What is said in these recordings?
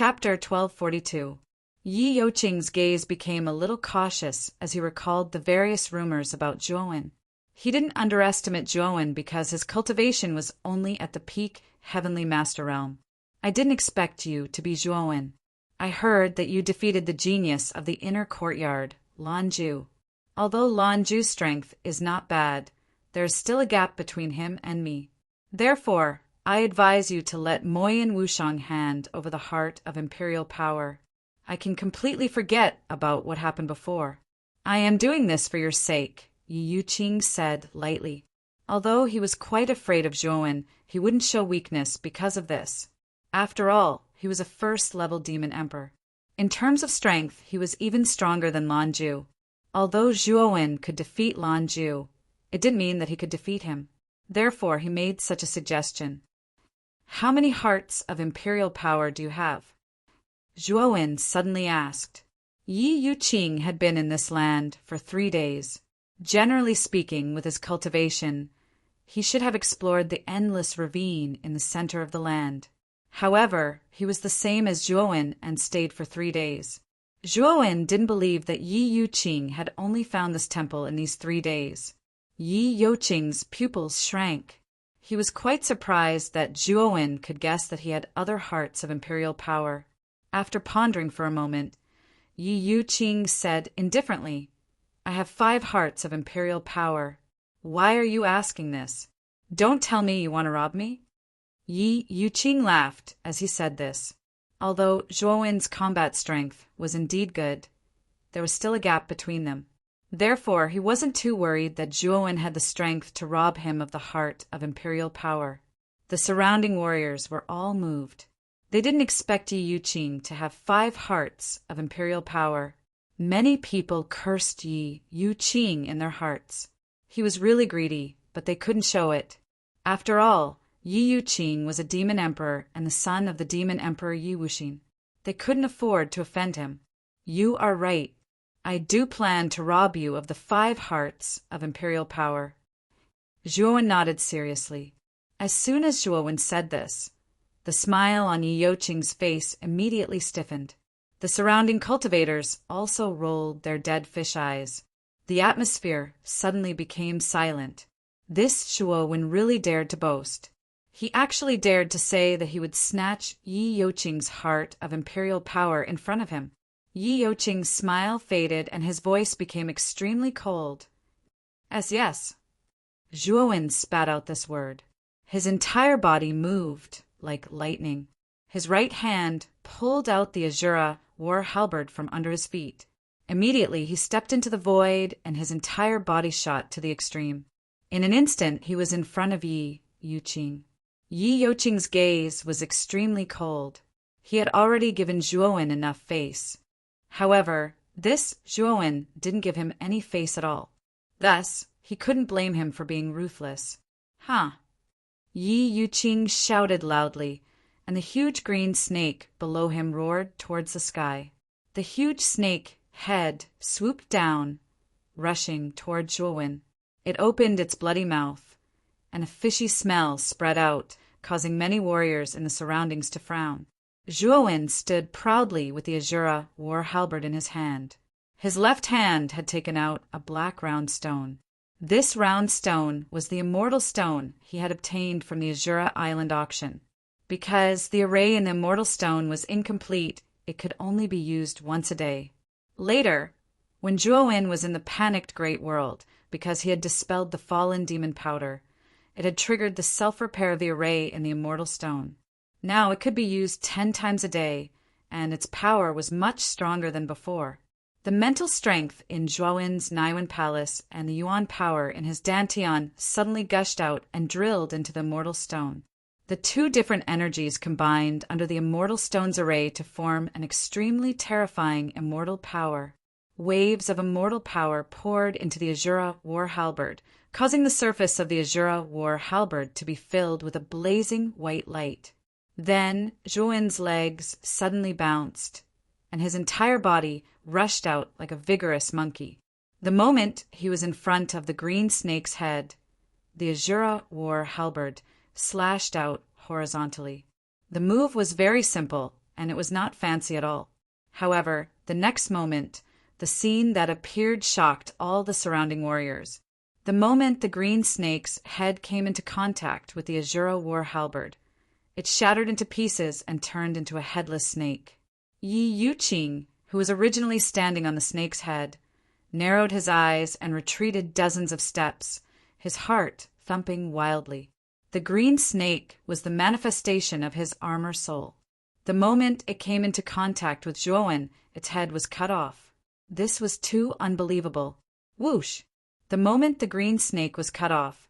Chapter 1242. Yi Youqing's gaze became a little cautious as he recalled the various rumors about Zhuowen. He didn't underestimate Zhuowen because his cultivation was only at the peak heavenly master realm. I didn't expect you to be Zhuowen. I heard that you defeated the genius of the inner courtyard, Lan Zhu. Although Lan Zhu's strength is not bad, there is still a gap between him and me. Therefore, I advise you to let Moyan Wushang hand over the heart of imperial power. I can completely forget about what happened before. I am doing this for your sake, Yi Youqing said lightly. Although he was quite afraid of Zhuowen, he wouldn't show weakness because of this. After all, he was a first-level demon emperor. In terms of strength, he was even stronger than Lan Zhu. Although Zhuowen could defeat Lan Zhu, it didn't mean that he could defeat him. Therefore, he made such a suggestion. How many hearts of imperial power do you have? Zhuowen suddenly asked. Yi Youqing had been in this land for 3 days. Generally speaking, with his cultivation, he should have explored the endless ravine in the center of the land. However, he was the same as Zhuowen and stayed for 3 days. Zhuowen didn't believe that Yi Youqing had only found this temple in these 3 days. Yi Youqing's pupils shrank. He was quite surprised that Zhuowen could guess that he had other hearts of imperial power. After pondering for a moment, Yi Youqing said indifferently, I have 5 hearts of imperial power. Why are you asking this? Don't tell me you want to rob me? Yi Youqing laughed as he said this. Although Zhuowen's combat strength was indeed good, there was still a gap between them. Therefore, he wasn't too worried that Zhuowen had the strength to rob him of the heart of imperial power. The surrounding warriors were all moved. They didn't expect Yi Youqing to have 5 hearts of imperial power. Many people cursed Yi Youqing in their hearts. He was really greedy, but they couldn't show it. After all, Yi Youqing was a demon emperor and the son of the demon emperor Yi Wuxin. They couldn't afford to offend him. You are right. I do plan to rob you of the 5 hearts of imperial power. Zhuowen nodded seriously. As soon as Zhuowen said this, the smile on Yi Youqing's face immediately stiffened. The surrounding cultivators also rolled their dead fish eyes. The atmosphere suddenly became silent. This Zhuowen really dared to boast. He actually dared to say that he would snatch Yi Youqing's heart of imperial power in front of him. Yi Youqing's smile faded and his voice became extremely cold. Yes. Zhuowen spat out this word. His entire body moved like lightning. His right hand pulled out the Azura war halberd from under his feet. Immediately he stepped into the void and his entire body shot to the extreme. In an instant he was in front of Yi Youqing. Yi Youqing's gaze was extremely cold. He had already given Zhuowen enough face. However, this Zhuowen didn't give him any face at all. Thus, he couldn't blame him for being ruthless. Yi Youqing shouted loudly, and the huge green snake below him roared towards the sky. The huge snake head swooped down, rushing toward Zhuowen. It opened its bloody mouth, and a fishy smell spread out, causing many warriors in the surroundings to frown. Zhuowen stood proudly with the Azura war halberd in his hand. His left hand had taken out a black round stone. This round stone was the immortal stone he had obtained from the Azura Island auction. Because the array in the immortal stone was incomplete, it could only be used once a day. Later, when Zhuowen was in the panicked Great World, because he had dispelled the fallen demon powder, it had triggered the self-repair of the array in the immortal stone. Now it could be used 10 times a day, and its power was much stronger than before. The mental strength in Zhuowen's Naiwen Palace and the Yuan power in his Dantian suddenly gushed out and drilled into the immortal stone. The 2 different energies combined under the immortal stone's array to form an extremely terrifying immortal power. Waves of immortal power poured into the Azura war halberd, causing the surface of the Azura war halberd to be filled with a blazing white light. Then Zhuowen's legs suddenly bounced, and his entire body rushed out like a vigorous monkey. The moment he was in front of the green snake's head, the Azura war halberd slashed out horizontally. The move was very simple and it was not fancy at all. However, the next moment, the scene that appeared shocked all the surrounding warriors. The moment the green snake's head came into contact with the Azura war halberd, it shattered into pieces and turned into a headless snake. Yi Yuqing, who was originally standing on the snake's head, narrowed his eyes and retreated dozens of steps, his heart thumping wildly. The green snake was the manifestation of his armor soul. The moment it came into contact with Zhuowen, its head was cut off. This was too unbelievable. Whoosh! The moment the green snake was cut off,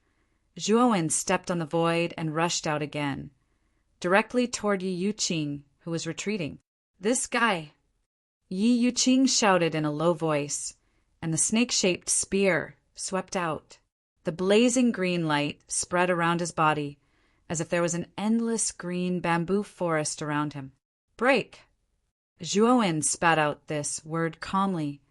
Zhuowen stepped on the void and rushed out again, directly toward Yi Yuqing, who was retreating. "This guy!" Yi Yuqing shouted in a low voice, and the snake-shaped spear swept out. The blazing green light spread around his body, as if there was an endless green bamboo forest around him. "Break!" Zhuowen spat out this word calmly,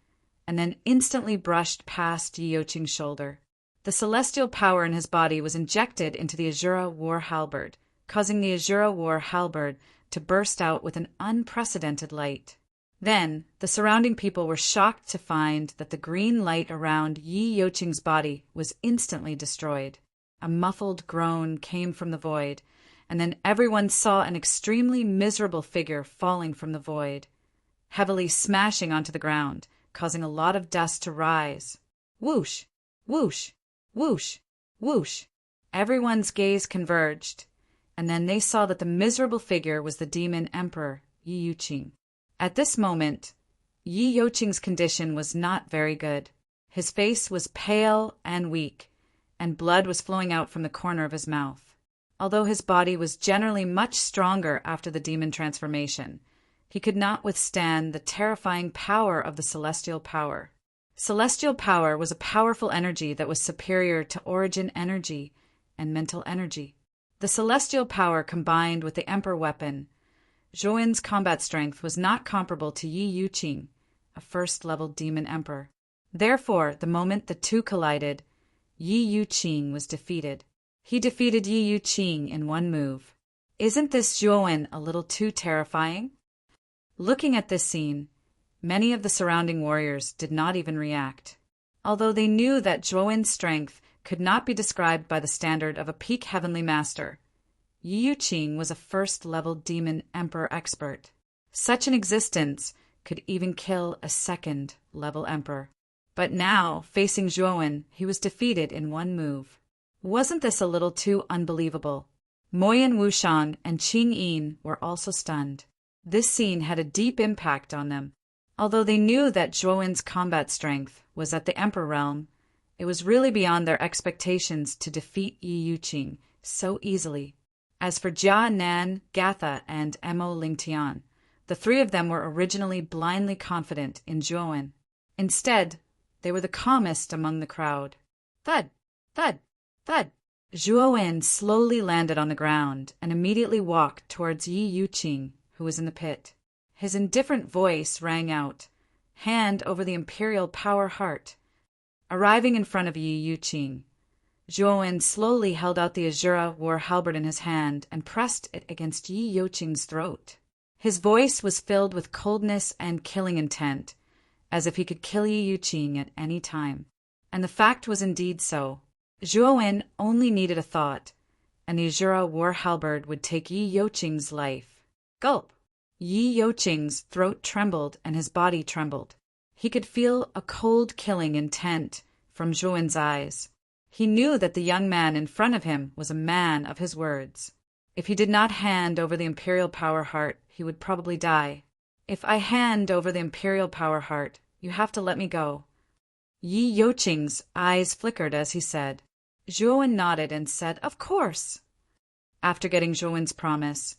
and then instantly brushed past Yi Yuqing's shoulder. The celestial power in his body was injected into the Azura war halberd, causing the Azura war halberd to burst out with an unprecedented light. Then, the surrounding people were shocked to find that the green light around Yi Yuqing's body was instantly destroyed. A muffled groan came from the void, and then everyone saw an extremely miserable figure falling from the void, heavily smashing onto the ground, causing a lot of dust to rise. Whoosh! Whoosh! Whoosh! Whoosh! Everyone's gaze converged, and then they saw that the miserable figure was the demon emperor, Yi Yuqing. At this moment, Yi Yuqing's condition was not very good. His face was pale and weak, and blood was flowing out from the corner of his mouth. Although his body was generally much stronger after the demon transformation, he could not withstand the terrifying power of the celestial power. Celestial power was a powerful energy that was superior to origin energy and mental energy. The celestial power combined with the emperor weapon, Zhuowen's combat strength was not comparable to Yi Yuqing, a first-level demon emperor. Therefore, the moment the two collided, Yi Yuqing was defeated. He defeated Yi Yuqing in one move. Isn't this Zhuowen a little too terrifying? Looking at this scene, many of the surrounding warriors did not even react. Although they knew that Zhuowen's strength could not be described by the standard of a peak heavenly master, Yi Yuqing was a first-level demon emperor expert. Such an existence could even kill a second-level emperor. But now, facing Zhuowen, he was defeated in one move. Wasn't this a little too unbelievable? Moyan Wushan and Qing Yin were also stunned. This scene had a deep impact on them. Although they knew that Zhuowen's combat strength was at the emperor realm, it was really beyond their expectations to defeat Yi Yuqing so easily. As for Jia Nan, Gatha, and Mo Lingtian, the three of them were originally blindly confident in Zhuowen. Instead, they were the calmest among the crowd. Thud! Thud! Thud! Zhuowen slowly landed on the ground and immediately walked towards Yi Yuqing, who was in the pit. His indifferent voice rang out, hand over the imperial power heart. Arriving in front of Yi Yuqing, Zhuowen slowly held out the Azura war halberd in his hand and pressed it against Yi Yuqing's throat. His voice was filled with coldness and killing intent, as if he could kill Yi Yuqing at any time. And the fact was indeed so. Zhuowen only needed a thought, and the Azura war halberd would take Yi Yuqing's life. Gulp! Yi Yuqing's throat trembled and his body trembled. He could feel a cold killing intent from Zhuowen's eyes. He knew that the young man in front of him was a man of his words. If he did not hand over the imperial power heart, he would probably die. If I hand over the imperial power heart, you have to let me go. Yi Yuqing's eyes flickered as he said. Zhuowen nodded and said, "Of course." After getting Zhuowen's promise,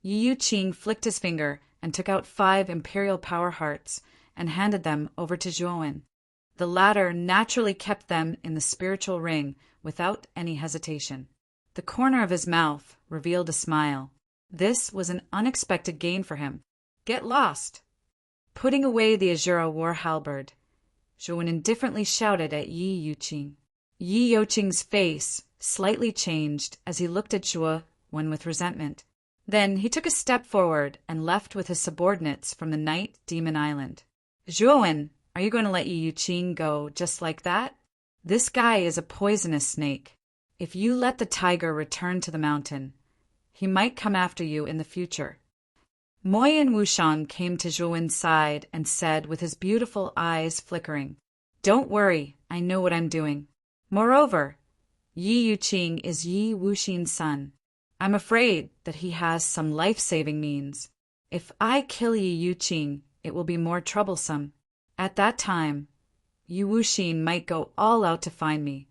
Yi Yuqing flicked his finger and took out 5 imperial power hearts and handed them over to Zhuowen. The latter naturally kept them in the spiritual ring without any hesitation. The corner of his mouth revealed a smile. This was an unexpected gain for him. Get lost! Putting away the Azura war halberd, Zhuowen indifferently shouted at Yi Yuqing. Yi Yuqing's face slightly changed as he looked at Zhuowen with resentment. Then he took a step forward and left with his subordinates from the Night Demon Island. Zhuowen, are you going to let Yi Yuqing go just like that? This guy is a poisonous snake. If you let the tiger return to the mountain, he might come after you in the future. Moyan Wushang came to Zhuowen's side and said with his beautiful eyes flickering, "Don't worry, I know what I'm doing. Moreover, Yi Yuqing is Yi Wuxin's son. I'm afraid that he has some life-saving means. If I kill Yi Yuqing, it will be more troublesome. At that time, Yi Wuxin might go all out to find me."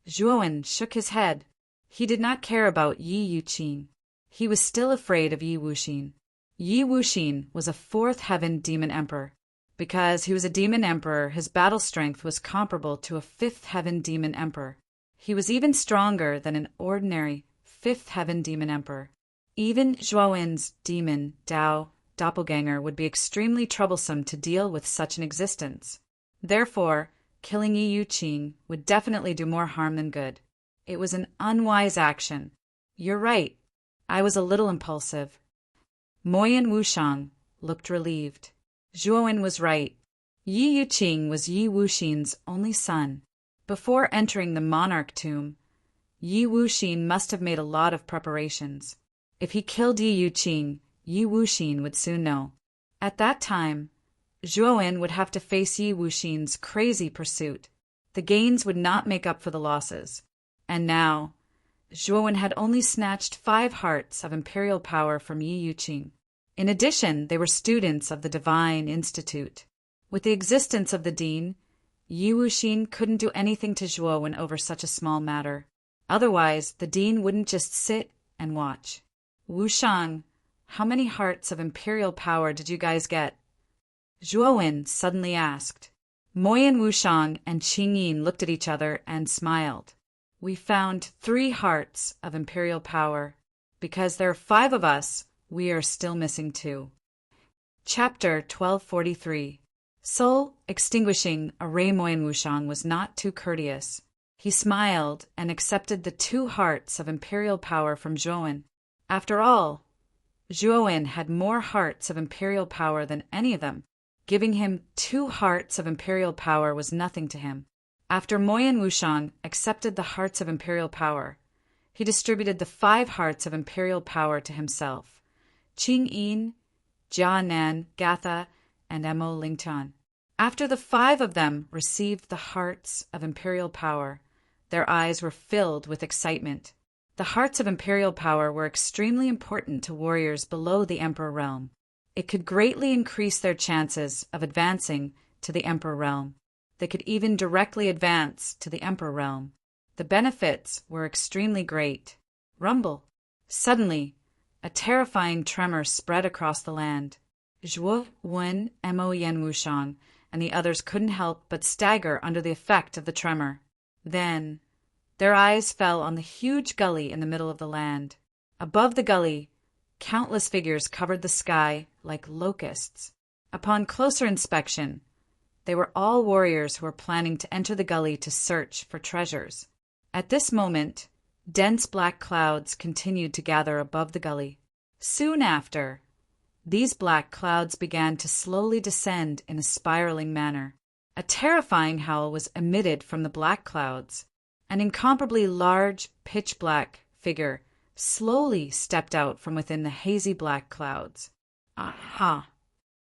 Zhuowen shook his head. He did not care about Yi Yuqing. He was still afraid of Yi Wuxin. Yi Wuxin was a fourth heaven demon emperor. Because he was a demon emperor, his battle strength was comparable to a fifth heaven demon emperor. He was even stronger than an ordinary fifth heaven demon emperor. Even Zhuowen's demon, Dao, doppelganger would be extremely troublesome to deal with such an existence. Therefore, killing Yi Yuqing would definitely do more harm than good. It was an unwise action. You're right. I was a little impulsive. Moyan Wushang looked relieved. Zhuowen was right. Yi Yuqing was Yi Wuxin's only son. Before entering the monarch tomb, Yi Wuxin must have made a lot of preparations. If he killed Yi Yuqing, Yi Wuxin would soon know. At that time, Zhuowen would have to face Yi Wuxin's crazy pursuit. The gains would not make up for the losses. And now, Zhuowen had only snatched 5 hearts of imperial power from Yi Yuqing. In addition, they were students of the Divine Institute. With the existence of the dean, Yi Wuxin couldn't do anything to Zhuowen over such a small matter. Otherwise, the dean wouldn't just sit and watch. Wushang, how many hearts of imperial power did you guys get? Zhuowen suddenly asked. Moyan Wushang and Qingyin looked at each other and smiled. We found 3 hearts of imperial power. Because there are 5 of us, we are still missing 2. Chapter 1243. Soul extinguishing array Moyan Wushang was not too courteous. He smiled and accepted the 2 hearts of imperial power from Zhuowen. After all, Zhuowen had more hearts of imperial power than any of them. Giving him 2 hearts of imperial power was nothing to him. After Moyan Wushang accepted the hearts of imperial power, he distributed the 5 hearts of imperial power to himself. Qingyin, Jia Nan, Gatha, and Mo Lingtian. After the 5 of them received the hearts of imperial power, their eyes were filled with excitement. The hearts of imperial power were extremely important to warriors below the Emperor realm. It could greatly increase their chances of advancing to the Emperor realm. They could even directly advance to the Emperor realm. The benefits were extremely great. Rumble. Suddenly, a terrifying tremor spread across the land. Zhuo Wen, Mo Yan Wushang, and the others couldn't help but stagger under the effect of the tremor. Then, their eyes fell on the huge gully in the middle of the land. Above the gully, countless figures covered the sky like locusts. Upon closer inspection, they were all warriors who were planning to enter the gully to search for treasures. At this moment, dense black clouds continued to gather above the gully. Soon after, these black clouds began to slowly descend in a spiraling manner. A terrifying howl was emitted from the black clouds. An incomparably large, pitch-black figure slowly stepped out from within the hazy black clouds. Aha!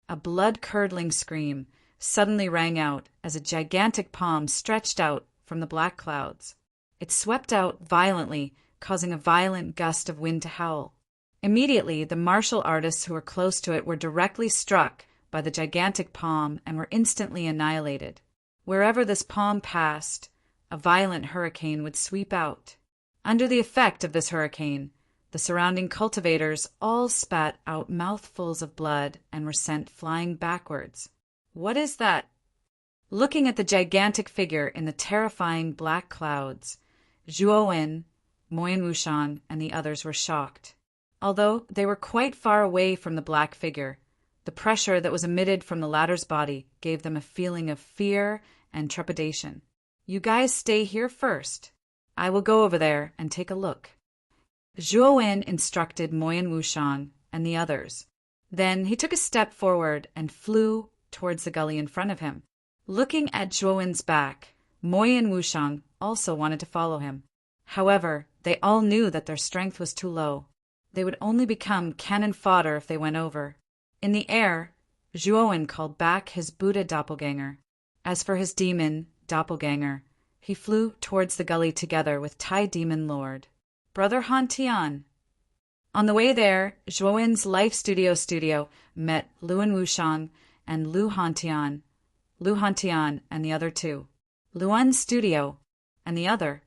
A blood-curdling scream suddenly rang out as a gigantic palm stretched out from the black clouds. It swept out violently, causing a violent gust of wind to howl. Immediately, the martial artists who were close to it were directly struck by the gigantic palm and were instantly annihilated. Wherever this palm passed, a violent hurricane would sweep out. Under the effect of this hurricane, the surrounding cultivators all spat out mouthfuls of blood and were sent flying backwards. What is that? Looking at the gigantic figure in the terrifying black clouds, Zhuowen, Moyan Wushang, and the others were shocked. Although they were quite far away from the black figure, the pressure that was emitted from the latter's body gave them a feeling of fear and trepidation. You guys stay here first. I will go over there and take a look. Zhuo instructed Moyan Wushang and the others. Then he took a step forward and flew towards the gully in front of him. Looking at Zhuo's back, Moyan Wushang also wanted to follow him. However, they all knew that their strength was too low. They would only become cannon fodder if they went over. In the air, Zhuo called back his Buddha doppelganger. As for his demon doppelganger, he flew towards the gully together with Tai Demon Lord, Brother Han Tian. On the way there, Zhuo's Life Studio met Luan Wushang and Lu Hantian and the other two. Luan's studio and the other.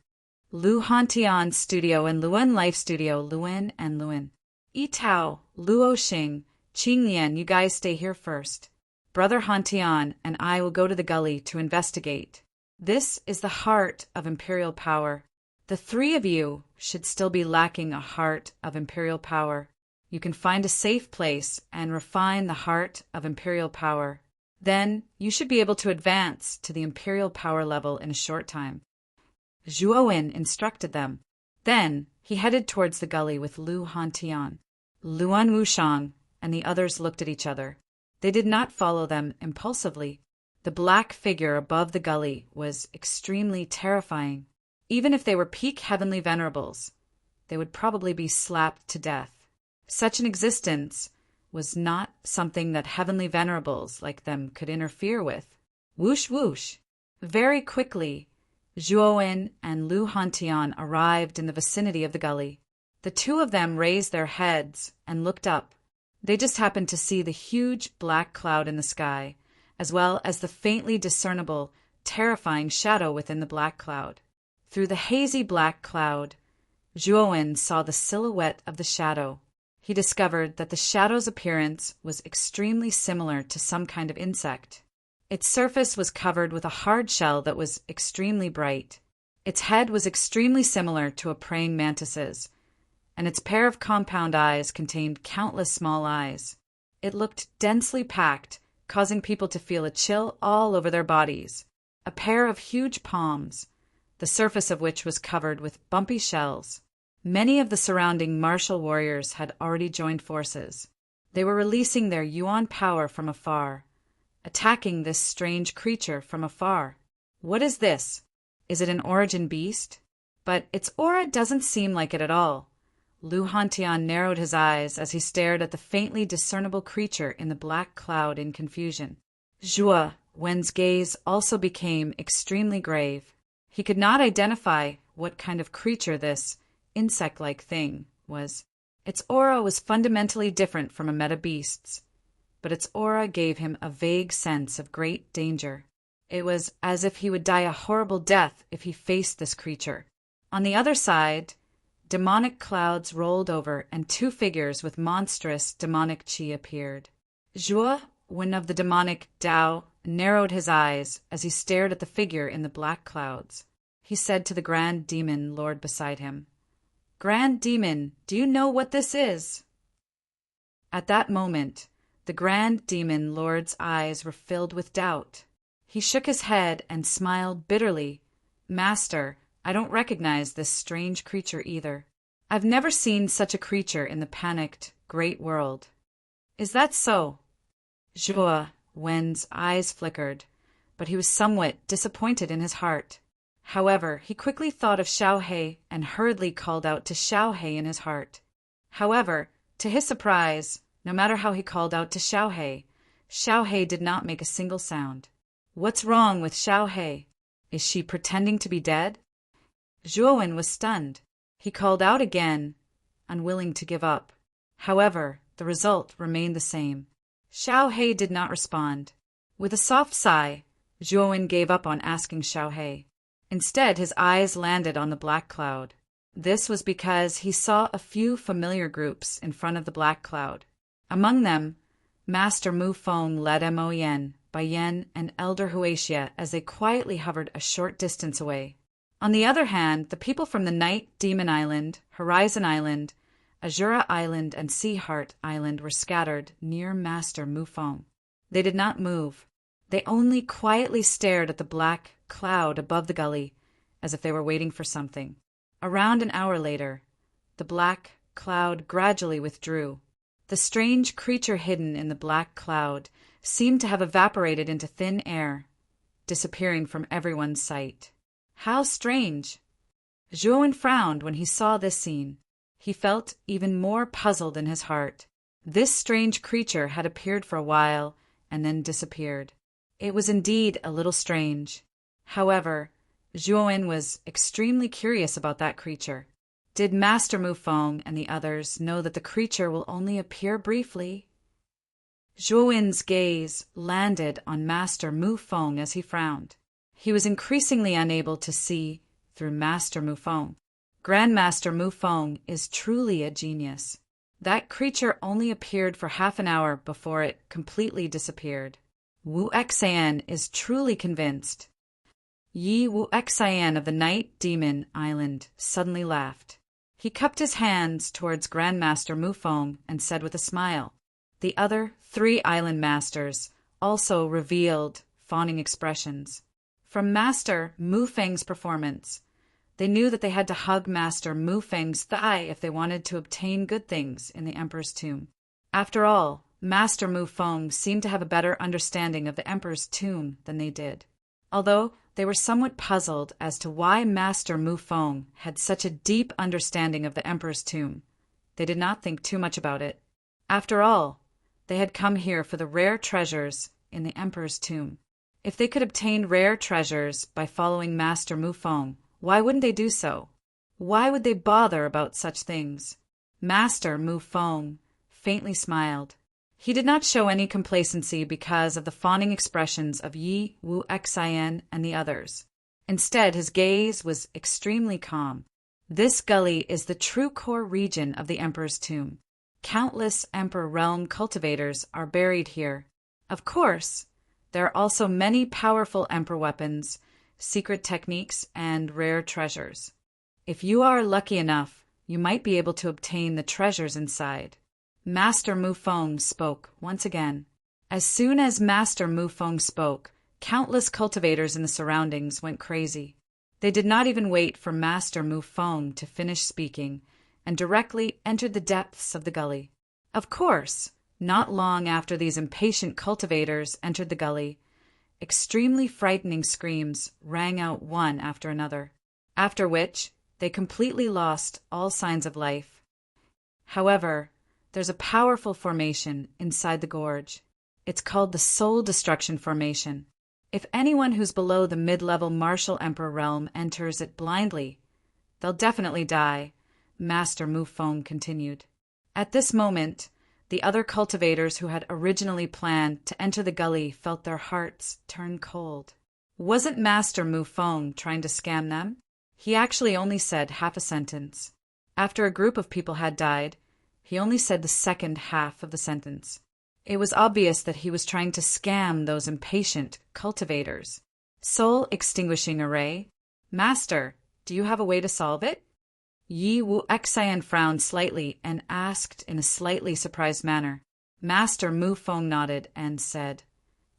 Lu Hantian's studio and Luan Life Studio, Luan and Luan. Yitao, Luo Xing, Qinglian, you guys stay here first. Brother Hantian and I will go to the gully to investigate. This is the heart of imperial power. The three of you should still be lacking a heart of imperial power. You can find a safe place and refine the heart of imperial power. Then you should be able to advance to the imperial power level in a short time. Zhuo instructed them. Then he headed towards the gully with Lu Hantian. Luan Wushang and the others looked at each other. They did not follow them impulsively. The black figure above the gully was extremely terrifying. Even if they were peak heavenly venerables, they would probably be slapped to death. Such an existence was not something that heavenly venerables like them could interfere with. Whoosh whoosh! Very quickly, Zhuo and Lu Hantian arrived in the vicinity of the gully. The two of them raised their heads and looked up. They just happened to see the huge black cloud in the sky, as well as the faintly discernible, terrifying shadow within the black cloud. Through the hazy black cloud, Zhuo saw the silhouette of the shadow. He discovered that the shadow's appearance was extremely similar to some kind of insect. Its surface was covered with a hard shell that was extremely bright. Its head was extremely similar to a praying mantis's, and its pair of compound eyes contained countless small eyes. It looked densely packed, causing people to feel a chill all over their bodies. A pair of huge palms, the surface of which was covered with bumpy shells. Many of the surrounding martial warriors had already joined forces. They were releasing their yuan power from afar, attacking this strange creature from afar. What is this? Is it an origin beast? But its aura doesn't seem like it at all. Lu Hantian narrowed his eyes as he stared at the faintly discernible creature in the black cloud in confusion. Zhuo Wen's gaze also became extremely grave. He could not identify what kind of creature this insect-like thing was. Its aura was fundamentally different from a meta-beast's, but its aura gave him a vague sense of great danger. It was as if he would die a horrible death if he faced this creature. On the other side, demonic clouds rolled over and two figures with monstrous demonic chi appeared. Zhuo, one of the demonic Dao, narrowed his eyes as he stared at the figure in the black clouds. He said to the Grand Demon Lord beside him, "Grand Demon, do you know what this is?" At that moment, the Grand Demon Lord's eyes were filled with doubt. He shook his head and smiled bitterly. "Master, I don't recognize this strange creature either. I've never seen such a creature in the panicked, great world." "Is that so?" Zhuo Wen's eyes flickered, but he was somewhat disappointed in his heart. However, he quickly thought of Xiao He and hurriedly called out to Xiao He in his heart. However, to his surprise, no matter how he called out to Xiao He did not make a single sound. What's wrong with Xiao He? Is she pretending to be dead? Zhuo was stunned. He called out again, unwilling to give up. However, the result remained the same. Xiao He did not respond. With a soft sigh, Zhuo gave up on asking Xiao He. Instead, his eyes landed on the black cloud. This was because he saw a few familiar groups in front of the black cloud. Among them, Master Mu Feng led Mo Yen, Bai Yen, and Elder Huaxia as they quietly hovered a short distance away. On the other hand, the people from the Night Demon Island, Horizon Island, Azura Island, and Sea Heart Island were scattered near Master Mu Feng. They did not move. They only quietly stared at the black cloud above the gully, as if they were waiting for something. Around an hour later, the black cloud gradually withdrew. The strange creature hidden in the black cloud seemed to have evaporated into thin air, disappearing from everyone's sight. How strange! Joan frowned when he saw this scene. He felt even more puzzled in his heart. This strange creature had appeared for a while and then disappeared. It was indeed a little strange. However, Joan was extremely curious about that creature. Did Master Mufong and the others know that the creature will only appear briefly? Joan's gaze landed on Master Mufong as he frowned. He was increasingly unable to see through Master Mufong. Grandmaster Mufong is truly a genius. That creature only appeared for half an hour before it completely disappeared. Wu Xan is truly convinced. Yi Wu Xan of the Night Demon Island suddenly laughed. He cupped his hands towards Grandmaster Mufong and said with a smile. The other 3 island masters also revealed fawning expressions. From Master Mufeng's performance, they knew that they had to hug Master Mufeng's thigh if they wanted to obtain good things in the Emperor's tomb. After all, Master Mufong seemed to have a better understanding of the Emperor's tomb than they did. Although they were somewhat puzzled as to why Master Mufong had such a deep understanding of the Emperor's tomb, they did not think too much about it. After all, they had come here for the rare treasures in the Emperor's tomb. If they could obtain rare treasures by following Master Mufong, why wouldn't they do so? Why would they bother about such things? Master Mufong faintly smiled. He did not show any complacency because of the fawning expressions of Yi Wu Xian and the others. Instead, his gaze was extremely calm. This gully is the true core region of the Emperor's tomb. Countless Emperor realm cultivators are buried here. Of course, there are also many powerful Emperor weapons, secret techniques, and rare treasures. If you are lucky enough, you might be able to obtain the treasures inside. Master Mufong spoke once again. As soon as Master Mufong spoke, countless cultivators in the surroundings went crazy. They did not even wait for Master Mufong to finish speaking and directly entered the depths of the gully. Of course, not long after these impatient cultivators entered the gully, extremely frightening screams rang out one after another, after which they completely lost all signs of life. However, there's a powerful formation inside the gorge. It's called the Soul Destruction Formation. If anyone who's below the mid-level Martial Emperor realm enters it blindly, they'll definitely die, Master Mufong continued. At this moment, the other cultivators who had originally planned to enter the gully felt their hearts turn cold. Wasn't Master Mufong trying to scam them? He actually only said half a sentence. After a group of people had died, he only said the second half of the sentence. It was obvious that he was trying to scam those impatient cultivators. Soul Extinguishing Array? Master, do you have a way to solve it? Yi Wu Xian frowned slightly and asked in a slightly surprised manner. Master Mufong nodded and said,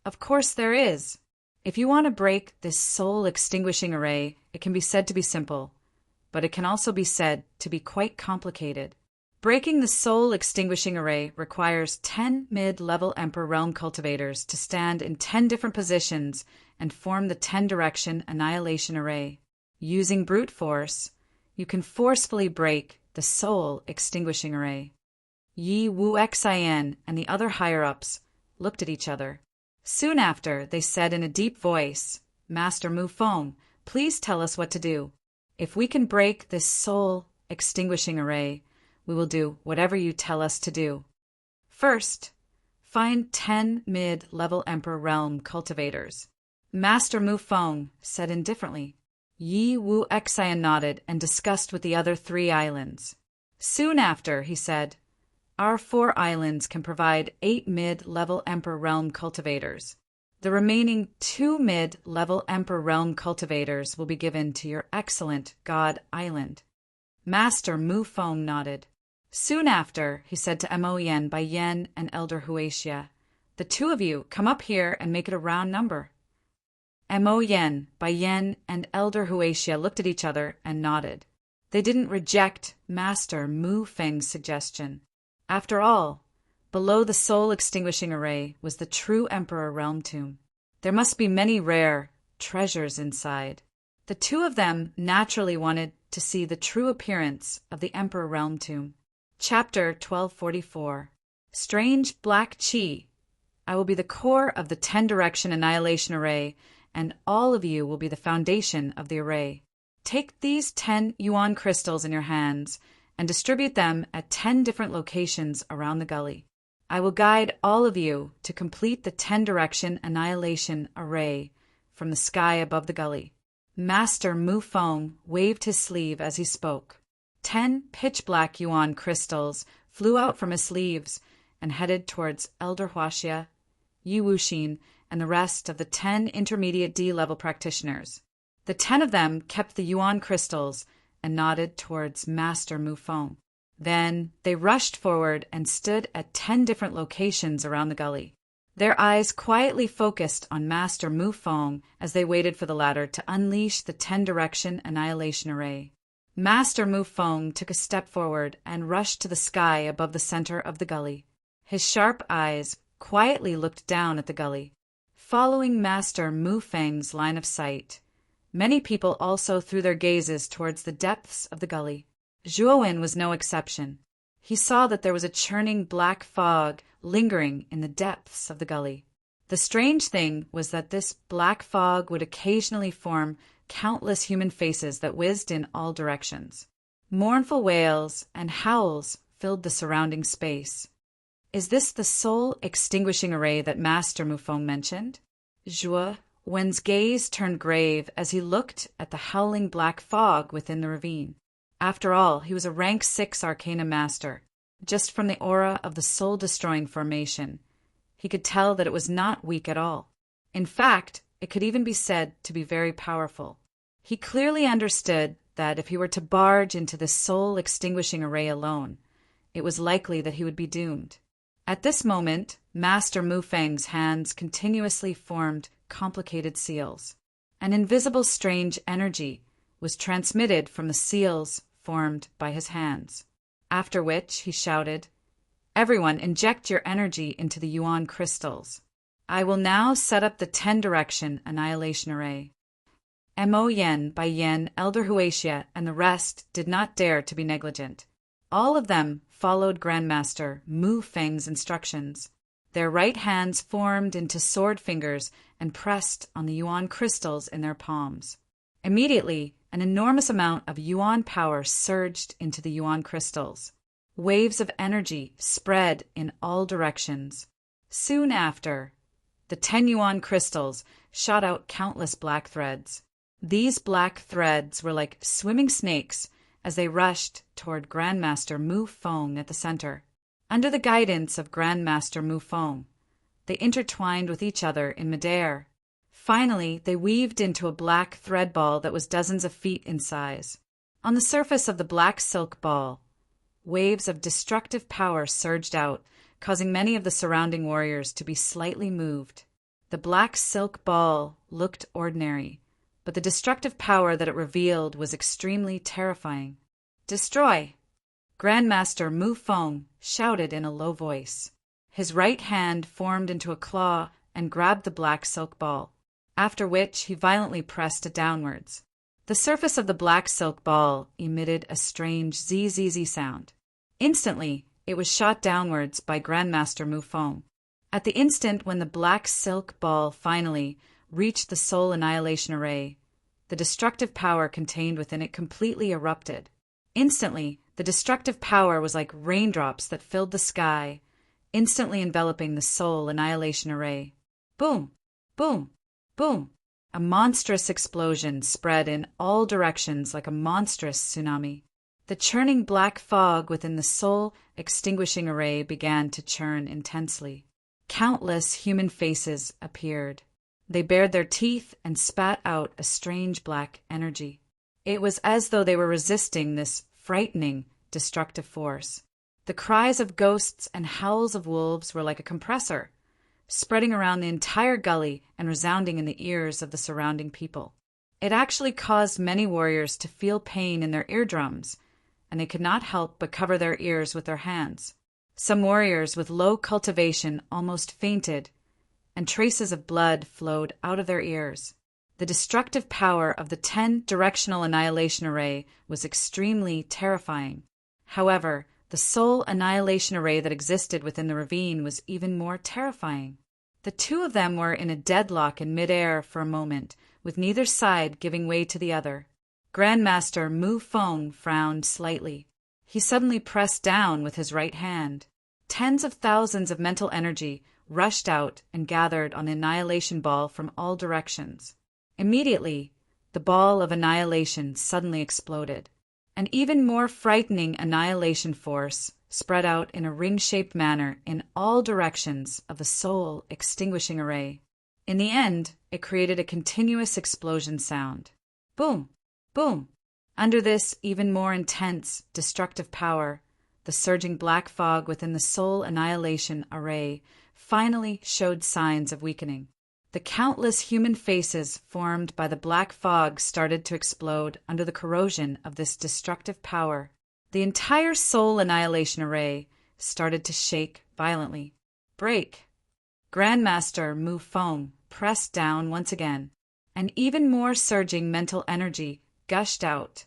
Of course there is. If you want to break this Soul Extinguishing Array, it can be said to be simple, but it can also be said to be quite complicated. Breaking the Soul Extinguishing Array requires 10 mid-level Emperor Realm cultivators to stand in 10 different positions and form the 10-direction Annihilation Array. Using brute force, you can forcefully break the Soul Extinguishing Array. Yi Wu Xian and the other higher-ups looked at each other. Soon after, they said in a deep voice, Master Mufong, please tell us what to do. If we can break this Soul Extinguishing Array, we will do whatever you tell us to do. First, find 10 mid-level Emperor Realm cultivators. Master Mufong said indifferently. Yi Wu Xian nodded and discussed with the other 3 islands. Soon after, he said, Our 4 islands can provide 8 mid-level Emperor Realm cultivators. The remaining 2 mid-level Emperor Realm cultivators will be given to your excellent God Island. Master Mufong nodded. Soon after, he said to Mo Yen, Bai Yen, and Elder Huaxia, The 2 of you come up here and make it a round number. Mo Yen, Bai Yen, and Elder Huaxia looked at each other and nodded. They didn't reject Master Mu Feng's suggestion. After all, below the soul-extinguishing array was the true Emperor Realm Tomb. There must be many rare treasures inside. The two of them naturally wanted to see the true appearance of the Emperor Realm Tomb. Chapter 1244. Strange Black Chi. I will be the core of the 10-direction annihilation array, and all of you will be the foundation of the array. Take these 10 yuan crystals in your hands and distribute them at 10 different locations around the gully. I will guide all of you to complete the 10-direction annihilation array from the sky above the gully. Master Mu Feng waved his sleeve as he spoke. 10 pitch-black yuan crystals flew out from his sleeves and headed towards Elder Huaxia, Yi Wuxin, and the rest of the 10 intermediate D-level practitioners. The 10 of them kept the yuan crystals and nodded towards Master Mu Feng. Then they rushed forward and stood at 10 different locations around the gully. Their eyes quietly focused on Master Mu Feng as they waited for the latter to unleash the 10-direction annihilation array. Master Mu Feng took a step forward and rushed to the sky above the center of the gully. His sharp eyes quietly looked down at the gully. Following Master Mu Feng's line of sight, many people also threw their gazes towards the depths of the gully. Zhuowen was no exception. He saw that there was a churning black fog lingering in the depths of the gully. The strange thing was that this black fog would occasionally form countless human faces that whizzed in all directions. Mournful wails and howls filled the surrounding space. Is this the soul-extinguishing array that Master Mu Feng mentioned? Zhuowen's gaze turned grave as he looked at the howling black fog within the ravine. After all, he was a rank 6 Arcana Master. Just from the aura of the soul-destroying formation, he could tell that it was not weak at all. In fact, it could even be said to be very powerful. He clearly understood that if he were to barge into this soul-extinguishing array alone, it was likely that he would be doomed. At this moment, Master Mu Feng's hands continuously formed complicated seals. An invisible strange energy was transmitted from the seals formed by his hands. After which he shouted, "Everyone inject your energy into the yuan crystals. I will now set up the 10-direction annihilation array." Mo Yen by Yen, Elder Huaxia, and the rest did not dare to be negligent. All of them followed Grandmaster Mu Feng's instructions. Their right hands formed into sword fingers and pressed on the yuan crystals in their palms. Immediately, an enormous amount of yuan power surged into the yuan crystals. Waves of energy spread in all directions. Soon after, the 10 yuan crystals shot out countless black threads. These black threads were like swimming snakes as they rushed toward Grandmaster Mu Feng at the center. Under the guidance of Grandmaster Mu Feng, they intertwined with each other in midair. Finally, they weaved into a black thread ball that was dozens of feet in size. On the surface of the black silk ball, waves of destructive power surged out, causing many of the surrounding warriors to be slightly moved. The black silk ball looked ordinary, but the destructive power that it revealed was extremely terrifying. "Destroy!" Grandmaster Mu Feng shouted in a low voice. His right hand formed into a claw and grabbed the black silk ball, after which he violently pressed it downwards. The surface of the black silk ball emitted a strange zzz sound. Instantly, it was shot downwards by Grandmaster Mu Feng. At the instant when the black silk ball finally reached the soul annihilation array, the destructive power contained within it completely erupted. Instantly, the destructive power was like raindrops that filled the sky, instantly enveloping the soul annihilation array. Boom! Boom! Boom! A monstrous explosion spread in all directions like a monstrous tsunami. The churning black fog within the soul-extinguishing array began to churn intensely. Countless human faces appeared. They bared their teeth and spat out a strange black energy. It was as though they were resisting this frightening, destructive force. The cries of ghosts and howls of wolves were like a compressor, spreading around the entire gully and resounding in the ears of the surrounding people. It actually caused many warriors to feel pain in their eardrums, and they could not help but cover their ears with their hands. Some warriors with low cultivation almost fainted, and traces of blood flowed out of their ears. The destructive power of the 10-directional annihilation array was extremely terrifying. However, the sole annihilation array that existed within the ravine was even more terrifying. The two of them were in a deadlock in midair for a moment, with neither side giving way to the other. Grandmaster Mu Feng frowned slightly. He suddenly pressed down with his right hand. Tens of thousands of mental energy rushed out and gathered on the annihilation ball from all directions. Immediately, the ball of annihilation suddenly exploded. An even more frightening annihilation force spread out in a ring-shaped manner in all directions of the soul extinguishing array. In the end, it created a continuous explosion sound. Boom! Boom! Under this even more intense, destructive power, the surging black fog within the soul annihilation array finally showed signs of weakening. The countless human faces formed by the black fog started to explode under the corrosion of this destructive power. The entire soul annihilation array started to shake violently. Break! Grandmaster Mu Feng pressed down once again, and even more surging mental energy gushed out,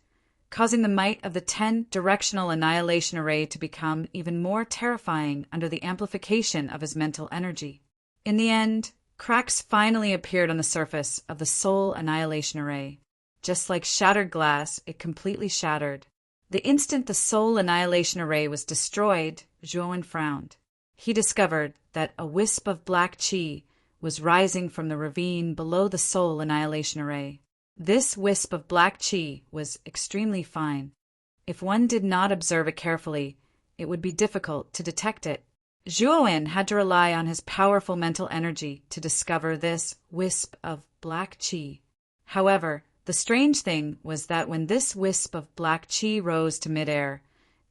causing the might of the 10-directional annihilation array to become even more terrifying under the amplification of his mental energy. In the end, cracks finally appeared on the surface of the soul annihilation array. Just like shattered glass, it completely shattered. The instant the soul annihilation array was destroyed, Zhuowen frowned. He discovered that a wisp of black qi was rising from the ravine below the soul annihilation array. This wisp of black qi was extremely fine. If one did not observe it carefully, it would be difficult to detect it. Zhuowen had to rely on his powerful mental energy to discover this wisp of black qi. However, the strange thing was that when this wisp of black qi rose to midair,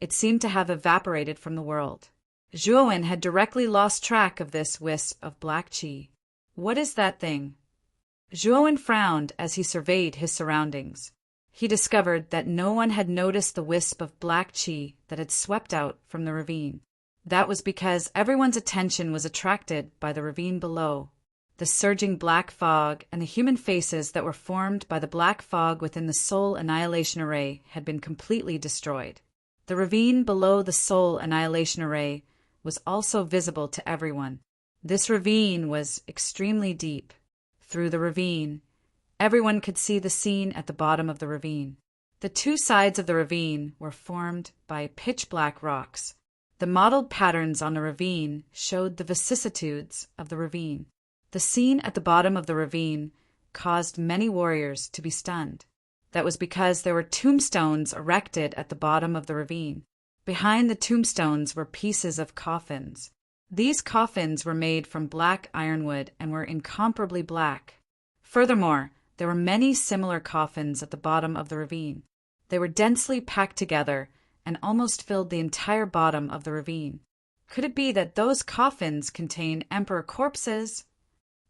it seemed to have evaporated from the world. Zhuowen had directly lost track of this wisp of black qi. What is that thing? Zhuowen frowned as he surveyed his surroundings. He discovered that no one had noticed the wisp of black qi that had swept out from the ravine. That was because everyone's attention was attracted by the ravine below. The surging black fog and the human faces that were formed by the black fog within the soul annihilation array had been completely destroyed. The ravine below the soul annihilation array was also visible to everyone. This ravine was extremely deep. Through the ravine, everyone could see the scene at the bottom of the ravine. The two sides of the ravine were formed by pitch-black rocks. The modeled patterns on the ravine showed the vicissitudes of the ravine. The scene at the bottom of the ravine caused many warriors to be stunned. That was because there were tombstones erected at the bottom of the ravine. Behind the tombstones were pieces of coffins. These coffins were made from black ironwood and were incomparably black. Furthermore, there were many similar coffins at the bottom of the ravine. They were densely packed together and almost filled the entire bottom of the ravine. Could it be that those coffins contained emperor corpses?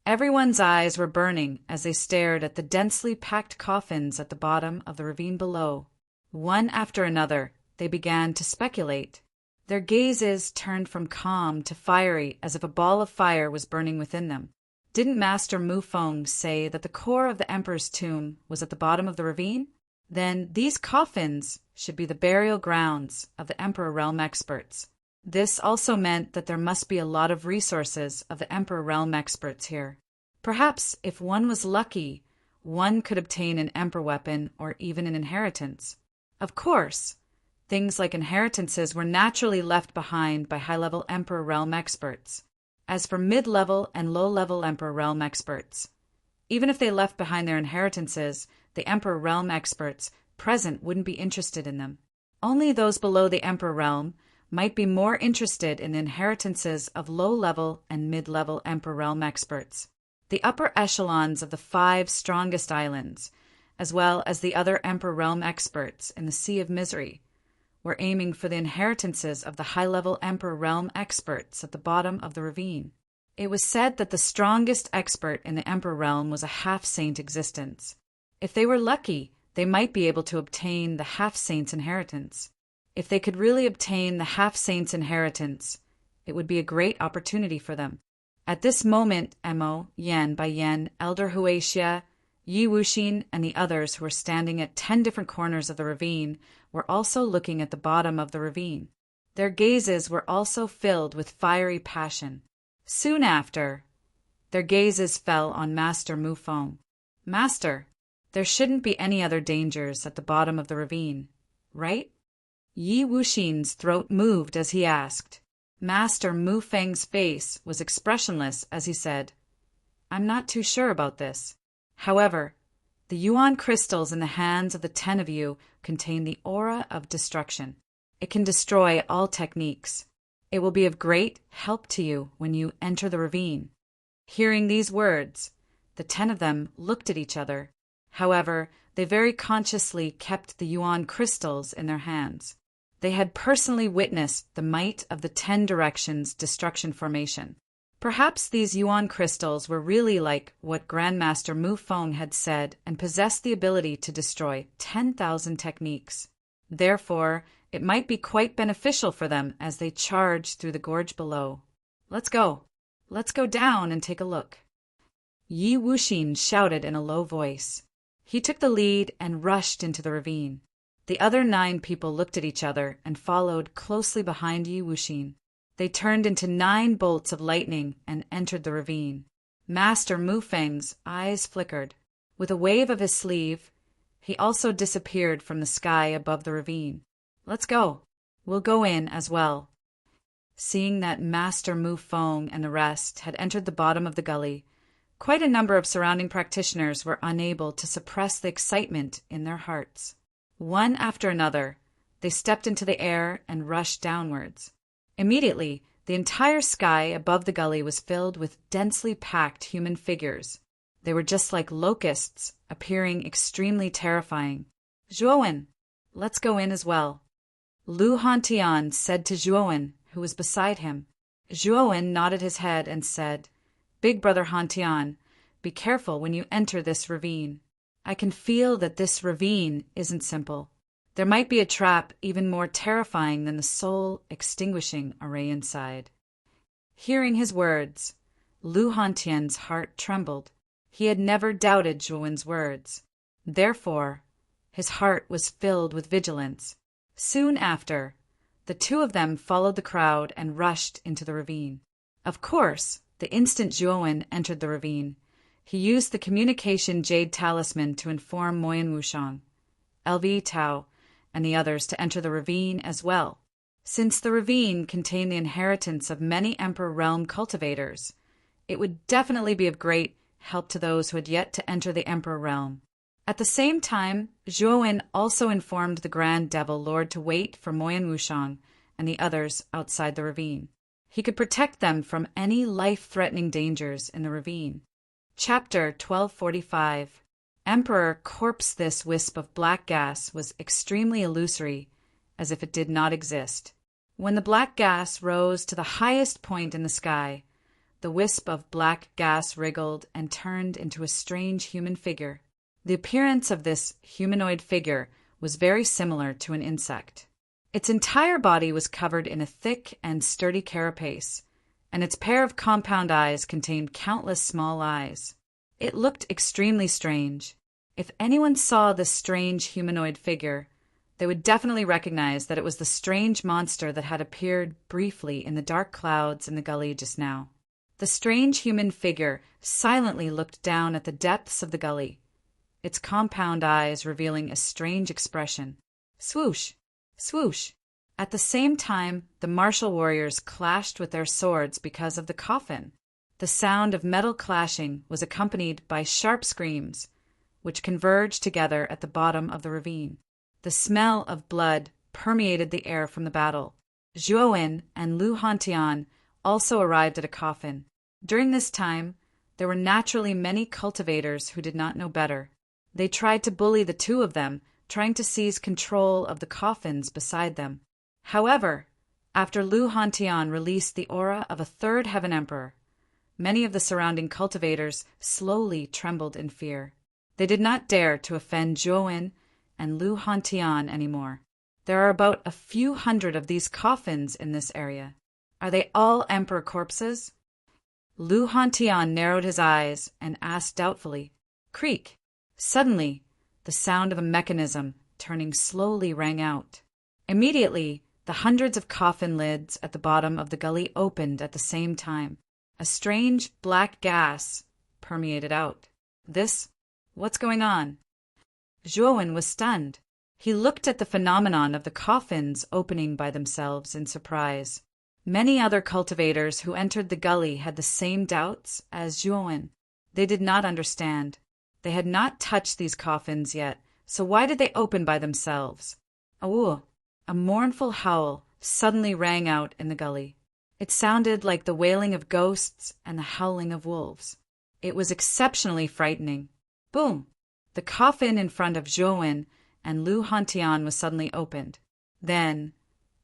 Everyone's eyes were burning as they stared at the densely packed coffins at the bottom of the ravine below. One after another, they began to speculate. Their gazes turned from calm to fiery as if a ball of fire was burning within them. Didn't Master Mu Feng say that the core of the emperor's tomb was at the bottom of the ravine? Then these coffins should be the burial grounds of the Emperor Realm experts. This also meant that there must be a lot of resources of the Emperor Realm experts here. Perhaps if one was lucky, one could obtain an Emperor weapon or even an inheritance. Of course, things like inheritances were naturally left behind by high-level Emperor Realm experts. As for mid-level and low-level Emperor Realm experts, even if they left behind their inheritances, the Emperor Realm experts present wouldn't be interested in them. Only those below the Emperor Realm might be more interested in the inheritances of low-level and mid-level Emperor Realm experts. The upper echelons of the 5 strongest islands, as well as the other Emperor Realm experts in the Sea of Misery, were aiming for the inheritances of the high-level Emperor Realm experts at the bottom of the ravine. It was said that the strongest expert in the Emperor Realm was a half-saint existence. If they were lucky, they might be able to obtain the half-saint's inheritance. If they could really obtain the half-saint's inheritance, it would be a great opportunity for them. At this moment, Emo, Yen by Yen, Elder Huaxia, Yi Wuxin, and the others who were standing at 10 different corners of the ravine were also looking at the bottom of the ravine. Their gazes were also filled with fiery passion. Soon after, their gazes fell on Master Mufeng. Master, there shouldn't be any other dangers at the bottom of the ravine, right? Yi Wuxin's throat moved as he asked. Master Mufeng's face was expressionless as he said, I'm not too sure about this. However, the yuan crystals in the hands of the 10 of you contain the aura of destruction. It can destroy all techniques. It will be of great help to you when you enter the ravine. Hearing these words, the 10 of them looked at each other. However, they very consciously kept the yuan crystals in their hands. They had personally witnessed the might of the 10 directions destruction formation. Perhaps these yuan crystals were really like what Grandmaster Mufeng had said and possessed the ability to destroy 10,000 techniques. Therefore, it might be quite beneficial for them as they charged through the gorge below. Let's go. Let's go down and take a look. Yi Wuxin shouted in a low voice. He took the lead and rushed into the ravine. The other 9 people looked at each other and followed closely behind Yi Wuxin. They turned into 9 bolts of lightning and entered the ravine. Master Mufeng's eyes flickered. With a wave of his sleeve, he also disappeared from the sky above the ravine. Let's go. We'll go in as well. Seeing that Master Mufeng and the rest had entered the bottom of the gully, quite a number of surrounding practitioners were unable to suppress the excitement in their hearts. One after another, they stepped into the air and rushed downwards. Immediately, the entire sky above the gully was filled with densely packed human figures. They were just like locusts, appearing extremely terrifying. Zhuowen, let's go in as well. Lu Hantian said to Zhuowen, who was beside him. Zhuowen nodded his head and said, Big Brother Hantian, be careful when you enter this ravine. I can feel that this ravine isn't simple. There might be a trap even more terrifying than the soul-extinguishing array inside. Hearing his words, Lu Hantian's heart trembled. He had never doubted Zhuowen's words. Therefore, his heart was filled with vigilance. Soon after, the 2 of them followed the crowd and rushed into the ravine. Of course, the instant Zhuowen entered the ravine, he used the communication jade talisman to inform Moyan Wushang, LV Tao, and the others to enter the ravine as well. Since the ravine contained the inheritance of many Emperor Realm cultivators, it would definitely be of great help to those who had yet to enter the Emperor Realm. At the same time, Zhuowen also informed the Grand Devil Lord to wait for Moyan Wushang and the others outside the ravine. He could protect them from any life-threatening dangers in the ravine. Chapter 1245. Emperor Corpse. This wisp of black gas was extremely illusory, as if it did not exist. When the black gas rose to the highest point in the sky, the wisp of black gas wriggled and turned into a strange human figure. The appearance of this humanoid figure was very similar to an insect. Its entire body was covered in a thick and sturdy carapace, and its pair of compound eyes contained countless small eyes. It looked extremely strange. If anyone saw this strange humanoid figure, they would definitely recognize that it was the strange monster that had appeared briefly in the dark clouds in the gully just now. The strange human figure silently looked down at the depths of the gully, its compound eyes revealing a strange expression. Swoosh! Swoosh! At the same time, the martial warriors clashed with their swords because of the coffin. The sound of metal clashing was accompanied by sharp screams, which converged together at the bottom of the ravine. The smell of blood permeated the air from the battle. Zhuowen and Lu Hantian also arrived at a coffin. During this time, there were naturally many cultivators who did not know better. They tried to bully the 2 of them, trying to seize control of the coffins beside them. However, after Lu Hantian released the aura of a 3rd Heaven Emperor, many of the surrounding cultivators slowly trembled in fear. They did not dare to offend Zhou and Lu Hantian anymore. There are about a few hundred of these coffins in this area. Are they all emperor corpses? Lu Hantian narrowed his eyes and asked doubtfully. Creak! Suddenly, the sound of a mechanism turning slowly rang out. Immediately, the hundreds of coffin lids at the bottom of the gully opened at the same time. A strange black gas permeated out. What's going on? Zhou was stunned. He looked at the phenomenon of the coffins opening by themselves in surprise. Many other cultivators who entered the gully had the same doubts as Zhou. They did not understand. They had not touched these coffins yet, so why did they open by themselves? A mournful howl suddenly rang out in the gully. It sounded like the wailing of ghosts and the howling of wolves. It was exceptionally frightening. Boom! The coffin in front of Zhou and Lu Hantian was suddenly opened. Then,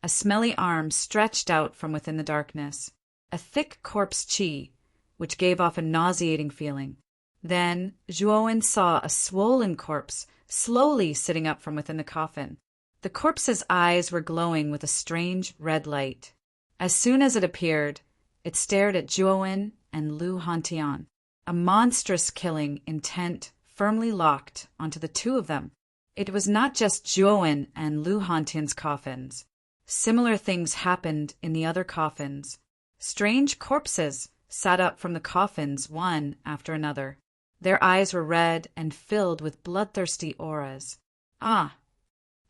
a smelly arm stretched out from within the darkness. A thick corpse qi, which gave off a nauseating feeling. Then, Zhou saw a swollen corpse slowly sitting up from within the coffin. The corpse's eyes were glowing with a strange red light. As soon as it appeared, it stared at Zhou and Lu Hantian. A monstrous killing intent firmly locked onto the two of them. It was not just Zhou and Lu Hantian's coffins. Similar things happened in the other coffins. Strange corpses sat up from the coffins one after another. Their eyes were red and filled with bloodthirsty auras. Ah!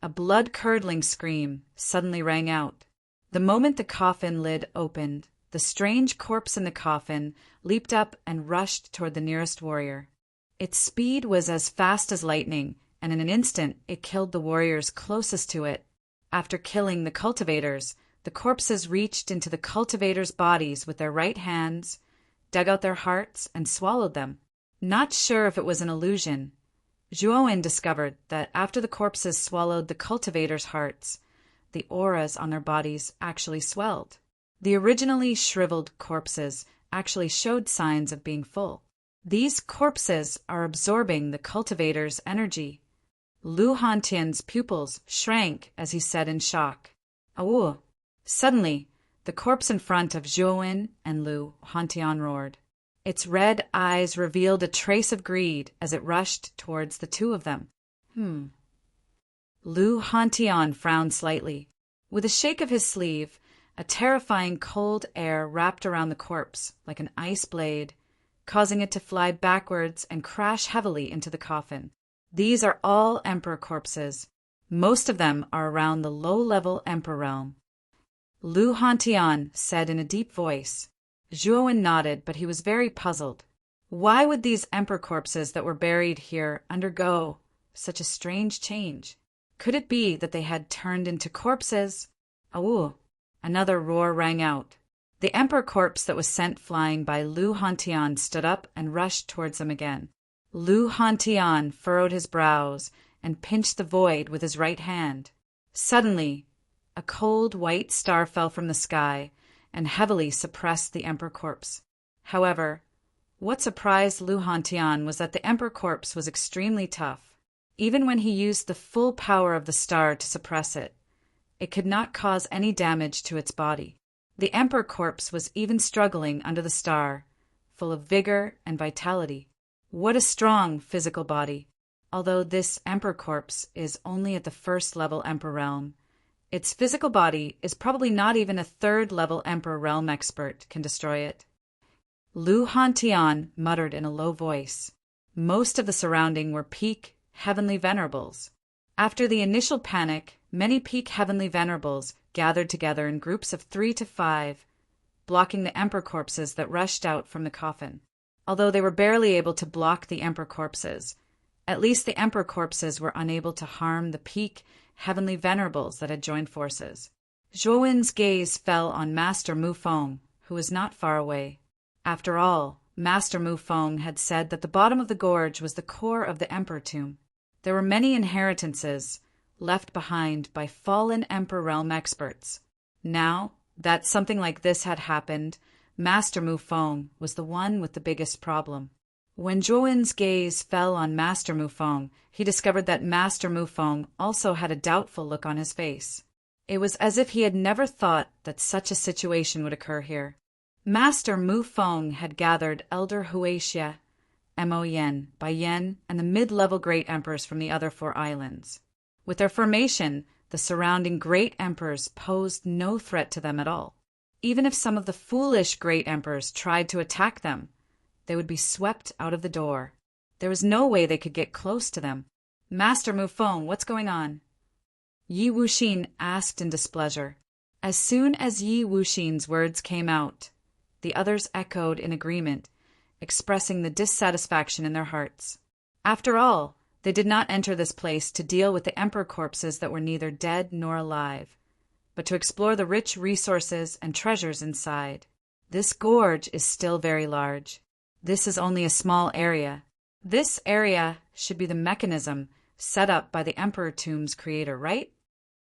A blood-curdling scream suddenly rang out. The moment the coffin lid opened, the strange corpse in the coffin leaped up and rushed toward the nearest warrior. Its speed was as fast as lightning, and in an instant it killed the warriors closest to it. After killing the cultivators, the corpses reached into the cultivators' bodies with their right hands, dug out their hearts, and swallowed them. Not sure if it was an illusion, Zhou discovered that after the corpses swallowed the cultivators' hearts, the auras on their bodies actually swelled. The originally shriveled corpses actually showed signs of being full. These corpses are absorbing the cultivators' energy. Lu Hantian's pupils shrank as he said in shock, "Awu!" Suddenly, the corpse in front of Zhou and Lu Hantian roared. Its red eyes revealed a trace of greed as it rushed towards the two of them. Lu Hantian frowned slightly. With a shake of his sleeve, a terrifying cold air wrapped around the corpse like an ice blade, causing it to fly backwards and crash heavily into the coffin. These are all emperor corpses. Most of them are around the low-level emperor realm. Lu Hantian said in a deep voice. Zhou nodded, but he was very puzzled. Why would these emperor corpses that were buried here undergo such a strange change? Could it be that they had turned into corpses? Awu! Another roar rang out. The emperor corpse that was sent flying by Lu Hantian stood up and rushed towards them again. Lu Hantian furrowed his brows and pinched the void with his right hand. Suddenly, a cold white star fell from the sky and heavily suppressed the emperor corpse. However, what surprised Lu Hantian was that the emperor corpse was extremely tough. Even when he used the full power of the star to suppress it, it could not cause any damage to its body. The emperor corpse was even struggling under the star, full of vigor and vitality. What a strong physical body! Although this emperor corpse is only at the first-level emperor realm, its physical body is probably not even a third-level emperor realm expert can destroy it. Lu Hantian muttered in a low voice. Most of the surrounding were peak heavenly venerables. After the initial panic, many peak heavenly venerables gathered together in groups of 3 to 5, blocking the emperor corpses that rushed out from the coffin. Although they were barely able to block the emperor corpses, at least the emperor corpses were unable to harm the peak heavenly venerables that had joined forces. Zhou's gaze fell on Master Mu Feng, who was not far away. After all, Master Mu Feng had said that the bottom of the gorge was the core of the emperor tomb. There were many inheritances left behind by fallen emperor realm experts. Now that something like this had happened, Master Mu Feng was the one with the biggest problem. When Zhuowen's gaze fell on Master Mufeng, he discovered that Master Mufeng also had a doubtful look on his face. It was as if he had never thought that such a situation would occur here. Master Mufeng had gathered Elder Huaxia, Mo Yen, Bai Yen, and the mid-level great emperors from the other 4 islands. With their formation, the surrounding great emperors posed no threat to them at all. Even if some of the foolish great emperors tried to attack them, they would be swept out of the door. There was no way they could get close to them. Master Mufeng, what's going on? Yi Wuxin asked in displeasure. As soon as Yi Wuxin's words came out, the others echoed in agreement, expressing the dissatisfaction in their hearts. After all, they did not enter this place to deal with the emperor corpses that were neither dead nor alive, but to explore the rich resources and treasures inside. This gorge is still very large. This is only a small area. This area should be the mechanism set up by the Emperor Tomb's creator, right?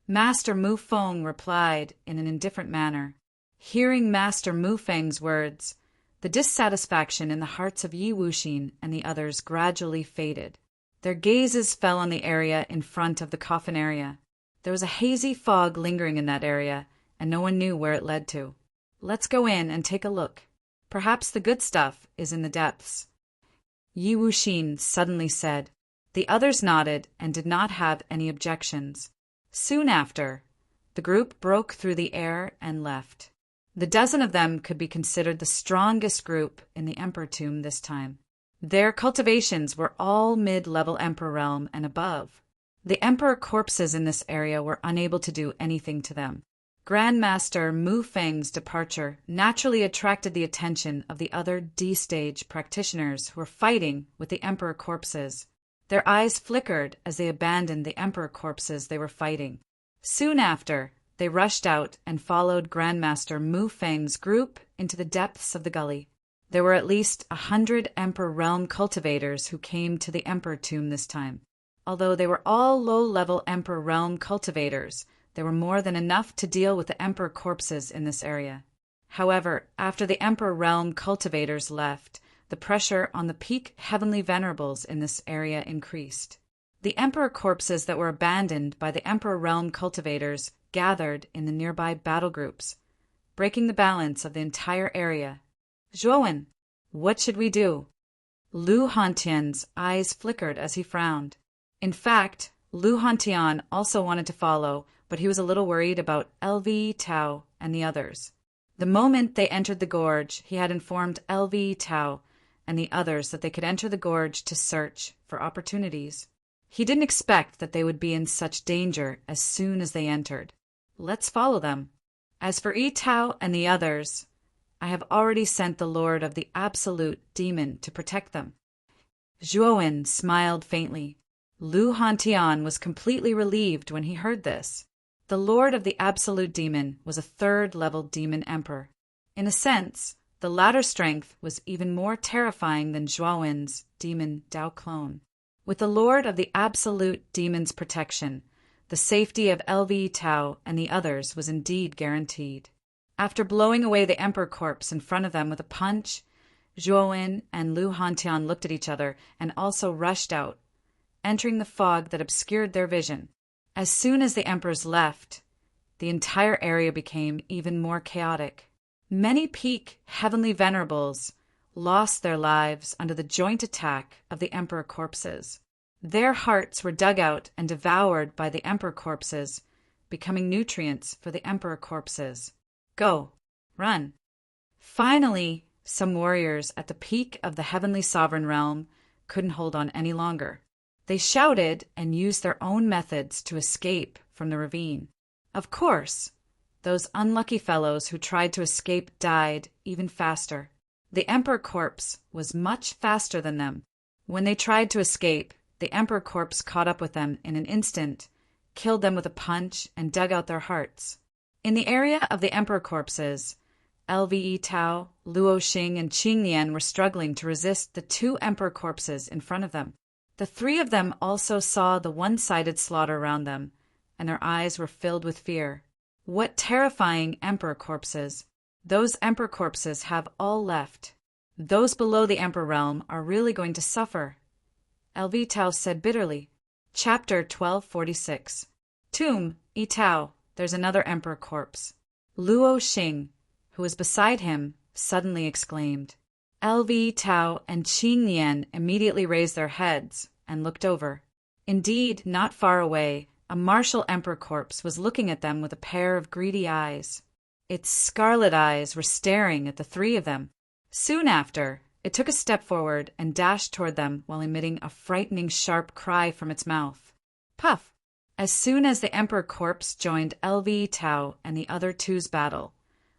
Master Mufeng replied in an indifferent manner. Hearing Master Mufeng's words, the dissatisfaction in the hearts of Yi Wuxin and the others gradually faded. Their gazes fell on the area in front of the coffin area. There was a hazy fog lingering in that area, and no one knew where it led to. Let's go in and take a look. Perhaps the good stuff is in the depths. Yi Wuxin suddenly said. The others nodded and did not have any objections. Soon after, the group broke through the air and left. The dozen of them could be considered the strongest group in the Emperor Tomb this time. Their cultivations were all mid-level Emperor realm and above. The Emperor corpses in this area were unable to do anything to them. Grandmaster Mu Feng's departure naturally attracted the attention of the other D-stage practitioners who were fighting with the Emperor corpses. Their eyes flickered as they abandoned the Emperor corpses they were fighting. Soon after, they rushed out and followed Grandmaster Mu Feng's group into the depths of the gully. There were at least 100 Emperor realm cultivators who came to the Emperor Tomb this time. Although they were all low-level Emperor realm cultivators, there were more than enough to deal with the Emperor corpses in this area. However, after the Emperor realm cultivators left, the pressure on the peak heavenly venerables in this area increased. The Emperor corpses that were abandoned by the Emperor realm cultivators gathered in the nearby battle groups, breaking the balance of the entire area. Zhuowen, what should we do? Lu Hantian's eyes flickered as he frowned. In fact, Lu Hantian also wanted to follow, but he was a little worried about LV Tao and the others. The moment they entered the gorge, he had informed LV Tao and the others that they could enter the gorge to search for opportunities. He didn't expect that they would be in such danger as soon as they entered. Let's follow them. As for Yi Tao and the others, I have already sent the Lord of the Absolute Demon to protect them. Zhuowen smiled faintly. Lu Hantian was completely relieved when he heard this. The Lord of the Absolute Demon was a third-level demon emperor. In a sense, the latter strength was even more terrifying than Zhuowen's demon Dao clone. With the Lord of the Absolute Demon's protection, the safety of LV Tao and the others was indeed guaranteed. After blowing away the Emperor corpse in front of them with a punch, Zhuowen and Lu Hantian looked at each other and also rushed out, entering the fog that obscured their vision. As soon as the emperors left, the entire area became even more chaotic. Many peak heavenly venerables lost their lives under the joint attack of the emperor corpses. Their hearts were dug out and devoured by the emperor corpses, becoming nutrients for the emperor corpses. Go, run. Finally, some warriors at the peak of the heavenly sovereign realm couldn't hold on any longer. They shouted and used their own methods to escape from the ravine. Of course, those unlucky fellows who tried to escape died even faster. The emperor corpse was much faster than them. When they tried to escape, the emperor corpse caught up with them in an instant, killed them with a punch, and dug out their hearts. In the area of the emperor corpses, LVE Tao, Luo Xing, and Qing Nian were struggling to resist the 2 emperor corpses in front of them. The 3 of them also saw the one-sided slaughter around them, and their eyes were filled with fear. What terrifying emperor corpses! Those emperor corpses have all left. Those below the Emperor realm are really going to suffer, LV Tao said bitterly. Chapter 1246. Tomb, Yi Tao, there's another emperor corpse. Luo Xing, who was beside him, suddenly exclaimed. LV Tao and Qing Nian immediately raised their heads and looked over. Indeed, not far away, a martial emperor corpse was looking at them with a pair of greedy eyes. Its scarlet eyes were staring at the three of them. Soon after, it took a step forward and dashed toward them while emitting a frightening sharp cry from its mouth. Puff! As soon as the emperor corpse joined LV Tao and the other two's battle,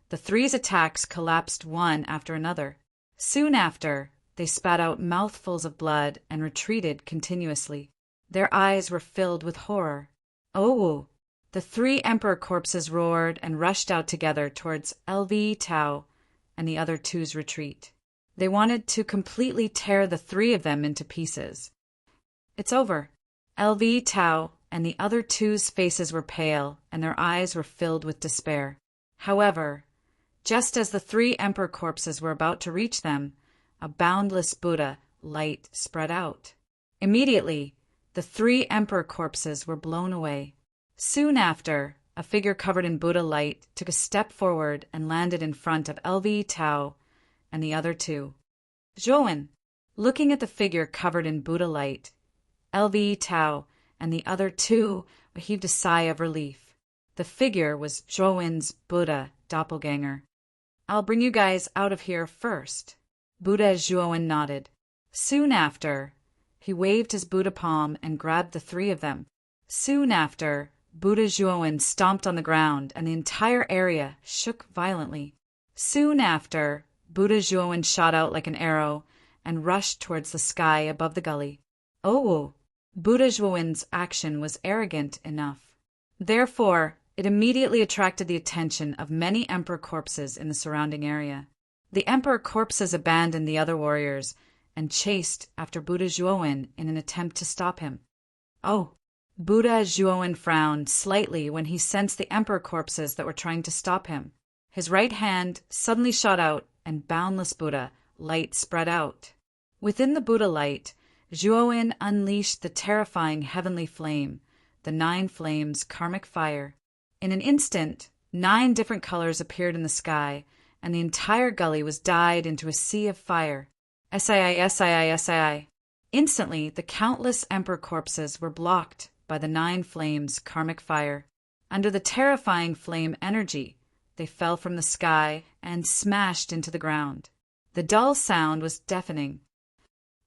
the three's attacks collapsed one after another. Soon after, they spat out mouthfuls of blood and retreated continuously. Their eyes were filled with horror. Oh! The three emperor corpses roared and rushed out together towards LV Tao and the other two's retreat. They wanted to completely tear the three of them into pieces. It's over. LV Tao and the other two's faces were pale and their eyes were filled with despair. However, just as the three emperor corpses were about to reach them, a boundless Buddha light spread out. Immediately, the three emperor corpses were blown away. Soon after, a figure covered in Buddha light took a step forward and landed in front of LV Tao and the other two. Zhouwen, looking at the figure covered in Buddha light, LV Tao and the other two heaved a sigh of relief. The figure was Zhouwen's Buddha doppelganger. I'll bring you guys out of here first. Buddha Zhouwen nodded. Soon after, he waved his Buddha palm and grabbed the three of them. Soon after, Buddha Zhouwen stomped on the ground and the entire area shook violently. Soon after, Buddha Zhouwen shot out like an arrow and rushed towards the sky above the gully. Oh! Buddha Zhouwen's action was arrogant enough. Therefore, it immediately attracted the attention of many emperor corpses in the surrounding area. The emperor corpses abandoned the other warriors and chased after Buddha Zhouwen in an attempt to stop him. Oh! Buddha Zhouwen frowned slightly when he sensed the emperor corpses that were trying to stop him. His right hand suddenly shot out and boundless Buddha light spread out. Within the Buddha light, Zhouwen unleashed the terrifying heavenly flame, the 9 flames karmic fire. In an instant, 9 different colors appeared in the sky, and the entire gully was dyed into a sea of fire. Sii. Instantly, the countless emperor corpses were blocked by the 9 flames karmic fire. Under the terrifying flame energy, they fell from the sky and smashed into the ground. The dull sound was deafening.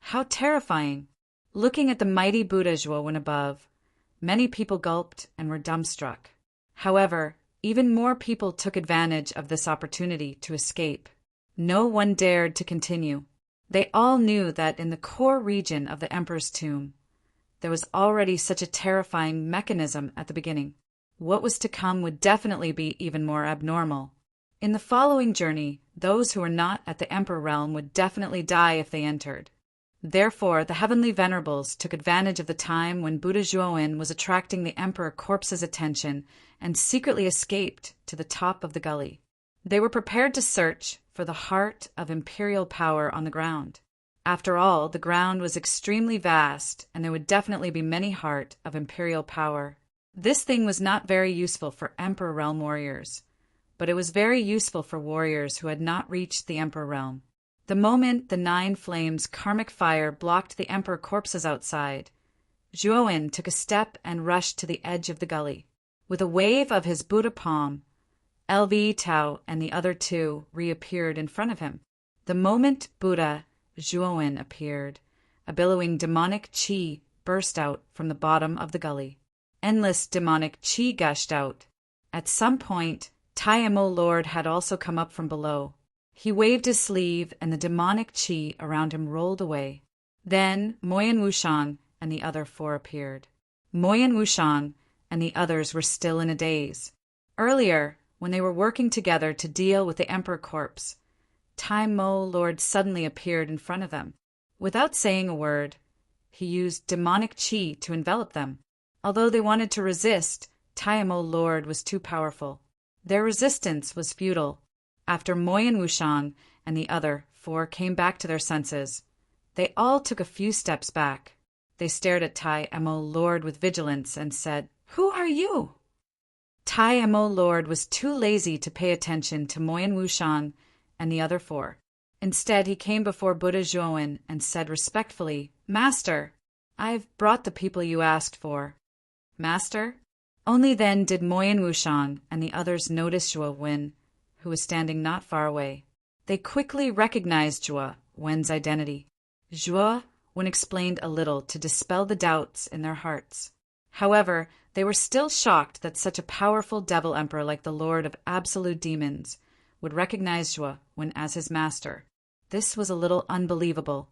How terrifying! Looking at the mighty Buddha Zhouwen above, many people gulped and were dumbstruck. However, even more people took advantage of this opportunity to escape. No one dared to continue. They all knew that in the core region of the Emperor's tomb, there was already such a terrifying mechanism at the beginning. What was to come would definitely be even more abnormal. In the following journey, those who were not at the Emperor realm would definitely die if they entered. Therefore, the Heavenly Venerables took advantage of the time when Buddha Zhouwen was attracting the Emperor corpse's attention and secretly escaped to the top of the gully. They were prepared to search for the heart of imperial power on the ground. After all, the ground was extremely vast, and there would definitely be many heart of imperial power. This thing was not very useful for Emperor realm warriors, but it was very useful for warriors who had not reached the Emperor realm. The moment the 9 flames karmic fire blocked the emperor corpses outside, Zhouwen took a step and rushed to the edge of the gully. With a wave of his Buddha palm, LV Tao and the other two reappeared in front of him. The moment Buddha Zhouwen appeared, a billowing demonic qi burst out from the bottom of the gully. Endless demonic qi gushed out. At some point, Taimo Lord had also come up from below. He waved his sleeve, and the demonic qi around him rolled away. Then Moyan Wushang and the other 4 appeared. Moyan Wushang and the others were still in a daze. Earlier, when they were working together to deal with the emperor corpse, Taimo Lord suddenly appeared in front of them. Without saying a word, he used demonic qi to envelop them. Although they wanted to resist, Taimo Lord was too powerful. Their resistance was futile. After Moyan Wushang and the other four came back to their senses. They all took a few steps back. They stared at Tai Emo Lord with vigilance and said, "Who are you?" Tai Emo Lord was too lazy to pay attention to Moyen Wushang and the other four. Instead, he came before Buddha Zhuowen and said respectfully, "Master, I've brought the people you asked for." "Master?" Only then did Moyen Wushang and the others notice Zhuo Wen, who was standing not far away. They quickly recognized Zhuo Wen's identity. Zhuo Wen explained a little to dispel the doubts in their hearts. However, they were still shocked that such a powerful devil emperor like the Lord of Absolute Demons would recognize Zhuo Wen as his master. This was a little unbelievable.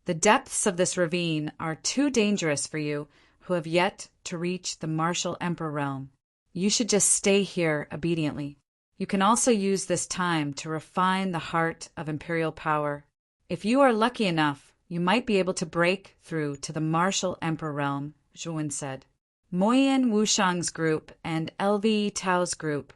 "The depths of this ravine are too dangerous for you who have yet to reach the martial emperor realm. You should just stay here obediently. You can also use this time to refine the heart of imperial power. If you are lucky enough, you might be able to break through to the martial emperor realm," Zhuowen said. Moyen Wushang's group and LV Tao's group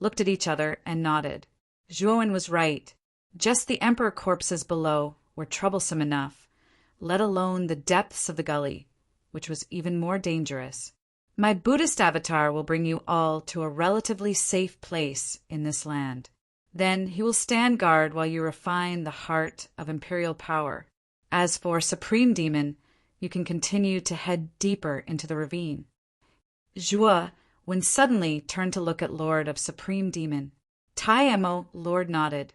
looked at each other and nodded. Zhuowen was right. Just the emperor corpses below were troublesome enough, let alone the depths of the gully, which was even more dangerous. "My Buddhist avatar will bring you all to a relatively safe place in this land. Then he will stand guard while you refine the heart of imperial power. As for Supreme Demon, you can continue to head deeper into the ravine." Zhuo Wen suddenly turned to look at Lord of Supreme Demon. Tai Emo Lord nodded.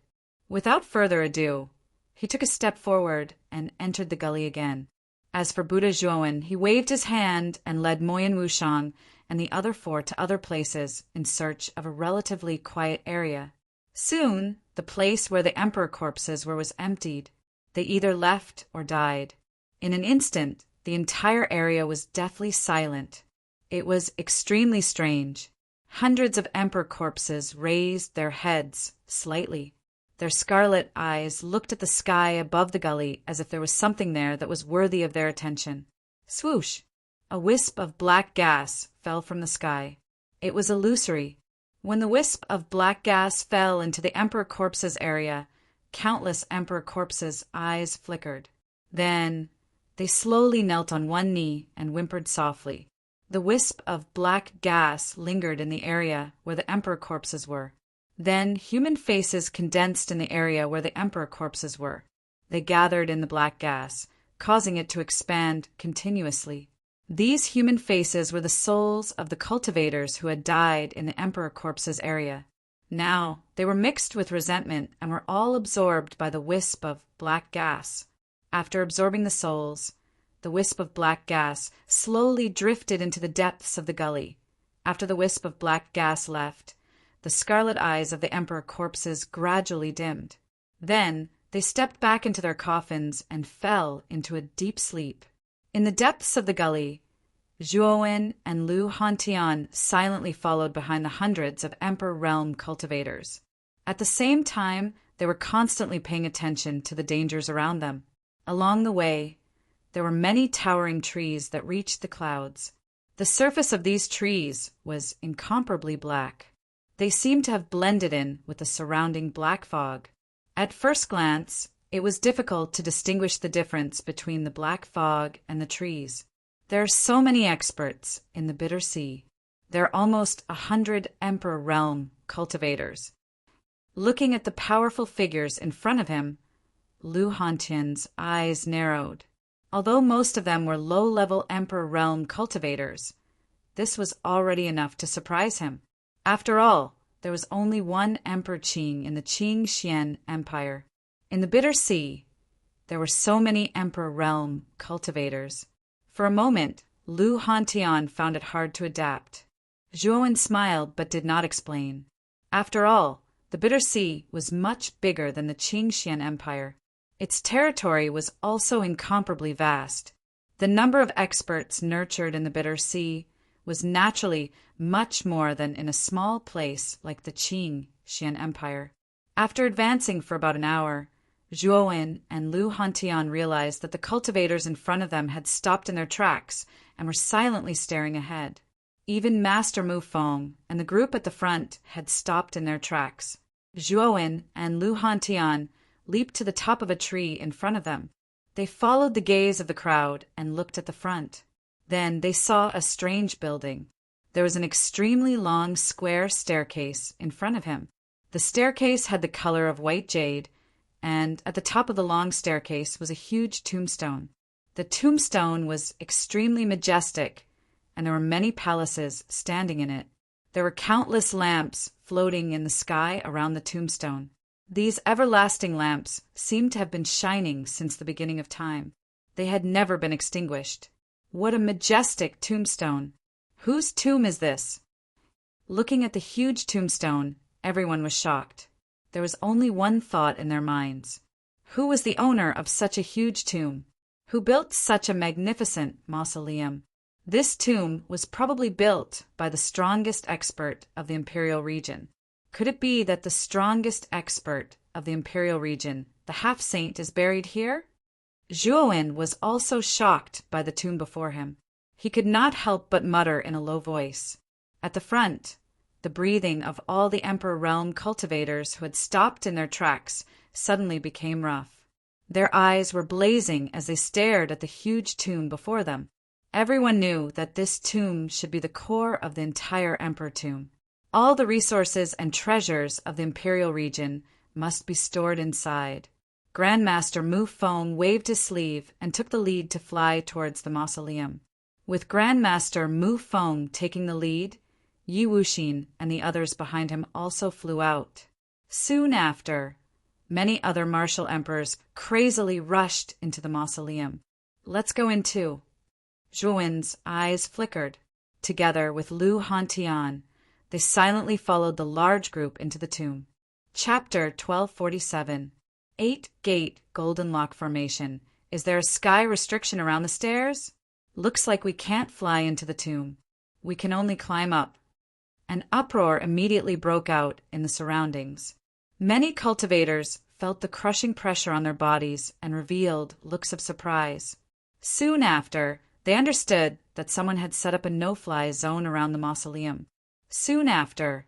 Without further ado, he took a step forward and entered the gully again. As for Buddha Zhuowen, he waved his hand and led Moyen Wushang and the other four to other places in search of a relatively quiet area. Soon, the place where the emperor corpses were was emptied. They either left or died. In an instant, the entire area was deathly silent. It was extremely strange. Hundreds of emperor corpses raised their heads slightly. Their scarlet eyes looked at the sky above the gully as if there was something there that was worthy of their attention. Swoosh! A wisp of black gas fell from the sky. It was illusory. When the wisp of black gas fell into the emperor corpses area, countless emperor corpses' eyes flickered. Then they slowly knelt on one knee and whimpered softly. The wisp of black gas lingered in the area where the emperor corpses were. Then human faces condensed in the area where the emperor corpses were. They gathered in the black gas, causing it to expand continuously. These human faces were the souls of the cultivators who had died in the emperor corpses area. Now they were mixed with resentment and were all absorbed by the wisp of black gas. After absorbing the souls, the wisp of black gas slowly drifted into the depths of the gully. After the wisp of black gas left, the scarlet eyes of the emperor corpses gradually dimmed. Then they stepped back into their coffins and fell into a deep sleep. In the depths of the gully, Zhuowen and Lu Hantian silently followed behind the hundreds of emperor realm cultivators. At the same time, they were constantly paying attention to the dangers around them. Along the way, there were many towering trees that reached the clouds. The surface of these trees was incomparably black. They seemed to have blended in with the surrounding black fog. At first glance, it was difficult to distinguish the difference between the black fog and the trees. There are so many experts in the Bitter Sea. There are almost 100 Emperor Realm cultivators. Looking at the powerful figures in front of him, Lu Hantian's eyes narrowed. Although most of them were low-level Emperor Realm cultivators, this was already enough to surprise him. After all, there was only one Emperor Qing in the Qing Xian Empire. In the Bitter Sea, there were so many Emperor Realm cultivators. For a moment, Lu Hantian found it hard to adapt. Zhuowen smiled but did not explain. After all, the Bitter Sea was much bigger than the Qing Xian Empire. Its territory was also incomparably vast. The number of experts nurtured in the Bitter Sea was naturally much more than in a small place like the Qing Xian Empire. After advancing for about an hour, Zhuowen and Lu Hantian realized that the cultivators in front of them had stopped in their tracks and were silently staring ahead. Even Master Mu Feng and the group at the front had stopped in their tracks. Zhuowen and Lu Hantian leaped to the top of a tree in front of them. They followed the gaze of the crowd and looked at the front. Then they saw a strange building. There was an extremely long square staircase in front of him. The staircase had the color of white jade, and at the top of the long staircase was a huge tombstone. The tombstone was extremely majestic, and there were many palaces standing in it. There were countless lamps floating in the sky around the tombstone. These everlasting lamps seemed to have been shining since the beginning of time. They had never been extinguished. What a majestic tombstone! Whose tomb is this? Looking at the huge tombstone, everyone was shocked. There was only one thought in their minds. Who was the owner of such a huge tomb? Who built such a magnificent mausoleum? This tomb was probably built by the strongest expert of the imperial region. Could it be that the strongest expert of the imperial region, the half-saint, is buried here? Zhuowen was also shocked by the tomb before him. He could not help but mutter in a low voice. At the front, the breathing of all the Emperor Realm cultivators who had stopped in their tracks suddenly became rough. Their eyes were blazing as they stared at the huge tomb before them. Everyone knew that this tomb should be the core of the entire Emperor tomb. All the resources and treasures of the imperial region must be stored inside. Grandmaster Mu Feng waved his sleeve and took the lead to fly towards the mausoleum. With Grandmaster Mu Feng taking the lead, Yi Wuxin and the others behind him also flew out. Soon after, many other martial emperors crazily rushed into the mausoleum. "Let's go in too." Zhuowen's eyes flickered. Together with Lu Hantian, they silently followed the large group into the tomb. Chapter 1247. 8-Gate Golden Lock Formation. Is there a sky restriction around the stairs? Looks like we can't fly into the tomb. We can only climb up. An uproar immediately broke out in the surroundings. Many cultivators felt the crushing pressure on their bodies and revealed looks of surprise. Soon after, they understood that someone had set up a no-fly zone around the mausoleum. Soon after,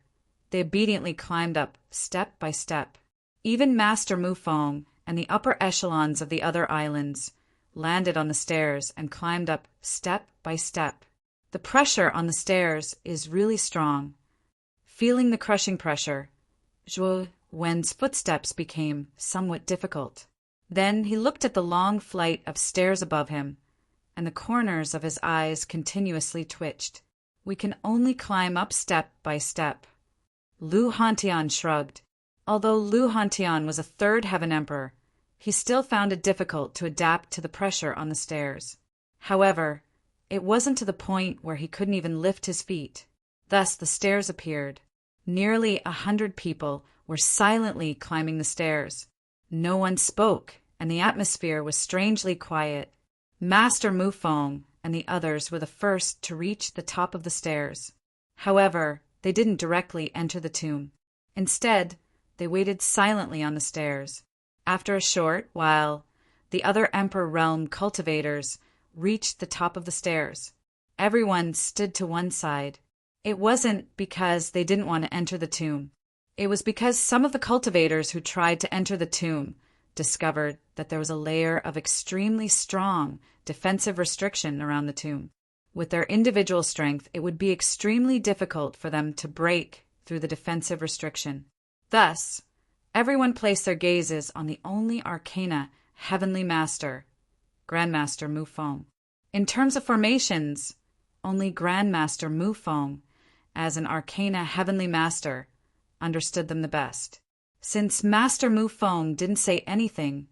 they obediently climbed up step by step. Even Master Mu Feng and the upper echelons of the other islands landed on the stairs and climbed up step by step. The pressure on the stairs is really strong. Feeling the crushing pressure, Zhuowen's footsteps became somewhat difficult. Then he looked at the long flight of stairs above him, and the corners of his eyes continuously twitched. We can only climb up step by step. Lu Hantian shrugged. Although Lu Hantian was a third heaven emperor, he still found it difficult to adapt to the pressure on the stairs. However, it wasn't to the point where he couldn't even lift his feet. Thus the stairs appeared. Nearly 100 people were silently climbing the stairs. No one spoke, and the atmosphere was strangely quiet. Master Mu Feng and the others were the first to reach the top of the stairs. However, they didn't directly enter the tomb. Instead, they waited silently on the stairs. After a short while, the other Emperor Realm cultivators reached the top of the stairs. Everyone stood to one side. It wasn't because they didn't want to enter the tomb. It was because some of the cultivators who tried to enter the tomb discovered that there was a layer of extremely strong defensive restriction around the tomb. With their individual strength, it would be extremely difficult for them to break through the defensive restriction. Thus, everyone placed their gazes on the only Arcana Heavenly Master, Grandmaster Mu Feng. In terms of formations, only Grandmaster Mu Feng, as an Arcana Heavenly Master, understood them the best. Since Master Mu Feng didn't say anything,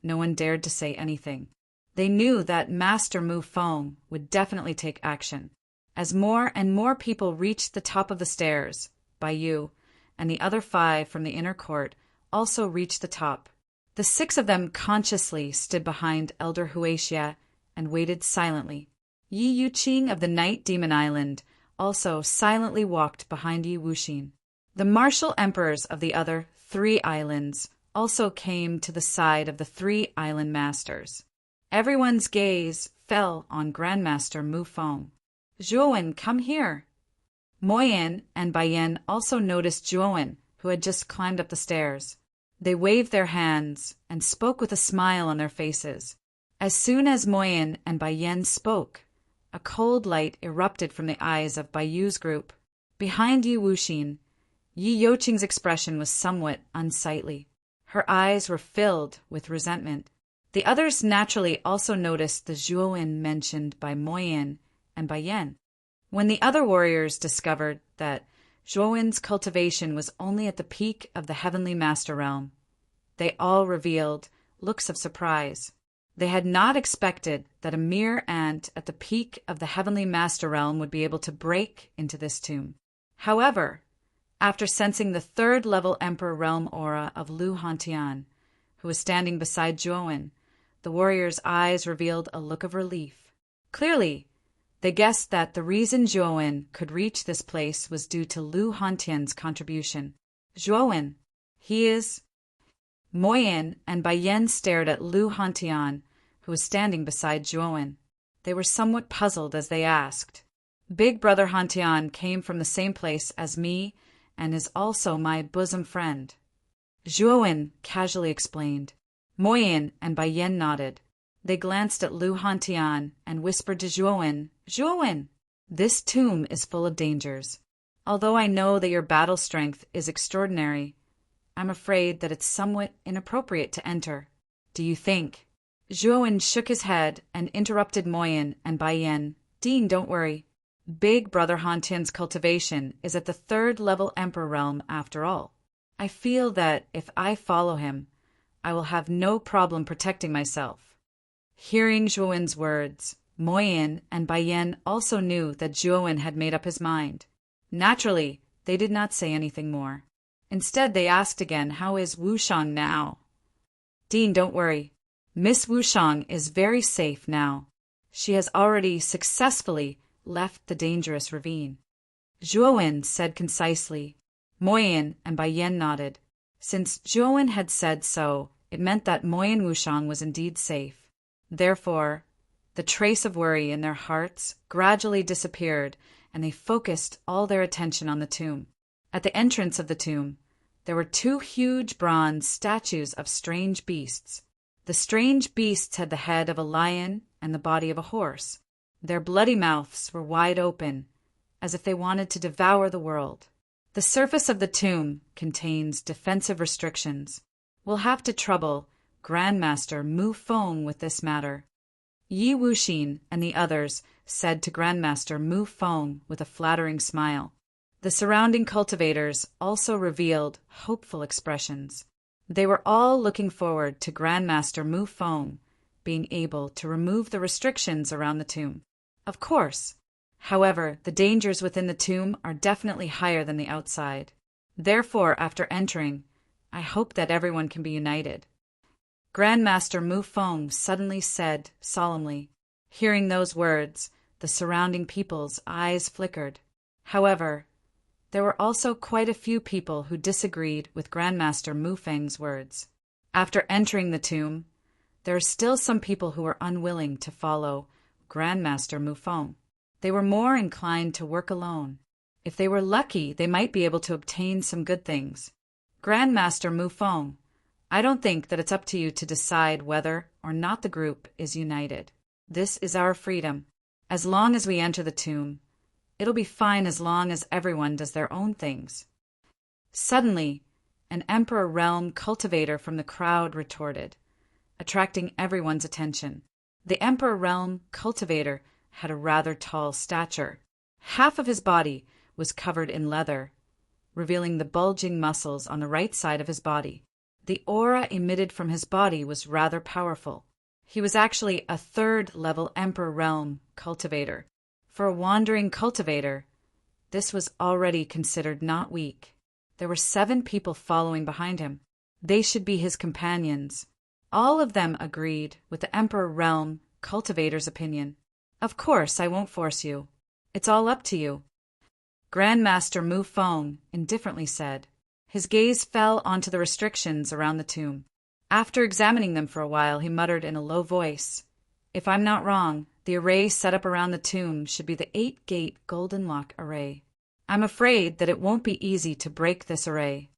no one dared to say anything. They knew that Master Mu Feng would definitely take action. As more and more people reached the top of the stairs, Baiyu and the other 5 from the inner court also reached the top. The 6 of them consciously stood behind Elder Huaxia and waited silently. Yi Yuqing of the Night Demon Island also silently walked behind Yi Wuxin. The martial emperors of the other 3 islands also came to the side of the 3 island masters. Everyone's gaze fell on Grandmaster Mu Feng. "Zhuowen, come here." Moyen and Baiyan also noticed Zhuowen, who had just climbed up the stairs. They waved their hands and spoke with a smile on their faces. As soon as Moyen and Bayen spoke, a cold light erupted from the eyes of Bayu's group. Behind Yi Wuxin, Yi Youqing's expression was somewhat unsightly. Her eyes were filled with resentment. The others naturally also noticed the Zhuowen mentioned by Moyen and Bayen. When the other warriors discovered that Zhuowen's cultivation was only at the peak of the heavenly master realm, they all revealed looks of surprise. They had not expected that a mere ant at the peak of the heavenly master realm would be able to break into this tomb. However, after sensing the third-level Emperor Realm aura of Lu Hantian, who was standing beside Zhuowen, the warriors' eyes revealed a look of relief. Clearly, they guessed that the reason Zhuowen could reach this place was due to Lu Hantian's contribution. Zhuowen, he is... Moyen and Bayen stared at Lu Hantian, who was standing beside Zhuowen. They were somewhat puzzled as they asked. Big Brother Hantian came from the same place as me and is also my bosom friend. Zhuowen casually explained. Moyen and Bayen nodded. They glanced at Lu Hantian and whispered to Zhuowen, "Zhuowen, this tomb is full of dangers. Although I know that your battle strength is extraordinary, I'm afraid that it's somewhat inappropriate to enter. Do you think?" Zhuowen shook his head and interrupted Moyen and Bayen. "Dean, don't worry. Big Brother Hantian's cultivation is at the third-level Emperor realm after all. I feel that if I follow him, I will have no problem protecting myself." Hearing Zhuowen's words, Moyen and Bayen also knew that Zhuowen had made up his mind. Naturally, they did not say anything more. Instead, they asked again, "How is Wushang now?" "Dean, don't worry. Miss Wushang is very safe now. She has already successfully left the dangerous ravine." Zhuowen said concisely. Moyen and Bayen nodded. Since Zhuowen had said so, it meant that Moyen Wushang was indeed safe. Therefore, the trace of worry in their hearts gradually disappeared, and they focused all their attention on the tomb. At the entrance of the tomb, there were two huge bronze statues of strange beasts. The strange beasts had the head of a lion and the body of a horse. Their bloody mouths were wide open, as if they wanted to devour the world. The surface of the tomb contains defensive restrictions. We'll have to trouble Grandmaster Mu Feng with this matter. Yi Wuxin and the others said to Grandmaster Mu Feng with a flattering smile. The surrounding cultivators also revealed hopeful expressions. They were all looking forward to Grandmaster Mu Feng being able to remove the restrictions around the tomb. Of course. However, the dangers within the tomb are definitely higher than the outside. Therefore, after entering, I hope that everyone can be united. Grandmaster Mu Feng suddenly said solemnly. Hearing those words, the surrounding people's eyes flickered. However, there were also quite a few people who disagreed with Grandmaster Mu Feng's words. After entering the tomb, there are still some people who were unwilling to follow Grandmaster Mu Feng. They were more inclined to work alone. If they were lucky, they might be able to obtain some good things. Grandmaster Mu Feng, I don't think that it's up to you to decide whether or not the group is united. This is our freedom. As long as we enter the tomb, it'll be fine as long as everyone does their own things. Suddenly, an Emperor Realm cultivator from the crowd retorted, attracting everyone's attention. The Emperor Realm cultivator had a rather tall stature. Half of his body was covered in leather, revealing the bulging muscles on the right side of his body. The aura emitted from his body was rather powerful. He was actually a third-level Emperor Realm cultivator. For a wandering cultivator, this was already considered not weak. There were 7 people following behind him. They should be his companions. All of them agreed with the Emperor Realm cultivator's opinion. Of course, I won't force you. It's all up to you. Grandmaster Mu Feng indifferently said. His gaze fell onto the restrictions around the tomb. After examining them for a while, he muttered in a low voice, "If I'm not wrong, the array set up around the tomb should be the 8-gate Golden Lock array. I'm afraid that it won't be easy to break this array."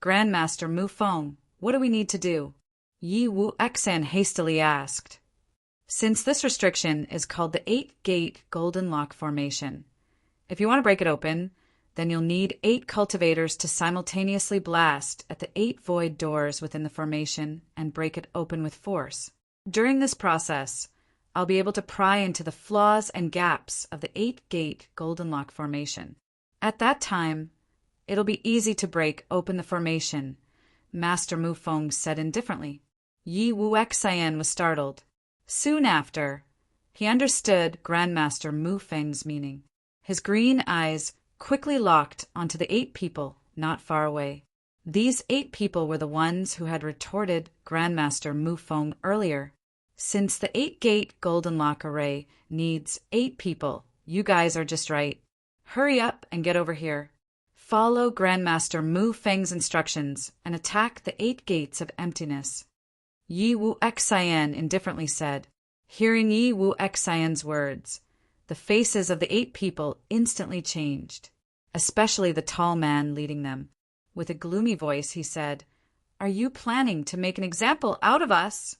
Grandmaster Mu Feng What do we need to do? Yi Wu Xan hastily asked. Since this restriction is called the 8-gate Golden Lock Formation, if you want to break it open, then you'll need 8 cultivators to simultaneously blast at the 8 void doors within the formation and break it open with force. During this process, I'll be able to pry into the flaws and gaps of the 8-gate Golden Lock Formation. At that time, it'll be easy to break open the formation, Master Mu Feng said indifferently. Yi Wu Xian was startled. Soon after, he understood Grandmaster Mu Feng's meaning. His green eyes quickly locked onto the 8 people not far away. These 8 people were the ones who had retorted Grandmaster Mu Feng earlier. Since the 8-gate Golden Lock Array needs 8 people, you guys are just right. Hurry up and get over here. Follow Grandmaster Mu Feng's instructions and attack the 8 gates of emptiness. Yi Wu Xian indifferently said. Hearing Yi Wu Xian's words, the faces of the 8 people instantly changed, especially the tall man leading them. With a gloomy voice, he said, Are you planning to make an example out of us?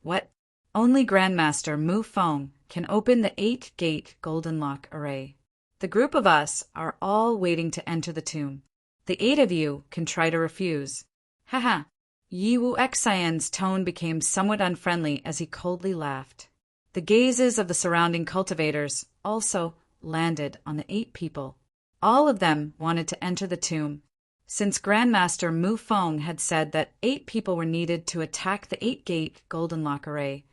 What? Only Grandmaster Mu Feng can open the 8-gate Golden Lock Array. The group of us are all waiting to enter the tomb. The 8 of you can try to refuse. Haha. Yi Wu Xian's tone became somewhat unfriendly as he coldly laughed. The gazes of the surrounding cultivators also landed on the 8 people. All of them wanted to enter the tomb. Since Grandmaster Mu Feng had said that 8 people were needed to attack the 8-gate Golden Lock Array,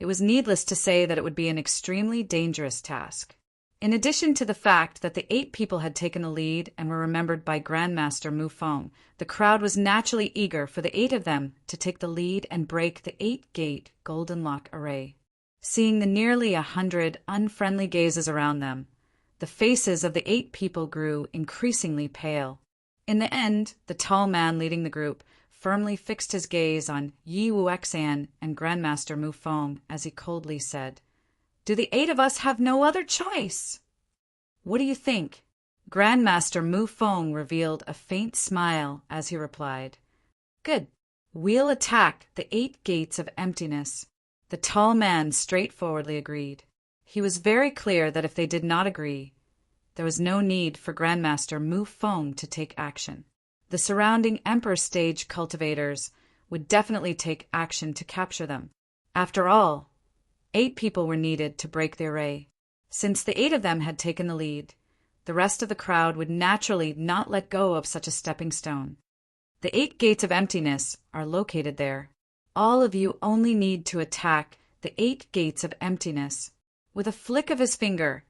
it was needless to say that it would be an extremely dangerous task. In addition to the fact that the 8 people had taken the lead and were remembered by Grandmaster Mu Feng, the crowd was naturally eager for the 8 of them to take the lead and break the 8-gate Golden Lock Array. Seeing the nearly 100 unfriendly gazes around them, the faces of the 8 people grew increasingly pale. In the end, the tall man leading the group firmly fixed his gaze on Yi Wu Xian and Grandmaster Mu Feng as he coldly said, Do the 8 of us have no other choice? What do you think? Grandmaster Mu Feng revealed a faint smile as he replied, Good. We'll attack the 8 gates of emptiness. The tall man straightforwardly agreed. He was very clear that if they did not agree, there was no need for Grandmaster Mu Feng to take action. The surrounding Emperor Stage cultivators would definitely take action to capture them. After all, 8 people were needed to break the array. Since the 8 of them had taken the lead, the rest of the crowd would naturally not let go of such a stepping stone. The 8 gates of emptiness are located there. All of you only need to attack the 8 gates of emptiness. With a flick of his finger,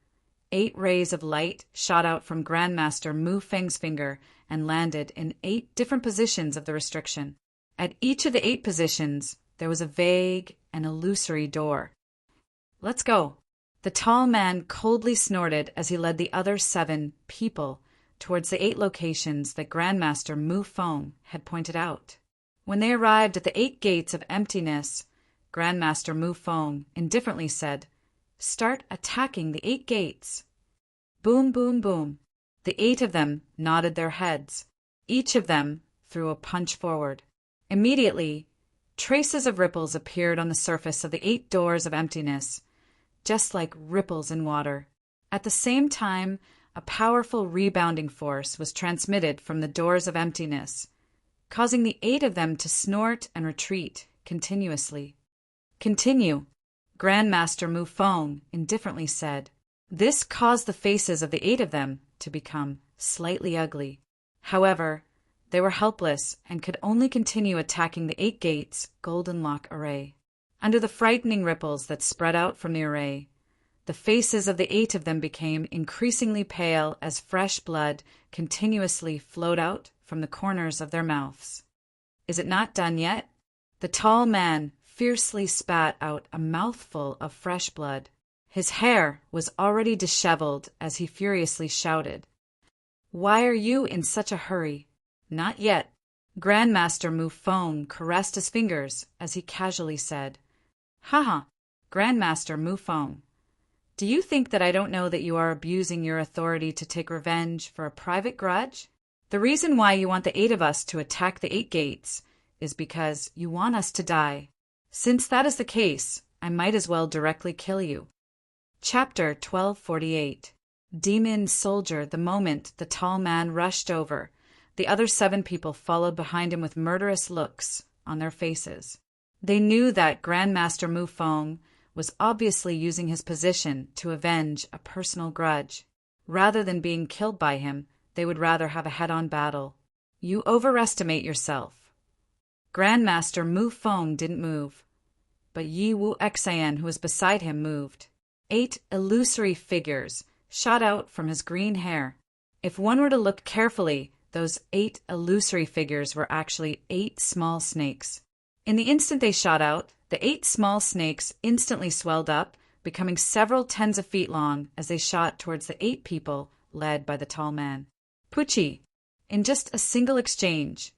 8 rays of light shot out from Grandmaster Mu Feng's finger and landed in 8 different positions of the restriction. At each of the 8 positions, there was a vague and illusory door. Let's go. The tall man coldly snorted as he led the other 7 people towards the 8 locations that Grandmaster Mu Feng had pointed out. When they arrived at the 8 gates of emptiness, Grandmaster Mu Feng indifferently said, Start attacking the 8 gates. Boom, boom, boom. The 8 of them nodded their heads. Each of them threw a punch forward. Immediately, traces of ripples appeared on the surface of the 8 doors of emptiness, just like ripples in water. At the same time, a powerful rebounding force was transmitted from the doors of emptiness, causing the 8 of them to snort and retreat continuously. Continue, Grandmaster Mu Feng indifferently said. This caused the faces of the 8 of them to become slightly ugly. However, they were helpless and could only continue attacking the 8 gates Golden Lock Array. Under the frightening ripples that spread out from the array, the faces of the 8 of them became increasingly pale as fresh blood continuously flowed out from the corners of their mouths. Is it not done yet? The tall man fiercely spat out a mouthful of fresh blood. His hair was already disheveled as he furiously shouted, Why are you in such a hurry? Not yet. Grandmaster Mu Feng caressed his fingers as he casually said, Haha, Grandmaster Mu Feng. Do you think that I don't know that you are abusing your authority to take revenge for a private grudge? The reason why you want the 8 of us to attack the 8 gates is because you want us to die. Since that is the case, I might as well directly kill you." Chapter 1248. Demon Soldier. The moment the tall man rushed over, the other 7 people followed behind him with murderous looks on their faces. They knew that Grandmaster Mu Feng was obviously using his position to avenge a personal grudge. Rather than being killed by him, they would rather have a head-on battle. "You overestimate yourself." Grandmaster Mu Feng didn't move, but Yi Wu Xian, who was beside him, moved. 8 illusory figures shot out from his green hair. If one were to look carefully, those 8 illusory figures were actually 8 small snakes. In the instant they shot out, the 8 small snakes instantly swelled up, becoming several tens of feet long as they shot towards the 8 people led by the tall man. Pucci. In just a single exchange,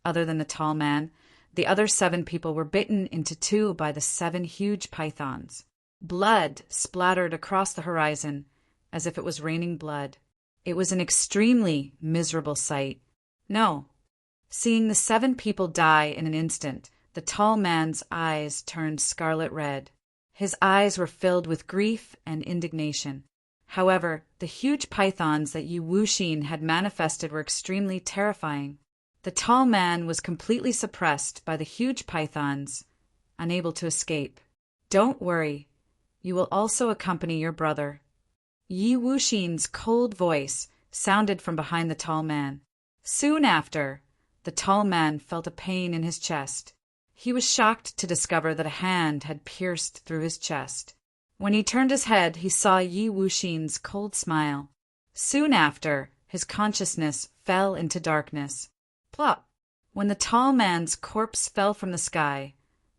other than the tall man, the other 7 people were bitten into 2 by the 7 huge pythons. Blood splattered across the horizon as if it was raining blood. It was an extremely miserable sight. No. Seeing the 7 people die in an instant, the tall man's eyes turned scarlet red. His eyes were filled with grief and indignation. However, the huge pythons that Yi Wuxin had manifested were extremely terrifying. The tall man was completely suppressed by the huge pythons, unable to escape. "Don't worry. You will also accompany your brother." Yi Wuxin's cold voice sounded from behind the tall man. Soon after, the tall man felt a pain in his chest. He was shocked to discover that a hand had pierced through his chest. When he turned his head, he saw Yi Wuxin's cold smile. Soon after, his consciousness fell into darkness. Plop! When the tall man's corpse fell from the sky,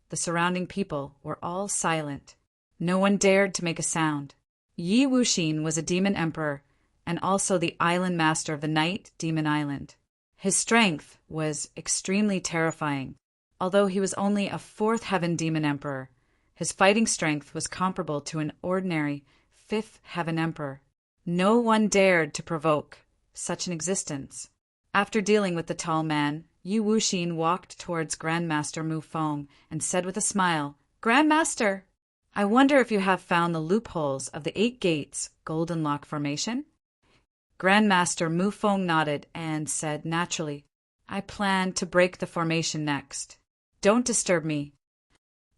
the surrounding people were all silent. No one dared to make a sound. Yi Wuxin was a demon emperor and also the island master of the Night Demon Island. His strength was extremely terrifying. Although he was only a 4th heaven demon emperor, his fighting strength was comparable to an ordinary 5th heaven emperor. No one dared to provoke such an existence. After dealing with the tall man, Yi Wuxin walked towards Grandmaster Mu Feng and said with a smile, "Grandmaster, I wonder if you have found the loopholes of the 8 gates Golden Lock formation?" Grandmaster Mu Feng nodded and said naturally, "I plan to break the formation next. Don't disturb me."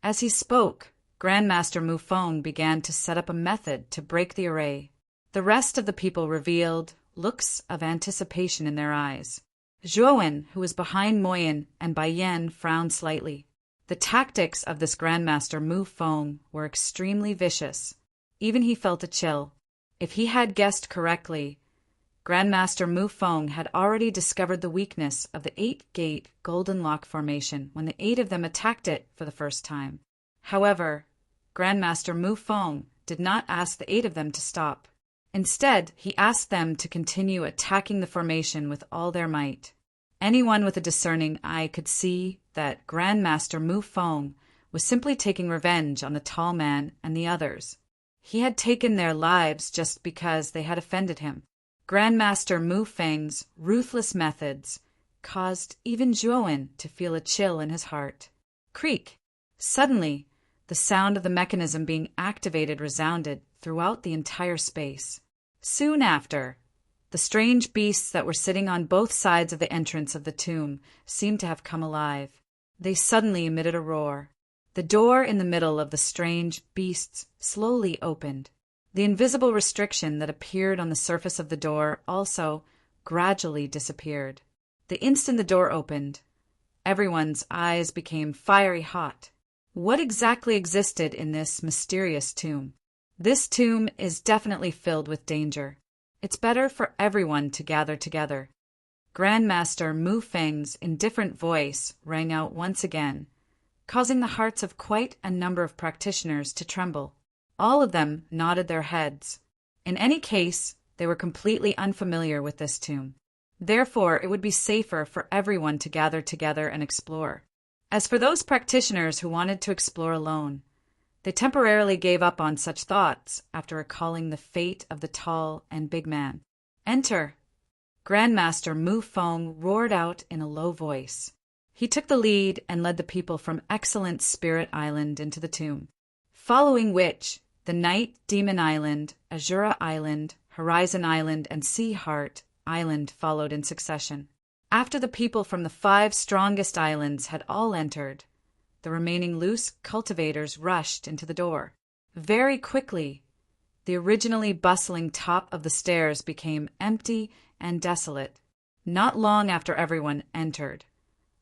As he spoke, Grandmaster Mu Feng began to set up a method to break the array. The rest of the people revealed looks of anticipation in their eyes. Zhuowen, who was behind Moyen and Baiyan, frowned slightly. The tactics of this Grandmaster Mu Feng were extremely vicious. Even he felt a chill. If he had guessed correctly, Grandmaster Mu Feng had already discovered the weakness of the 8-gate Golden Lock formation when the 8 of them attacked it for the first time. However, Grandmaster Mu Feng did not ask the 8 of them to stop. Instead, he asked them to continue attacking the formation with all their might. Anyone with a discerning eye could see that Grandmaster Mu Feng was simply taking revenge on the tall man and the others. He had taken their lives just because they had offended him. Grandmaster Mu Feng's ruthless methods caused even Zhuowen to feel a chill in his heart. Creak! Suddenly, the sound of the mechanism being activated resounded throughout the entire space. Soon after, the strange beasts that were sitting on both sides of the entrance of the tomb seemed to have come alive. They suddenly emitted a roar. The door in the middle of the strange beasts slowly opened. The invisible restriction that appeared on the surface of the door also gradually disappeared. The instant the door opened, everyone's eyes became fiery hot. What exactly existed in this mysterious tomb? This tomb is definitely filled with danger. It's better for everyone to gather together. Grandmaster Mu Feng's indifferent voice rang out once again, causing the hearts of quite a number of practitioners to tremble. All of them nodded their heads. In any case, they were completely unfamiliar with this tomb. Therefore, it would be safer for everyone to gather together and explore. As for those practitioners who wanted to explore alone, they temporarily gave up on such thoughts after recalling the fate of the tall and big man. "Enter!" Grandmaster Mu Feng roared out in a low voice. He took the lead and led the people from Excellent Spirit Island into the tomb, following which the Night Demon Island, Azura Island, Horizon Island, and Sea Heart Island followed in succession. After the people from the 5 strongest islands had all entered, the remaining loose cultivators rushed into the door. Very quickly, the originally bustling top of the stairs became empty and desolate. Not long after everyone entered,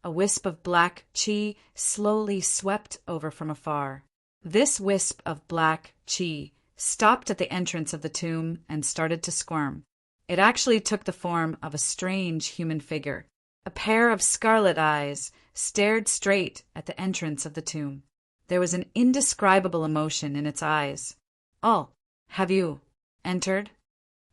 a wisp of black chi slowly swept over from afar. This wisp of black chi stopped at the entrance of the tomb and started to squirm. It actually took the form of a strange human figure. A pair of scarlet eyes stared straight at the entrance of the tomb. There was an indescribable emotion in its eyes. "Oh, have you entered?"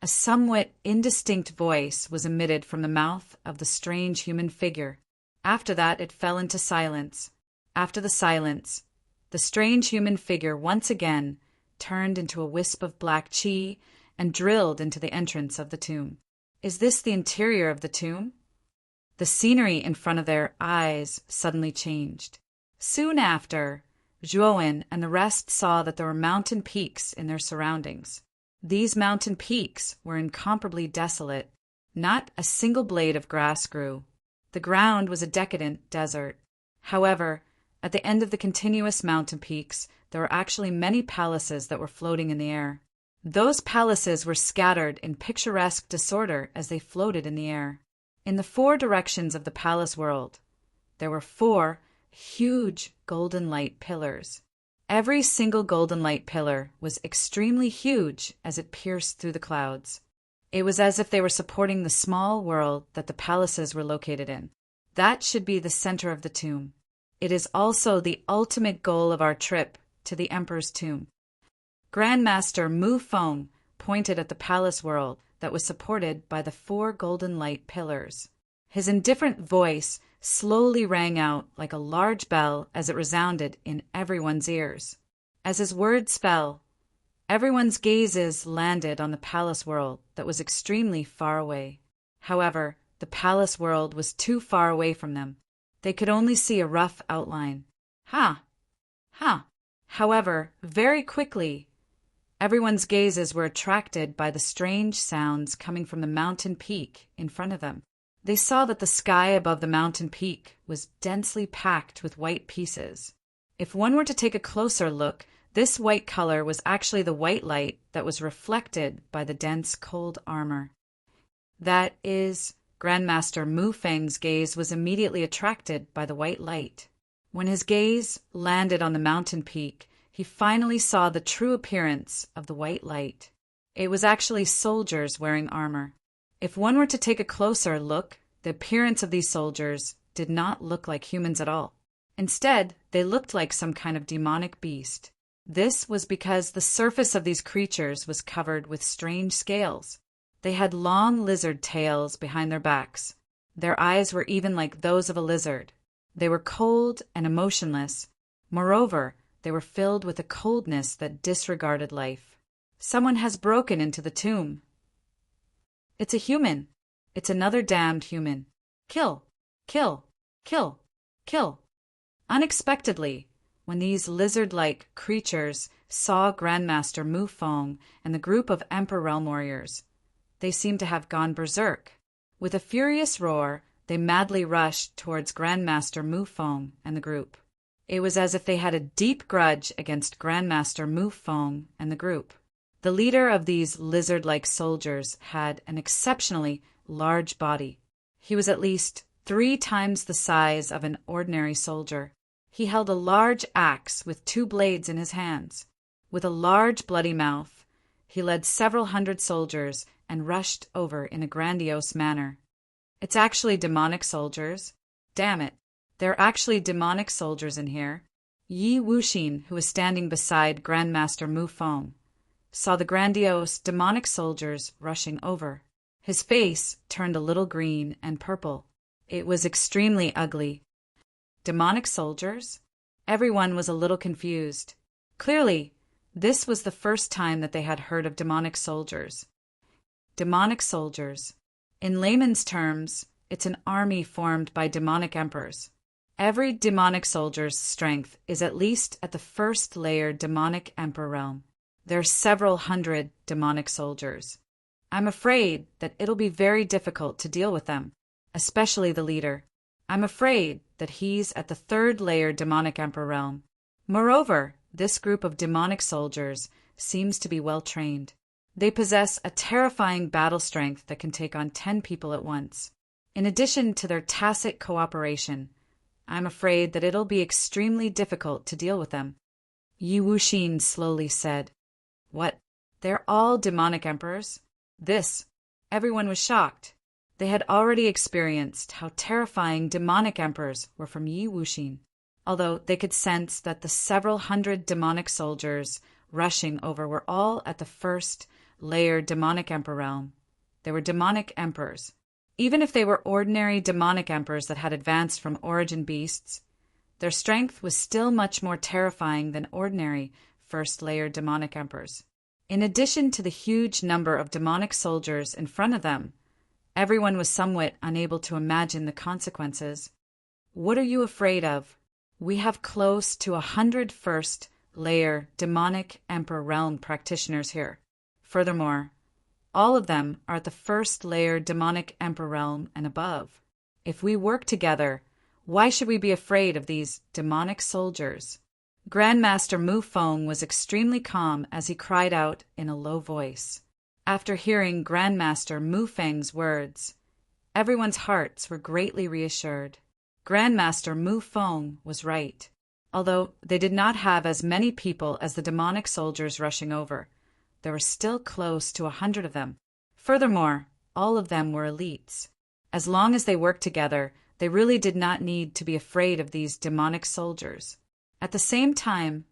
A somewhat indistinct voice was emitted from the mouth of the strange human figure. After that, it fell into silence. After the silence, the strange human figure once again turned into a wisp of black chi and drilled into the entrance of the tomb. Is this the interior of the tomb? The scenery in front of their eyes suddenly changed. Soon after, Zhuowen and the rest saw that there were mountain peaks in their surroundings. These mountain peaks were incomparably desolate. Not a single blade of grass grew. The ground was a decadent desert. However, at the end of the continuous mountain peaks, there were actually many palaces that were floating in the air. Those palaces were scattered in picturesque disorder as they floated in the air. In the 4 directions of the palace world, there were 4 huge golden light pillars. Every single golden light pillar was extremely huge as it pierced through the clouds. It was as if they were supporting the small world that the palaces were located in. That should be the center of the tomb. It is also the ultimate goal of our trip to the Emperor's tomb. Grandmaster Mu Feng pointed at the palace world that was supported by the 4 golden light pillars. His indifferent voice slowly rang out like a large bell as it resounded in everyone's ears. As his words fell, everyone's gazes landed on the palace world that was extremely far away. However, the palace world was too far away from them. They could only see a rough outline. Ha! Ha! However, very quickly, everyone's gazes were attracted by the strange sounds coming from the mountain peak in front of them. They saw that the sky above the mountain peak was densely packed with white pieces. If one were to take a closer look, this white color was actually the white light that was reflected by the dense cold armor. That is, Grandmaster Mu Feng's gaze was immediately attracted by the white light. When his gaze landed on the mountain peak, he finally saw the true appearance of the white light. It was actually soldiers wearing armor. If one were to take a closer look, the appearance of these soldiers did not look like humans at all. Instead, they looked like some kind of demonic beast. This was because the surface of these creatures was covered with strange scales. They had long lizard tails behind their backs. Their eyes were even like those of a lizard. They were cold and emotionless. Moreover, they were filled with a coldness that disregarded life. Someone has broken into the tomb. It's a human. It's another damned human. Kill, kill, kill, kill. Unexpectedly, when these lizard-like creatures saw Grandmaster Mu Feng and the group of Emperor Realm warriors, they seemed to have gone berserk. With a furious roar, they madly rushed towards Grandmaster Mu Feng and the group. It was as if they had a deep grudge against Grandmaster Mu Feng and the group. The leader of these lizard-like soldiers had an exceptionally large body. He was at least 3 times the size of an ordinary soldier. He held a large axe with 2 blades in his hands. With a large bloody mouth, he led several hundred soldiers and rushed over in a grandiose manner. It's actually demonic soldiers. Damn it, there are actually demonic soldiers in here. Yi Wuxin, who was standing beside Grandmaster Mu Feng, saw the grandiose demonic soldiers rushing over. His face turned a little green and purple. It was extremely ugly. Demonic soldiers? Everyone was a little confused. Clearly, this was the first time that they had heard of demonic soldiers. Demonic soldiers. In layman's terms, it's an army formed by demonic emperors. Every demonic soldier's strength is at least at the first layer demonic emperor realm. There are several hundred demonic soldiers. I'm afraid that it'll be very difficult to deal with them, especially the leader. I'm afraid that he's at the third layer demonic emperor realm. Moreover, this group of demonic soldiers seems to be well trained. They possess a terrifying battle strength that can take on 10 people at once. In addition to their tacit cooperation, I'm afraid that it'll be extremely difficult to deal with them. Yi Wuxin slowly said, "What? They're all demonic emperors?" Everyone was shocked. They had already experienced how terrifying demonic emperors were from Yi Wuxin, although they could sense that the several hundred demonic soldiers rushing over were all at the first layer demonic emperor realm. They were demonic emperors. Even if they were ordinary demonic emperors that had advanced from origin beasts, their strength was still much more terrifying than ordinary first-layer demonic emperors. In addition to the huge number of demonic soldiers in front of them, everyone was somewhat unable to imagine the consequences. "What are you afraid of? We have close to 100 first-layer demonic emperor realm practitioners here. Furthermore, all of them are at the first layer demonic emperor realm and above. If we work together, why should we be afraid of these demonic soldiers?" Grandmaster Mu Feng was extremely calm as he cried out in a low voice. After hearing Grandmaster Mu Feng's words, everyone's hearts were greatly reassured. Grandmaster Mu Feng was right. Although they did not have as many people as the demonic soldiers rushing over, there were still close to 100 of them. Furthermore, all of them were elites. As long as they worked together, they really did not need to be afraid of these demonic soldiers. At the same time,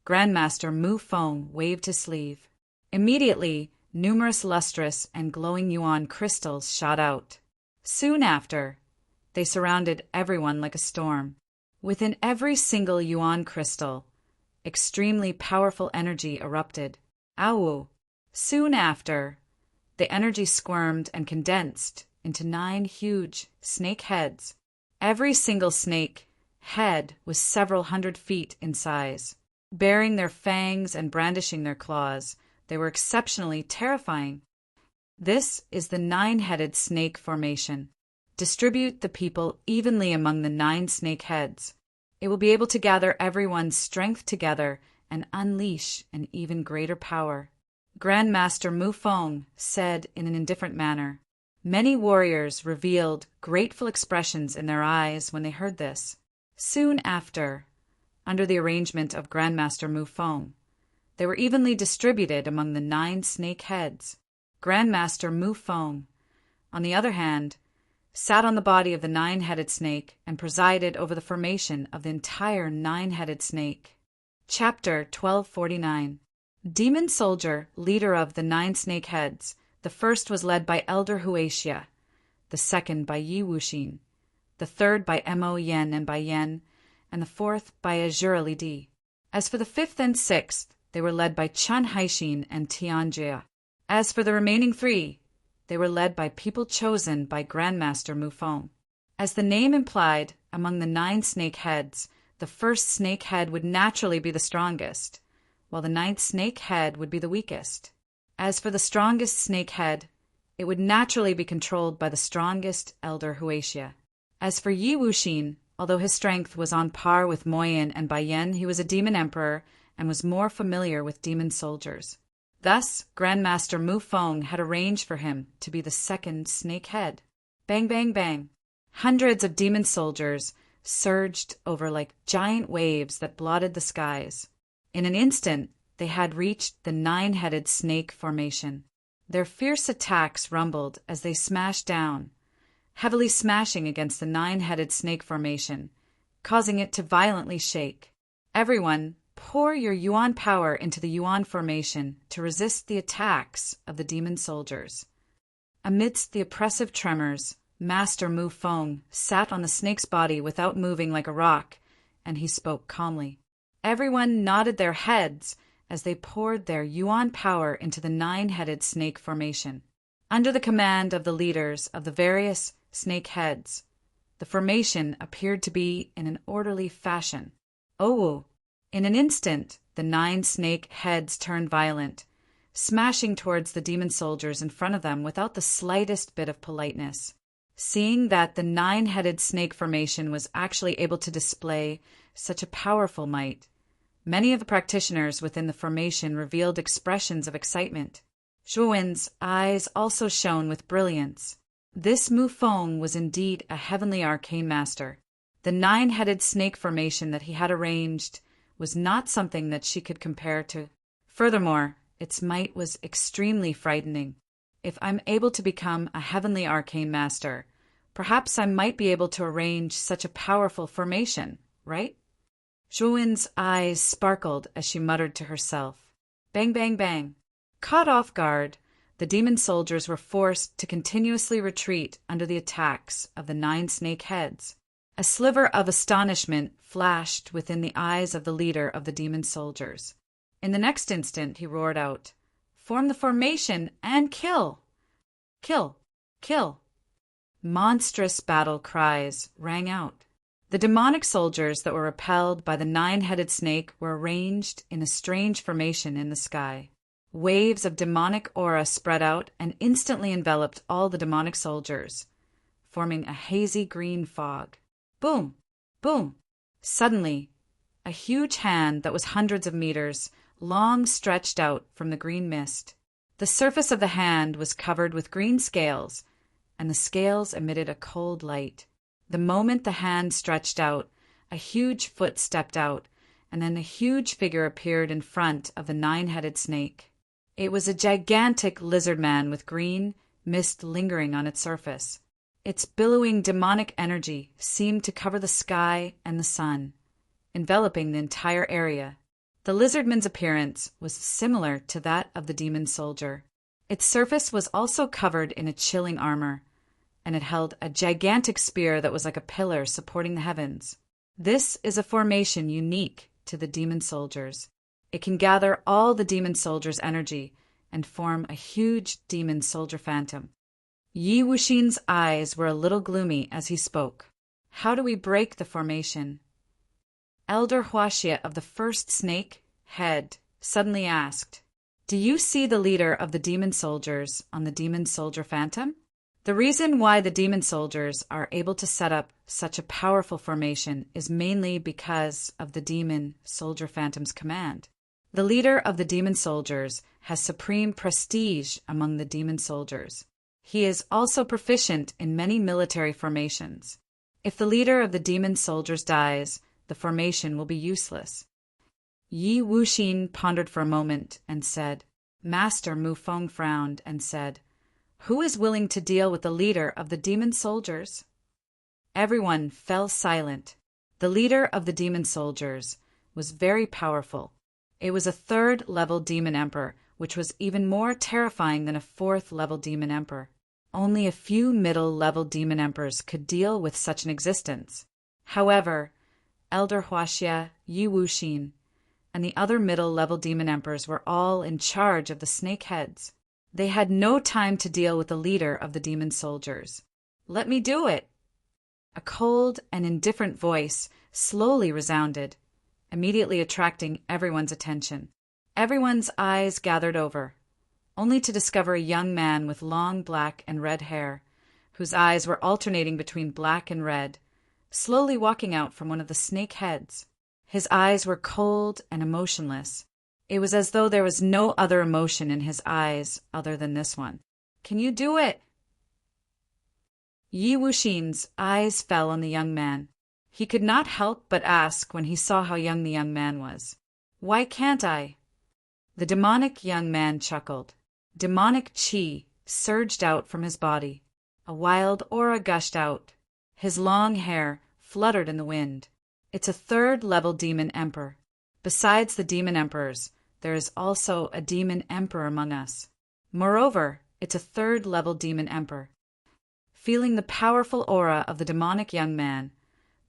Grandmaster Mu Feng waved his sleeve. Immediately, numerous lustrous and glowing yuan crystals shot out. Soon after, they surrounded everyone like a storm. Within every single yuan crystal, extremely powerful energy erupted. Ow! Soon after, the energy squirmed and condensed into 9 huge snake heads. Every single snake head was several hundred feet in size. Bearing their fangs and brandishing their claws, they were exceptionally terrifying. This is the 9-headed snake formation. Distribute the people evenly among the 9 snake heads. It will be able to gather everyone's strength together and unleash an even greater power. Grandmaster Mu Feng said in an indifferent manner. Many warriors revealed grateful expressions in their eyes when they heard this. Soon after, under the arrangement of Grandmaster Mu Feng, they were evenly distributed among the 9 snake heads. Grandmaster Mu Feng, on the other hand, sat on the body of the 9-headed snake and presided over the formation of the entire 9-headed snake. Chapter 1249. Demon Soldier, leader of the 9 snake heads. The first was led by Elder Huaxia, the second by Yi Wuxin, the third by Mo Yen and Bai Yen, and the fourth by Azure Li. As for the 5th and 6th, they were led by Chen Haixin and Tian Jia. As for the remaining 3, they were led by people chosen by Grandmaster Mu Feng. As the name implied, among the 9 snake heads, the first snake head would naturally be the strongest, while the 9th snake head would be the weakest. As for the strongest snake head, it would naturally be controlled by the strongest Elder Huaxia. As for Yi Wuxin, although his strength was on par with Mo Yen and Bai Yen, he was a demon emperor and was more familiar with demon soldiers. Thus, Grandmaster Mu Feng had arranged for him to be the 2nd snake head. Bang, bang, bang. Hundreds of demon soldiers surged over like giant waves that blotted the skies. In an instant, they had reached the 9-headed snake formation. Their fierce attacks rumbled as they smashed down, heavily smashing against the 9-headed snake formation, causing it to violently shake. Everyone, pour your yuan power into the yuan formation to resist the attacks of the demon soldiers. Amidst the oppressive tremors, Master Mu Feng sat on the snake's body without moving like a rock, and he spoke calmly. Everyone nodded their heads as they poured their yuan power into the 9-headed snake formation. Under the command of the leaders of the various snake heads, The formation appeared to be in an orderly fashion. Oh! In an instant, the 9 snake heads turned violent, smashing towards the demon soldiers in front of them without the slightest bit of politeness. Seeing that the 9-headed snake formation was actually able to display such a powerful might, many of the practitioners within the formation revealed expressions of excitement. Zhuowen's eyes also shone with brilliance. This Mu Feng was indeed a heavenly arcane master. The 9-headed snake formation that he had arranged was not something that she could compare to. Furthermore, its might was extremely frightening. If I'm able to become a heavenly arcane master, perhaps I might be able to arrange such a powerful formation, right? Zhuowen's eyes sparkled as she muttered to herself. Bang, bang, bang. Caught off guard, the demon soldiers were forced to continuously retreat under the attacks of the 9 snake heads. A sliver of astonishment flashed within the eyes of the leader of the demon soldiers. In the next instant, he roared out, "Form the formation and kill! Kill! Kill!" Monstrous battle cries rang out. The demonic soldiers that were repelled by the 9-headed snake were arranged in a strange formation in the sky. Waves of demonic aura spread out and instantly enveloped all the demonic soldiers, forming a hazy green fog. Boom! Boom! Suddenly, a huge hand that was hundreds of meters long stretched out from the green mist. The surface of the hand was covered with green scales, and the scales emitted a cold light. The moment the hand stretched out, a huge foot stepped out, and then a huge figure appeared in front of the 9-headed snake. It was a gigantic lizard man with green mist lingering on its surface. Its billowing demonic energy seemed to cover the sky and the sun, enveloping the entire area. The lizardman's appearance was similar to that of the demon soldier. Its surface was also covered in a chilling armor, and it held a gigantic spear that was like a pillar supporting the heavens. This is a formation unique to the demon soldiers. It can gather all the demon soldiers' energy and form a huge demon soldier phantom. Yi Wuxin's eyes were a little gloomy as he spoke. How do we break the formation? Elder Huaxia of the first snake head suddenly asked, "Do you see the leader of the demon soldiers on the demon soldier phantom?" The reason why the demon soldiers are able to set up such a powerful formation is mainly because of the demon soldier phantom's command. The leader of the demon soldiers has supreme prestige among the demon soldiers. He is also proficient in many military formations. If the leader of the demon soldiers dies, the formation will be useless. Yi Wuxin pondered for a moment and said, Master Mu Feng frowned and said, "Who is willing to deal with the leader of the demon soldiers?" Everyone fell silent. The leader of the demon soldiers was very powerful. It was a 3rd-level demon emperor, which was even more terrifying than a 4th-level demon emperor. Only a few middle-level demon emperors could deal with such an existence. However, Elder Huaxia, Yi Wuxin, and the other middle-level demon emperors were all in charge of the snake heads. They had no time to deal with the leader of the demon soldiers. "Let me do it!" A cold and indifferent voice slowly resounded, immediately attracting everyone's attention. Everyone's eyes gathered over, only to discover a young man with long black and red hair, whose eyes were alternating between black and red, slowly walking out from one of the snake heads. His eyes were cold and emotionless. It was as though there was no other emotion in his eyes other than this one. "Can you do it?" Yi Wuxin's eyes fell on the young man. He could not help but ask when he saw how young the young man was. "Why can't I?" The demonic young man chuckled. Demonic chi surged out from his body. A wild aura gushed out. His long hair fluttered in the wind. It's a 3rd-level demon emperor. Besides the demon emperors, there is also a demon emperor among us. Moreover, it's a 3rd-level demon emperor. Feeling the powerful aura of the demonic young man,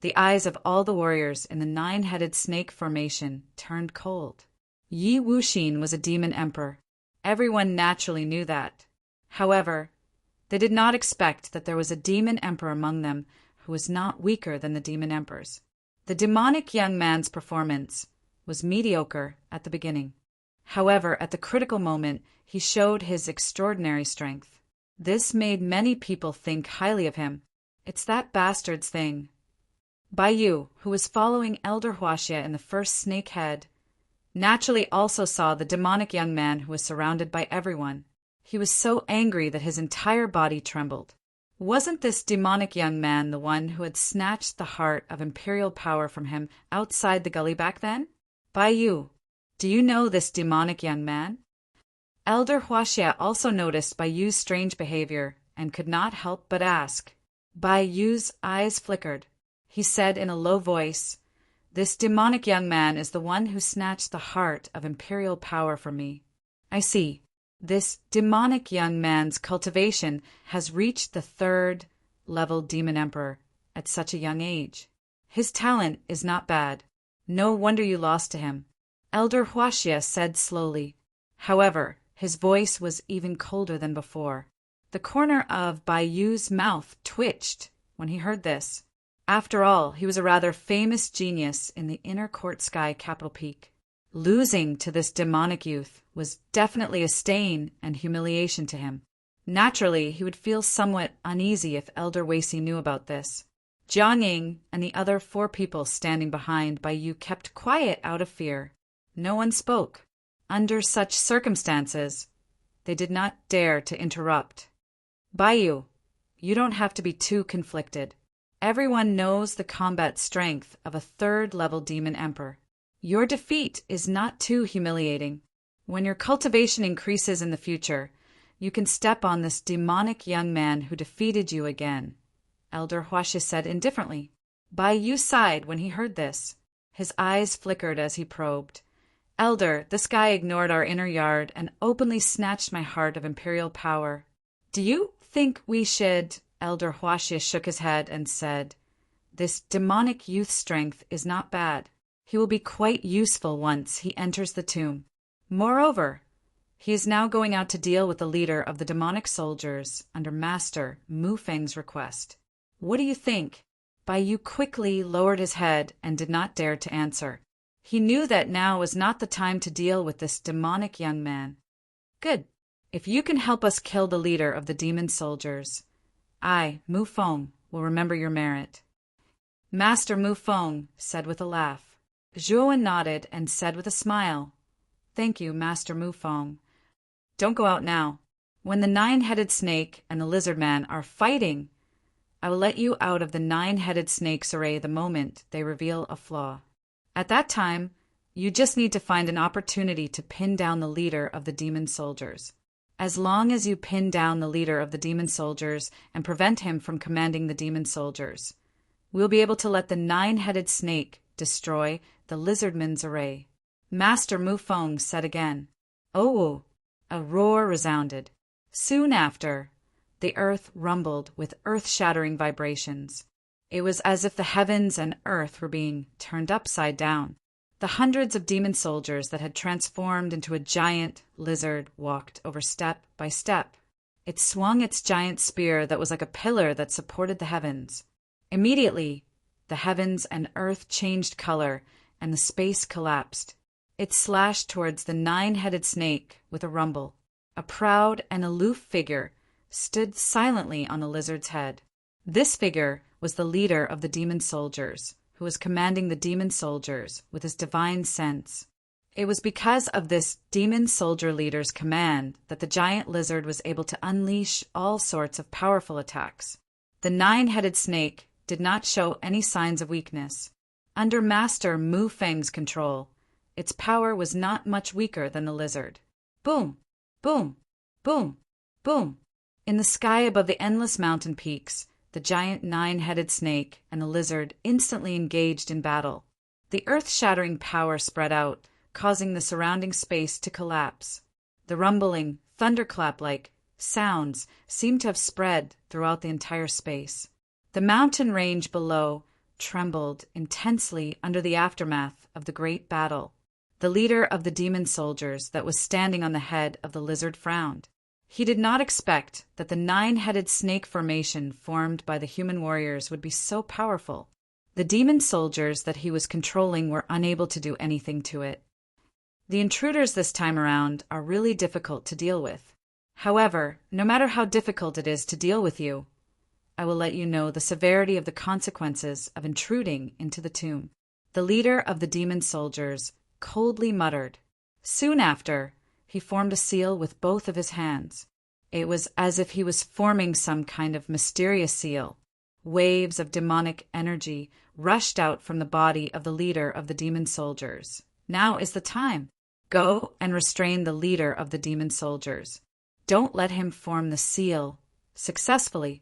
the eyes of all the warriors in the 9-headed snake formation turned cold. Yi Wuxin was a demon emperor. Everyone naturally knew that. However, they did not expect that there was a demon emperor among them who was not weaker than the demon emperors. The demonic young man's performance was mediocre at the beginning. However, at the critical moment, he showed his extraordinary strength. This made many people think highly of him. It's that bastard's thing. Bai Yu, who was following Elder Huaxia in the first snake head, naturally also saw the demonic young man who was surrounded by everyone. He was so angry that his entire body trembled. Wasn't this demonic young man the one who had snatched the heart of imperial power from him outside the gully back then? Bai Yu, do you know this demonic young man? Elder Huaxia also noticed Bai Yu's strange behavior and could not help but ask. Bai Yu's eyes flickered. He said in a low voice, "This demonic young man is the one who snatched the heart of imperial power from me. I see. This demonic young man's cultivation has reached the 3rd-level demon emperor at such a young age. His talent is not bad. No wonder you lost to him," Elder Huaxia said slowly. However, his voice was even colder than before. The corner of Bai Yu's mouth twitched when he heard this. After all, he was a rather famous genius in the inner court sky capital peak. Losing to this demonic youth was definitely a stain and humiliation to him. Naturally, he would feel somewhat uneasy if Elder Wei knew about this. Jiang Ying and the other 4 people standing behind Bai Yu kept quiet out of fear. No one spoke. Under such circumstances, they did not dare to interrupt. Bai Yu, you don't have to be too conflicted. Everyone knows the combat strength of a 3rd-level demon emperor. Your defeat is not too humiliating. When your cultivation increases in the future, you can step on this demonic young man who defeated you again, Elder Huaxia said indifferently. Bai Yu sighed when he heard this. His eyes flickered as he probed. Elder, this guy ignored our inner yard and openly snatched my heart of imperial power. Do you think we should? Elder Huaxia shook his head and said, "This demonic youth strength is not bad. He will be quite useful once he enters the tomb. Moreover, he is now going out to deal with the leader of the demonic soldiers under Master Mu Feng's request. What do you think?" Bai Yu quickly lowered his head and did not dare to answer. He knew that now was not the time to deal with this demonic young man. "Good. If you can help us kill the leader of the demon soldiers, I, Mu Feng, will remember your merit." Master Mu Feng said with a laugh. Zhuo nodded and said with a smile, "Thank you, Master Mu Feng. Don't go out now. When the 9-headed snake and the lizard man are fighting, I will let you out of the 9-headed snake's array the moment they reveal a flaw. At that time, you just need to find an opportunity to pin down the leader of the demon soldiers. As long as you pin down the leader of the demon soldiers and prevent him from commanding the demon soldiers, we'll be able to let the 9-headed snake destroy the lizardman's array." Master Mu Feng said again. "Oh!" A roar resounded. Soon after, the earth rumbled with earth-shattering vibrations. It was as if the heavens and earth were being turned upside down. The hundreds of demon soldiers that had transformed into a giant lizard walked over step by step. It swung its giant spear that was like a pillar that supported the heavens. Immediately, the heavens and earth changed color and the space collapsed. It slashed towards the 9-headed snake with a rumble. A proud and aloof figure stood silently on the lizard's head. This figure was the leader of the demon soldiers, who was commanding the demon soldiers with his divine sense. It was because of this demon soldier leader's command that the giant lizard was able to unleash all sorts of powerful attacks. The 9-headed snake did not show any signs of weakness. Under Master Mu Feng's control, its power was not much weaker than the lizard. Boom! Boom! Boom! Boom! In the sky above the endless mountain peaks, the giant 9-headed snake and the lizard instantly engaged in battle. The earth-shattering power spread out, causing the surrounding space to collapse. The rumbling, thunderclap-like sounds seemed to have spread throughout the entire space. The mountain range below trembled intensely under the aftermath of the great battle. The leader of the demon soldiers that was standing on the head of the lizard frowned. He did not expect that the nine-headed snake formation formed by the human warriors would be so powerful. The demon soldiers that he was controlling were unable to do anything to it. The intruders this time around are really difficult to deal with. However, no matter how difficult it is to deal with you, I will let you know the severity of the consequences of intruding into the tomb. The leader of the demon soldiers coldly muttered. Soon after, he formed a seal with both of his hands. It was as if he was forming some kind of mysterious seal. Waves of demonic energy rushed out from the body of the leader of the demon soldiers. Now is the time. Go and restrain the leader of the demon soldiers. Don't let him form the seal successfully.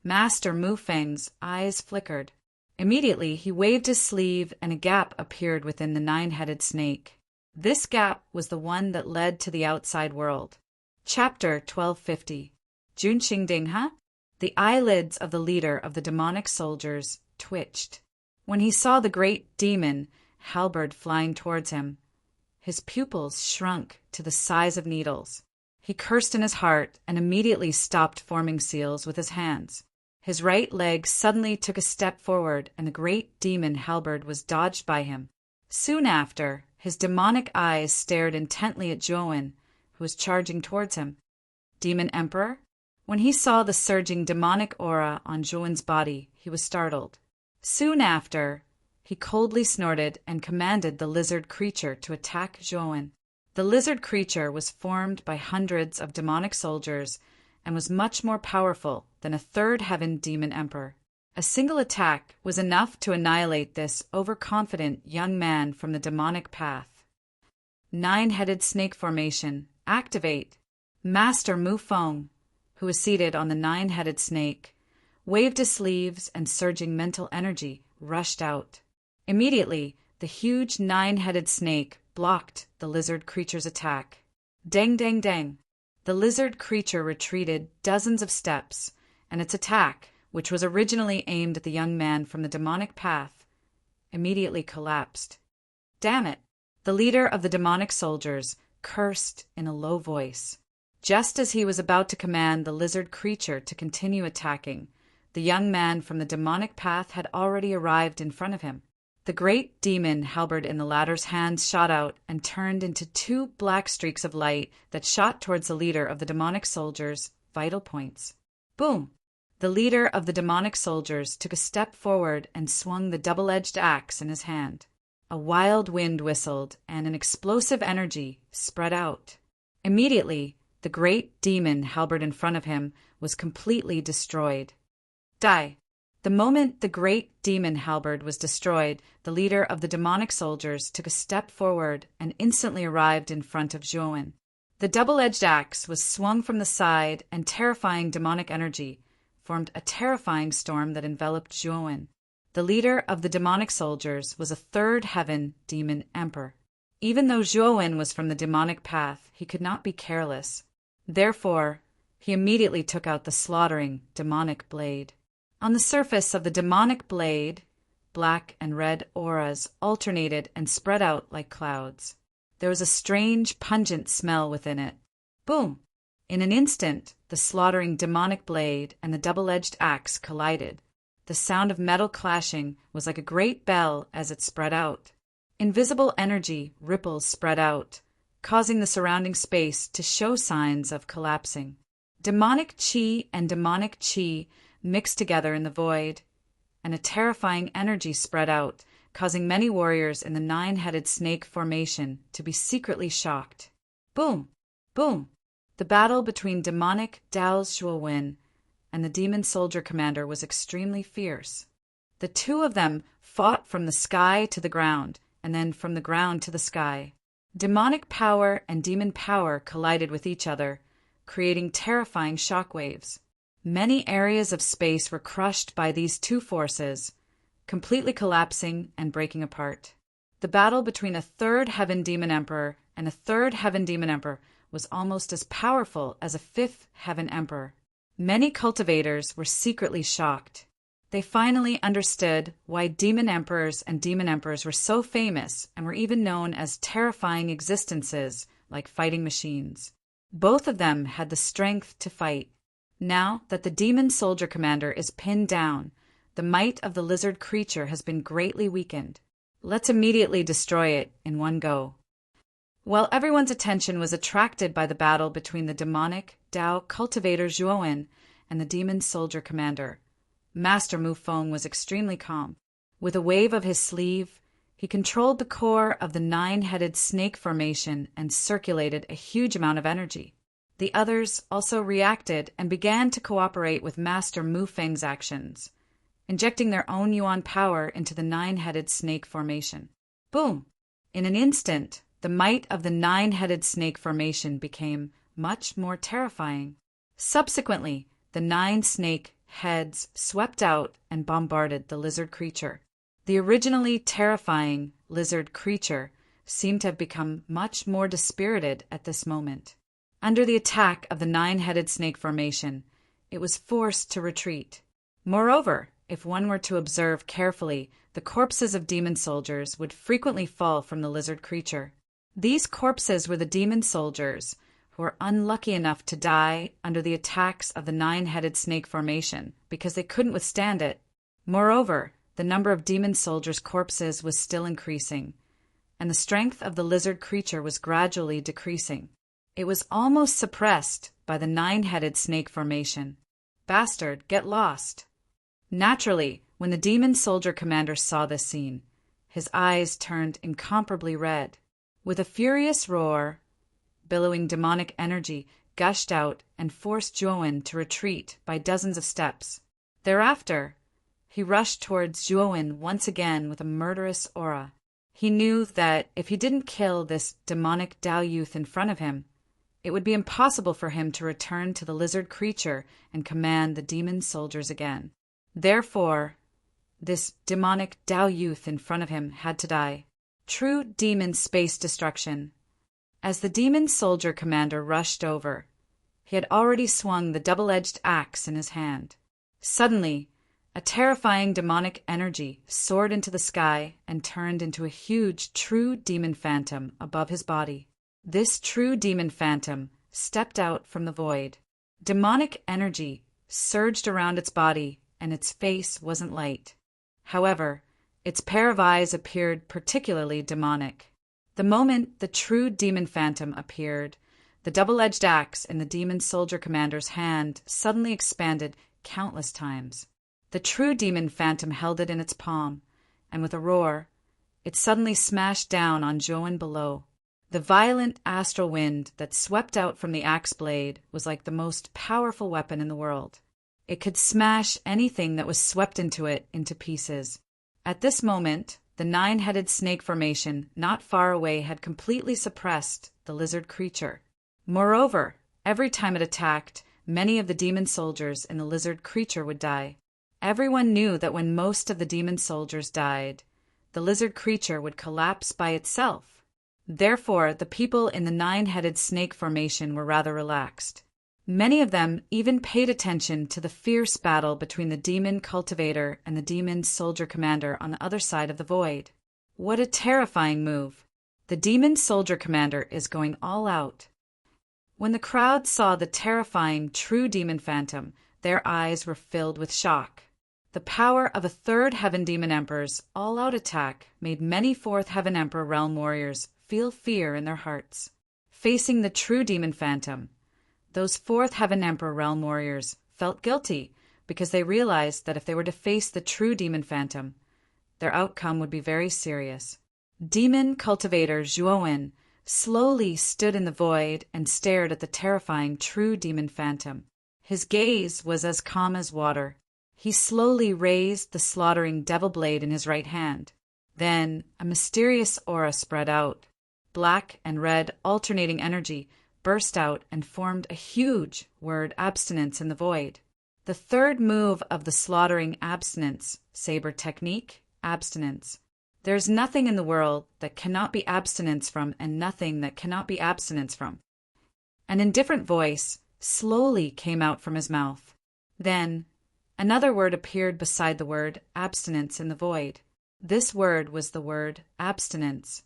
Master Mufang's eyes flickered. Immediately, he waved his sleeve and a gap appeared within the nine-headed snake. This gap was the one that led to the outside world. Chapter 1250. Jun Xingding, huh? The eyelids of the leader of the demonic soldiers twitched. When he saw the great demon halberd flying towards him, his pupils shrunk to the size of needles. He cursed in his heart and immediately stopped forming seals with his hands. His right leg suddenly took a step forward and the great demon halberd was dodged by him. Soon after, his demonic eyes stared intently at Zhuowen, who was charging towards him. Demon Emperor? When he saw the surging demonic aura on Zhuowen's body, he was startled. Soon after, he coldly snorted and commanded the lizard creature to attack Zhuowen. The lizard creature was formed by hundreds of demonic soldiers and was much more powerful than a third heaven demon emperor. A single attack was enough to annihilate this overconfident young man from the demonic path. Nine-headed snake formation, activate. Master Mufang, who was seated on the nine-headed snake, waved his sleeves and surging mental energy rushed out. Immediately, the huge nine-headed snake blocked the lizard creature's attack. Dang, dang, dang. The lizard creature retreated dozens of steps, and its attack, which was originally aimed at the young man from the demonic path, immediately collapsed. Damn it! The leader of the demonic soldiers cursed in a low voice. Just as he was about to command the lizard creature to continue attacking, the young man from the demonic path had already arrived in front of him. The great demon halberd in the latter's hands shot out and turned into two black streaks of light that shot towards the leader of the demonic soldiers' vital points. Boom! The leader of the demonic soldiers took a step forward and swung the double-edged axe in his hand. A wild wind whistled and an explosive energy spread out. Immediately, the great demon halberd in front of him was completely destroyed. Die! The moment the great demon halberd was destroyed, the leader of the demonic soldiers took a step forward and instantly arrived in front of Zhuowen. The double-edged axe was swung from the side and terrifying demonic energy formed a terrifying storm that enveloped Zhuowen. The leader of the demonic soldiers was a third heaven demon emperor. Even though Zhuowen was from the demonic path, he could not be careless. Therefore, he immediately took out the slaughtering demonic blade. On the surface of the demonic blade, black and red auras alternated and spread out like clouds. There was a strange, pungent smell within it. Boom! In an instant, the slaughtering demonic blade and the double-edged axe collided. The sound of metal clashing was like a great bell as it spread out. Invisible energy ripples spread out, causing the surrounding space to show signs of collapsing. Demonic chi and demonic chi mixed together in the void, and a terrifying energy spread out, causing many warriors in the nine-headed snake formation to be secretly shocked. Boom! Boom! The battle between demonic Dao Zhuowen and the demon soldier commander was extremely fierce. The two of them fought from the sky to the ground, and then from the ground to the sky. Demonic power and demon power collided with each other, creating terrifying shockwaves. Many areas of space were crushed by these two forces, completely collapsing and breaking apart. The battle between a third heaven demon emperor and a third heaven demon emperor was almost as powerful as a fifth heaven emperor. Many cultivators were secretly shocked. They finally understood why demon emperors and demon emperors were so famous and were even known as terrifying existences like fighting machines. Both of them had the strength to fight. Now that the demon soldier commander is pinned down, the might of the lizard creature has been greatly weakened. Let's immediately destroy it in one go. While everyone's attention was attracted by the battle between the demonic Tao cultivator Zhuowen and the demon soldier commander, Master Mu Feng was extremely calm. With a wave of his sleeve, he controlled the core of the nine-headed snake formation and circulated a huge amount of energy. The others also reacted and began to cooperate with Master Mu Feng's actions, injecting their own yuan power into the nine-headed snake formation. Boom! In an instant, the might of the nine-headed snake formation became much more terrifying. Subsequently, the 9 snake heads swept out and bombarded the lizard creature. The originally terrifying lizard creature seemed to have become much more dispirited at this moment. Under the attack of the 9-headed snake formation, it was forced to retreat. Moreover, if one were to observe carefully, the corpses of demon soldiers would frequently fall from the lizard creature. These corpses were the demon soldiers who were unlucky enough to die under the attacks of the 9-headed snake formation because they couldn't withstand it. Moreover, the number of demon soldiers' corpses was still increasing, and the strength of the lizard creature was gradually decreasing. It was almost suppressed by the 9-headed snake formation. Bastard, get lost! Naturally, when the demon soldier commander saw this scene, his eyes turned incomparably red. With a furious roar, billowing demonic energy gushed out and forced Zhuowen to retreat by dozens of steps. Thereafter, he rushed towards Zhuowen once again with a murderous aura. He knew that if he didn't kill this demonic Tao youth in front of him, it would be impossible for him to return to the lizard creature and command the demon soldiers again. Therefore, this demonic Tao youth in front of him had to die. True demon space destruction. As the demon soldier commander rushed over, he had already swung the double-edged axe in his hand. Suddenly, a terrifying demonic energy soared into the sky and turned into a huge true demon phantom above his body. This true demon phantom stepped out from the void. Demonic energy surged around its body, and its face wasn't light. However, its pair of eyes appeared particularly demonic. The moment the true demon phantom appeared, the double-edged axe in the demon soldier commander's hand suddenly expanded countless times. The true demon phantom held it in its palm, and with a roar, it suddenly smashed down on Zhuowen below. The violent astral wind that swept out from the axe blade was like the most powerful weapon in the world. It could smash anything that was swept into it into pieces. At this moment, the 9-headed snake formation not far away had completely suppressed the lizard creature. Moreover, every time it attacked, many of the demon soldiers in the lizard creature would die. Everyone knew that when most of the demon soldiers died, the lizard creature would collapse by itself. Therefore, the people in the 9-headed snake formation were rather relaxed. Many of them even paid attention to the fierce battle between the demon cultivator and the demon soldier commander on the other side of the void. What a terrifying move! The demon soldier commander is going all out. When the crowd saw the terrifying true demon phantom, their eyes were filled with shock. The power of a third Heaven Demon Emperor's all-out attack made many fourth Heaven Emperor realm warriors feel fear in their hearts. Facing the true demon phantom, those fourth Heaven Emperor realm warriors felt guilty because they realized that if they were to face the true demon phantom, their outcome would be very serious. Demon cultivator Zhuowen slowly stood in the void and stared at the terrifying true demon phantom. His gaze was as calm as water. He slowly raised the slaughtering devil blade in his right hand. Then a mysterious aura spread out. Black and red alternating energy burst out and formed a huge word abstinence in the void. The third move of the slaughtering abstinence, saber technique, abstinence. There's nothing in the world that cannot be abstinence from and nothing that cannot be abstinence from. An indifferent voice slowly came out from his mouth. Then another word appeared beside the word abstinence in the void. This word was the word abstinence.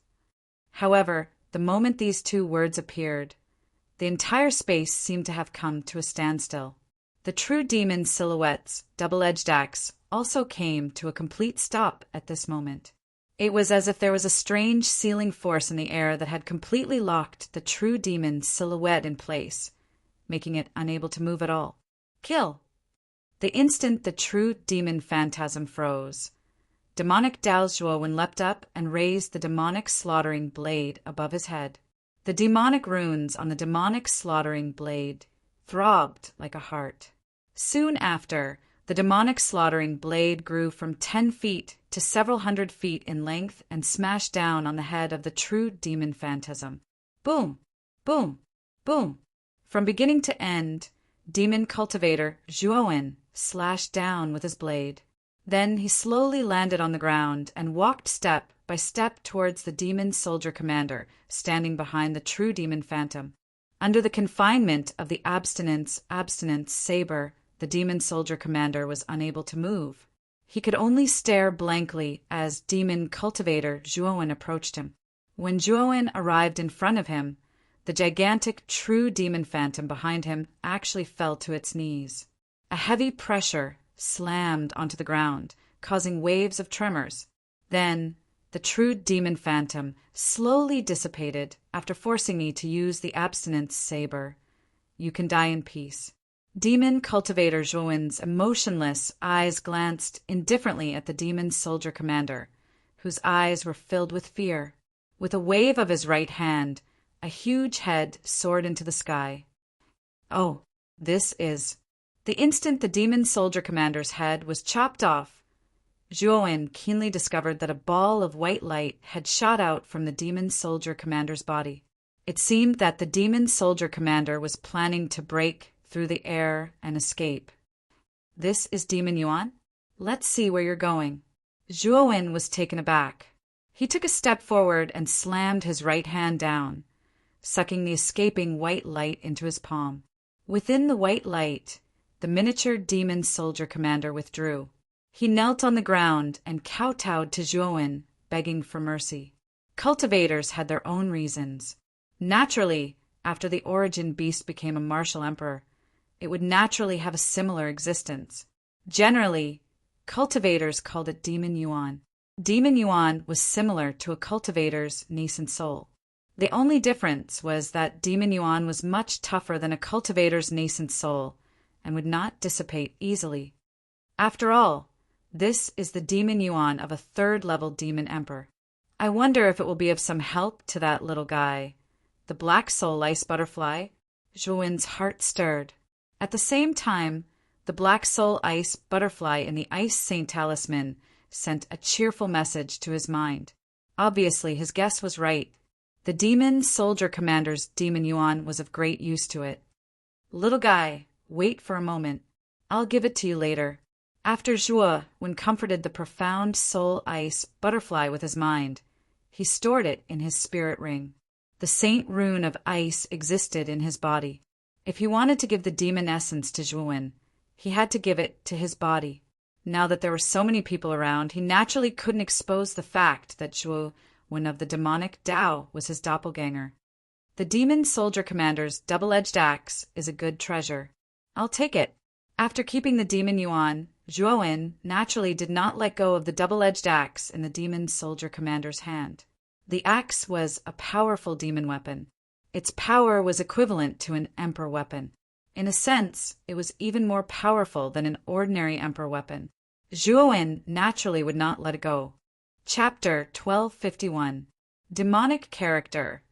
However, the moment these two words appeared, The entire space seemed to have come to a standstill. The true demon silhouette's double-edged axe also came to a complete stop at this moment. It was as if there was a strange sealing force in the air that had completely locked the true demon silhouette in place, making it unable to move at all. Kill! The instant the true demon phantasm froze, demonic Dao Zhuowen leapt up and raised the demonic slaughtering blade above his head. The demonic runes on the demonic slaughtering blade throbbed like a heart. Soon after, the demonic slaughtering blade grew from 10 feet to several hundred feet in length and smashed down on the head of the true demon phantasm. Boom! Boom! Boom! From beginning to end, demon cultivator Zhuowen slashed down with his blade. Then he slowly landed on the ground and walked step by step towards the demon soldier commander standing behind the true demon phantom. Under the confinement of the abstinence saber, the demon soldier commander was unable to move. He could only stare blankly as demon cultivator Zhuowen approached him. When Zhuowen arrived in front of him, the gigantic true demon phantom behind him actually fell to its knees. A heavy pressure slammed onto the ground, causing waves of tremors. Then, the true demon phantom slowly dissipated after forcing me to use the abstinence saber. You can die in peace. Demon cultivator Zhuowen's emotionless eyes glanced indifferently at the demon soldier commander, whose eyes were filled with fear. With a wave of his right hand, a huge head soared into the sky. Oh, this is... The instant the demon soldier commander's head was chopped off, Zhuowen keenly discovered that a ball of white light had shot out from the demon soldier commander's body. It seemed that the demon soldier commander was planning to break through the air and escape. This is Demon Yuan? Let's see where you're going. Zhuowen was taken aback. He took a step forward and slammed his right hand down, sucking the escaping white light into his palm. Within the white light, the miniature demon soldier commander withdrew. He knelt on the ground and kowtowed to Zhuowen, begging for mercy. Cultivators had their own reasons. Naturally, after the origin beast became a martial emperor, it would naturally have a similar existence. Generally, cultivators called it Demon Yuan. Demon Yuan was similar to a cultivator's nascent soul. The only difference was that Demon Yuan was much tougher than a cultivator's nascent soul and would not dissipate easily. After all, this is the Demon Yuan of a third-level demon emperor. I wonder if it will be of some help to that little guy. The black soul ice butterfly? Zhuowen's heart stirred. At the same time, the black soul ice butterfly in the Ice Saint talisman sent a cheerful message to his mind. Obviously, his guess was right. The demon soldier commander's Demon Yuan was of great use to it. Little guy, wait for a moment. I'll give it to you later. After Zhuowen comforted the profound soul ice butterfly with his mind, he stored it in his spirit ring. The saint rune of ice existed in his body. If he wanted to give the demon essence to Zhuowen, he had to give it to his body. Now that there were so many people around, he naturally couldn't expose the fact that Zhuowen of the demonic Dao was his doppelganger. The demon soldier commander's double-edged axe is a good treasure. I'll take it. After keeping the Demon Yuan, Zhuowen naturally did not let go of the double-edged axe in the demon soldier commander's hand. The axe was a powerful demon weapon. Its power was equivalent to an emperor weapon. In a sense, it was even more powerful than an ordinary emperor weapon. Zhuowen naturally would not let it go. Chapter 1251. Demonic Character.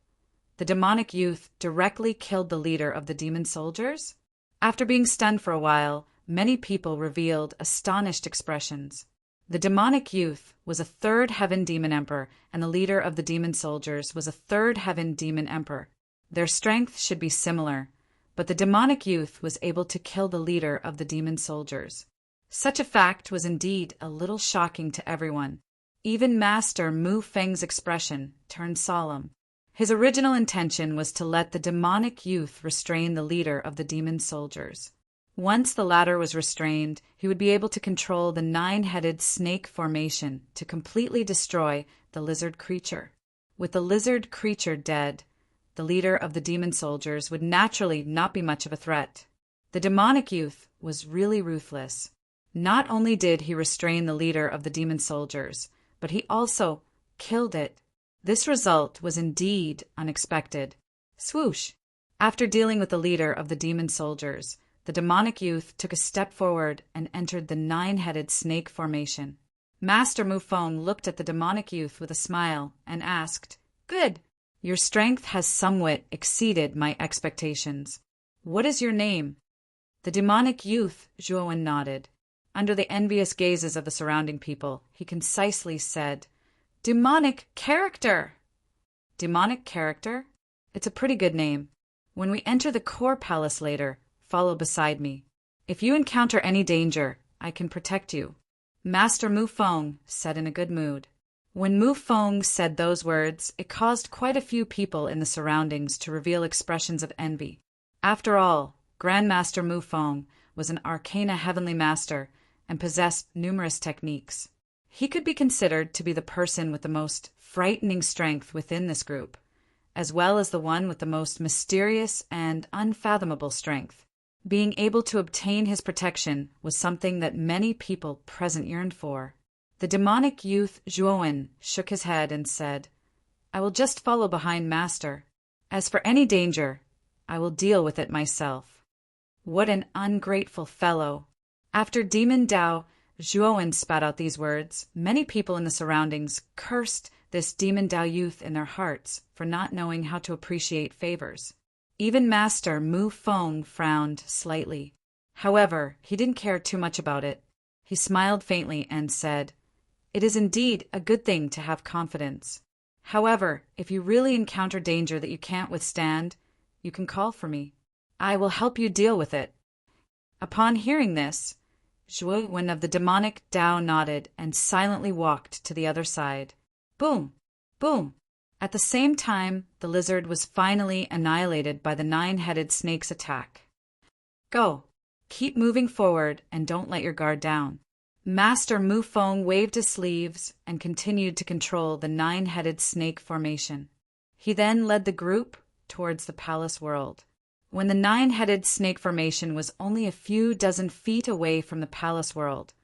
The demonic youth directly killed the leader of the demon soldiers? After being stunned for a while, many people revealed astonished expressions. The demonic youth was a third heaven demon emperor, and the leader of the demon soldiers was a third heaven demon emperor. Their strength should be similar, but the demonic youth was able to kill the leader of the demon soldiers. Such a fact was indeed a little shocking to everyone. Even Master Mu Feng's expression turned solemn. His original intention was to let the demonic youth restrain the leader of the demon soldiers. Once the latter was restrained, he would be able to control the 9-headed snake formation to completely destroy the lizard creature. With the lizard creature dead, the leader of the demon soldiers, would naturally not be much of a threat. The demonic youth was really ruthless. Not only did he restrain the leader of the demon soldiers, but he also killed it. This result was indeed unexpected. Swoosh! After dealing with the leader of the demon soldiers, the demonic youth took a step forward and entered the nine-headed snake formation. Master Mufong looked at the demonic youth with a smile and asked, "Good. Your strength has somewhat exceeded my expectations. What is your name?" The demonic youth, Zhuowen, nodded. Under the envious gazes of the surrounding people, he concisely said, "Demonic character." Demonic character? It's a pretty good name. When we enter the core palace later, follow beside me. If you encounter any danger, I can protect you. Master Mufong said in a good mood. When Mufong said those words, it caused quite a few people in the surroundings to reveal expressions of envy. After all, Grandmaster Mufong was an Arcana Heavenly Master and possessed numerous techniques. He could be considered to be the person with the most frightening strength within this group, as well as the one with the most mysterious and unfathomable strength. Being able to obtain his protection was something that many people present yearned for. The demonic youth Zhuowen shook his head and said, "I will just follow behind Master. As for any danger, I will deal with it myself." What an ungrateful fellow! After Demon Dao Zhuowen spat out these words, many people in the surroundings cursed this Demon Dao youth in their hearts for not knowing how to appreciate favors. Even Master Mufong frowned slightly. However, he didn't care too much about it. He smiled faintly and said, "It is indeed a good thing to have confidence. However, if you really encounter danger that you can't withstand, you can call for me. I will help you deal with it." Upon hearing this, Zhuowen of the demonic Dao nodded and silently walked to the other side. Boom! Boom! At the same time, the lizard was finally annihilated by the nine-headed snake's attack. Go! Keep moving forward and don't let your guard down. Master Mufong waved his sleeves and continued to control the nine-headed snake formation. He then led the group towards the palace world. When the nine-headed snake formation was only a few dozen feet away from the palace world,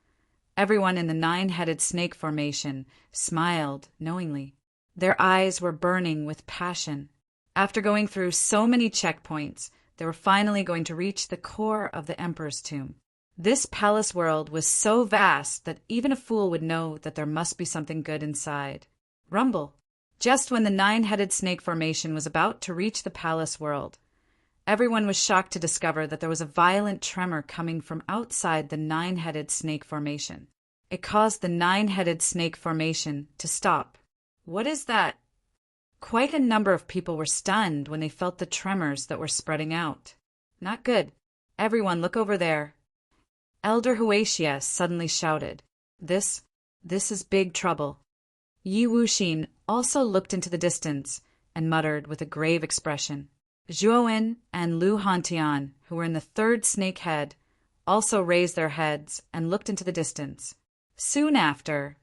everyone in the nine-headed snake formation smiled knowingly. Their eyes were burning with passion. After going through so many checkpoints, they were finally going to reach the core of the Emperor's tomb. This palace world was so vast that even a fool would know that there must be something good inside. Rumble! Just when the nine-headed snake formation was about to reach the palace world, everyone was shocked to discover that there was a violent tremor coming from outside the nine-headed snake formation. It caused the nine-headed snake formation to stop. What is that? Quite a number of people were stunned when they felt the tremors that were spreading out. Not good. Everyone look over there. Elder Huaxia suddenly shouted, This is big trouble." Yi Wuxin also looked into the distance and muttered with a grave expression. Zhuowen and Lu Hantian, who were in the third snake head, also raised their heads and looked into the distance. Soon after,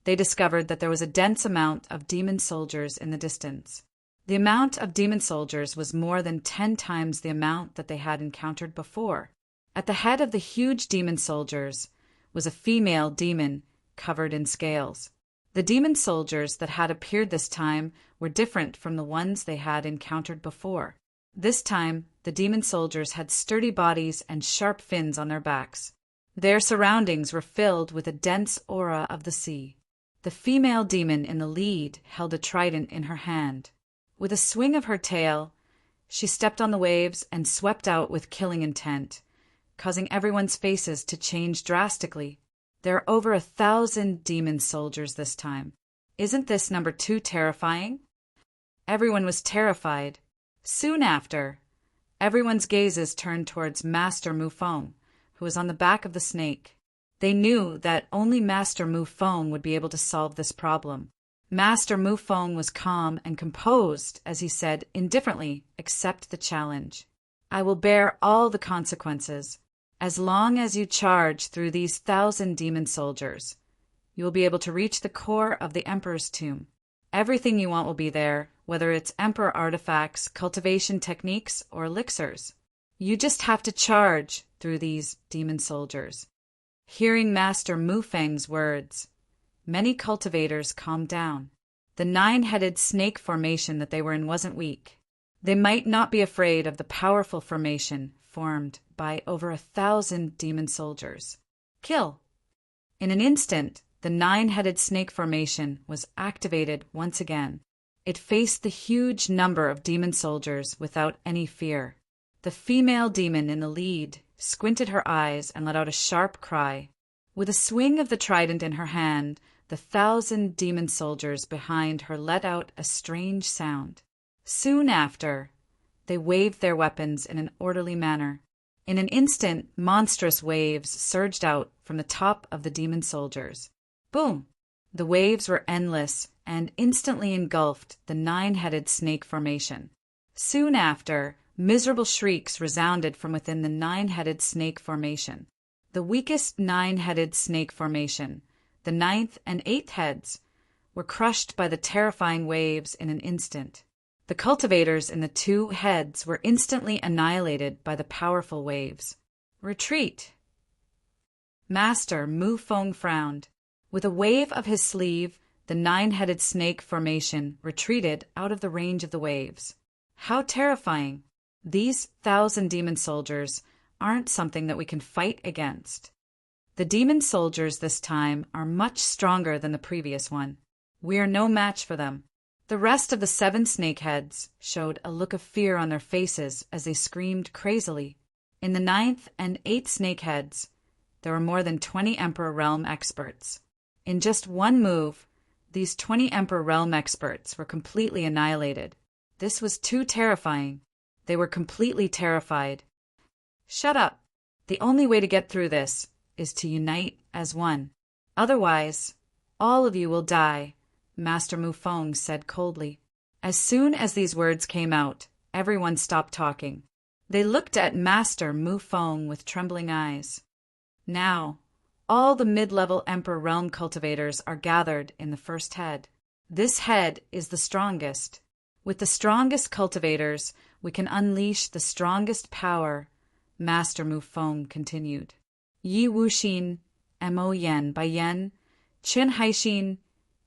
they discovered that there was a dense amount of demon soldiers in the distance. The amount of demon soldiers was more than 10 times the amount that they had encountered before. At the head of the huge demon soldiers was a female demon covered in scales. The demon soldiers that had appeared this time were different from the ones they had encountered before. This time, the demon soldiers had sturdy bodies and sharp fins on their backs. Their surroundings were filled with a dense aura of the sea. The female demon in the lead held a trident in her hand. With a swing of her tail, she stepped on the waves and swept out with killing intent, causing everyone's faces to change drastically. There are over 1,000 demon soldiers this time. Isn't this number 2 terrifying? Everyone was terrified. Soon after, everyone's gazes turned towards Master Mufong, who was on the back of the snake. They knew that only Master Mufong would be able to solve this problem. Master Mufong was calm and composed as he said indifferently, "Accept the challenge. I will bear all the consequences. As long as you charge through these 1,000 demon soldiers, you will be able to reach the core of the Emperor's tomb. Everything you want will be there, whether it's Emperor artifacts, cultivation techniques, or elixirs. You just have to charge through these demon soldiers. Hearing Master Mufeng's words, many cultivators calmed down. The nine-headed snake formation that they were in wasn't weak. They might not be afraid of the powerful formation formed by over 1,000 demon soldiers. Kill! In an instant, the nine-headed snake formation was activated once again. It faced the huge number of demon soldiers without any fear. The female demon in the lead squinted her eyes and let out a sharp cry. With a swing of the trident in her hand, the 1,000 demon soldiers behind her let out a strange sound. Soon after, they waved their weapons in an orderly manner. In an instant, monstrous waves surged out from the top of the demon soldiers. Boom! The waves were endless and instantly engulfed the nine-headed snake formation. Soon after, miserable shrieks resounded from within the nine-headed snake formation. The weakest nine-headed snake formation, the ninth and eighth heads, were crushed by the terrifying waves in an instant. The cultivators in the two heads were instantly annihilated by the powerful waves. Retreat! Master Mufeng frowned. With a wave of his sleeve, the nine-headed snake formation retreated out of the range of the waves. How terrifying! These 1,000 demon soldiers aren't something that we can fight against. The demon soldiers this time are much stronger than the previous one. We are no match for them. The rest of the 7 snakeheads showed a look of fear on their faces as they screamed crazily. In the 9th and 8th snakeheads, there were more than 20 Emperor Realm experts. In just one move, these 20 Emperor Realm experts were completely annihilated. This was too terrifying. They were completely terrified. Shut up. The only way to get through this is to unite as one. Otherwise, all of you will die, Master Mufeng said coldly. As soon as these words came out, everyone stopped talking. They looked at Master Mufeng with trembling eyes. Now, all the mid-level Emperor Realm cultivators are gathered in the first head. This head is the strongest. With the strongest cultivators, we can unleash the strongest power, Master Mufeng continued. Yi Wuxin, Mo Yen by Yen, Qin Haixin,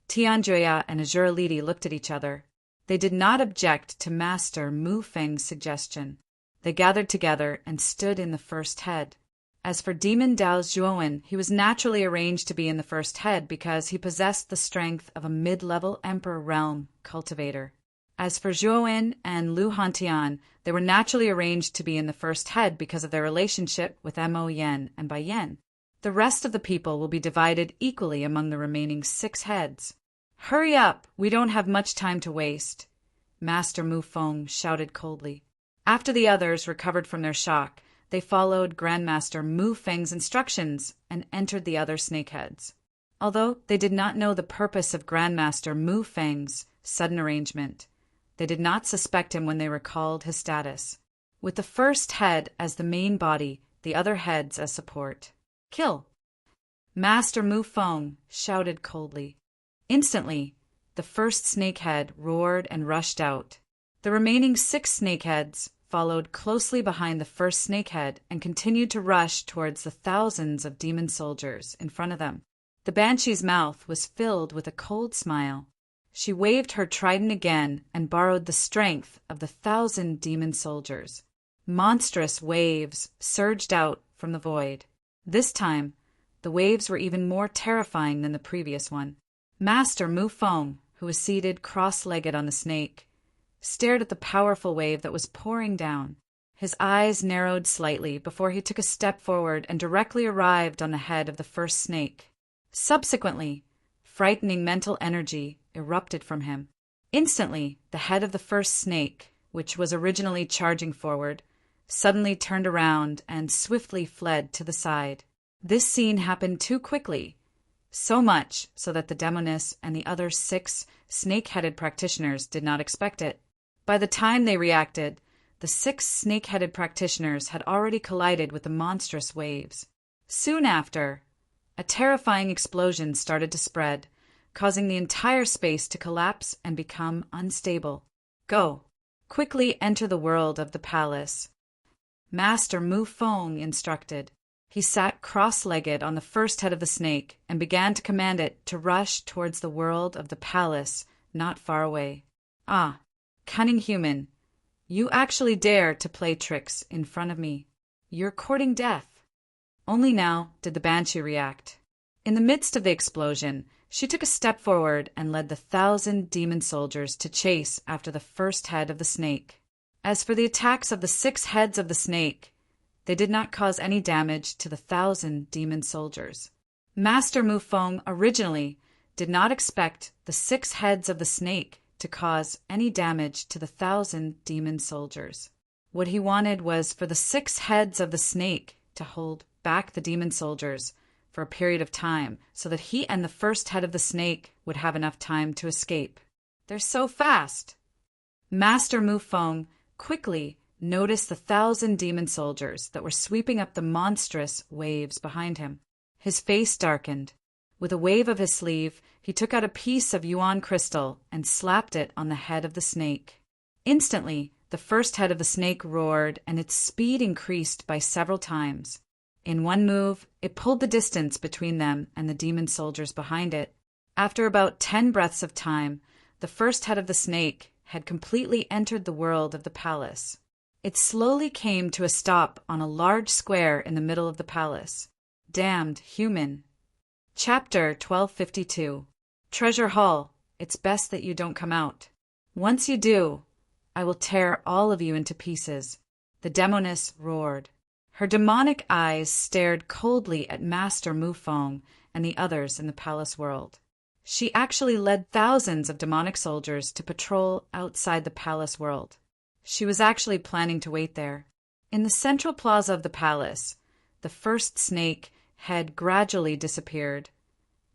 Tianjuya and Azura Lidi looked at each other. They did not object to Master Mufeng's suggestion. They gathered together and stood in the first head. As for Demon Dao's Zhuowen, he was naturally arranged to be in the first head because he possessed the strength of a mid-level Emperor Realm cultivator. As for Zhuowen and Lu Hantian, they were naturally arranged to be in the first head because of their relationship with Mo Yen and Bai Yen. The rest of the people will be divided equally among the remaining 6 heads. Hurry up! We don't have much time to waste, Master Mufeng shouted coldly. After the others recovered from their shock, they followed Grandmaster Mufeng's instructions and entered the other snakeheads. Although they did not know the purpose of Grandmaster Mufeng's sudden arrangement, they did not suspect him when they recalled his status. With the first head as the main body, the other heads as support. Kill! Master Mufeng shouted coldly. Instantly, the first snakehead roared and rushed out. The remaining 6 snakeheads followed closely behind the first snakehead and continued to rush towards the thousands of demon soldiers in front of them. The banshee's mouth was filled with a cold smile. She waved her trident again and borrowed the strength of the 1,000 demon soldiers. Monstrous waves surged out from the void. This time, the waves were even more terrifying than the previous one. Master Mufeng, who was seated cross-legged on the snake, stared at the powerful wave that was pouring down. His eyes narrowed slightly before he took a step forward and directly arrived on the head of the first snake. Subsequently, frightening mental energy erupted from him. Instantly, the head of the first snake, which was originally charging forward, suddenly turned around and swiftly fled to the side. This scene happened too quickly, so much so that the demoness and the other 6 snake-headed practitioners did not expect it. By the time they reacted, the 6 snake-headed practitioners had already collided with the monstrous waves. Soon after, a terrifying explosion started to spread. causing the entire space to collapse and become unstable. Go. Quickly enter the world of the palace. Master Mu Feng instructed. He sat cross-legged on the first head of the snake and began to command it to rush towards the world of the palace not far away. Ah, cunning human, you actually dare to play tricks in front of me. You're courting death. Only now did the banshee react. In the midst of the explosion, she took a step forward and led the 1,000 demon soldiers to chase after the first head of the snake. As for the attacks of the 6 heads of the snake, they did not cause any damage to the 1,000 demon soldiers. Master Mu Feng originally did not expect the 6 heads of the snake to cause any damage to the 1,000 demon soldiers. What he wanted was for the 6 heads of the snake to hold back the demon soldiers for a period of time so that he and the first head of the snake would have enough time to escape. They're so fast! Master Mu Feng quickly noticed the 1,000 demon soldiers that were sweeping up the monstrous waves behind him. His face darkened. With a wave of his sleeve, he took out a piece of yuan crystal and slapped it on the head of the snake. Instantly, the first head of the snake roared and its speed increased by several times. In one move, it pulled the distance between them and the demon soldiers behind it. After about 10 breaths of time, the first head of the snake had completely entered the world of the palace. It slowly came to a stop on a large square in the middle of the palace. Damned human. Chapter 1252. Treasure Hall. It's best that you don't come out. Once you do, I will tear all of you into pieces. The demoness roared. Her demonic eyes stared coldly at Master Mu Feng and the others in the palace world. She actually led thousands of demonic soldiers to patrol outside the palace world. She was actually planning to wait there. In the central plaza of the palace, the first snake had gradually disappeared,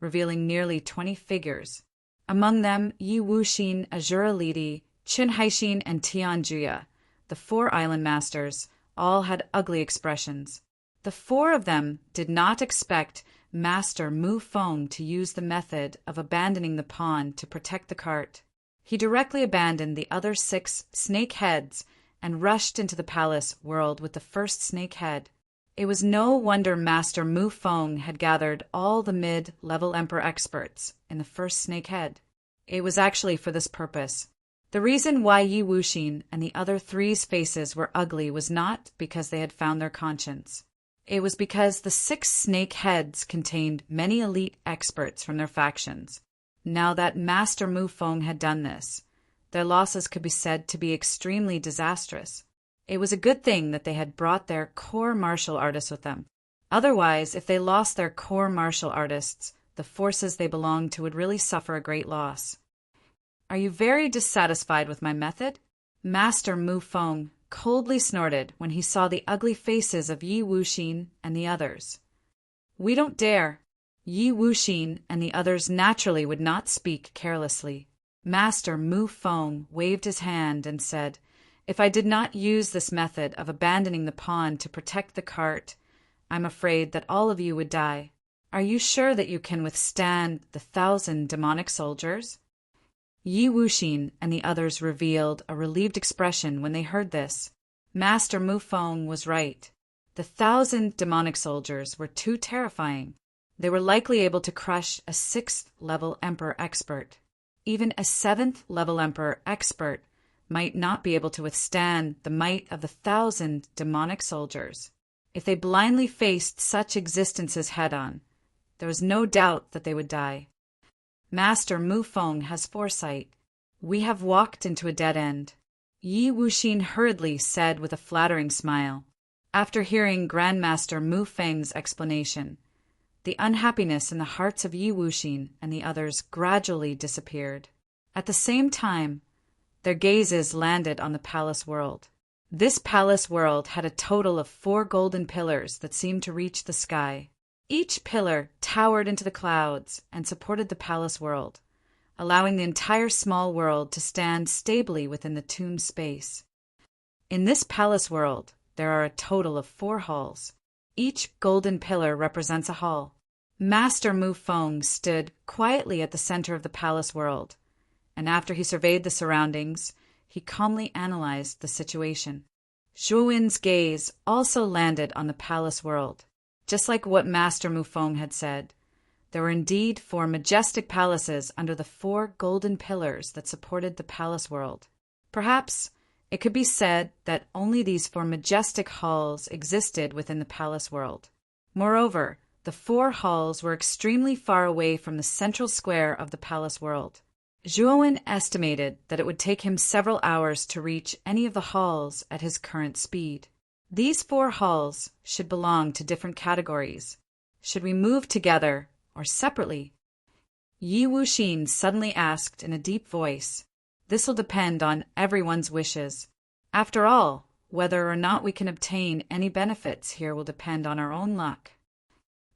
revealing nearly 20 figures. Among them, Yi Wuxin, Azura Lidi, Qin Haixin, and Tian Jia, the 4 island masters, all had ugly expressions. The 4 of them did not expect Master Mu Feng to use the method of abandoning the pawn to protect the cart. He directly abandoned the other 6 snake heads and rushed into the palace world with the first snake head. It was no wonder Master Mu Feng had gathered all the mid-level Emperor experts in the first snake head. It was actually for this purpose. The reason why Yi Wuxin and the other 3's faces were ugly was not because they had found their conscience. It was because the 6 snake heads contained many elite experts from their factions. Now that Master Mu Feng had done this, their losses could be said to be extremely disastrous. It was a good thing that they had brought their core martial artists with them. Otherwise, if they lost their core martial artists, the forces they belonged to would really suffer a great loss. Are you very dissatisfied with my method? Master Mu Feng coldly snorted when he saw the ugly faces of Yi Wuxin and the others. We don't dare. Yi Wuxin and the others naturally would not speak carelessly. Master Mu Feng waved his hand and said, If I did not use this method of abandoning the pawn to protect the cart, I'm afraid that all of you would die. Are you sure that you can withstand the 1,000 demonic soldiers? Yi Wuxin and the others revealed a relieved expression when they heard this. Master Mu Feng was right. The 1,000 demonic soldiers were too terrifying. They were likely able to crush a 6th-level Emperor expert. Even a 7th-level Emperor expert might not be able to withstand the might of the 1,000 demonic soldiers. If they blindly faced such existences head-on, there was no doubt that they would die. Master Mu Feng has foresight. We have walked into a dead end. Yi Wuxin hurriedly said with a flattering smile. After hearing Grandmaster Mu Feng's explanation, the unhappiness in the hearts of Yi Wuxin and the others gradually disappeared. At the same time, their gazes landed on the palace world. This palace world had a total of 4 golden pillars that seemed to reach the sky. Each pillar towered into the clouds and supported the palace world, allowing the entire small world to stand stably within the tomb space. In this palace world, there are a total of 4 halls. Each golden pillar represents a hall. Master Mu Feng stood quietly at the center of the palace world, and after he surveyed the surroundings, he calmly analyzed the situation. Zhuowen's gaze also landed on the palace world. Just like what Master Mu Feng had said, there were indeed 4 majestic palaces under the 4 golden pillars that supported the palace world. Perhaps it could be said that only these 4 majestic halls existed within the palace world. Moreover, the 4 halls were extremely far away from the central square of the palace world. Zhuowen estimated that it would take him several hours to reach any of the halls at his current speed. These 4 halls should belong to different categories. Should we move together or separately? Yi Wuxin suddenly asked in a deep voice. This will depend on everyone's wishes. After all, whether or not we can obtain any benefits here will depend on our own luck.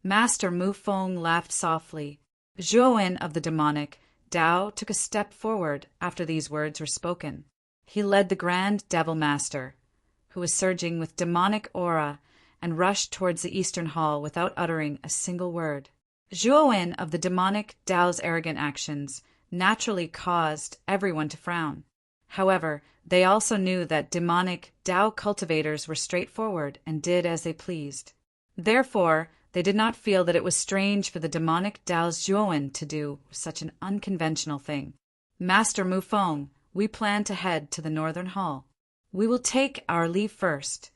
Master Mu Feng laughed softly. Zhuowen of the demonic Dao took a step forward after these words were spoken. He led the Grand Devil Master, who was surging with demonic aura, and rushed towards the Eastern Hall without uttering a single word. Zhuowen of the demonic Dao's arrogant actions naturally caused everyone to frown. However, they also knew that demonic Dao cultivators were straightforward and did as they pleased. Therefore, they did not feel that it was strange for the demonic Dao's Zhuowen to do such an unconventional thing. Master Mu Feng, we plan to head to the Northern Hall. We will take our leave first.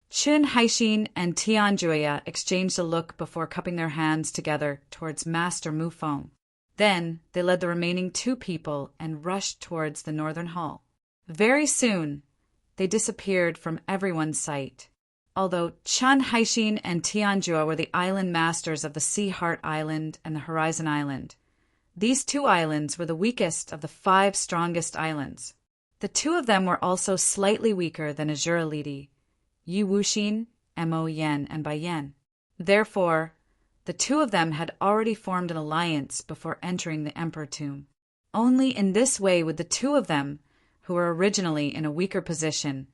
Qin Haixin and Tian Juya exchanged a look before cupping their hands together towards Master Mu Feng. Then they led the remaining 2 people and rushed towards the Northern Hall. Very soon, they disappeared from everyone's sight. Although Qin Haixin and Tian Juya were the island masters of the Sea Heart Island and the Horizon Island, these 2 islands were the weakest of the 5 strongest islands. The 2 of them were also slightly weaker than Azura Lidi, Yi Wuxin, Mo Yen, and Bai Yan. Therefore, the 2 of them had already formed an alliance before entering the Emperor Tomb. Only in this way would the 2 of them, who were originally in a weaker position,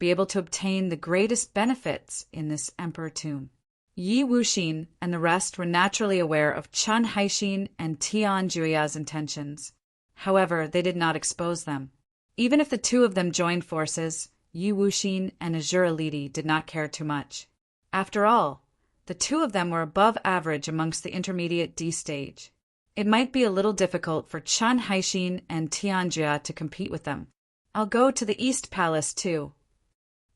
be able to obtain the greatest benefits in this Emperor Tomb. Yi Wuxin and the rest were naturally aware of Qin Haixin and Tian Juya's intentions. However, they did not expose them. Even if the 2 of them joined forces, Yi Wuxin and Azura Lidi did not care too much. After all, the 2 of them were above average amongst the intermediate D stage. It might be a little difficult for Qin Haixin and Tian Juya to compete with them. I'll go to the East Palace too.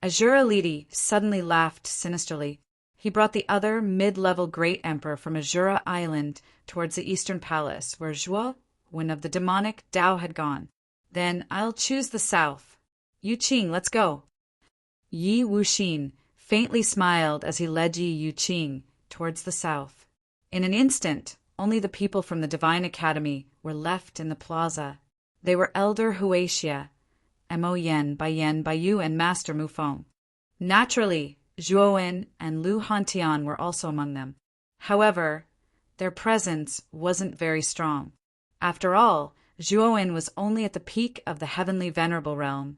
Azura Lidi suddenly laughed sinisterly. He brought the other mid-level Great Emperor from Azura Island towards the Eastern Palace, where Zhuowen of the demonic Dao had gone. Then I'll choose the South. Yu Qing, let's go. Yi Wuxin faintly smiled as he led Yi Yuqing towards the south. In an instant, only the people from the Divine Academy were left in the plaza. They were Elder Huaxia, Mo Yen, Bai Yu, and Master Mu Feng. Naturally, Zhuowen and Lu Hantian were also among them. However, their presence wasn't very strong. After all, Zhuowen was only at the peak of the Heavenly Venerable Realm,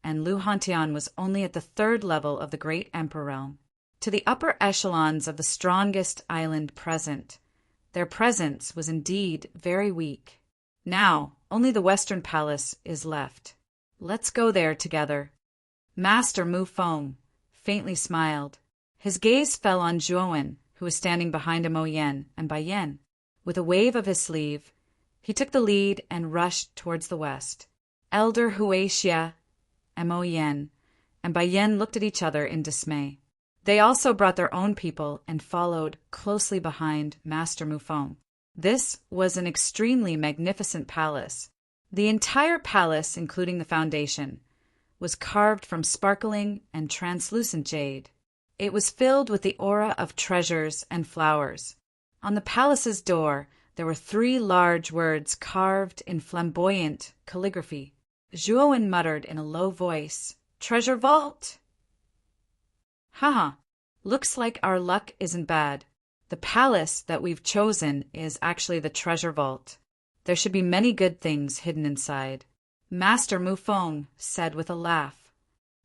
and Lu Hantian was only at the 3rd level of the Great Emperor Realm. To the upper echelons of the strongest island present, their presence was indeed very weak. Now, only the Western Palace is left. Let's go there together. Master Mu Feng faintly smiled. His gaze fell on Zhuowen, who was standing behind Mo Yen and Bai Yan. With a wave of his sleeve, he took the lead and rushed towards the west. Elder Huaxia, Mo Yen, and Bai Yan looked at each other in dismay. They also brought their own people and followed closely behind Master Mu Feng. This was an extremely magnificent palace. The entire palace, including the foundation, was carved from sparkling and translucent jade. It was filled with the aura of treasures and flowers. On the palace's door, there were 3 large words carved in flamboyant calligraphy. Zhuowen muttered in a low voice, "Treasure vault!" Haha, looks like our luck isn't bad. The palace that we've chosen is actually the treasure vault. There should be many good things hidden inside. Master Mu Feng said with a laugh.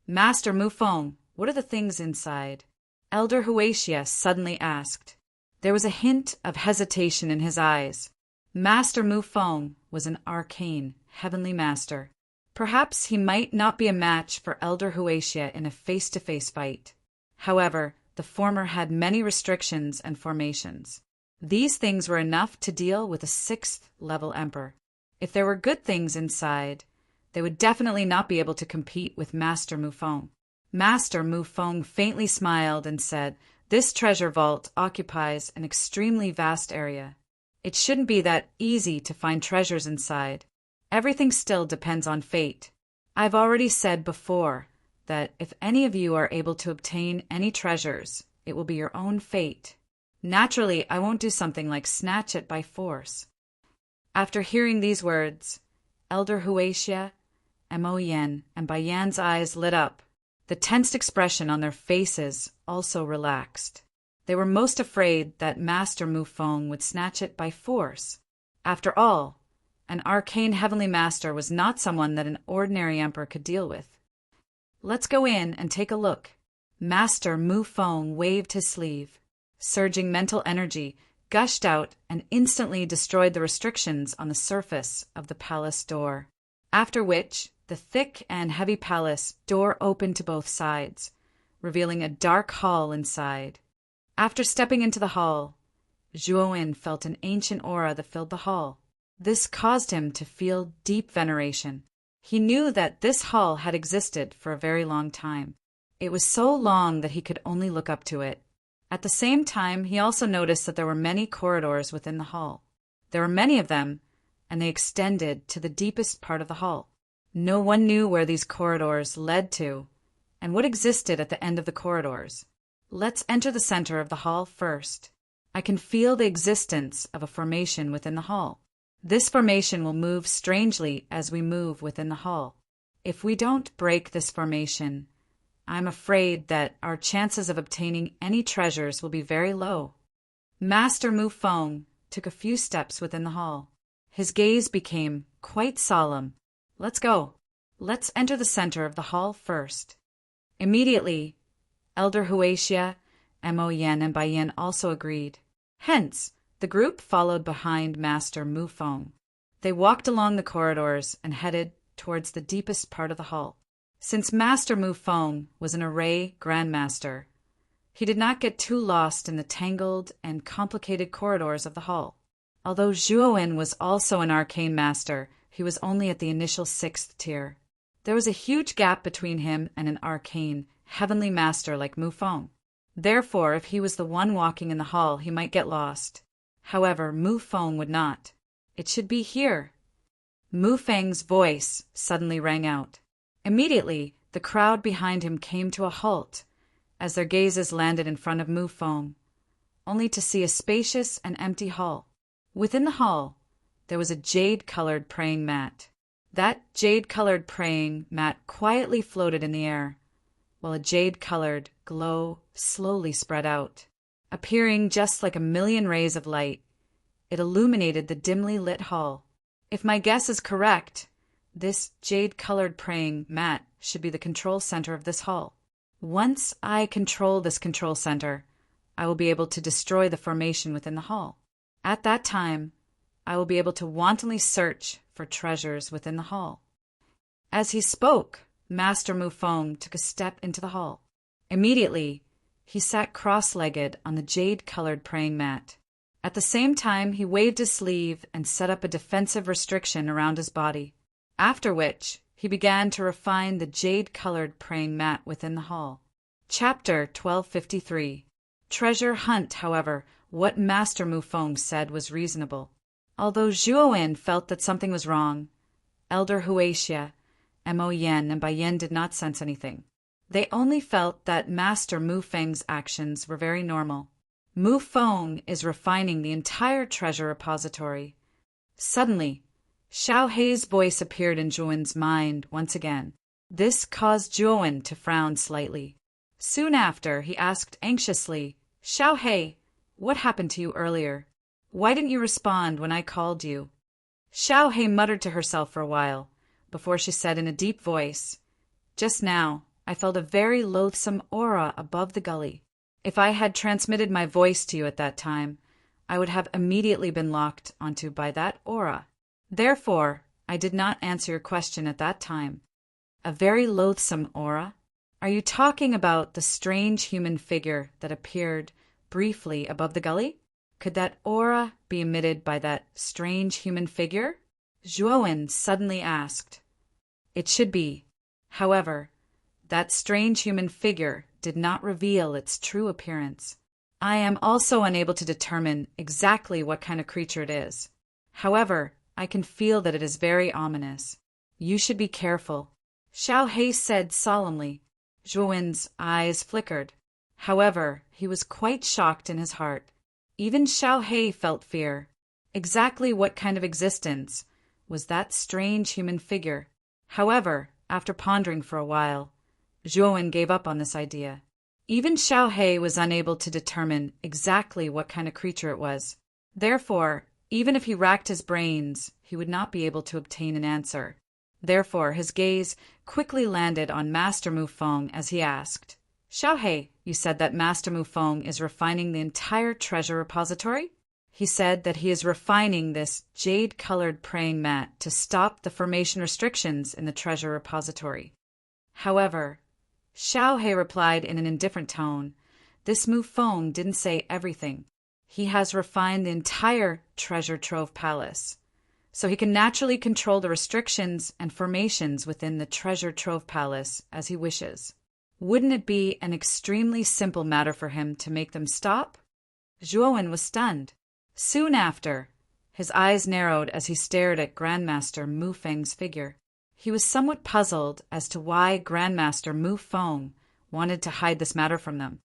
Master Mu Feng, what are the things inside? Elder Huaxia suddenly asked. There was a hint of hesitation in his eyes. Master Mufong was an arcane, heavenly master. Perhaps he might not be a match for Elder Huaxia in a face-to-face fight. However, the former had many restrictions and formations. These things were enough to deal with a 6th-level emperor. If there were good things inside, they would definitely not be able to compete with Master Mufong. Master Mufong faintly smiled and said, "This treasure vault occupies an extremely vast area. It shouldn't be that easy to find treasures inside. Everything still depends on fate. I've already said before that if any of you are able to obtain any treasures, it will be your own fate. Naturally, I won't do something like snatch it by force." After hearing these words, Elder Huaxia, Mo Yen, and Bai Yan's eyes lit up. The tensed expression on their faces also relaxed. They were most afraid that Master Mufong would snatch it by force. After all, an arcane heavenly master was not someone that an ordinary emperor could deal with. "Let's go in and take a look." Master Mufong waved his sleeve. Surging mental energy gushed out and instantly destroyed the restrictions on the surface of the palace door. After which, the thick and heavy palace door opened to both sides, revealing a dark hall inside. After stepping into the hall, Zhuowen felt an ancient aura that filled the hall. This caused him to feel deep veneration. He knew that this hall had existed for a very long time. It was so long that he could only look up to it. At the same time, he also noticed that there were many corridors within the hall. There were many of them, and they extended to the deepest part of the hall. No one knew where these corridors led to, and what existed at the end of the corridors. Let's enter the center of the hall first. I can feel the existence of a formation within the hall. This formation will move strangely as we move within the hall. If we don't break this formation, I'm afraid that our chances of obtaining any treasures will be very low. Master Mufong took a few steps within the hall. His gaze became quite solemn. "Let's go. Let's enter the center of the hall first." Immediately, Elder Huaxia, Mo Yen, and Bai Yan also agreed. Hence, the group followed behind Master Mufong. They walked along the corridors and headed towards the deepest part of the hall. Since Master Mufong was an array grandmaster, he did not get too lost in the tangled and complicated corridors of the hall. Although Zhuowen was also an arcane master, he was only at the initial 6th tier. There was a huge gap between him and an arcane, heavenly master like Mufong. Therefore, if he was the one walking in the hall, he might get lost. However, Mufong would not. "It should be here." Mufang's voice suddenly rang out. Immediately, the crowd behind him came to a halt as their gazes landed in front of Mufong, only to see a spacious and empty hall. Within the hall, there was a jade-colored praying mat. That jade-colored praying mat quietly floated in the air, while a jade-colored glow slowly spread out. Appearing just like a million rays of light, it illuminated the dimly lit hall. If my guess is correct, this jade-colored praying mat should be the control center of this hall. Once I control this control center, I will be able to destroy the formation within the hall. At that time, I will be able to wantonly search for treasures within the hall. As he spoke, Master Mufong took a step into the hall. Immediately, he sat cross-legged on the jade-colored praying mat. At the same time, he waved his sleeve and set up a defensive restriction around his body. After which, he began to refine the jade-colored praying mat within the hall. Chapter 1253. Treasure Hunt. However, what Master Mufong said was reasonable. Although Zhuowen felt that something was wrong, Elder Huaxia, Mo Yen, and Bai Yan did not sense anything. They only felt that Master Mufang's actions were very normal. Mufong is refining the entire treasure repository. Suddenly, Xiao Hei's voice appeared in Zhuowen's mind once again. This caused Zhuowen to frown slightly. Soon after, he asked anxiously, "Xiao Hei, what happened to you earlier? Why didn't you respond when I called you?" Xiao Hei muttered to herself for a while, before she said in a deep voice, "Just now, I felt a very loathsome aura above the gully. If I had transmitted my voice to you at that time, I would have immediately been locked onto by that aura. Therefore, I did not answer your question at that time. A very loathsome aura? Are you talking about the strange human figure that appeared briefly above the gully? Could that aura be emitted by that strange human figure? Zhuowen suddenly asked. It should be. However, that strange human figure did not reveal its true appearance. I am also unable to determine exactly what kind of creature it is. However, I can feel that it is very ominous. You should be careful, Xiao He said solemnly. Zhuowen's eyes flickered. However, he was quite shocked in his heart. Even Xiao He felt fear. Exactly what kind of existence was that strange human figure? However, after pondering for a while, Zhuowen gave up on this idea. Even Xiao He was unable to determine exactly what kind of creature it was. Therefore, even if he racked his brains, he would not be able to obtain an answer. Therefore, his gaze quickly landed on Master Mu Feng as he asked, Xiao He, you said that Master Mu Feng is refining the entire treasure repository? He said that he is refining this jade-colored praying mat to stop the formation restrictions in the treasure repository. However, Xiao He replied in an indifferent tone, this Mu Feng didn't say everything. He has refined the entire treasure trove palace, so he can naturally control the restrictions and formations within the treasure trove palace as he wishes. Wouldn't it be an extremely simple matter for him to make them stop? Zhuowen was stunned. Soon after, his eyes narrowed as he stared at Grandmaster Mu Feng's figure. He was somewhat puzzled as to why Grandmaster Mu Feng wanted to hide this matter from them.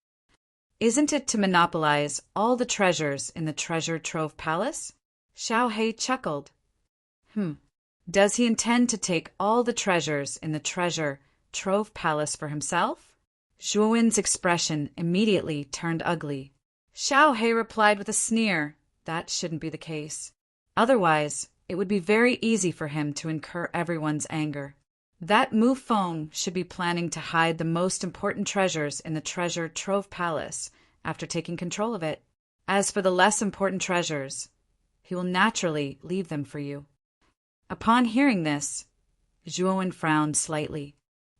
Isn't it to monopolize all the treasures in the treasure trove palace? Xiao He chuckled. Does he intend to take all the treasures in the treasure trove palace for himself? Zhuowen's expression immediately turned ugly. Xiao He replied with a sneer, that shouldn't be the case. Otherwise, it would be very easy for him to incur everyone's anger. That Mu Feng should be planning to hide the most important treasures in the treasure trove palace after taking control of it. As for the less important treasures, he will naturally leave them for you. Upon hearing this, Zhuowen frowned slightly.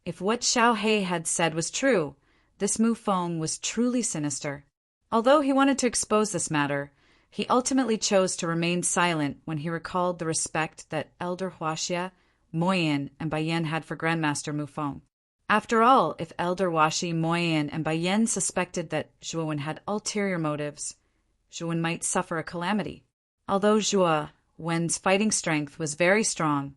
If what Xiao He had said was true, this Mu Feng was truly sinister. Although he wanted to expose this matter, he ultimately chose to remain silent when he recalled the respect that Elder Huaxia, Moyin, and Baiyan had for Grandmaster Mu Feng. After all, if Elder Huaxi, Moyin, and Baiyan suspected that Zhuowen had ulterior motives, Zhuowen might suffer a calamity. Although Zhuowen's fighting strength was very strong,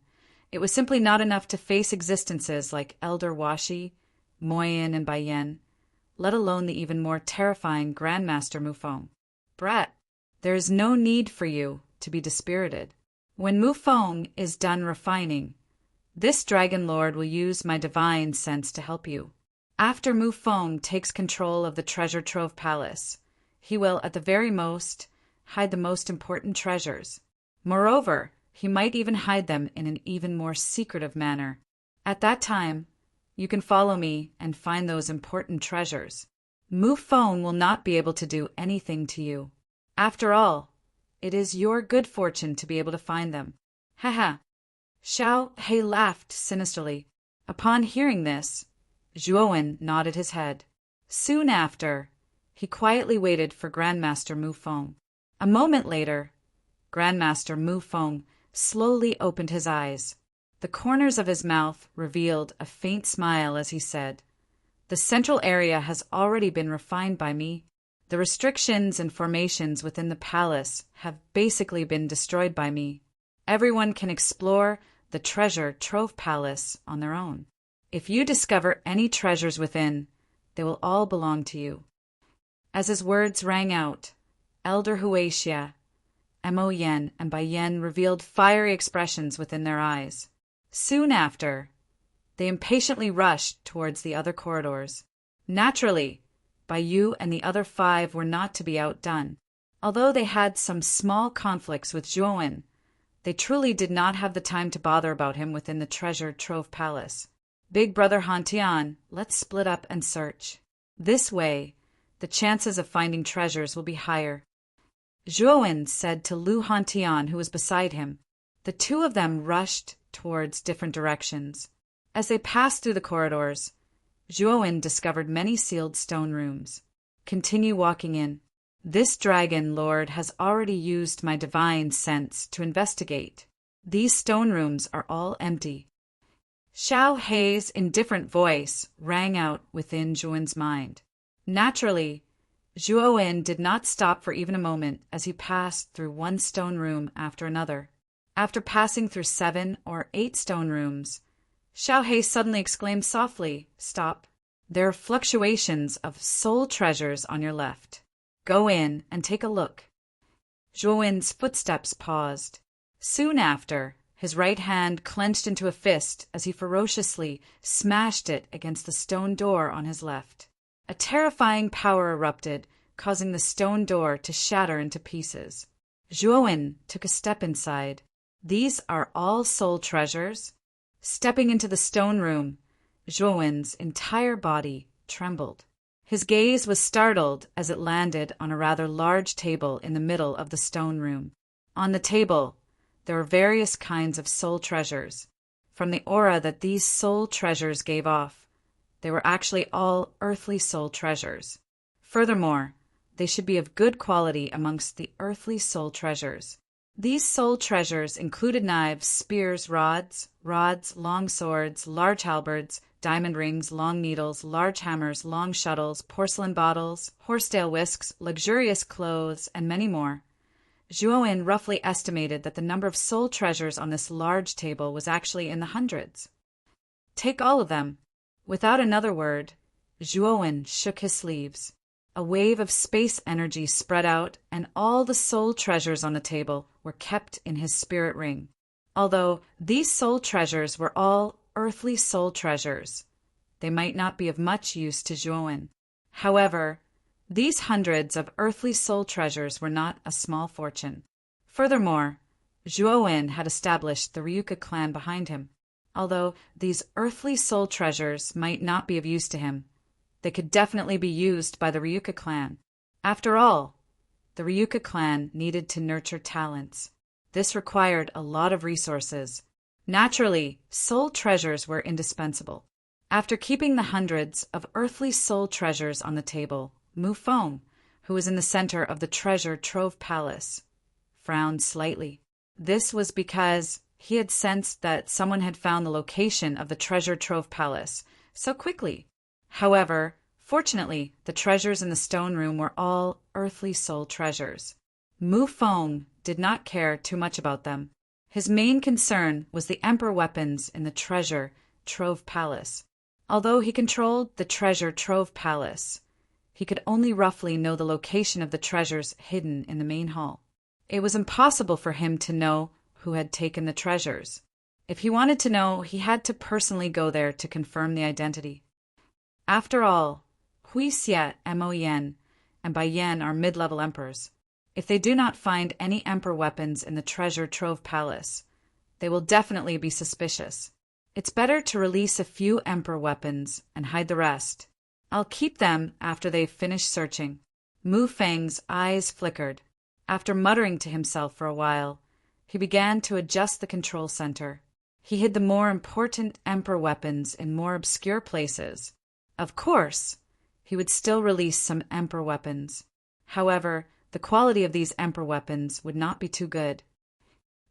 it was simply not enough to face existences like Elder Huaxi, Moyin, and Baiyan, let alone the even more terrifying Grandmaster Mu Feng. Brat, there is no need for you to be dispirited. When Mu Feng is done refining, this Dragon Lord will use my divine sense to help you. After Mu Feng takes control of the treasure trove palace, he will, at the very most, hide the most important treasures. Moreover, he might even hide them in an even more secretive manner. At that time, you can follow me and find those important treasures. Mu Feng will not be able to do anything to you. After all, it is your good fortune to be able to find them. Ha! Xiao He laughed sinisterly. Upon hearing this, Zhuowen nodded his head. Soon after, he quietly waited for Grandmaster Mu Feng. A moment later, Grandmaster Mu Feng slowly opened his eyes. The corners of his mouth revealed a faint smile as he said, the central area has already been refined by me. The restrictions and formations within the palace have basically been destroyed by me. Everyone can explore the treasure trove palace on their own. If you discover any treasures within, they will all belong to you. As his words rang out, Elder Huaxia, Mo Yen, and Bai Yen revealed fiery expressions within their eyes. Soon after, they impatiently rushed towards the other corridors. Naturally, Bai Yu and the other 5 were not to be outdone. Although they had some small conflicts with Zhuowen, they truly did not have the time to bother about him within the treasure trove palace. Big Brother Han Tian, let's split up and search. This way, the chances of finding treasures will be higher. Zhuowen said to Lu Hantian, who was beside him. The two of them rushed towards different directions. As they passed through the corridors, Zhuowen discovered many sealed stone rooms. Continue walking in. This dragon lord has already used my divine sense to investigate. These stone rooms are all empty. Xiao Hei's indifferent voice rang out within Zhuowen's mind. Naturally, Zhuowen did not stop for even a moment as he passed through one stone room after another. After passing through 7 or 8 stone rooms, Xiao Hei suddenly exclaimed softly, "Stop. There are fluctuations of soul treasures on your left. Go in and take a look." Zhuowen's footsteps paused. Soon after, his right hand clenched into a fist as he ferociously smashed it against the stone door on his left. A terrifying power erupted, causing the stone door to shatter into pieces. Zhuowen took a step inside. These are all soul treasures? Stepping into the stone room, Zhuowen's entire body trembled. His gaze was startled as it landed on a rather large table in the middle of the stone room. On the table, there were various kinds of soul treasures. From the aura that these soul treasures gave off, they were actually all earthly soul treasures. Furthermore, they should be of good quality amongst the earthly soul treasures. These soul treasures included knives, spears, rods, long swords, large halberds, diamond rings, long needles, large hammers, long shuttles, porcelain bottles, horsetail whisks, luxurious clothes, and many more. Zhuowen roughly estimated that the number of soul treasures on this large table was actually in the hundreds. "Take all of them." Without another word, Zhuowen shook his sleeves. A wave of space energy spread out, and all the soul treasures on the table were kept in his spirit ring. Although these soul treasures were all earthly soul treasures, they might not be of much use to Zhuowen. However, these hundreds of earthly soul treasures were not a small fortune. Furthermore, Zhuowen had established the Ryuka clan behind him. Although these earthly soul treasures might not be of use to him, they could definitely be used by the Ryuka clan. After all, the Ryuka clan needed to nurture talents. This required a lot of resources. Naturally, soul treasures were indispensable. After keeping the hundreds of earthly soul treasures on the table, Mu Feng, who was in the center of the treasure trove palace, frowned slightly. This was because he had sensed that someone had found the location of the treasure trove palace so quickly. However, fortunately, the treasures in the stone room were all earthly soul treasures. Mu Feng did not care too much about them. His main concern was the emperor weapons in the treasure trove palace. Although he controlled the treasure trove palace, he could only roughly know the location of the treasures hidden in the main hall. It was impossible for him to know who had taken the treasures. If he wanted to know, he had to personally go there to confirm the identity. After all, Hui Xie and Mo Yan and Bai Yan are mid-level emperors. If they do not find any emperor weapons in the treasure trove palace, they will definitely be suspicious. It's better to release a few emperor weapons and hide the rest. I'll keep them after they've finished searching. Mu Feng's eyes flickered. After muttering to himself for a while, he began to adjust the control center. He hid the more important emperor weapons in more obscure places. Of course, he would still release some emperor weapons. However, the quality of these emperor weapons would not be too good.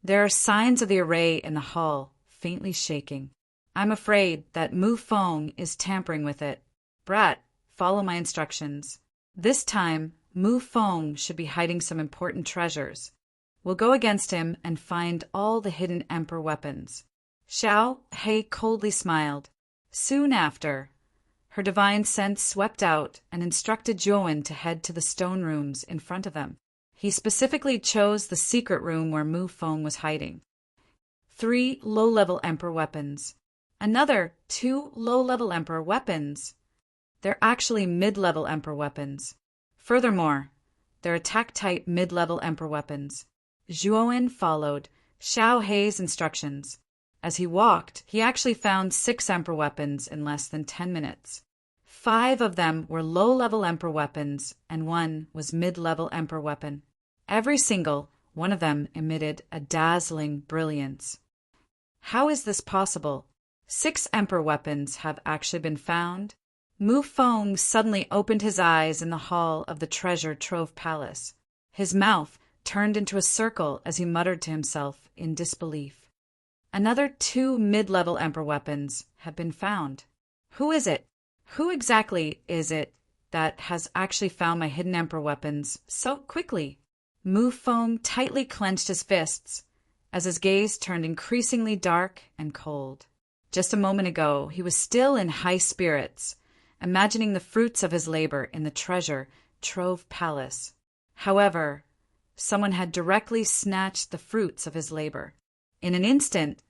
There are signs of the array in the hall, faintly shaking. I'm afraid that Mu Feng is tampering with it. Brat, follow my instructions. This time, Mu Feng should be hiding some important treasures. We'll go against him and find all the hidden emperor weapons. Xiao Hei coldly smiled. Soon after, her divine sense swept out and instructed Zhuowen to head to the stone rooms in front of them. He specifically chose the secret room where Mu Feng was hiding. 3 low-level emperor weapons. Another 2 low-level emperor weapons. They're actually mid-level emperor weapons. Furthermore, they're attack-type mid-level emperor weapons. Zhuowen followed Xiao Hei's instructions. As he walked, he actually found 6 emperor weapons in less than 10 minutes. 5 of them were low-level Emperor weapons, and 1 was mid-level Emperor weapon. Every single one of them emitted a dazzling brilliance. How is this possible? 6 Emperor weapons have actually been found. Mu Feng suddenly opened his eyes in the hall of the treasure trove palace. His mouth turned into a circle as he muttered to himself in disbelief. Another 2 mid-level Emperor weapons have been found. Who is it? Who exactly is it that has actually found my hidden Emperor weapons so quickly? Mu Feng tightly clenched his fists as his gaze turned increasingly dark and cold. Just a moment ago, he was still in high spirits, imagining the fruits of his labor in the treasure trove palace. However, someone had directly snatched the fruits of his labor. In an instant,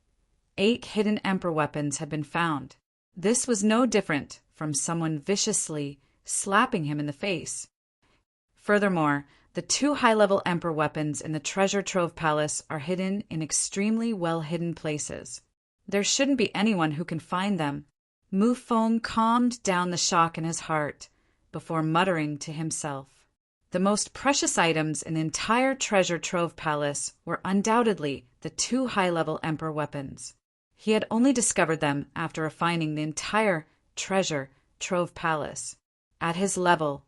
8 hidden Emperor weapons had been found. This was no different from someone viciously slapping him in the face. Furthermore, the 2 high-level Emperor weapons in the treasure trove palace are hidden in extremely well-hidden places. There shouldn't be anyone who can find them. Mu Feng calmed down the shock in his heart before muttering to himself. The most precious items in the entire treasure trove palace were undoubtedly the 2 high-level Emperor weapons. He had only discovered them after refining the entire treasure trove palace. At his level,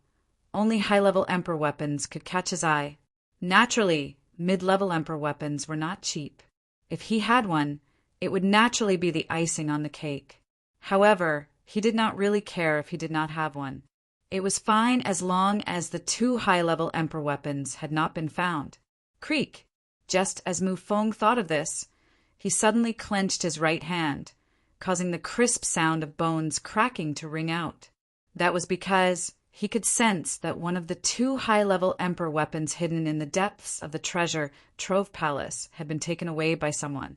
only high-level Emperor weapons could catch his eye. Naturally, mid-level Emperor weapons were not cheap. If he had one, it would naturally be the icing on the cake. However, he did not really care if he did not have one. It was fine as long as the 2 high-level Emperor weapons had not been found. Creak! Just as Mu Feng thought of this, he suddenly clenched his right hand, causing the crisp sound of bones cracking to ring out. That was because he could sense that one of the 2 high-level Emperor weapons hidden in the depths of the treasure trove palace had been taken away by someone.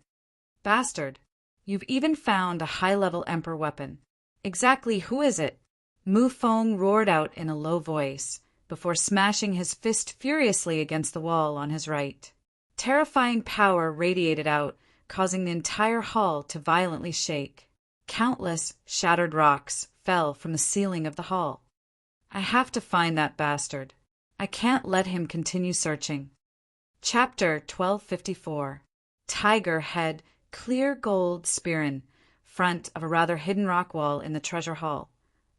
Bastard! You've even found a high-level Emperor weapon. Exactly who is it? Mu Feng roared out in a low voice, before smashing his fist furiously against the wall on his right. Terrifying power radiated out, causing the entire hall to violently shake. Countless shattered rocks fell from the ceiling of the hall. I have to find that bastard. I can't let him continue searching. Chapter 1254. Tiger Head Clear Gold Spear in front of a rather hidden rock wall in the treasure hall.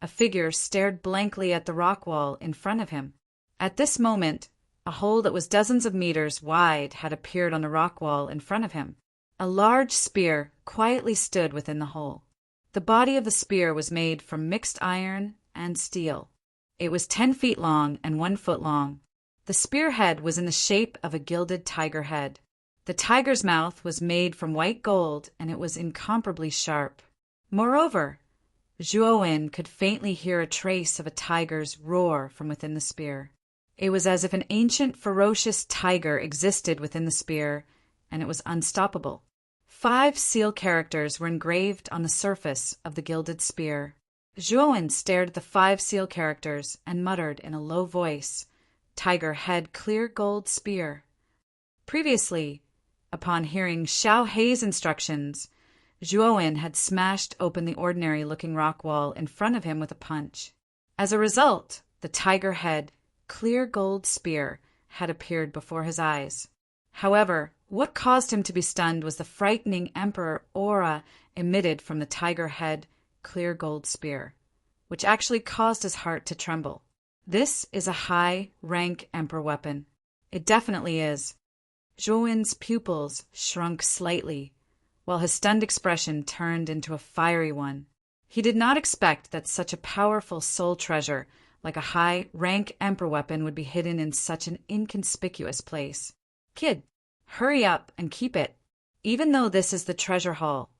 A figure stared blankly at the rock wall in front of him. At this moment, a hole that was dozens of meters wide had appeared on the rock wall in front of him. A large spear quietly stood within the hole. The body of the spear was made from mixed iron and steel. It was 10 feet long and 1 foot long. The spearhead was in the shape of a gilded tiger head. The tiger's mouth was made from white gold, and it was incomparably sharp. Moreover, Zhuowen could faintly hear a trace of a tiger's roar from within the spear. It was as if an ancient, ferocious tiger existed within the spear, and it was unstoppable. 5 seal characters were engraved on the surface of the gilded spear. Zhuowen stared at the 5 seal characters and muttered in a low voice, "Tiger Head Clear Gold Spear." Previously, upon hearing Xiao Hei's instructions, Zhuowen had smashed open the ordinary-looking rock wall in front of him with a punch. As a result, the Tiger Head Clear Gold Spear had appeared before his eyes. However, what caused him to be stunned was the frightening Emperor aura emitted from the Tiger Head Clear Gold Spear, which actually caused his heart to tremble. This is a high-rank Emperor weapon. It definitely is. Zhuowen's pupils shrunk slightly, while his stunned expression turned into a fiery one. He did not expect that such a powerful soul treasure like a high-rank Emperor weapon would be hidden in such an inconspicuous place. Kid, hurry up and keep it. Even though this is the treasure hall,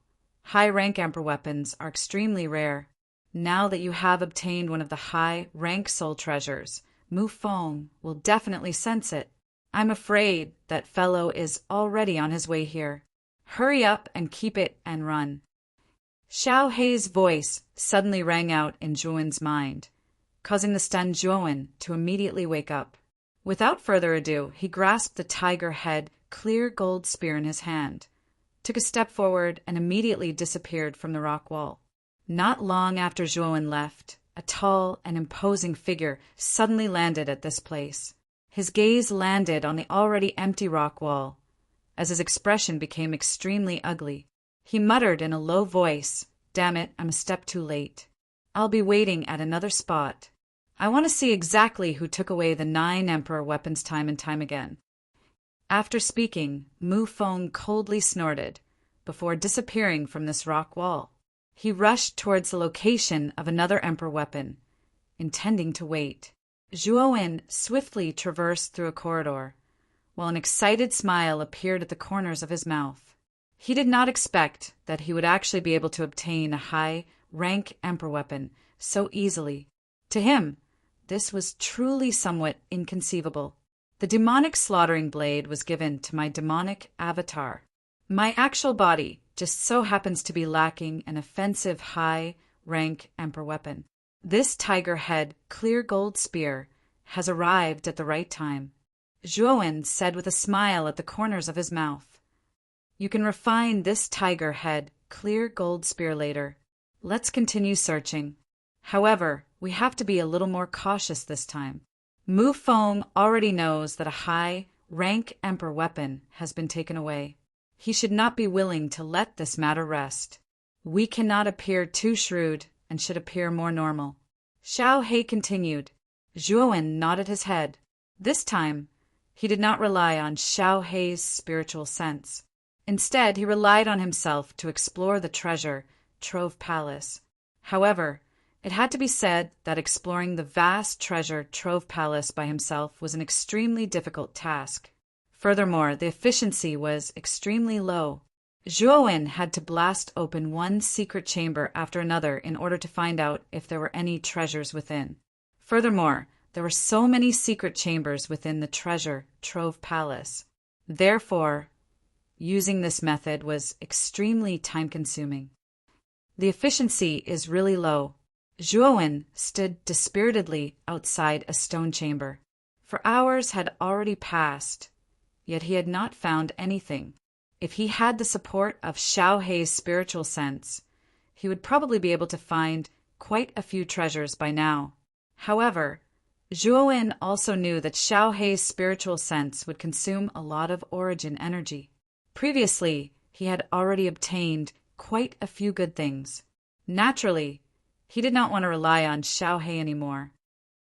high-rank Emperor weapons are extremely rare. Now that you have obtained one of the high-rank soul treasures, Mu Feng will definitely sense it. I'm afraid that fellow is already on his way here. Hurry up and keep it and run. Xiao Hei's voice suddenly rang out in Zhuowen's mind, causing the stunned Zhuowen to immediately wake up. Without further ado, he grasped the Tiger Head Clear Gold Spear in his hand, took a step forward, and immediately disappeared from the rock wall. Not long after Zhuowen left, a tall and imposing figure, suddenly landed at this place. His gaze landed on the already empty rock wall. As his expression became extremely ugly, he muttered in a low voice, "Damn it, I'm a step too late. I'll be waiting at another spot. I want to see exactly who took away the 9 Emperor weapons time and time again." After speaking, Mu Feng coldly snorted, before disappearing from this rock wall. He rushed towards the location of another Emperor weapon, intending to wait. Zhuowen swiftly traversed through a corridor, while an excited smile appeared at the corners of his mouth. He did not expect that he would actually be able to obtain a high-rank Emperor weapon so easily. To him, this was truly somewhat inconceivable. The demonic slaughtering blade was given to my demonic avatar. My actual body just so happens to be lacking an offensive high-rank Emperor weapon. This tiger head clear gold spear has arrived at the right time. Zhuowen said with a smile at the corners of his mouth. You can refine this tiger head clear gold spear later. Let's continue searching. However, we have to be a little more cautious this time. Mu Feng already knows that a high-rank Emperor weapon has been taken away. He should not be willing to let this matter rest. We cannot appear too shrewd and should appear more normal. Xiao He continued. Zhuowen nodded his head. This time, he did not rely on Xiao He's spiritual sense. Instead, he relied on himself to explore the treasure trove palace. However, it had to be said that exploring the vast treasure trove palace by himself was an extremely difficult task. Furthermore, the efficiency was extremely low. Zhuowen had to blast open one secret chamber after another in order to find out if there were any treasures within. Furthermore, there were so many secret chambers within the treasure trove palace. Therefore, using this method was extremely time-consuming. The efficiency is really low. Zhuowen stood dispiritedly outside a stone chamber. For hours had already passed, yet he had not found anything. If he had the support of Xiao He's spiritual sense, he would probably be able to find quite a few treasures by now. However, Zhuowen also knew that Xiao He's spiritual sense would consume a lot of origin energy. Previously, he had already obtained quite a few good things. Naturally, he did not want to rely on Xiao He anymore.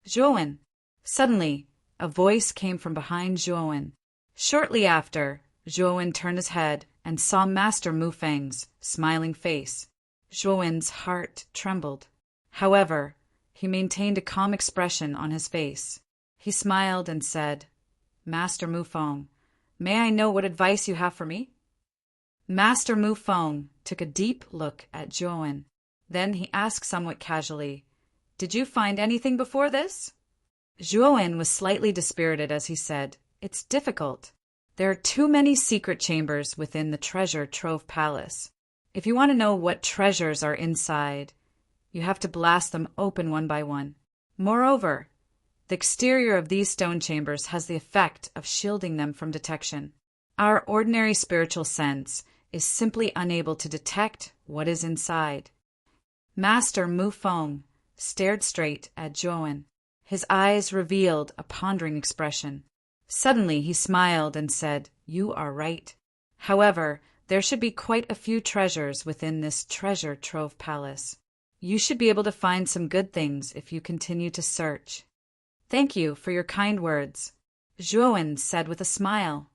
Zhuowen. Suddenly, a voice came from behind Zhuowen. Shortly after, Zhuowen turned his head and saw Master Mu Feng's smiling face. Zhuowen's heart trembled. However, he maintained a calm expression on his face. He smiled and said, "Master Mu Feng, may I know what advice you have for me?" Master Mu Feng took a deep look at Zhuowen. Then he asked somewhat casually, "Did you find anything before this?" Zhuowen was slightly dispirited as he said, "It's difficult. There are too many secret chambers within the treasure trove palace. If you want to know what treasures are inside, you have to blast them open one by one. Moreover, the exterior of these stone chambers has the effect of shielding them from detection. Our ordinary spiritual sense is simply unable to detect what is inside." Master Mu Feng stared straight at Zhuowen. His eyes revealed a pondering expression. Suddenly he smiled and said, "You are right. However, there should be quite a few treasures within this treasure trove palace. You should be able to find some good things if you continue to search." "Thank you for your kind words," Zhuowen said with a smile.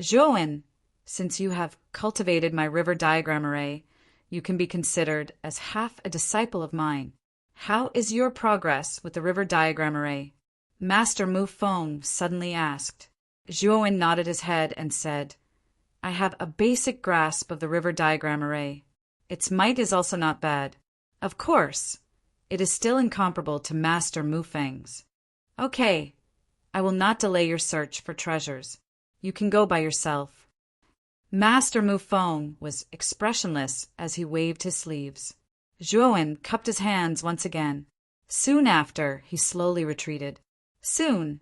"Zhuowen, since you have cultivated my river diagram array, you can be considered as half a disciple of mine. How is your progress with the river diagram array?" Master Mu Feng suddenly asked. Zhuowen nodded his head and said, "I have a basic grasp of the river diagram array. Its might is also not bad. Of course, it is still incomparable to Master Mu Feng's. Okay, I will not delay your search for treasures. You can go by yourself." Master Mu Feng was expressionless as he waved his sleeves. Zhuowen cupped his hands once again. Soon after, he slowly retreated. Soon,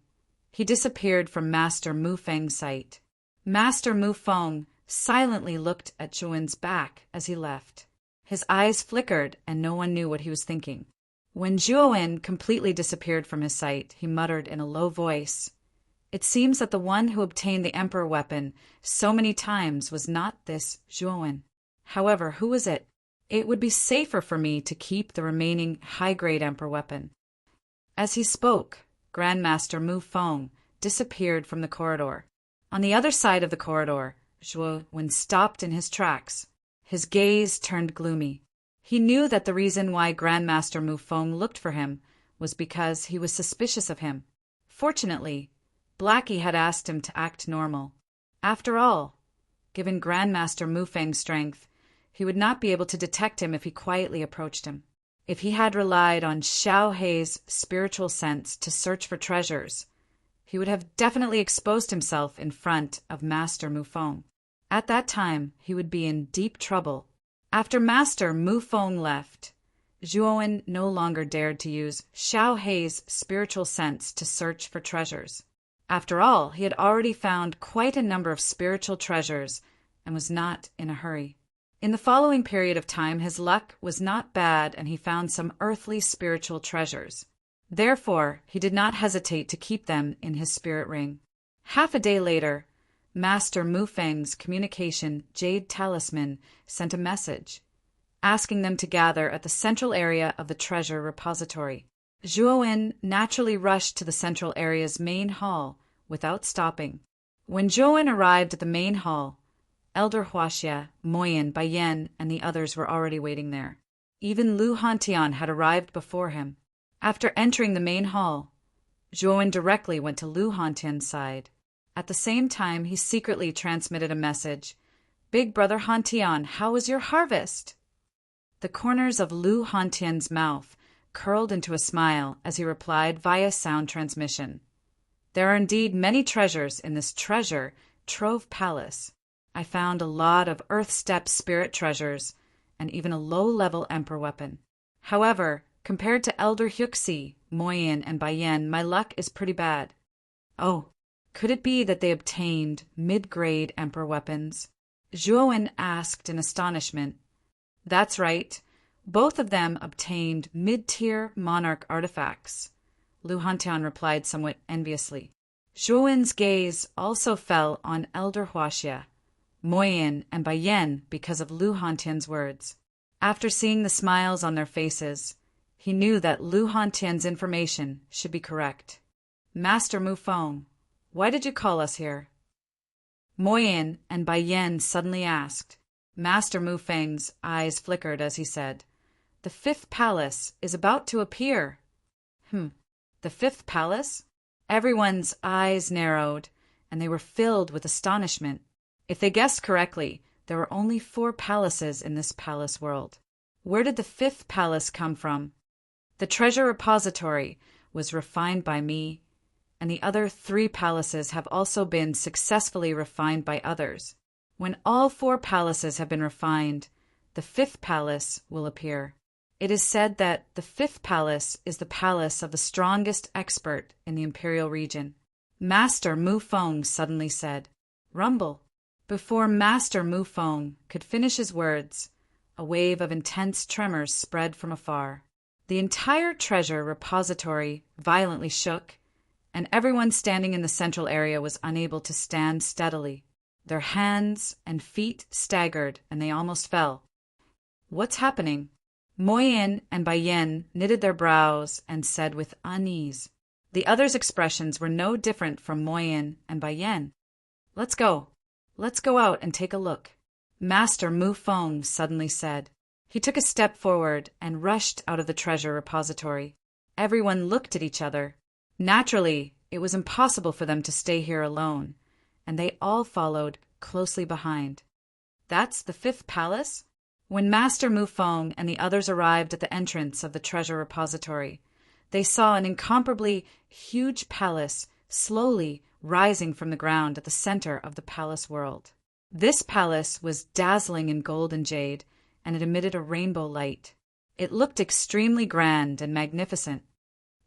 he disappeared from Master Mu Feng's sight. Master Mu Feng silently looked at Zhuowen's back as he left. His eyes flickered and no one knew what he was thinking. When Zhuowen completely disappeared from his sight, he muttered in a low voice, "It seems that the one who obtained the emperor weapon so many times was not this Zhuowen. However, who was it? It would be safer for me to keep the remaining high-grade emperor weapon." As he spoke, Grandmaster Mu Feng disappeared from the corridor. On the other side of the corridor, Zhuowen stopped in his tracks. His gaze turned gloomy. He knew that the reason why Grandmaster Mu Feng looked for him was because he was suspicious of him. Fortunately, Blackie had asked him to act normal. After all, given Grandmaster Mu Feng's strength, he would not be able to detect him if he quietly approached him. If he had relied on Xiao Hei's spiritual sense to search for treasures, he would have definitely exposed himself in front of Master Mu Feng. At that time, he would be in deep trouble. After Master Mu Feng left, Zhuowen no longer dared to use Xiao Hei's spiritual sense to search for treasures. After all, he had already found quite a number of spiritual treasures and was not in a hurry. In the following period of time, his luck was not bad and he found some earthly spiritual treasures. Therefore, he did not hesitate to keep them in his spirit ring. Half a day later, Master Mu Feng's communication jade talisman sent a message, asking them to gather at the central area of the treasure repository. Zhuowen naturally rushed to the central area's main hall without stopping. When Zhuowen arrived at the main hall, Elder Huaxia, Moyan, Baiyan, and the others were already waiting there. Even Lu Hantian had arrived before him. After entering the main hall, Zhuowen directly went to Lu Hantian's side. At the same time, he secretly transmitted a message. "Big brother Hantian, how was your harvest?" The corners of Lu Hantian's mouth curled into a smile as he replied via sound transmission. "There are indeed many treasures in this treasure trove palace. I found a lot of Earth Step spirit treasures and even a low-level emperor weapon. However, compared to Elder Hyuxi, Moyan, and Baiyan, my luck is pretty bad." "Oh, could it be that they obtained mid-grade emperor weapons?" Zhuowen asked in astonishment. "That's right. Both of them obtained mid-tier monarch artifacts," Lu Hantian replied somewhat enviously. Zhuowen's gaze also fell on Elder Huaxia, Moyan, and Baiyan because of Lu Hantian's words. After seeing the smiles on their faces, he knew that Lu Hantian's information should be correct. "Master Mu Feng, why did you call us here?" Moyan and Baiyan suddenly asked. Master Mu Feng's eyes flickered as he said, "The fifth palace is about to appear." The fifth palace? Everyone's eyes narrowed, and they were filled with astonishment. If they guessed correctly, there were only 4 palaces in this palace world. Where did the fifth palace come from? The treasure repository was refined by me, and the other 3 palaces have also been successfully refined by others. When all 4 palaces have been refined, the fifth palace will appear. It is said that the fifth palace is the palace of the strongest expert in the imperial region. Master Mu Feng suddenly said, "Rumble." Before Master Mu Feng could finish his words, a wave of intense tremors spread from afar. The entire treasure repository violently shook, and everyone standing in the central area was unable to stand steadily. Their hands and feet staggered, and they almost fell. "What's happening?" Moyan and Baiyan knitted their brows and said with unease. The others' expressions were no different from Moyan and Baiyan. Let's go out and take a look," Master Mu Feng suddenly said. He took a step forward and rushed out of the treasure repository. Everyone looked at each other. Naturally, it was impossible for them to stay here alone, and they all followed closely behind. "That's the fifth palace?" When Master Mu Feng and the others arrived at the entrance of the treasure repository, they saw an incomparably huge palace slowly rising from the ground at the center of the palace world. This palace was dazzling in gold and jade, and it emitted a rainbow light. It looked extremely grand and magnificent.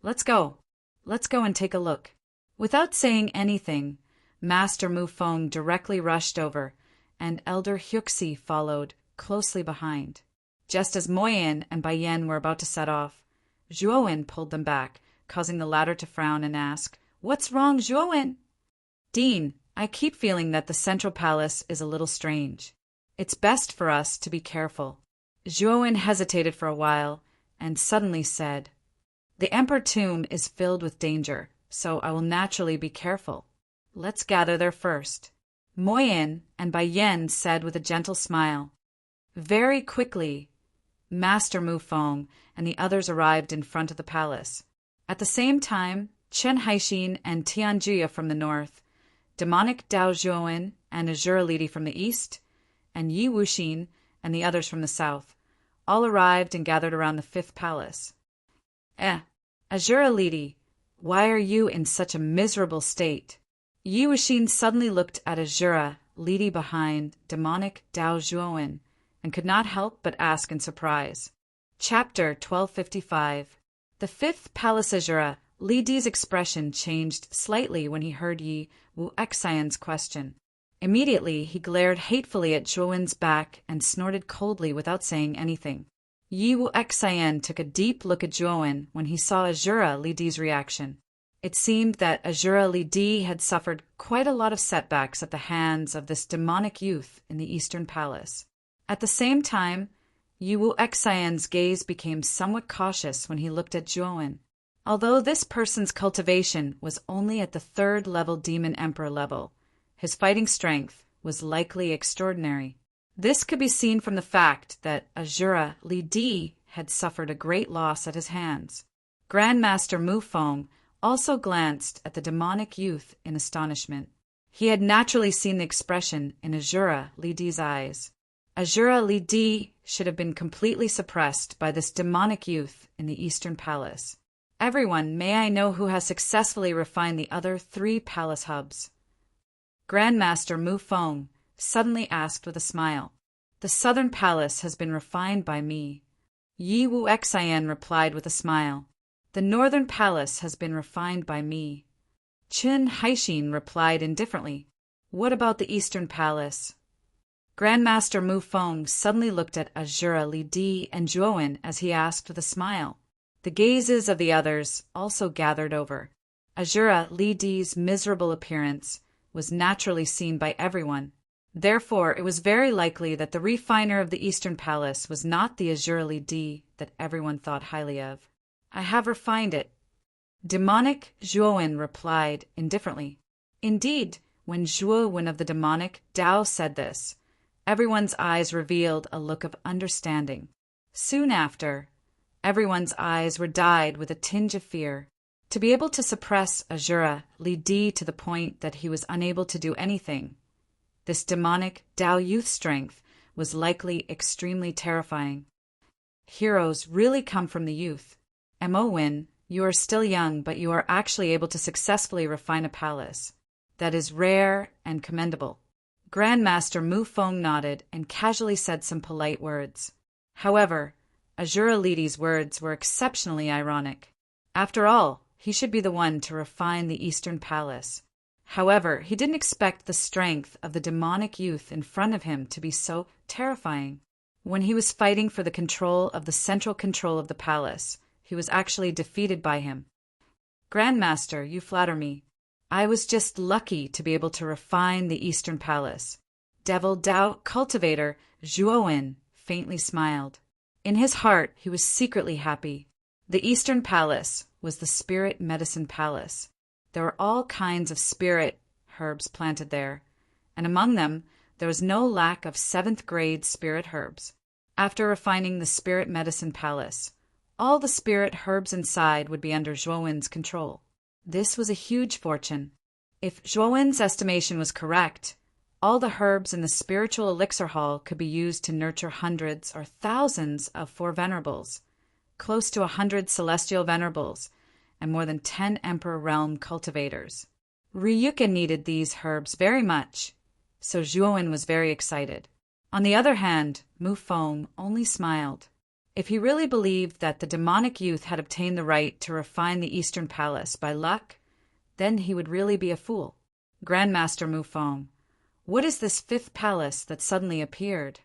Let's go and take a look." Without saying anything, Master Mu Feng directly rushed over, and Elder Hyuxi followed closely behind. Just as Moyan and Baiyan were about to set off, Zhuowen pulled them back, causing the latter to frown and ask, "What's wrong, Zhuowen?" "Dean, I keep feeling that the Central Palace is a little strange. It's best for us to be careful." Zhuowen hesitated for a while and suddenly said, "The Emperor Tomb is filled with danger, so I will naturally be careful. Let's gather there first." Moyin and Bai Yen said with a gentle smile. Very quickly, Master Mufong and the others arrived in front of the palace. At the same time, Chen Haixin and Tianjia from the north, demonic Dao Zhuowen and Azura Lidi from the east, and Yi Wuxin and the others from the south, all arrived and gathered around the fifth palace. Azura Lidi, why are you in such a miserable state?" Yi Wuxin suddenly looked at Azura Lidi behind demonic Dao Zhuowen and could not help but ask in surprise. Chapter 1255. The fifth palace. Azura Lidi's expression changed slightly when he heard Yi Wuxian's question. Immediately, he glared hatefully at Zhuowen's back and snorted coldly without saying anything. Yi Wuxian took a deep look at Zhuowen when he saw Azura Lidi's reaction. It seemed that Azura Lidi had suffered quite a lot of setbacks at the hands of this demonic youth in the Eastern Palace. At the same time, Yi Wuxian's gaze became somewhat cautious when he looked at Zhuowen. Although this person's cultivation was only at the third-level Demon Emperor level, his fighting strength was likely extraordinary. This could be seen from the fact that Azura Lidi had suffered a great loss at his hands. Grandmaster Mufong also glanced at the demonic youth in astonishment. He had naturally seen the expression in Azura Lidi's eyes. Azura Lidi should have been completely suppressed by this demonic youth in the Eastern Palace. "Everyone, may I know who has successfully refined the other 3 palace hubs?" Grandmaster Mufong suddenly asked with a smile. "The Southern Palace has been refined by me." Yi Wuxian replied with a smile. "The Northern Palace has been refined by me." Chen Haixin replied indifferently. "What about the Eastern Palace?" Grandmaster Mufong suddenly looked at Azura Lidi and Zhuowen as he asked with a smile. The gazes of the others also gathered over. Azura Lidi's miserable appearance was naturally seen by everyone. Therefore, it was very likely that the refiner of the Eastern Palace was not the Azura Lidi that everyone thought highly of. "I have refined it." Demonic Zhuowen replied indifferently. Indeed, when Zhuowen of the demonic Dao said this, everyone's eyes revealed a look of understanding. Soon after, everyone's eyes were dyed with a tinge of fear. To be able to suppress Azura Lidi to the point that he was unable to do anything, this demonic Dao youth strength was likely extremely terrifying. Heroes really come from the youth. Mo-Win, you are still young, but you are actually able to successfully refine a palace. That is rare and commendable. Grandmaster Mufong nodded and casually said some polite words. However, Azura Lidi's words were exceptionally ironic. After all, he should be the one to refine the Eastern Palace. However, he didn't expect the strength of the demonic youth in front of him to be so terrifying. When he was fighting for the control of the central control of the palace, he was actually defeated by him. "Grandmaster, you flatter me. I was just lucky to be able to refine the Eastern Palace." Devil Dao cultivator Zhuowen faintly smiled. In his heart, he was secretly happy. The Eastern Palace was the Spirit Medicine Palace. There were all kinds of spirit herbs planted there, and among them there was no lack of 7th-grade spirit herbs. After refining the Spirit Medicine Palace, all the spirit herbs inside would be under Zhuowen's control. This was a huge fortune. If Zhuowen's estimation was correct, all the herbs in the spiritual elixir hall could be used to nurture hundreds or thousands of 4 venerables, close to 100 celestial venerables, and more than 10 Emperor Realm cultivators. Ryuka needed these herbs very much, so Zhuowen was very excited. On the other hand, Mufong only smiled. If he really believed that the demonic youth had obtained the right to refine the Eastern Palace by luck, then he would really be a fool. "Grandmaster Mufong, what is this 5th palace that suddenly appeared?"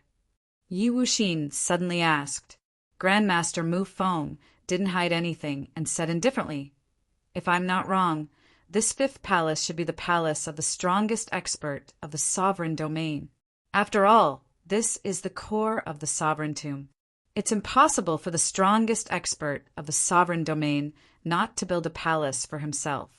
Yi Wuxin suddenly asked. Grandmaster Mufong didn't hide anything and said indifferently, "If I'm not wrong, this fifth palace should be the palace of the strongest expert of the sovereign domain. After all, this is the core of the sovereign tomb. It's impossible for the strongest expert of the sovereign domain not to build a palace for himself.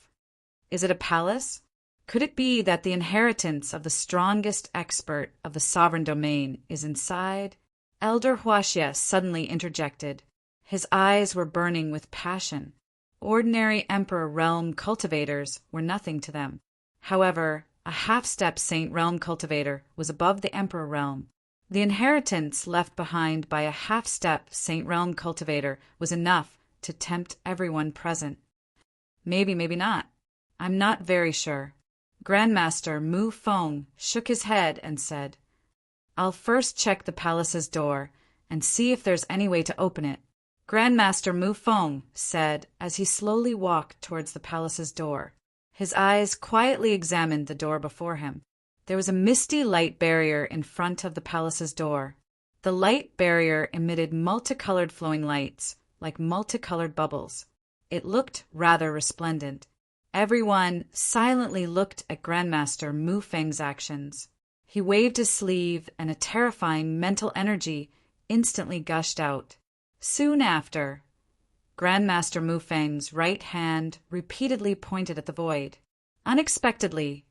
Is it a palace? Could it be that the inheritance of the strongest expert of the sovereign domain is inside?" Elder Huaxia suddenly interjected. His eyes were burning with passion. Ordinary Emperor Realm cultivators were nothing to them. However, a half-step Saint Realm cultivator was above the Emperor Realm. The inheritance left behind by a half-step Saint Realm cultivator was enough to tempt everyone present. Maybe, maybe not. I'm not very sure. Grandmaster Mu Feng shook his head and said, "I'll first check the palace's door and see if there's any way to open it." Grandmaster Mu Feng said as he slowly walked towards the palace's door. His eyes quietly examined the door before him. There was a misty light barrier in front of the palace's door. The light barrier emitted multicolored flowing lights, like multicolored bubbles. It looked rather resplendent. Everyone silently looked at Grandmaster Mu Feng's actions. He waved his sleeve, and a terrifying mental energy instantly gushed out. Soon after, Grandmaster Mu Feng's right hand repeatedly pointed at the void. Unexpectedly,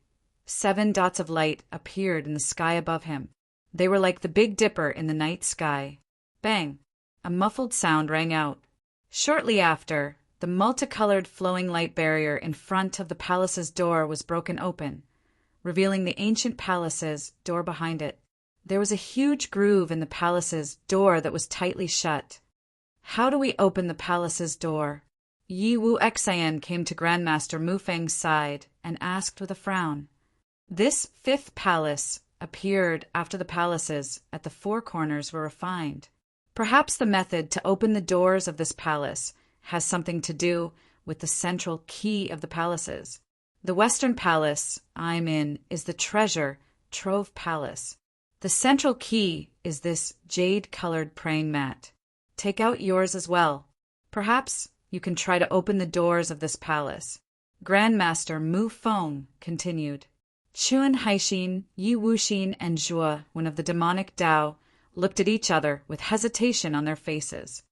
7 dots of light appeared in the sky above him. They were like the Big Dipper in the night sky. Bang! A muffled sound rang out. Shortly after, the multicolored flowing light barrier in front of the palace's door was broken open, revealing the ancient palace's door behind it. There was a huge groove in the palace's door that was tightly shut. "How do we open the palace's door?" Yi Wu Xian came to Grandmaster Mu Feng's side and asked with a frown. This fifth palace appeared after the palaces at the 4 corners were refined. Perhaps the method to open the doors of this palace has something to do with the central key of the palaces. The Western Palace I'm in is the treasure trove palace. The central key is this jade-colored praying mat. Take out yours as well. Perhaps you can try to open the doors of this palace. Grandmaster Mu Feng continued. Chun Haixin, Yi Wuxin, and Zhuo, one of the demonic Dao, looked at each other with hesitation on their faces.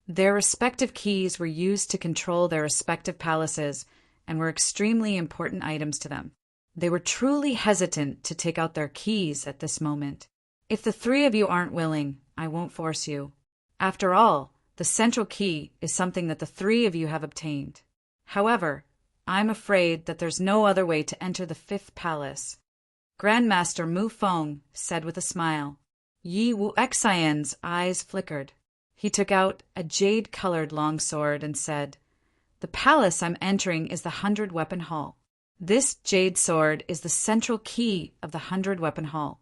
Their respective keys were used to control their respective palaces and were extremely important items to them. They were truly hesitant to take out their keys at this moment. If the 3 of you aren't willing, I won't force you. After all, the central key is something that the 3 of you have obtained. However, I'm afraid that there's no other way to enter the 5th palace. Grandmaster Mu Feng said with a smile. Yi Wu Xian's eyes flickered. He took out a jade-colored longsword and said, "The palace I'm entering is the 100-weapon hall. This jade sword is the central key of the 100-weapon hall."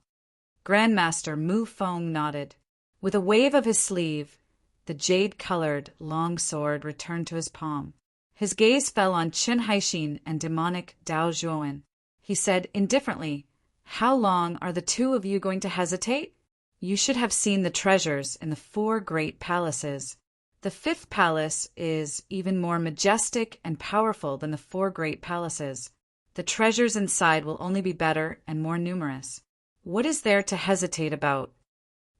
Grandmaster Mu Feng nodded. With a wave of his sleeve, the jade-colored long sword returned to his palm. His gaze fell on Qin Haixin and demonic Dao Zhuowen. He said indifferently, "How long are the 2 of you going to hesitate? You should have seen the treasures in the 4 great palaces. The 5th palace is even more majestic and powerful than the 4 great palaces. The treasures inside will only be better and more numerous. What is there to hesitate about?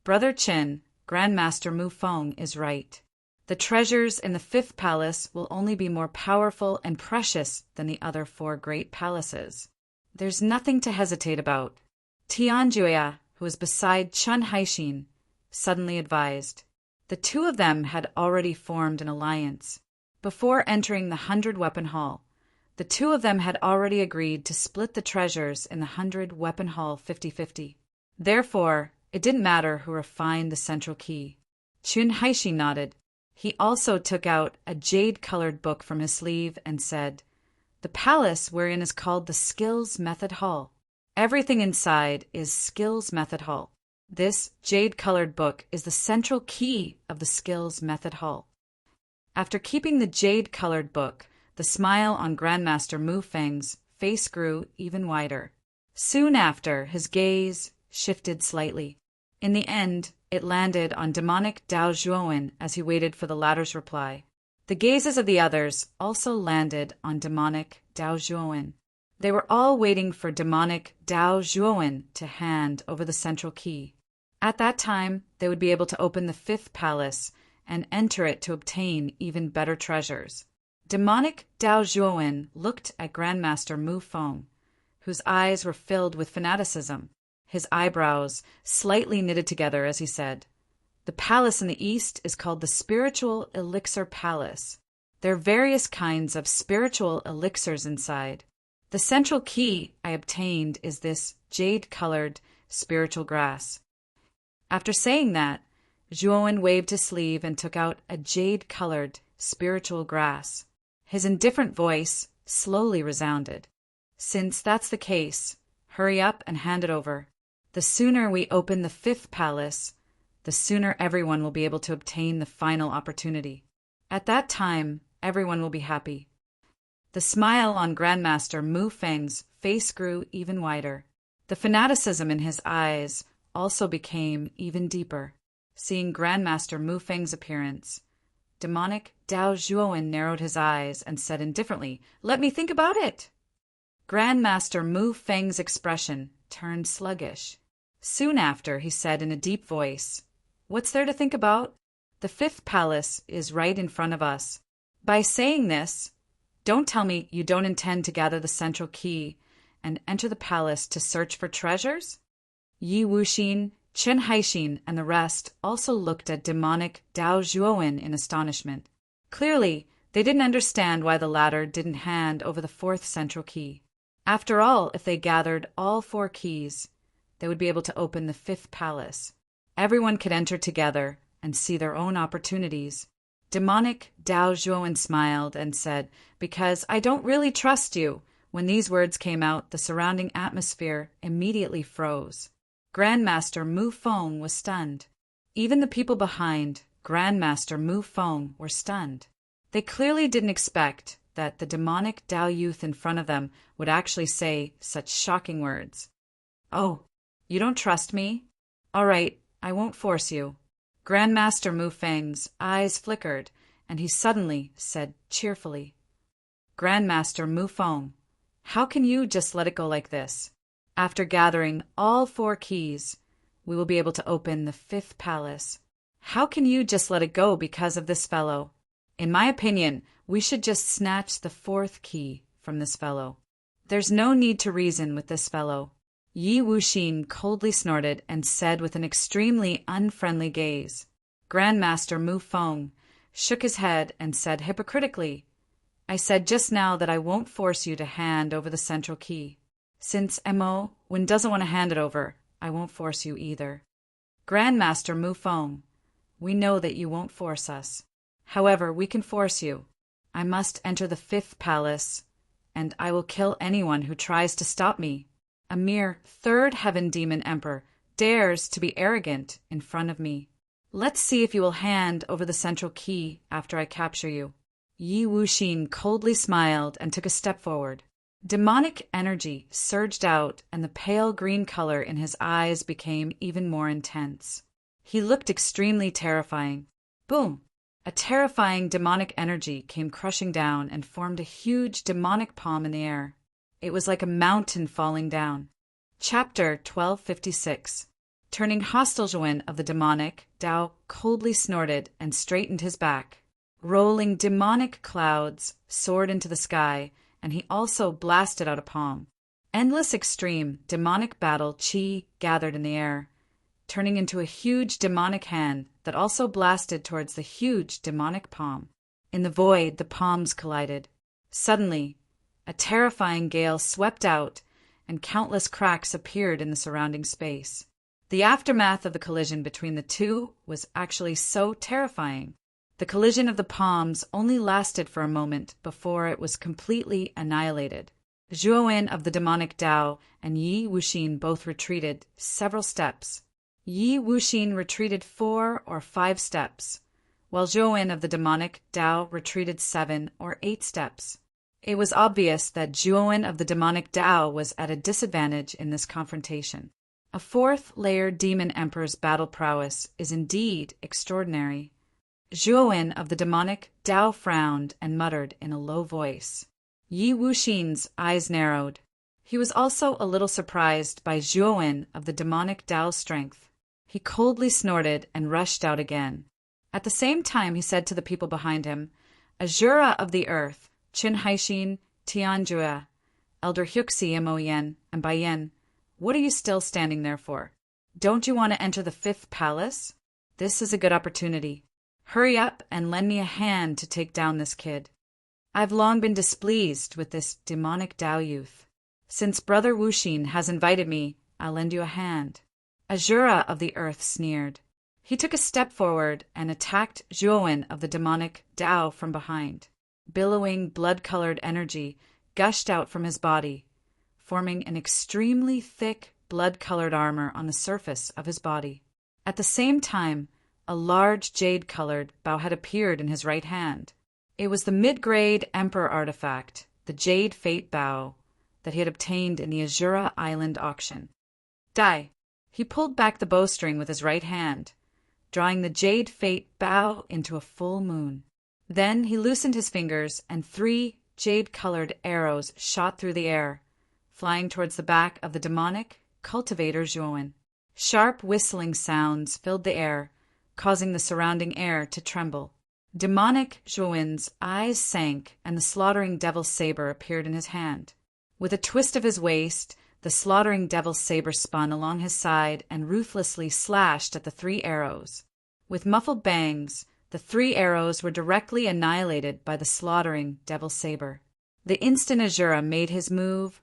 Brother Qin, Grandmaster Mu Feng is right. The treasures in the 5th palace will only be more powerful and precious than the other 4 great palaces. There's nothing to hesitate about." Tianjuya, who was beside Chun Haixin, suddenly advised. The 2 of them had already formed an alliance. Before entering the 100-weapon hall, the 2 of them had already agreed to split the treasures in the 100-weapon hall 50-50. Therefore, it didn't matter who refined the central key. Chun Haixin nodded. He also took out a jade-colored book from his sleeve and said, "The palace wherein is called the Skills Method Hall. Everything inside is Skills Method Hall. This jade-colored book is the central key of the Skills Method Hall." After keeping the jade-colored book, the smile on Grandmaster Mu Feng's face grew even wider. Soon after, his gaze shifted slightly. In the end, it landed on demonic Dao Zhuowen as he waited for the latter's reply. The gazes of the others also landed on demonic Dao Zhuowen. They were all waiting for demonic Dao Zhuowen to hand over the central key. At that time, they would be able to open the fifth palace and enter it to obtain even better treasures. Demonic Dao Zhuowen looked at Grandmaster Mu Feng, whose eyes were filled with fanaticism, his eyebrows slightly knitted together as he said, "The palace in the east is called the Spiritual Elixir Palace. There are various kinds of spiritual elixirs inside. The central key I obtained is this jade-colored spiritual grass." After saying that, Zhuowen waved his sleeve and took out a jade-colored spiritual grass. His indifferent voice slowly resounded. "Since that's the case, hurry up and hand it over. The sooner we open the fifth palace, the sooner everyone will be able to obtain the final opportunity. At that time, everyone will be happy." The smile on Grandmaster Mu Feng's face grew even wider. The fanaticism in his eyes also became even deeper. Seeing Grandmaster Mu Feng's appearance, demonic Dao Zhuowen narrowed his eyes and said indifferently, "Let me think about it." Grandmaster Mu Feng's expression turned sluggish. Soon after, he said in a deep voice, "What's there to think about? The fifth palace is right in front of us. By saying this, don't tell me you don't intend to gather the central key and enter the palace to search for treasures?" Yi Wuxin, Chen Haixin, and the rest also looked at demonic Dao Zhuowen in astonishment. Clearly, they didn't understand why the latter didn't hand over the fourth central key. After all, if they gathered all four keys, they would be able to open the fifth palace. Everyone could enter together and see their own opportunities. Demonic Dao Zhuowen smiled and said, "Because I don't really trust you." When these words came out, the surrounding atmosphere immediately froze. Grandmaster Mu Feng was stunned. Even the people behind Grandmaster Mu Feng were stunned. They clearly didn't expect that the demonic Dao youth in front of them would actually say such shocking words. "Oh, you don't trust me? All right, I won't force you." Grandmaster Mu Feng's eyes flickered, and he suddenly said cheerfully, "Grandmaster Mu Feng, how can you just let it go like this? After gathering all four keys, we will be able to open the fifth palace. How can you just let it go because of this fellow? In my opinion, we should just snatch the fourth key from this fellow. There's no need to reason with this fellow." Yi Wuxin coldly snorted and said with an extremely unfriendly gaze. Grandmaster Mu Feng shook his head and said hypocritically, "I said just now that I won't force you to hand over the central key. Since Mo Wen doesn't want to hand it over, I won't force you either." Grandmaster Mu Feng, we know that you won't force us. However, we can force you. I must enter the fifth palace, and I will kill anyone who tries to stop me. A mere third heaven demon emperor dares to be arrogant in front of me. Let's see if you will hand over the central key after I capture you." Yi Wuxin coldly smiled and took a step forward. Demonic energy surged out, and the pale green color in his eyes became even more intense. He looked extremely terrifying. Boom! A terrifying demonic energy came crushing down and formed a huge demonic palm in the air. It was like a mountain falling down. Chapter 1256. Turning hostile Zhuowen of the demonic, Dao coldly snorted and straightened his back. Rolling demonic clouds soared into the sky, and he also blasted out a palm. Endless extreme demonic battle chi gathered in the air, turning into a huge demonic hand that also blasted towards the huge demonic palm. In the void, the palms collided. Suddenly, a terrifying gale swept out, and countless cracks appeared in the surrounding space. The aftermath of the collision between the two was actually so terrifying. The collision of the palms only lasted for a moment before it was completely annihilated. Zhuowen of the demonic Dao and Yi Wuxin both retreated several steps. Yi Wuxin retreated 4 or 5 steps, while Zhuowen of the demonic Dao retreated 7 or 8 steps. It was obvious that Zhuowen of the demonic Dao was at a disadvantage in this confrontation. A fourth-layer demon emperor's battle prowess is indeed extraordinary. Zhuowen of the demonic Dao frowned and muttered in a low voice. Yi Wuxin's eyes narrowed. He was also a little surprised by Zhuowen of the demonic Dao strength. He coldly snorted and rushed out again. At the same time, he said to the people behind him, Azura of the earth, Qin Haixin, Tianjue, Elder Hyuxi Moyen, and Baiyan, what are you still standing there for? Don't you want to enter the fifth palace? This is a good opportunity. Hurry up and lend me a hand to take down this kid. I've long been displeased with this demonic Dao youth. Since Brother Wuxin has invited me, I'll lend you a hand. Azura of the earth sneered. He took a step forward and attacked Zhuowen of the demonic Dao from behind. Billowing, blood-colored energy gushed out from his body, forming an extremely thick, blood-colored armor on the surface of his body. At the same time, a large jade-colored bow had appeared in his right hand. It was the mid-grade Emperor artifact, the Jade Fate Bow, that he had obtained in the Azura Island auction. Dai! He pulled back the bowstring with his right hand, drawing the Jade Fate Bow into a full moon. Then he loosened his fingers, and 3 jade-colored arrows shot through the air, flying towards the back of the demonic cultivator Zhuowen. Sharp whistling sounds filled the air, causing the surrounding air to tremble. Demonic Zhuowen's eyes sank, and the slaughtering devil's saber appeared in his hand. With a twist of his waist, the slaughtering devil's saber spun along his side and ruthlessly slashed at the 3 arrows. With muffled bangs, the 3 arrows were directly annihilated by the slaughtering devil's saber. The instant Azura made his move,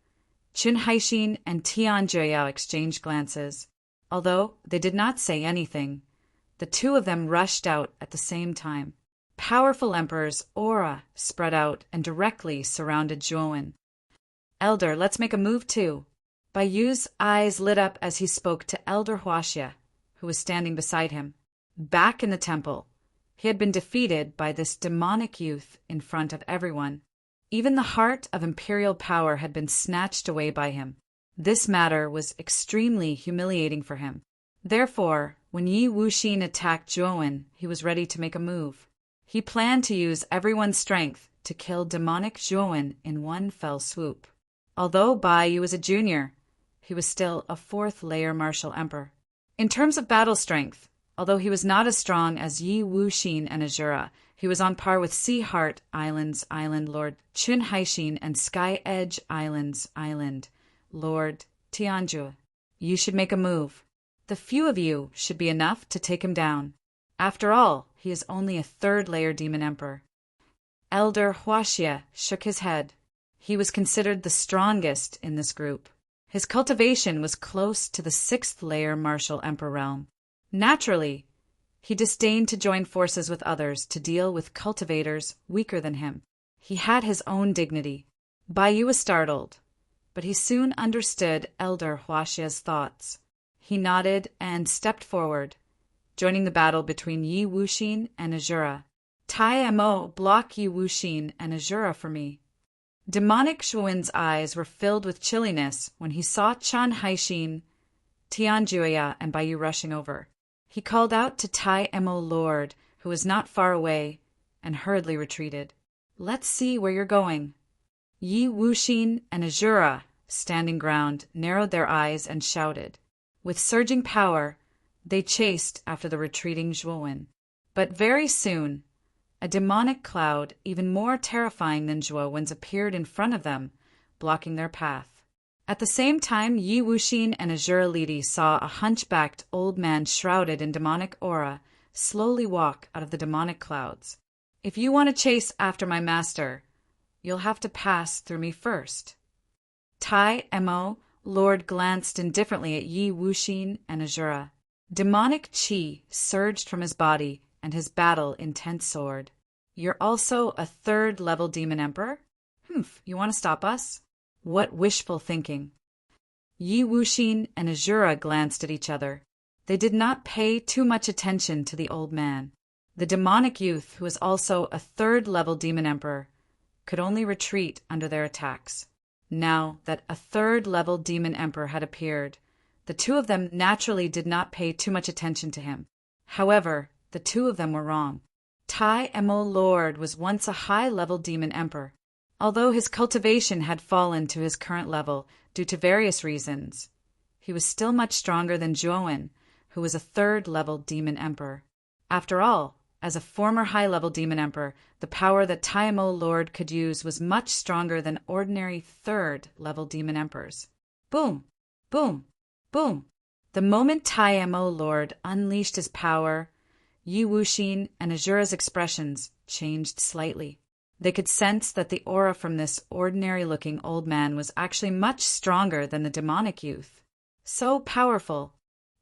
Qin Haixin and Tian Jueyao exchanged glances. Although they did not say anything, the 2 of them rushed out at the same time. Powerful Emperor's aura spread out and directly surrounded Zhuowen. Elder, let's make a move too. Baiyu's eyes lit up as he spoke to Elder Huaxia, who was standing beside him. Back in the temple, he had been defeated by this demonic youth in front of everyone. Even the heart of imperial power had been snatched away by him. This matter was extremely humiliating for him. Therefore, when Yi Wuxin attacked Zhuowen, he was ready to make a move. He planned to use everyone's strength to kill demonic Zhuowen in one fell swoop. Although Baiyu was a junior, he was still a 4th-layer martial emperor. In terms of battle strength, although he was not as strong as Yi Wuxin and Azura, he was on par with Sea Heart Island's Island Lord Qin Haixin and Sky Edge Island's Island Lord Tianjue. You should make a move. The few of you should be enough to take him down. After all, he is only a 3rd-layer demon emperor. Elder Huaxia shook his head. He was considered the strongest in this group. His cultivation was close to the 6th-layer martial emperor realm. Naturally, he disdained to join forces with others to deal with cultivators weaker than him. He had his own dignity. Baiyu was startled, but he soon understood Elder Huaxia's thoughts. He nodded and stepped forward, joining the battle between Yi Wuxin and Azura. Tai Mo, block Yi Wuxin and Azura for me. Demonic Zhuowen's eyes were filled with chilliness when he saw Qin Haixin, Tian Jueya, and Baiyu rushing over. He called out to Tai Mo Lord, who was not far away, and hurriedly retreated. Let's see where you're going. Yi Wuxin and Azura, standing ground, narrowed their eyes and shouted. With surging power, they chased after the retreating Zhuowen. But very soon, a demonic cloud, even more terrifying than Zhuowen's, appeared in front of them, blocking their path. At the same time, Yi Wuxin and Azura Lidi saw a hunchbacked old man shrouded in demonic aura slowly walk out of the demonic clouds. If you want to chase after my master, you'll have to pass through me first. Tai Mo Lord glanced indifferently at Yi Wuxin and Azura. Demonic chi surged from his body, and his battle-intense sword. You're also a 3rd-level demon emperor? You want to stop us? What wishful thinking. Yi Wuxin and Azura glanced at each other. They did not pay too much attention to the old man. The demonic youth, who was also a 3rd-level demon emperor, could only retreat under their attacks. Now that a 3rd-level demon emperor had appeared, the 2 of them naturally did not pay too much attention to him. However, the 2 of them were wrong. Tai Mo Lord was once a high-level demon emperor. Although his cultivation had fallen to his current level due to various reasons, he was still much stronger than Zhuowen, who was a third-level demon emperor. After all, as a former high-level demon emperor, the power that Tai Mo Lord could use was much stronger than ordinary third-level demon emperors. Boom! Boom! Boom! The moment Tai Mo Lord unleashed his power, Yi Wuxin and Azura's expressions changed slightly. They could sense that the aura from this ordinary-looking old man was actually much stronger than the demonic youth. So powerful.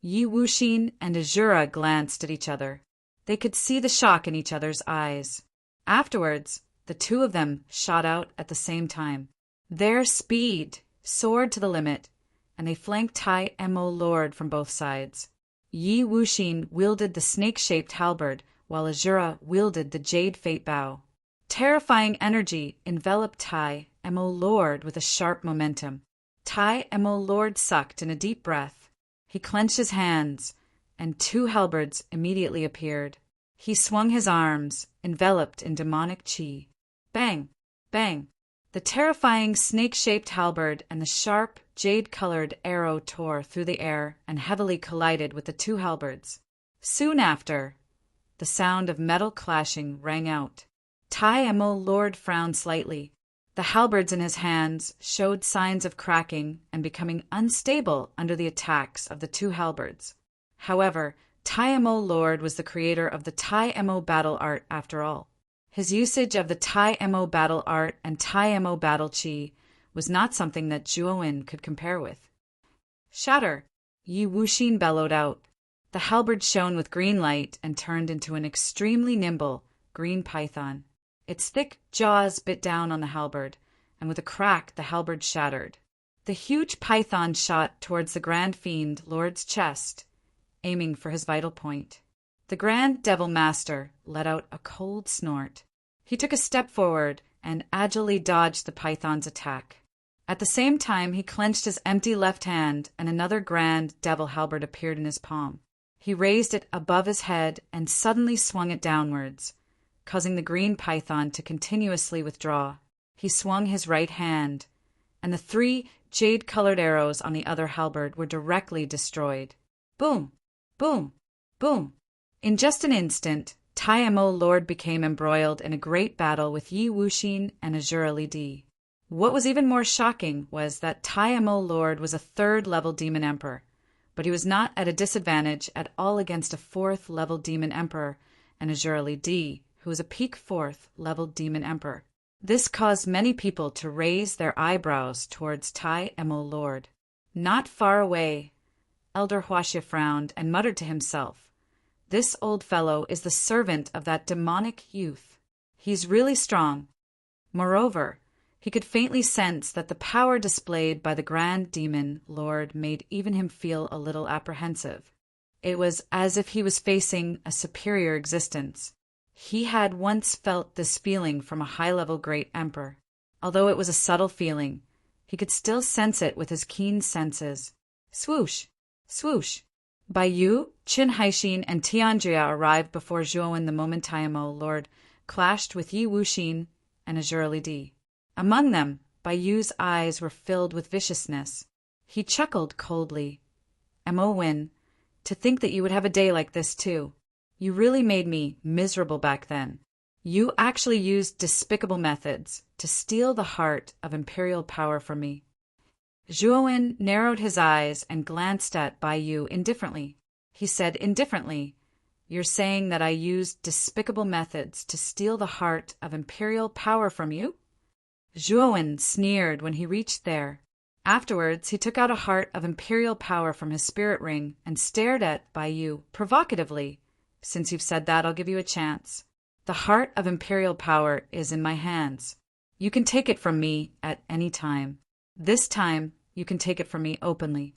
Yi Wuxin and Azura glanced at each other. They could see the shock in each other's eyes. Afterwards, the two of them shot out at the same time. Their speed soared to the limit, and they flanked Tai Mo Lord from both sides. Yi Wuxin wielded the snake-shaped halberd, while Azura wielded the jade fate bow. Terrifying energy enveloped Tai Mo Lord with a sharp momentum. Tai Mo Lord sucked in a deep breath. He clenched his hands, and two halberds immediately appeared. He swung his arms, enveloped in demonic qi. Bang! Bang! The terrifying snake-shaped halberd and the sharp, jade-colored arrow tore through the air and heavily collided with the two halberds. Soon after, the sound of metal clashing rang out. Tai Mo Lord frowned slightly. The halberds in his hands showed signs of cracking and becoming unstable under the attacks of the two halberds. However, Tai Mo Lord was the creator of the Tai Mo battle art after all. His usage of the Tai Mo battle art and Tai Mo battle chi was not something that Zhuowen could compare with. Shatter! Yi Wuxin bellowed out. The halberd shone with green light and turned into an extremely nimble green python. Its thick jaws bit down on the halberd, and with a crack the halberd shattered. The huge python shot towards the Grand Fiend Lord's chest, aiming for his vital point. The Grand Devil Master let out a cold snort. He took a step forward and agilely dodged the python's attack. At the same time, he clenched his empty left hand, and another Grand Devil halberd appeared in his palm. He raised it above his head and suddenly swung it downwards, causing the green python to continuously withdraw. He swung his right hand, and the three jade-colored arrows on the other halberd were directly destroyed. Boom! Boom! Boom! In just an instant, Tai Mo Lord became embroiled in a great battle with Yi Wuxin and Azura Li Di. What was even more shocking was that Tai Mo Lord was a third-level demon emperor, but he was not at a disadvantage at all against a fourth-level demon emperor and Azura Li Di, who was a peak fourth-level demon emperor. This caused many people to raise their eyebrows towards Tai Mo Lord. Not far away, Elder Huaxia frowned and muttered to himself, "This old fellow is the servant of that demonic youth. He's really strong." Moreover, he could faintly sense that the power displayed by the Grand Demon Lord made even him feel a little apprehensive. It was as if he was facing a superior existence. He had once felt this feeling from a high-level great emperor. Although it was a subtle feeling, he could still sense it with his keen senses. Swoosh! Swoosh! Bai Yu, Qin Haixin, and Tianjia arrived before Zhuowen the moment Tai Mo Lord clashed with Yi Wuxin and Azura Li Di. Among them, Bai Yu's eyes were filled with viciousness. He chuckled coldly. "Mo Wen, to think that you would have a day like this too. You really made me miserable back then. You actually used despicable methods to steal the heart of imperial power from me." Zhuowen narrowed his eyes and glanced at Bai Yu indifferently. He said indifferently, "You're saying that I used despicable methods to steal the heart of imperial power from you?" Zhuowen sneered when he reached there. Afterwards, he took out a heart of imperial power from his spirit ring and stared at Bai Yu provocatively. "Since you've said that, I'll give you a chance. The heart of imperial power is in my hands. You can take it from me at any time. This time, you can take it from me openly."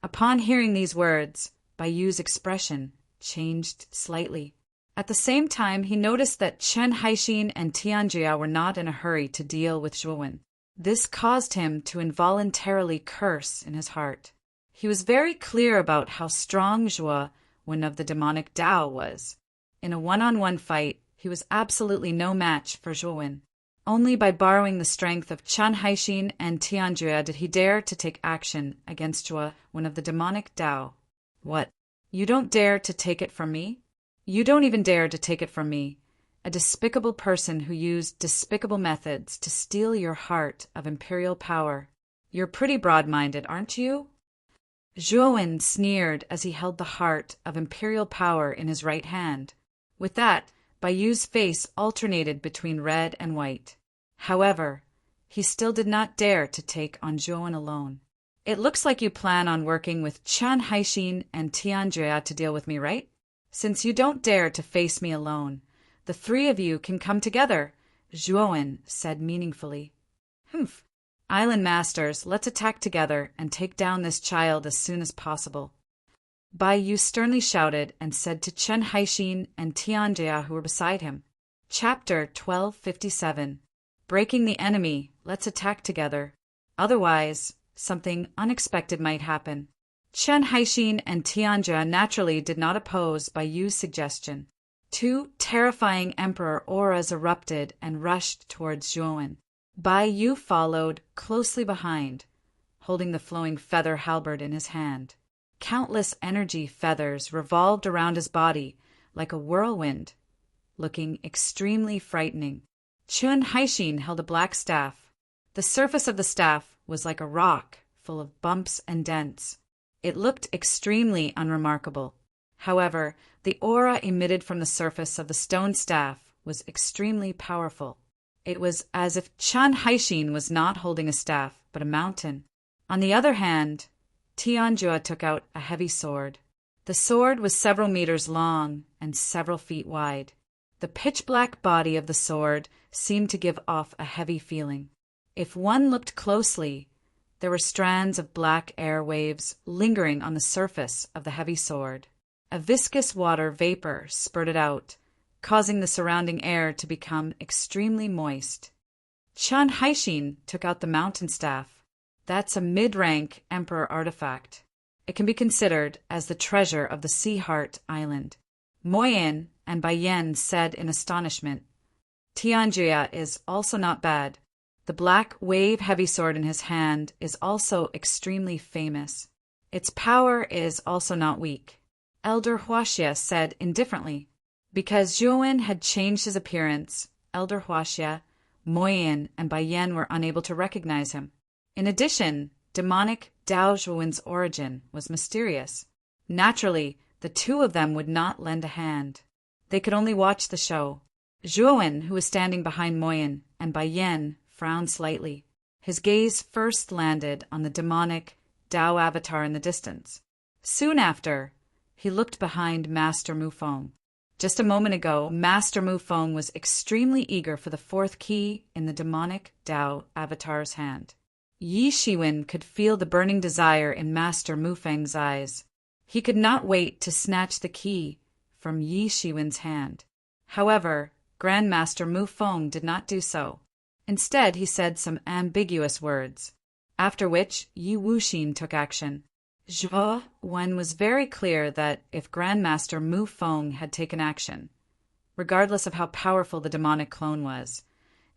Upon hearing these words, Bai Yu's expression changed slightly. At the same time, he noticed that Chen Haixin and Tianjia were not in a hurry to deal with Zhuowen. This caused him to involuntarily curse in his heart. He was very clear about how strong Zhuowen of the demonic Tao was. In a one-on-one fight, he was absolutely no match for Zhuowen. Only by borrowing the strength of Chen Haixin and Tianjue did he dare to take action against Zhuo, one of the demonic Dao. What? You don't dare to take it from me? You don't even dare to take it from me, a despicable person who used despicable methods to steal your heart of imperial power. You're pretty broad-minded, aren't you? Zhuowen sneered as he held the heart of imperial power in his right hand. With that, Baiyu's face alternated between red and white. However, he still did not dare to take on Zhuowen alone. It looks like you plan on working with Chen Haixin and Tianjue to deal with me, right? Since you don't dare to face me alone, the three of you can come together, Zhuowen said meaningfully. Humph. Island Masters, let's attack together and take down this child as soon as possible. Baiyu sternly shouted and said to Chen Haixin and Tianjie who were beside him. Chapter 1257. Breaking the enemy, let's attack together. Otherwise, something unexpected might happen. Chen Haixin and Tianjie naturally did not oppose Baiyu's suggestion. Two terrifying emperor auras erupted and rushed towards Zhuowen. Baiyu followed closely behind, holding the flowing feather halberd in his hand. Countless energy feathers revolved around his body like a whirlwind, looking extremely frightening. Chen Haixin held a black staff. The surface of the staff was like a rock, full of bumps and dents. It looked extremely unremarkable. However, the aura emitted from the surface of the stone staff was extremely powerful. It was as if Chen Haixin was not holding a staff, but a mountain. On the other hand, Tianjue took out a heavy sword. The sword was several meters long and several feet wide. The pitch-black body of the sword seemed to give off a heavy feeling. If one looked closely, there were strands of black air waves lingering on the surface of the heavy sword. A viscous water vapor spurted out, causing the surrounding air to become extremely moist. Chen Haixin took out the mountain staff. That's a mid-rank emperor artifact. It can be considered as the treasure of the Sea Heart Island. Moyin and Baiyan said in astonishment. Tianjue is also not bad. The black wave heavy sword in his hand is also extremely famous. Its power is also not weak. Elder Huaxia said indifferently. Because Zhuowen had changed his appearance, Elder Huaxia, Moyin, and Baiyan were unable to recognize him. In addition, demonic Dao Zhuowen's origin was mysterious. Naturally, the two of them would not lend a hand. They could only watch the show. Zhuowen, who was standing behind Moyin, and Baiyan frowned slightly. His gaze first landed on the demonic Dao avatar in the distance. Soon after, he looked behind Master Mufeng. Just a moment ago, Master Mufeng was extremely eager for the fourth key in the demonic Dao avatar's hand. Yi Shiwen could feel the burning desire in Master Mufeng's eyes. He could not wait to snatch the key from Yi Shiwen's hand. However, Grandmaster Mufeng did not do so. Instead, he said some ambiguous words, after which Yi Wuxin took action. Zhuowen was very clear that if Grandmaster Mufeng had taken action, regardless of how powerful the demonic clone was,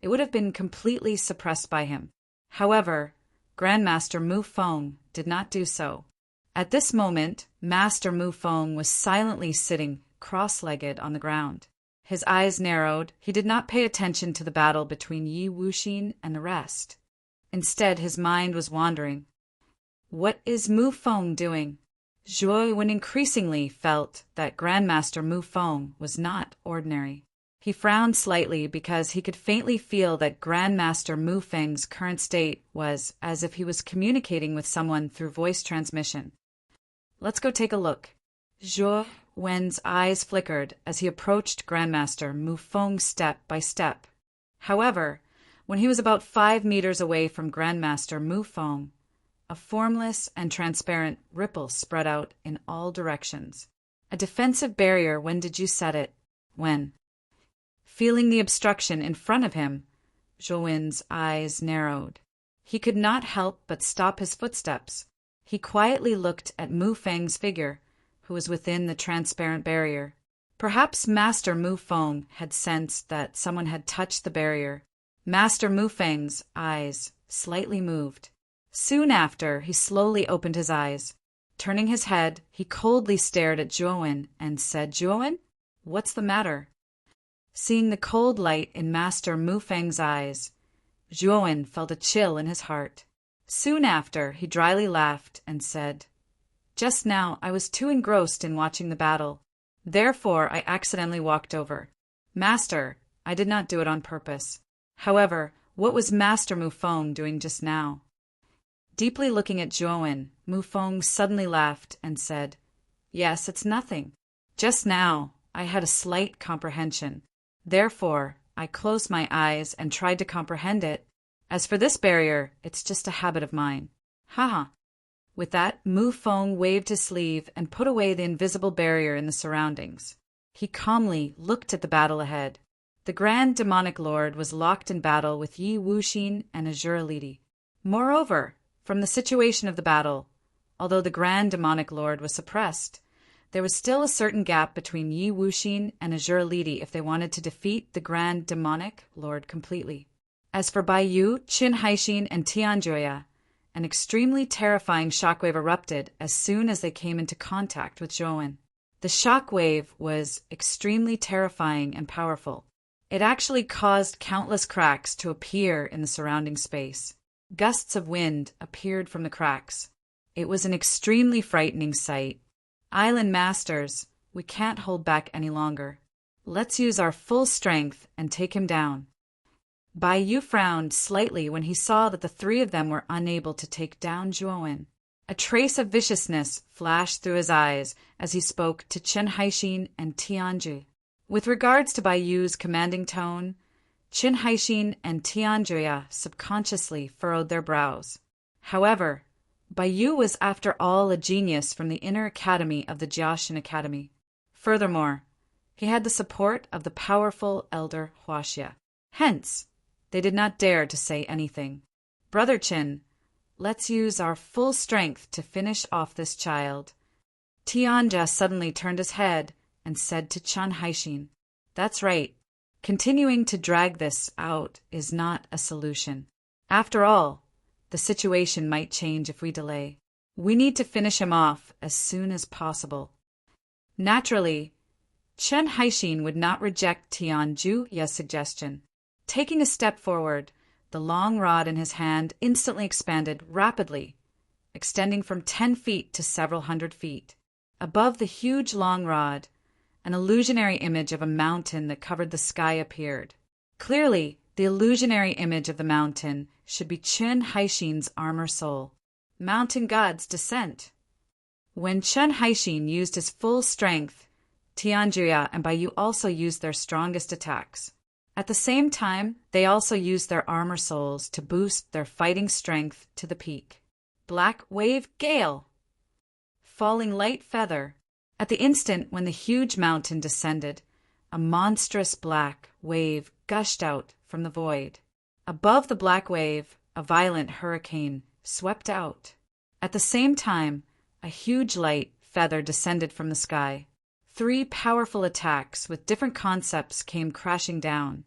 it would have been completely suppressed by him. However, Grandmaster Mufeng did not do so. At this moment, Master Mufeng was silently sitting cross-legged on the ground. His eyes narrowed. He did not pay attention to the battle between Yi Wuxin and the rest. Instead, his mind was wandering. What is Mufeng doing? Zhuowen increasingly felt that Grandmaster Mufeng was not ordinary. He frowned slightly because he could faintly feel that Grandmaster Mufeng's current state was as if he was communicating with someone through voice transmission. Let's go take a look. Zhuowen's eyes flickered as he approached Grandmaster Mufeng step by step. However, when he was about 5 meters away from Grandmaster Mufeng, a formless and transparent ripple spread out in all directions. A defensive barrier. When did you set it? When? Feeling the obstruction in front of him, Zhuowen's eyes narrowed. He could not help but stop his footsteps. He quietly looked at Mufeng's figure, who was within the transparent barrier. Perhaps Master Mu Feng had sensed that someone had touched the barrier. Master Mu Feng's eyes slightly moved. Soon after, he slowly opened his eyes. Turning his head, he coldly stared at Zhuowen and said, "Zhuowen, what's the matter?" Seeing the cold light in Master Mu Feng's eyes, Zhuowen felt a chill in his heart. Soon after, he dryly laughed and said, "Just now I was too engrossed in watching the battle. Therefore I accidentally walked over. Master, I did not do it on purpose. However, what was Master Mu Feng doing just now?" Deeply looking at Zhuowen, Mu Feng suddenly laughed and said, "Yes, it's nothing. Just now I had a slight comprehension. Therefore, I closed my eyes and tried to comprehend it. As for this barrier, it's just a habit of mine. Haha." With that, Mu Feng waved his sleeve and put away the invisible barrier in the surroundings. He calmly looked at the battle ahead. The Grand Demonic Lord was locked in battle with Yi Wuxin and Azure Lidi. Moreover, from the situation of the battle, although the Grand Demonic Lord was suppressed, there was still a certain gap between Yi Wuxin and Azure Lidi if they wanted to defeat the Grand Demonic Lord completely. As for Bai Yu, Qin Haixin, and Tianjuya, an extremely terrifying shockwave erupted as soon as they came into contact with Zhuowen. The shockwave was extremely terrifying and powerful. It actually caused countless cracks to appear in the surrounding space. Gusts of wind appeared from the cracks. It was an extremely frightening sight. "Island Masters, we can't hold back any longer. Let's use our full strength and take him down." Bai Yu frowned slightly when he saw that the three of them were unable to take down Zhuowen. A trace of viciousness flashed through his eyes as he spoke to Qin Haixin and Tianju. With regards to Bai Yu's commanding tone, Qin Haixin and Tianjuya subconsciously furrowed their brows. However, Bai Yu was after all a genius from the inner academy of the Jiaxin Academy. Furthermore, he had the support of the powerful elder Huaxia. Hence, they did not dare to say anything. "Brother Qin, let's use our full strength to finish off this child." Tianja suddenly turned his head and said to Qin Haixin, "That's right. Continuing to drag this out is not a solution. After all, the situation might change if we delay. We need to finish him off as soon as possible." Naturally, Qin Haixin would not reject Tianjuya's suggestion. Taking a step forward, the long rod in his hand instantly expanded rapidly, extending from 10 feet to several hundred feet. Above the huge long rod, an illusionary image of a mountain that covered the sky appeared. Clearly, the illusionary image of the mountain should be Qin Haixin's armor soul. Mountain God's descent. When Qin Haixin used his full strength, Tianjuya and Bai Yu also used their strongest attacks. At the same time, they also used their armor souls to boost their fighting strength to the peak. Black Wave Gale! Falling Light Feather. At the instant when the huge mountain descended, a monstrous black wave gushed out from the void. Above the black wave, a violent hurricane swept out. At the same time, a huge light feather descended from the sky. 3 powerful attacks with different concepts came crashing down,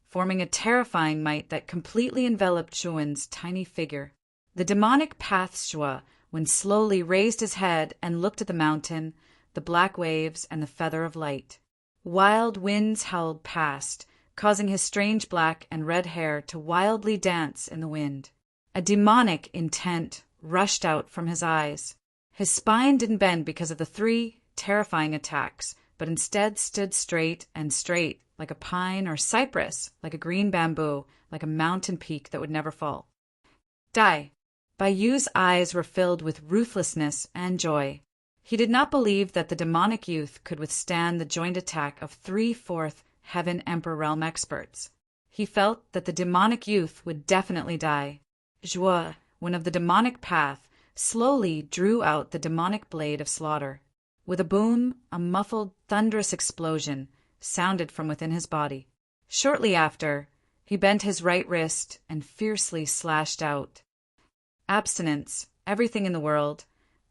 forming a terrifying might that completely enveloped Zhuowen's tiny figure. The demonic path Shua, when slowly raised his head and looked at the mountain, the black waves, and the feather of light. Wild winds howled past, causing his strange black and red hair to wildly dance in the wind. A demonic intent rushed out from his eyes. His spine didn't bend because of the 3 terrifying attacks, but instead stood straight and straight, like a pine or cypress, like a green bamboo, like a mountain peak that would never fall. Die. Bai Yu's eyes were filled with ruthlessness and joy. He did not believe that the demonic youth could withstand the joint attack of 3/4 Heaven Emperor Realm experts. He felt that the demonic youth would definitely die. Zhuo, one of the demonic path, slowly drew out the demonic blade of slaughter. With a boom, a muffled, thunderous explosion sounded from within his body. Shortly after, he bent his right wrist and fiercely slashed out. Abstinence, everything in the world.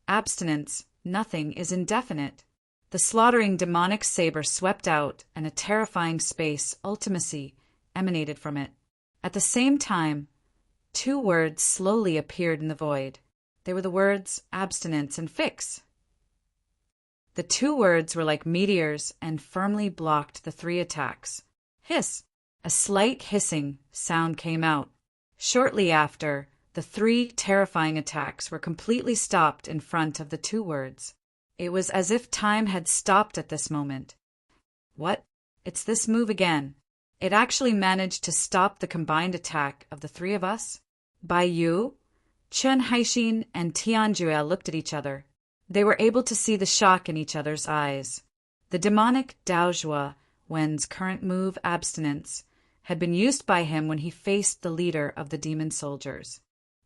Abstinence, nothing is indefinite. The slaughtering demonic saber swept out, and a terrifying space ultimacy emanated from it. At the same time, two words slowly appeared in the void. They were the words abstinence and fix. The two words were like meteors and firmly blocked the three attacks. Hiss! A slight hissing sound came out. Shortly after, the three terrifying attacks were completely stopped in front of the two words. It was as if time had stopped at this moment. What? It's this move again. It actually managed to stop the combined attack of the three of us? Bai Yu, Chen Haixin, and Tianjue looked at each other. They were able to see the shock in each other's eyes. The demonic Daozhua Wen's current move, abstinence, had been used by him when he faced the leader of the demon soldiers.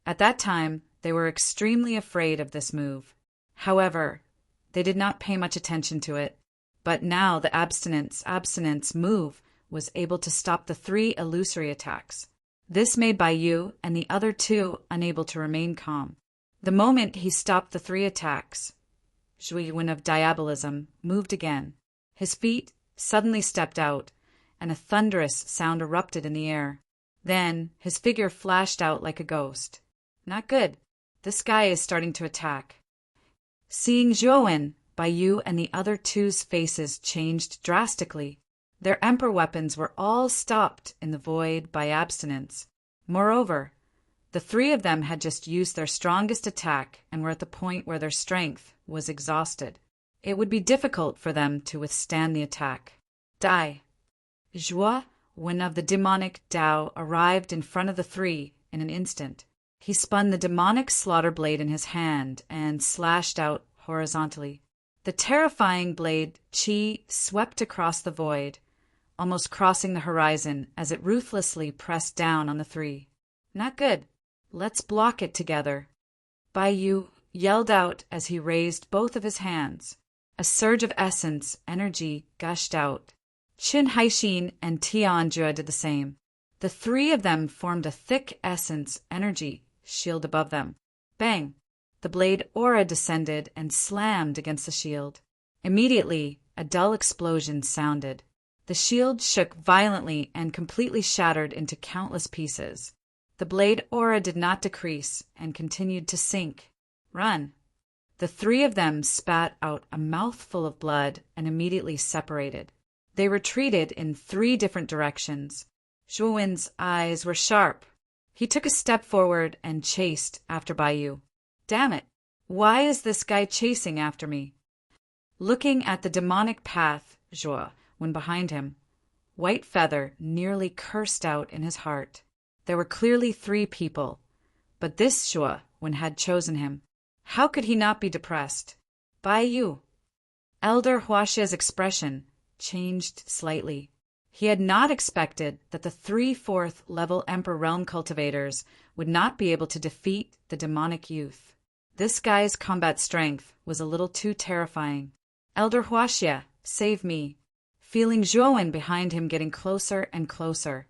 At that time, they were extremely afraid of this move. However, they did not pay much attention to it, but now the abstinence move was able to stop the three illusory attacks. This made Bai Yu and the other two unable to remain calm. The moment he stopped the three attacks, Zhui Wen of Diabolism moved again. His feet suddenly stepped out, and a thunderous sound erupted in the air. Then his figure flashed out like a ghost. Not good. This guy is starting to attack. Seeing Zhuowen, Bai Yu and the other two's faces changed drastically. Their emperor weapons were all stopped in the void by abstinence. Moreover, the three of them had just used their strongest attack and were at the point where their strength was exhausted. It would be difficult for them to withstand the attack. Die. Zhua, one of the demonic Dao, arrived in front of the three in an instant. He spun the demonic slaughter blade in his hand and slashed out horizontally. The terrifying blade Qi swept across the void, almost crossing the horizon as it ruthlessly pressed down on the three. Not good. Let's block it together. Bai Yu yelled out as he raised both of his hands. A surge of essence, energy, gushed out. Qin Haixin and Tianjue did the same. The three of them formed a thick essence, energy, shield above them. Bang! The blade aura descended and slammed against the shield. Immediately, a dull explosion sounded. The shield shook violently and completely shattered into countless pieces. The blade aura did not decrease and continued to sink. Run! The three of them spat out a mouthful of blood and immediately separated. They retreated in three different directions. Zhuowen's eyes were sharp. He took a step forward and chased after Bai Yu. Damn it! Why is this guy chasing after me? Looking at the demonic path, Zhuo, when behind him, White Feather nearly cursed out in his heart. There were clearly three people, but this Zhuo, when had chosen him. How could he not be depressed? Bai Yu. Elder Huaxia's expression changed slightly. He had not expected that the 3/4 level Emperor Realm cultivators would not be able to defeat the demonic youth. This guy's combat strength was a little too terrifying. Elder Huaxia, save me. Feeling Zhuowen behind him getting closer and closer,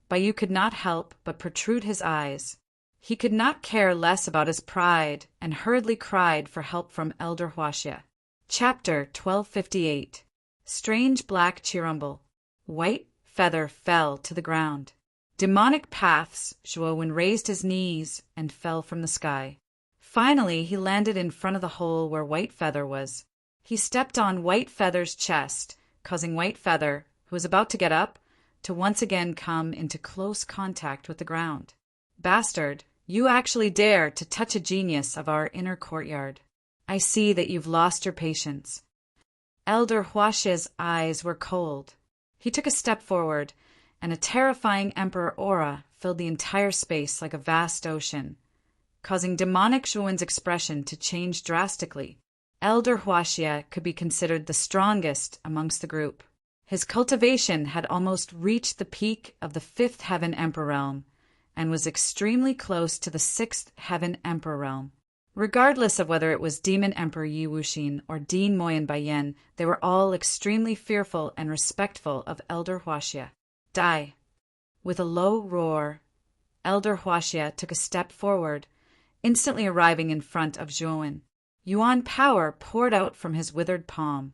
Bai Yu could not help but protrude his eyes. He could not care less about his pride and hurriedly cried for help from Elder Huaxia. Chapter 1258. Strange Black Chirumble. White Feather fell to the ground. Demonic paths, Zhuowen raised his knees and fell from the sky. Finally, he landed in front of the hole where White Feather was. He stepped on White Feather's chest, causing White Feather, who was about to get up, to once again come into close contact with the ground. Bastard, you actually dare to touch a genius of our inner courtyard. I see that you've lost your patience. Elder Huaxia's eyes were cold. He took a step forward, and a terrifying emperor aura filled the entire space like a vast ocean, causing demonic Zhuowen's expression to change drastically. Elder Huaxia could be considered the strongest amongst the group. His cultivation had almost reached the peak of the 5th Heaven Emperor Realm, and was extremely close to the 6th Heaven Emperor Realm. Regardless of whether it was Demon Emperor Yi Wuxin or Dean Moyen Baiyan, they were all extremely fearful and respectful of Elder Huaxia. Die! With a low roar, Elder Huaxia took a step forward, instantly arriving in front of Zhuowen. Yuan power poured out from his withered palm.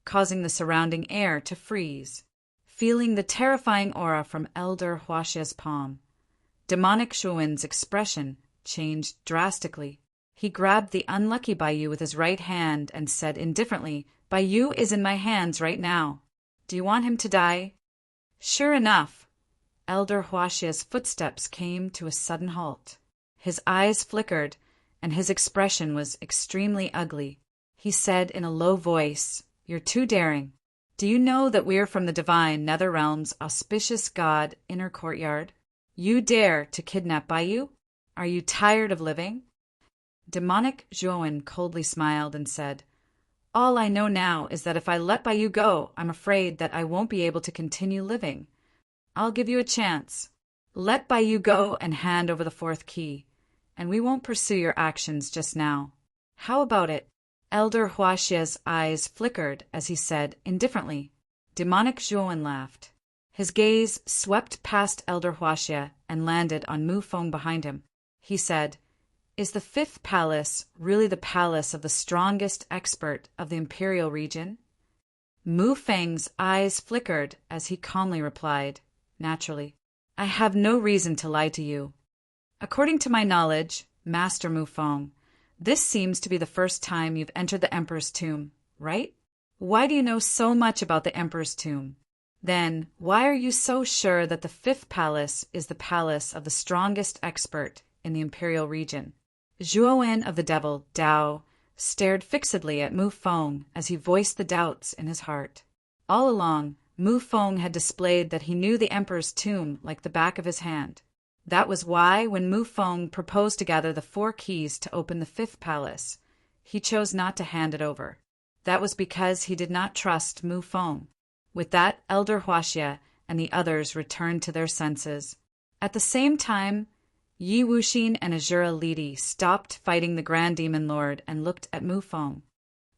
causing the surrounding air to freeze. Feeling the terrifying aura from Elder Huaxia's palm, demonic Zhuowen's expression changed drastically. He grabbed the unlucky Baiyu with his right hand and said indifferently, "Baiyu is in my hands right now. Do you want him to die?" Sure enough, Elder Huaxia's footsteps came to a sudden halt. His eyes flickered, and his expression was extremely ugly. He said in a low voice, "You're too daring. Do you know that we're from the divine Nether Realm's auspicious god inner courtyard? You dare to kidnap Baiyu? Are you tired of living?" Demonic Zhuowen coldly smiled and said, "All I know now is that if I let Baiyu go, I'm afraid that I won't be able to continue living. I'll give you a chance. Let Baiyu go and hand over the fourth key, and we won't pursue your actions just now. How about it?" Elder Huaxia's eyes flickered as he said indifferently. Demonic Zhuowen laughed. His gaze swept past Elder Huaxia and landed on Mu Feng behind him. He said, "Is the fifth palace really the palace of the strongest expert of the imperial region?" Mu Feng's eyes flickered as he calmly replied, naturally, "I have no reason to lie to you. According to my knowledge, Master Mu Feng, this seems to be the first time you've entered the Emperor's tomb, right? Why do you know so much about the Emperor's tomb? Then, why are you so sure that the fifth palace is the palace of the strongest expert in the imperial region?" Zhuowen of the Devil, Dao, stared fixedly at Mu Feng as he voiced the doubts in his heart. All along, Mu Feng had displayed that he knew the Emperor's tomb like the back of his hand. That was why, when Mu Feng proposed to gather the 4 keys to open the fifth palace, he chose not to hand it over. That was because he did not trust Mu Feng. With that, Elder Huaxia and the others returned to their senses. At the same time, Yi Wuxin and Azura Lidi stopped fighting the Grand Demon Lord and looked at Mu Feng.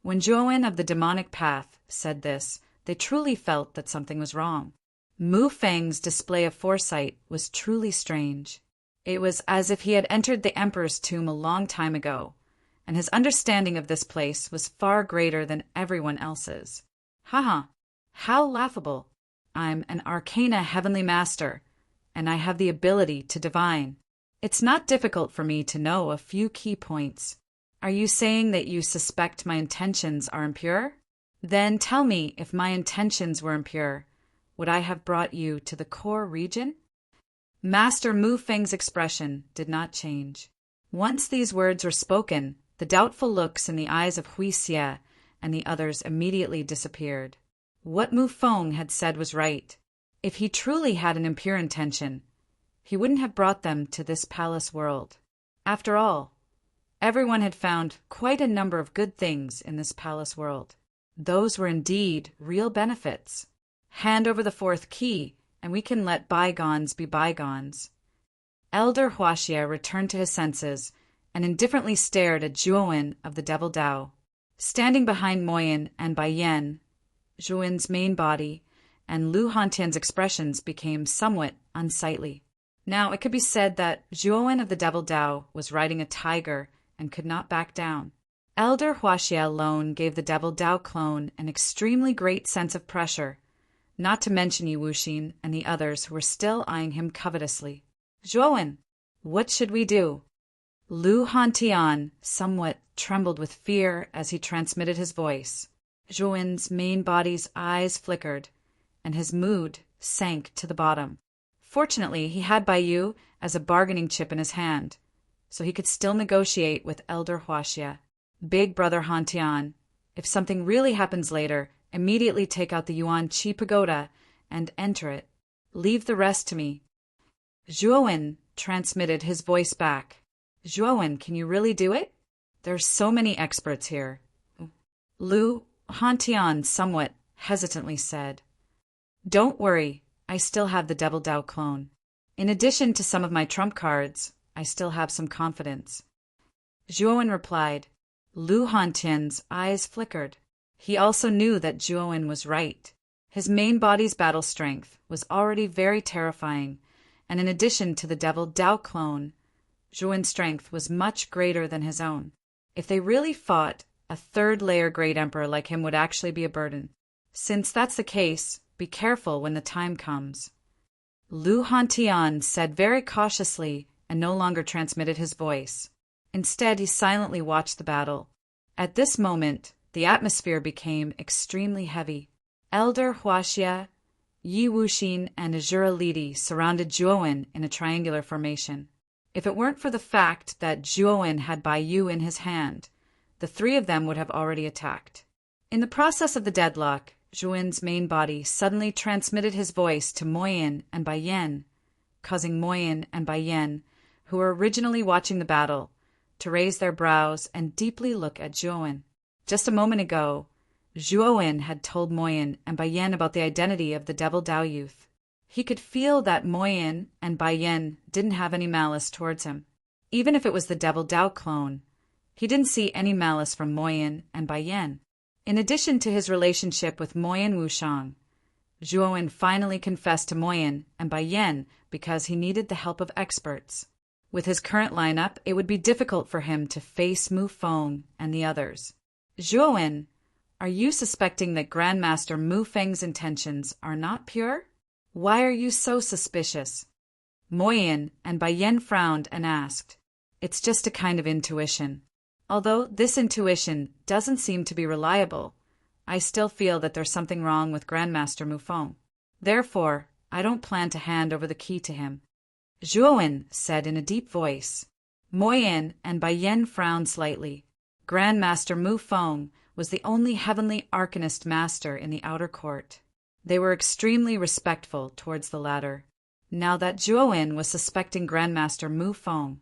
When Zhuowen of the demonic path said this, they truly felt that something was wrong. Mu Feng's display of foresight was truly strange. It was as if he had entered the Emperor's tomb a long time ago, and his understanding of this place was far greater than everyone else's. Haha, how laughable! I'm an Arcana Heavenly Master, and I have the ability to divine. It's not difficult for me to know a few key points. Are you saying that you suspect my intentions are impure? Then tell me, if my intentions were impure, would I have brought you to the core region? Master Mu Feng's expression did not change. Once these words were spoken, the doubtful looks in the eyes of Hui Xie and the others immediately disappeared. What Mu Feng had said was right. If he truly had an impure intention, he wouldn't have brought them to this palace world. After all, everyone had found quite a number of good things in this palace world. Those were indeed real benefits. Hand over the fourth key, and we can let bygones be bygones. Elder Huaxia returned to his senses and indifferently stared at Zhuowen of the Devil Dao. Standing behind Moyin and Baiyan, Zhuowen's main body, and Lu Hantian's expressions became somewhat unsightly. Now it could be said that Zhuowen of the Devil Dao was riding a tiger and could not back down. Elder Huaxia alone gave the Devil Dao clone an extremely great sense of pressure, not to mention Yi Wuxin and the others who were still eyeing him covetously. "Zhuowen, what should we do?" Lu Hantian somewhat trembled with fear as he transmitted his voice. Zhuowen's main body's eyes flickered, and his mood sank to the bottom. Fortunately, he had Baiyu as a bargaining chip in his hand, so he could still negotiate with Elder Huaxia. "Big Brother Hantian, if something really happens later, immediately take out the Yuan Qi Pagoda and enter it. Leave the rest to me." Zhuowen transmitted his voice back. "Zhuowen, can you really do it? There are so many experts here." Lu Hantian somewhat hesitantly said, "Don't worry, I still have the Devil Dao clone. In addition to some of my trump cards, I still have some confidence." Zhuowen replied. Lu Hantian's eyes flickered. He also knew that Zhuowen was right. His main body's battle strength was already very terrifying, and in addition to the Devil Dao clone, Zhuowen's strength was much greater than his own. If they really fought, a third-layer Great Emperor like him would actually be a burden. Since that's the case, be careful when the time comes. Lu Hantian said very cautiously and no longer transmitted his voice. Instead, he silently watched the battle. At this moment, the atmosphere became extremely heavy. Elder Huaxia, Yi Wuxin, and Azura Lidi surrounded Zhuowen in a triangular formation. If it weren't for the fact that Zhuowen had Bai Yu in his hand, the three of them would have already attacked. In the process of the deadlock, Zhuowen's main body suddenly transmitted his voice to Moyin and Bai Yan, causing Moyin and Bai Yan, who were originally watching the battle, to raise their brows and deeply look at Zhuowen. Just a moment ago, Zhuowen had told Moyin and Bai Yan about the identity of the Devil Dao youth. He could feel that Moyin and Bai Yan didn't have any malice towards him. Even if it was the Devil Dao clone, he didn't see any malice from Moyin and Bai Yan. In addition to his relationship with Moyin Wushang, Zhuowen finally confessed to Moyin and Bai Yan because he needed the help of experts. With his current lineup, it would be difficult for him to face Mu Feng and the others. Zhuowen, are you suspecting that Grandmaster Mu Feng's intentions are not pure? Why are you so suspicious? Moyin and Bai Yan frowned and asked. It's just a kind of intuition. Although this intuition doesn't seem to be reliable, I still feel that there's something wrong with Grandmaster Mu Feng. Therefore, I don't plan to hand over the key to him. Zhuowen said in a deep voice. Moyin and Bai Yan frowned slightly. Grandmaster Mu Feng was the only heavenly arcanist master in the outer court. They were extremely respectful towards the latter. Now that Zhuowen was suspecting Grandmaster Mu Feng,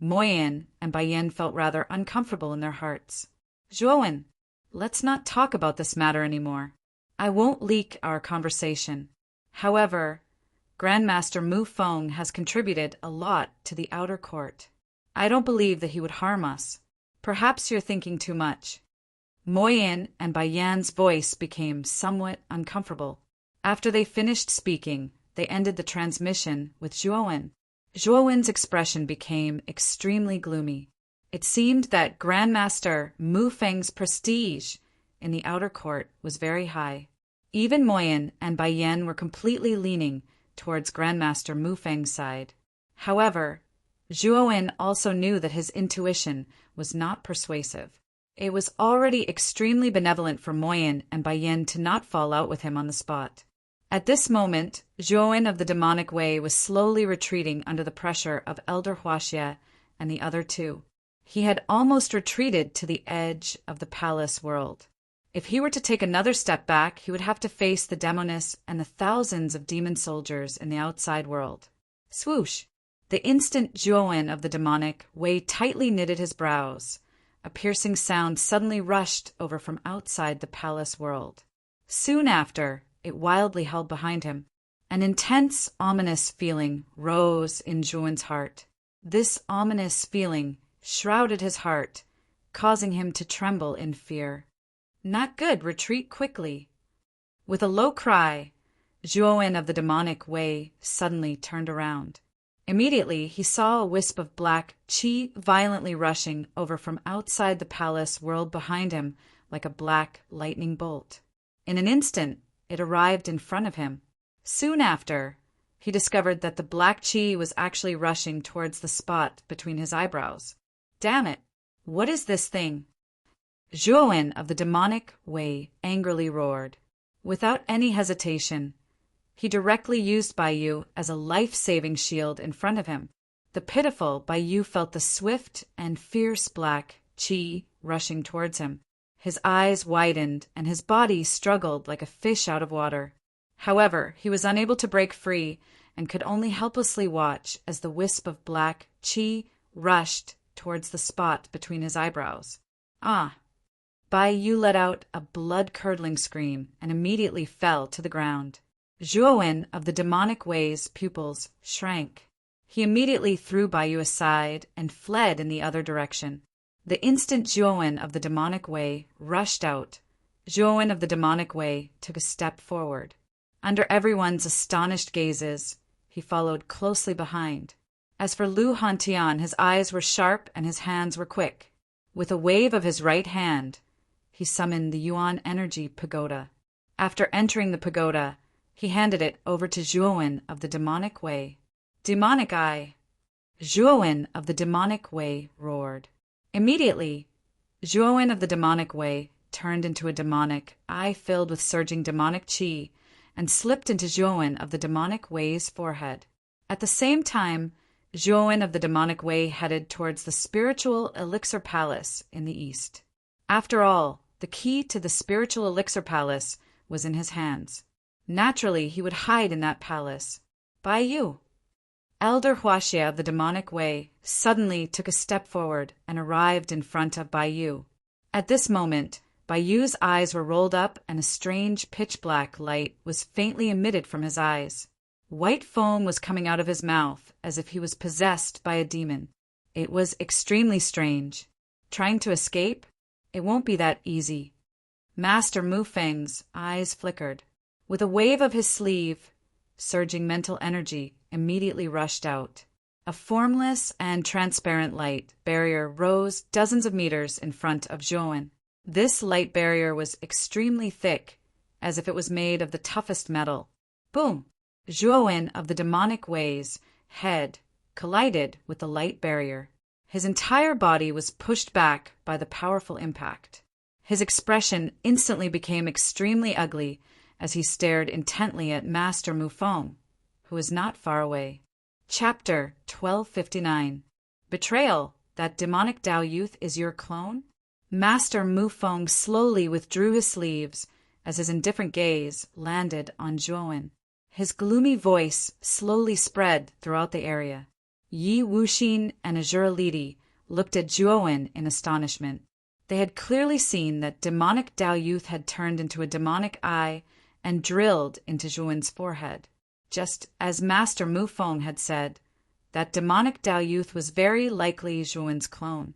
Moyin and Bai Yan felt rather uncomfortable in their hearts. Zhuowen, let's not talk about this matter anymore. I won't leak our conversation. However, Grandmaster Mu Feng has contributed a lot to the outer court. I don't believe that he would harm us. Perhaps you're thinking too much. Moyin and Bai Yan's voice became somewhat uncomfortable. After they finished speaking, they ended the transmission with Zhuowen. Zhuowen's expression became extremely gloomy. It seemed that Grandmaster Mu Feng's prestige in the outer court was very high. Even Moyin and Bai Yan were completely leaning towards Grandmaster Mu Feng's side. However, Zhuowen also knew that his intuition was not persuasive. It was already extremely benevolent for Moyin and Bai Yan to not fall out with him on the spot. At this moment, Zhuowen of the demonic way was slowly retreating under the pressure of Elder Huaxia and the other two. He had almost retreated to the edge of the palace world. If he were to take another step back, he would have to face the demoness and the thousands of demon soldiers in the outside world. Swoosh! The instant Zhuowen of the demonic way tightly knitted his brows, a piercing sound suddenly rushed over from outside the palace world. Soon after, it wildly held behind him. An intense, ominous feeling rose in Zhuowen's heart. This ominous feeling shrouded his heart, causing him to tremble in fear. Not good, retreat quickly. With a low cry, Zhuowen of the demonic way suddenly turned around. Immediately, he saw a wisp of black qi violently rushing over from outside the palace world behind him like a black lightning bolt. In an instant, it arrived in front of him. Soon after, he discovered that the black qi was actually rushing towards the spot between his eyebrows. Damn it! What is this thing? Zhuowen of the demonic way angrily roared. Without any hesitation, he directly used Bai Yu as a life-saving shield in front of him. The pitiful Bai Yu felt the swift and fierce black qi rushing towards him. His eyes widened and his body struggled like a fish out of water. However, he was unable to break free and could only helplessly watch as the wisp of black qi rushed towards the spot between his eyebrows. Ah! Bai Yu let out a blood-curdling scream and immediately fell to the ground. Zhuowen of the demonic way's pupils shrank. He immediately threw Bai Yu aside and fled in the other direction. The instant Zhuowen of the demonic way rushed out, Zhuowen of the demonic way took a step forward. Under everyone's astonished gazes, he followed closely behind. As for Lu Hantian, his eyes were sharp and his hands were quick. With a wave of his right hand, he summoned the Yuan Energy Pagoda. After entering the pagoda, he handed it over to Zhuowen of the demonic way. Demonic eye! Zhuowen of the demonic way roared. Immediately, Zhuowen of the demonic way turned into a demonic eye filled with surging demonic qi and slipped into Zhuowen of the demonic way's forehead. At the same time, Zhuowen of the demonic way headed towards the spiritual elixir palace in the east. After all, the key to the spiritual elixir palace was in his hands. Naturally, he would hide in that palace. Bai Yu. Elder Huaxia of the demonic way suddenly took a step forward and arrived in front of Bai Yu. At this moment, Bai Yu's eyes were rolled up and a strange pitch-black light was faintly emitted from his eyes. White foam was coming out of his mouth as if he was possessed by a demon. It was extremely strange. Trying to escape? It won't be that easy. Master Mu Feng's eyes flickered. With a wave of his sleeve, surging mental energy immediately rushed out. A formless and transparent light barrier rose dozens of meters in front of Zhuowen. This light barrier was extremely thick, as if it was made of the toughest metal. Boom! Zhuowen of the demonic way's head collided with the light barrier. His entire body was pushed back by the powerful impact. His expression instantly became extremely ugly as he stared intently at Master Mu Feng, who was not far away. Chapter 1259. Betrayal. That demonic Dao youth is your clone? Master Mu Feng slowly withdrew his sleeves as his indifferent gaze landed on Zhuowen. His gloomy voice slowly spread throughout the area. Yi Wuxin and Azura Lidi looked at Zhuowen in astonishment. They had clearly seen that demonic Dao youth had turned into a demonic eye and drilled into Zhuowen's forehead. Just as Master Mu Feng had said, that demonic Dao youth was very likely Zhuowen's clone.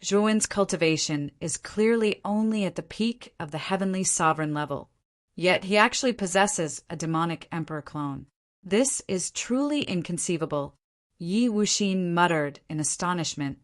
Zhuowen's cultivation is clearly only at the peak of the heavenly sovereign level, yet he actually possesses a demonic emperor clone. This is truly inconceivable. Yi Wuxin muttered in astonishment.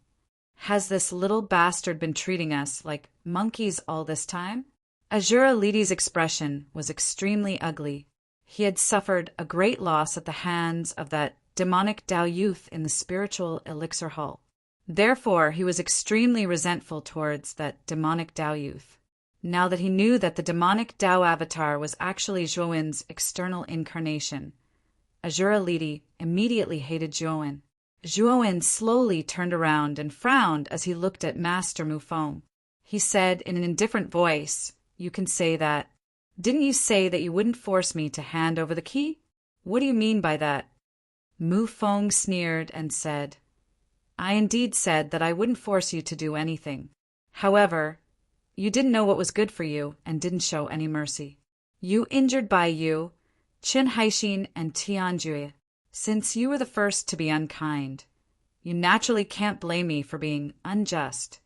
Has this little bastard been treating us like monkeys all this time? Azura Lidi's expression was extremely ugly. He had suffered a great loss at the hands of that demonic Dao youth in the spiritual elixir hall. Therefore, he was extremely resentful towards that demonic Dao youth. Now that he knew that the demonic Dao avatar was actually Zhuowen's external incarnation, Azura Lidi immediately hated Zhuowen. Zhuowen slowly turned around and frowned as he looked at Master Mu Feng. He said in an indifferent voice, "You can say that. Didn't you say that you wouldn't force me to hand over the key? What do you mean by that?" Mu Feng sneered and said, "I indeed said that I wouldn't force you to do anything. However, you didn't know what was good for you and didn't show any mercy. You injured Bai Yu, Qin Haixin, and Tianjue. Since you were the first to be unkind, you naturally can't blame me for being unjust."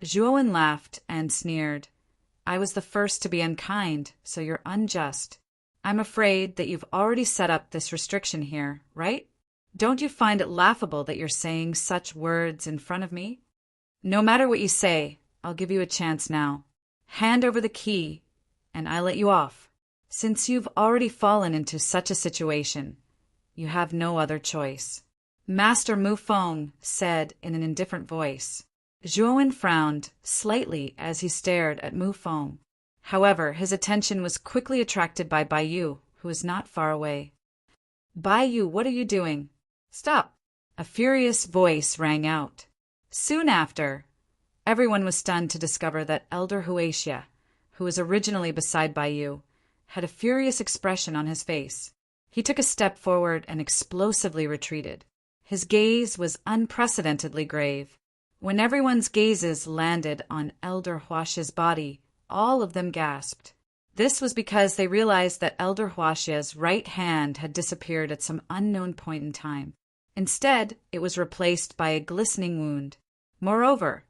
Zhuowen laughed and sneered. "I was the first to be unkind, so you're unjust. I'm afraid that you've already set up this restriction here, right? Don't you find it laughable that you're saying such words in front of me? No matter what you say, I'll give you a chance now. Hand over the key, and I let you off. Since you've already fallen into such a situation, you have no other choice." Master Mu Feng said in an indifferent voice. Zhuowen frowned slightly as he stared at Mu Feng. However, his attention was quickly attracted by Bai Yu, who was not far away. "Bai Yu, what are you doing? Stop!" A furious voice rang out. Soon after, everyone was stunned to discover that Elder Huaxia, who was originally beside Bai Yu, had a furious expression on his face. He took a step forward and explosively retreated. His gaze was unprecedentedly grave. When everyone's gazes landed on Elder Huaxia's body, all of them gasped. This was because they realized that Elder Huaxia's right hand had disappeared at some unknown point in time. Instead, it was replaced by a glistening wound. Moreover,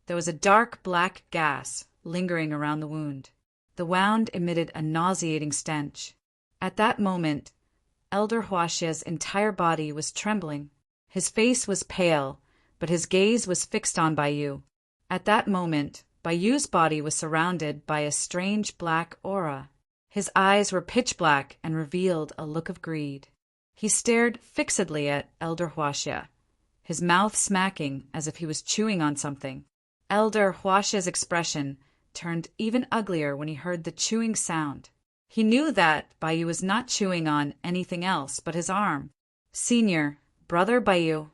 there was a dark black gas lingering around the wound. The wound emitted a nauseating stench. At that moment, Elder Huaxia's entire body was trembling. His face was pale, but his gaze was fixed on Bai Yu. At that moment, Bai Yu's body was surrounded by a strange black aura. His eyes were pitch black and revealed a look of greed. He stared fixedly at Elder Huaxia, his mouth smacking as if he was chewing on something. Elder Huaxia's expression turned even uglier when he heard the chewing sound. He knew that Baiyu was not chewing on anything else but his arm. Senior, Brother Baiyu,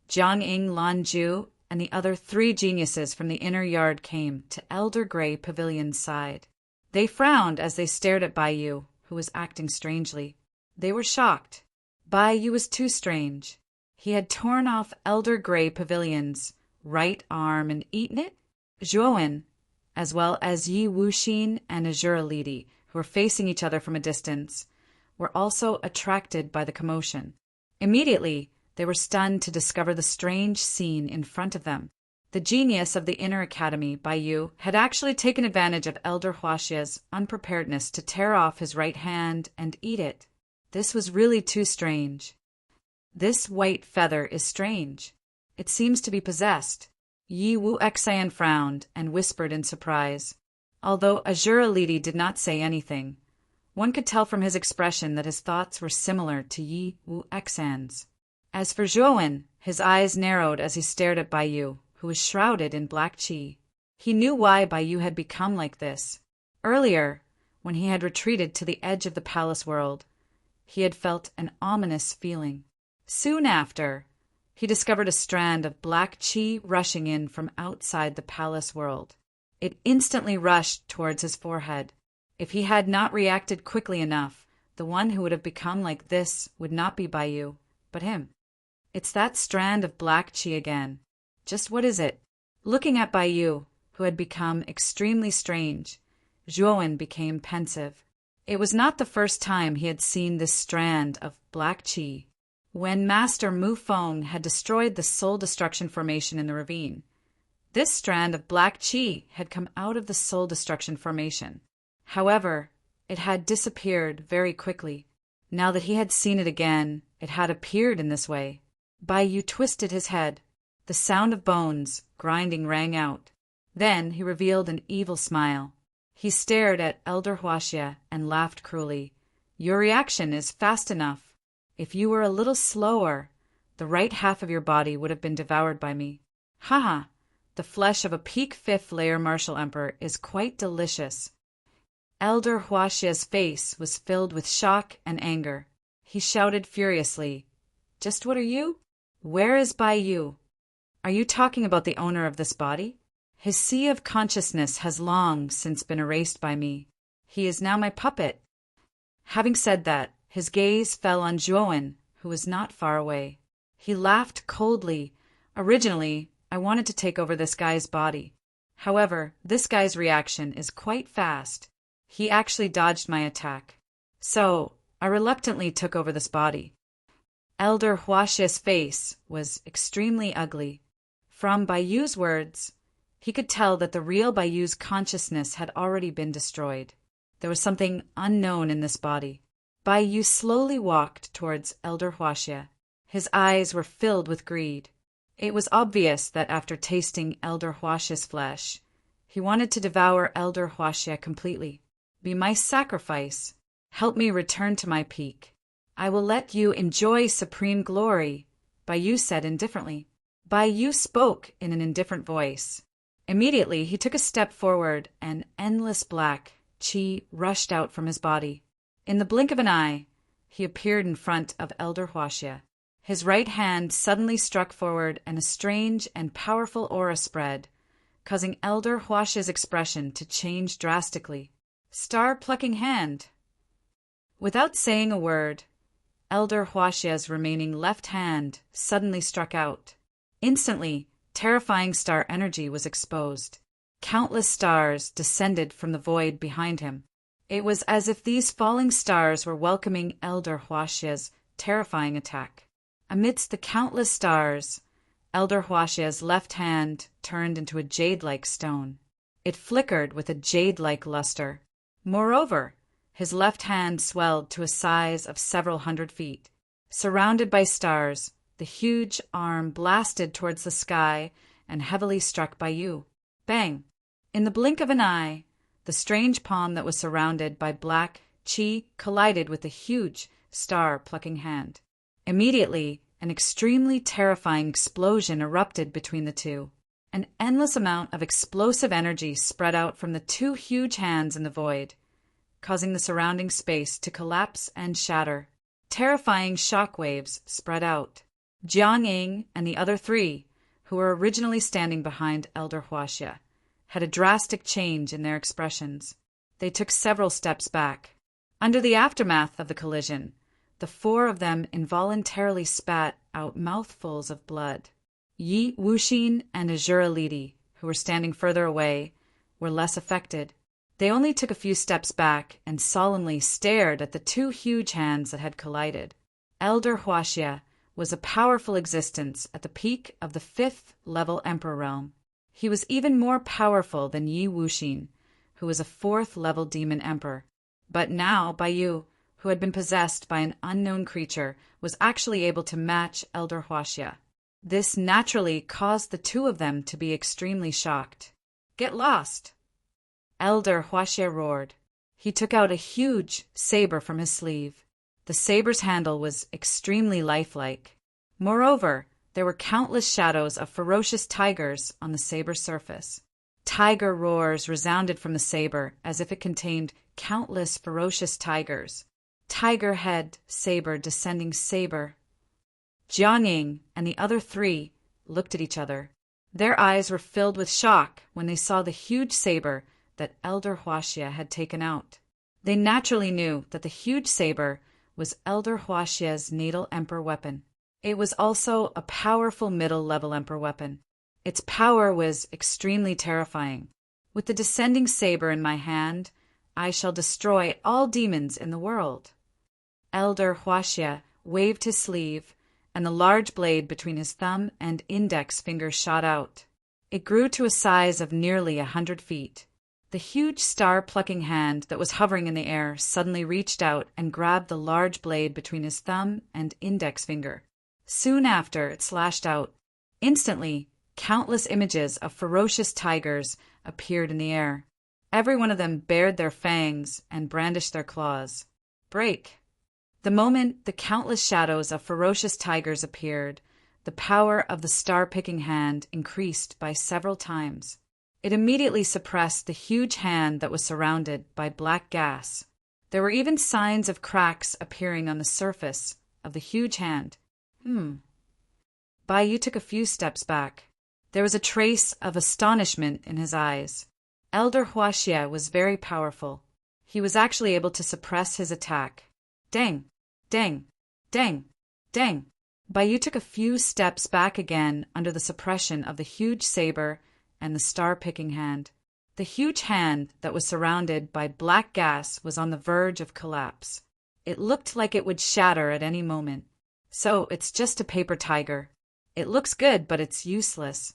Jiang Lanju, and the other 3 geniuses from the inner yard came to Elder Gray Pavilion's side. They frowned as they stared at Baiyu, who was acting strangely. They were shocked. Baiyu was too strange. He had torn off Elder Gray Pavilion's right arm and eaten it. Zhuowen, as well as Yi Wuxin and Azura Lidi, who were facing each other from a distance, were also attracted by the commotion. Immediately, they were stunned to discover the strange scene in front of them. The genius of the inner academy, Baiyu, had actually taken advantage of Elder Huaxia's unpreparedness to tear off his right hand and eat it. This was really too strange. This white feather is strange. It seems to be possessed. Yi Wuxian frowned and whispered in surprise. Although Azura Lidi did not say anything, one could tell from his expression that his thoughts were similar to Yi Wuxian's. As for Zhuowen, his eyes narrowed as he stared at Baiyu, who was shrouded in black qi. He knew why Baiyu had become like this. Earlier, when he had retreated to the edge of the palace world, he had felt an ominous feeling. Soon after, he discovered a strand of black qi rushing in from outside the palace world. It instantly rushed towards his forehead. If he had not reacted quickly enough, the one who would have become like this would not be Baiyu, but him. It's that strand of black qi again. Just what is it? Looking at Baiyu, who had become extremely strange, Zhuowen became pensive. It was not the first time he had seen this strand of black qi. When Master Mu Feng had destroyed the Soul Destruction Formation in the ravine, this strand of black qi had come out of the Soul Destruction Formation. However, it had disappeared very quickly. Now that he had seen it again, it had appeared in this way. Baiyu twisted his head. The sound of bones grinding rang out. Then he revealed an evil smile. He stared at Elder Huaxia and laughed cruelly. Your reaction is fast enough. If you were a little slower, the right half of your body would have been devoured by me. Haha, the flesh of a peak 5th layer martial emperor is quite delicious. Elder Huaxia's face was filled with shock and anger. He shouted furiously, Just what are you? Where is Baiyu? Are you talking about the owner of this body? His sea of consciousness has long since been erased by me. He is now my puppet. Having said that, his gaze fell on Zhuowen, who was not far away. He laughed coldly. Originally, I wanted to take over this guy's body. However, this guy's reaction is quite fast. He actually dodged my attack. So, I reluctantly took over this body. Elder Huaxia's face was extremely ugly. From Baiyu's words, he could tell that the real Baiyu's consciousness had already been destroyed. There was something unknown in this body. Baiyu slowly walked towards Elder Huaxia. His eyes were filled with greed. It was obvious that after tasting Elder Huaxia's flesh, he wanted to devour Elder Huaxia completely. Be my sacrifice. Help me return to my peak. I will let you enjoy supreme glory, Baiyu said indifferently. Baiyu spoke in an indifferent voice. Immediately, he took a step forward and endless black qi rushed out from his body. In the blink of an eye, he appeared in front of Elder Huaxia. His right hand suddenly struck forward and a strange and powerful aura spread, causing Elder Huaxia's expression to change drastically. Star-plucking hand. Without saying a word, Elder Huaxia's remaining left hand suddenly struck out. Instantly, terrifying star energy was exposed. Countless stars descended from the void behind him. It was as if these falling stars were welcoming Elder Huaxia's terrifying attack. Amidst the countless stars, Elder Huaxia's left hand turned into a jade-like stone. It flickered with a jade-like luster. Moreover, his left hand swelled to a size of several hundred feet. Surrounded by stars, the huge arm blasted towards the sky and heavily struck Baiyu. Bang! In the blink of an eye, The strange palm that was surrounded by black chi collided with a huge star-plucking hand. Immediately, an extremely terrifying explosion erupted between the two. An endless amount of explosive energy spread out from the two huge hands in the void, causing the surrounding space to collapse and shatter. Terrifying shock waves spread out. Jiang Ying and the other three, who were originally standing behind Elder Huaxia, had a drastic change in their expressions. They took several steps back. Under the aftermath of the collision, the four of them involuntarily spat out mouthfuls of blood. Yi Wuxin and Azura Lidi, who were standing further away, were less affected. They only took a few steps back and solemnly stared at the two huge hands that had collided. Elder Huaxia was a powerful existence at the peak of the 5th level Emperor realm. He was even more powerful than Yi Wuxin, who was a 4th level demon emperor. But now Baiyu, who had been possessed by an unknown creature, was actually able to match Elder Huaxia. This naturally caused the two of them to be extremely shocked. "Get lost!" Elder Huaxia roared. He took out a huge saber from his sleeve. The saber's handle was extremely lifelike. Moreover, there were countless shadows of ferocious tigers on the saber's surface. Tiger roars resounded from the saber as if it contained countless ferocious tigers. Tiger head, saber, descending saber. Jiang Ying and the other three looked at each other. Their eyes were filled with shock when they saw the huge saber that Elder Huaxia had taken out. They naturally knew that the huge saber was Elder Huaxia's natal emperor weapon. It was also a powerful middle-level emperor weapon. Its power was extremely terrifying. "With the descending saber in my hand, I shall destroy all demons in the world." Elder Huaxia waved his sleeve, and the large blade between his thumb and index finger shot out. It grew to a size of nearly 100 feet. The huge star-plucking hand that was hovering in the air suddenly reached out and grabbed the large blade between his thumb and index finger. Soon after, it slashed out. Instantly, countless images of ferocious tigers appeared in the air. Every one of them bared their fangs and brandished their claws. "Break!" The moment the countless shadows of ferocious tigers appeared, the power of the star-picking hand increased by several times. It immediately suppressed the huge hand that was surrounded by black gas. There were even signs of cracks appearing on the surface of the huge hand. Baiyu took a few steps back. There was a trace of astonishment in his eyes. Elder Huaxia was very powerful. He was actually able to suppress his attack. Dang! Dang! Dang! Dang! Baiyu took a few steps back again under the suppression of the huge saber and the star-picking hand. The huge hand that was surrounded by black gas was on the verge of collapse. It looked like it would shatter at any moment. "So it's just a paper tiger. It looks good, but it's useless."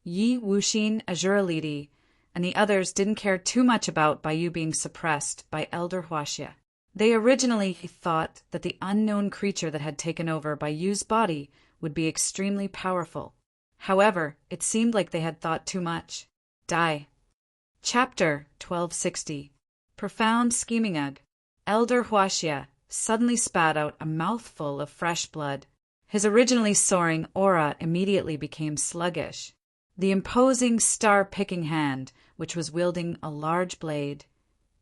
Yi Wuxin, Azura Lidi, and the others didn't care too much about Baiyu being suppressed by Elder Huaxia. They originally thought that the unknown creature that had taken over Baiyu's body would be extremely powerful. However, it seemed like they had thought too much. Die. Chapter 1260. Profound Scheming Ugh. Elder Huaxia suddenly spat out a mouthful of fresh blood. His originally soaring aura immediately became sluggish. The imposing star-picking hand, which was wielding a large blade,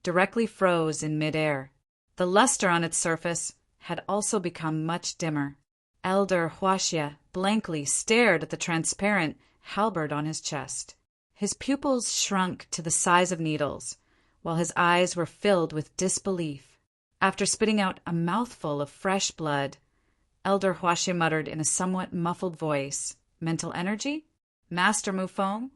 directly froze in midair. The luster on its surface had also become much dimmer. Elder Huaxia blankly stared at the transparent halberd on his chest. His pupils shrunk to the size of needles, while his eyes were filled with disbelief. After spitting out a mouthful of fresh blood, Elder Huaxia muttered in a somewhat muffled voice, "Mental energy? Master Mufeng?"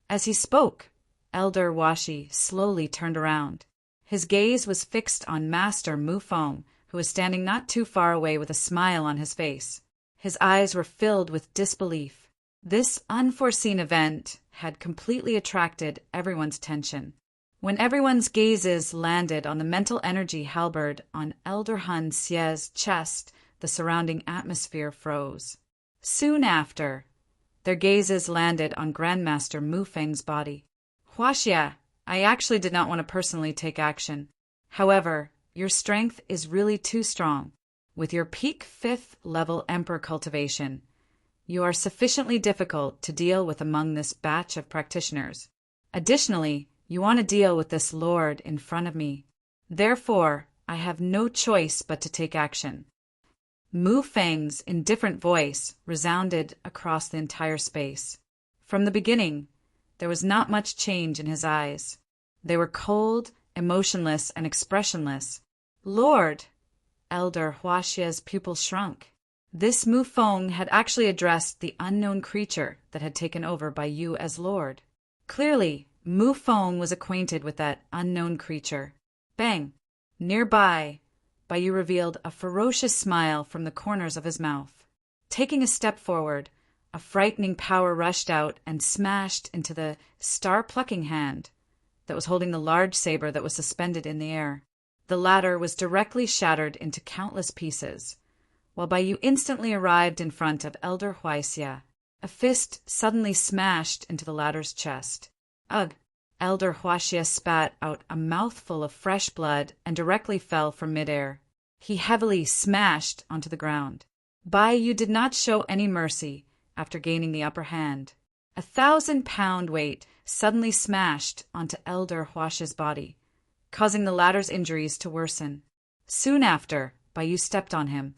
As he spoke, Elder Huaxia slowly turned around. His gaze was fixed on Master Mufeng, who was standing not too far away with a smile on his face. His eyes were filled with disbelief. This unforeseen event had completely attracted everyone's attention. When everyone's gazes landed on the mental energy halberd on Elder Hun Xie's chest, the surrounding atmosphere froze. Soon after, their gazes landed on Grandmaster Mufeng's body. "Huaxia, I actually did not want to personally take action. However, your strength is really too strong. With your peak 5th level Emperor cultivation, you are sufficiently difficult to deal with among this batch of practitioners. Additionally, you want to deal with this lord in front of me. Therefore, I have no choice but to take action. Mu Fang's indifferent voice resounded across the entire space. From the beginning, there was not much change in his eyes. They were cold, emotionless, and expressionless. Lord! Elder Huaxia's pupils shrunk. This Mu Feng had actually addressed the unknown creature that had taken over Bai Yu as Lord. Clearly, Mu Feng was acquainted with that unknown creature. Bang! Nearby, Bai Yu revealed a ferocious smile from the corners of his mouth. Taking a step forward, a frightening power rushed out and smashed into the star-plucking hand that was holding the large saber that was suspended in the air. The latter was directly shattered into countless pieces, while Bai Yu instantly arrived in front of Elder Huaixia. A fist suddenly smashed into the latter's chest. Ugh! Elder Huaixia spat out a mouthful of fresh blood and directly fell from midair. He heavily smashed onto the ground. Bai Yu did not show any mercy after gaining the upper hand. 1,000-pound weight suddenly smashed onto Elder Huaxia's body, causing the latter's injuries to worsen. Soon after, Bai Yu stepped on him.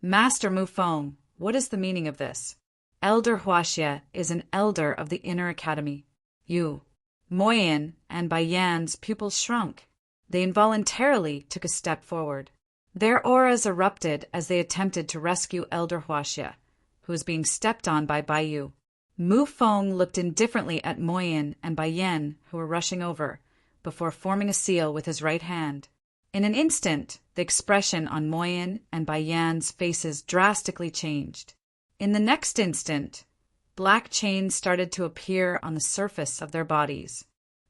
Master Mu Feng, what is the meaning of this? Elder Huaxia is an elder of the Inner Academy. Yu, Moyin, and Bai Yan's pupils shrunk. They involuntarily took a step forward. Their auras erupted as they attempted to rescue Elder Huaxia, who was being stepped on by Bai Yu. Mu Feng looked indifferently at Moyin and Bai Yan, who were rushing over, before forming a seal with his right hand. In an instant, the expression on Moyin and Bai Yan's faces drastically changed. In the next instant, black chains started to appear on the surface of their bodies.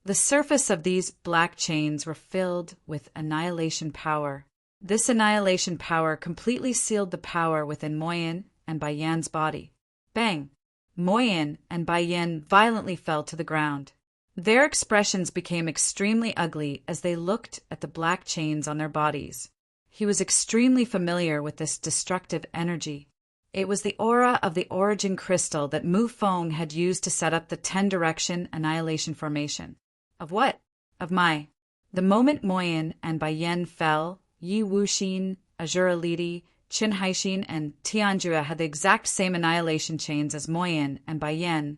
The surface of these black chains were filled with annihilation power. This annihilation power completely sealed the power within Moyin and Bai Yan's body. Bang! Moyin and Bai Yan violently fell to the ground. Their expressions became extremely ugly as they looked at the black chains on their bodies. He was extremely familiar with this destructive energy. It was the aura of the origin crystal that Mu Feng had used to set up the 10-direction annihilation formation. Of what? Of my. The moment Moyin and Bai Yan fell, Yi Wuxin, Azura Lidi, Qin Haixin, and Tianjua had the exact same annihilation chains as Moyin and Bai Yan,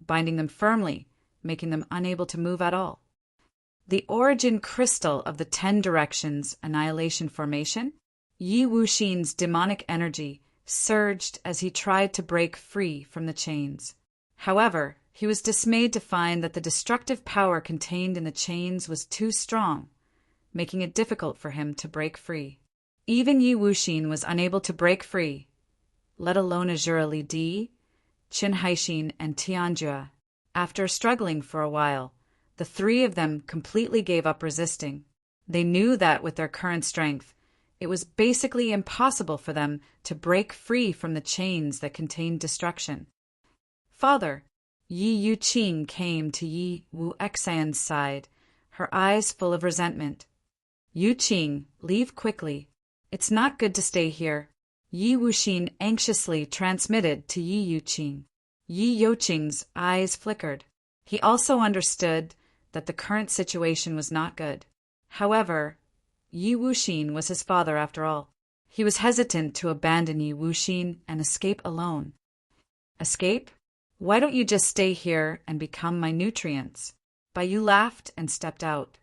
binding them firmly, making them unable to move at all. The origin crystal of the 10 directions annihilation formation, Yi Wuxin's demonic energy, surged as he tried to break free from the chains. However, he was dismayed to find that the destructive power contained in the chains was too strong, making it difficult for him to break free. Even Yi Wuxin was unable to break free, let alone Azura Lidi, Qin Haixin, and Tianjua. After struggling for a while, the 3 of them completely gave up resisting. They knew that with their current strength, it was basically impossible for them to break free from the chains that contained destruction. Father, Yi Yuqing came to Yi Wuxian's side, her eyes full of resentment. Yuqing, leave quickly. It's not good to stay here. Yi Wuxin anxiously transmitted to Yi Yuqing. Yi Yuqing's eyes flickered. He also understood that the current situation was not good. However, Yi Wuxin was his father after all. He was hesitant to abandon Yi Wuxin and escape alone. Escape? Why don't you just stay here and become my nutrients? Bai Yu laughed and stepped out.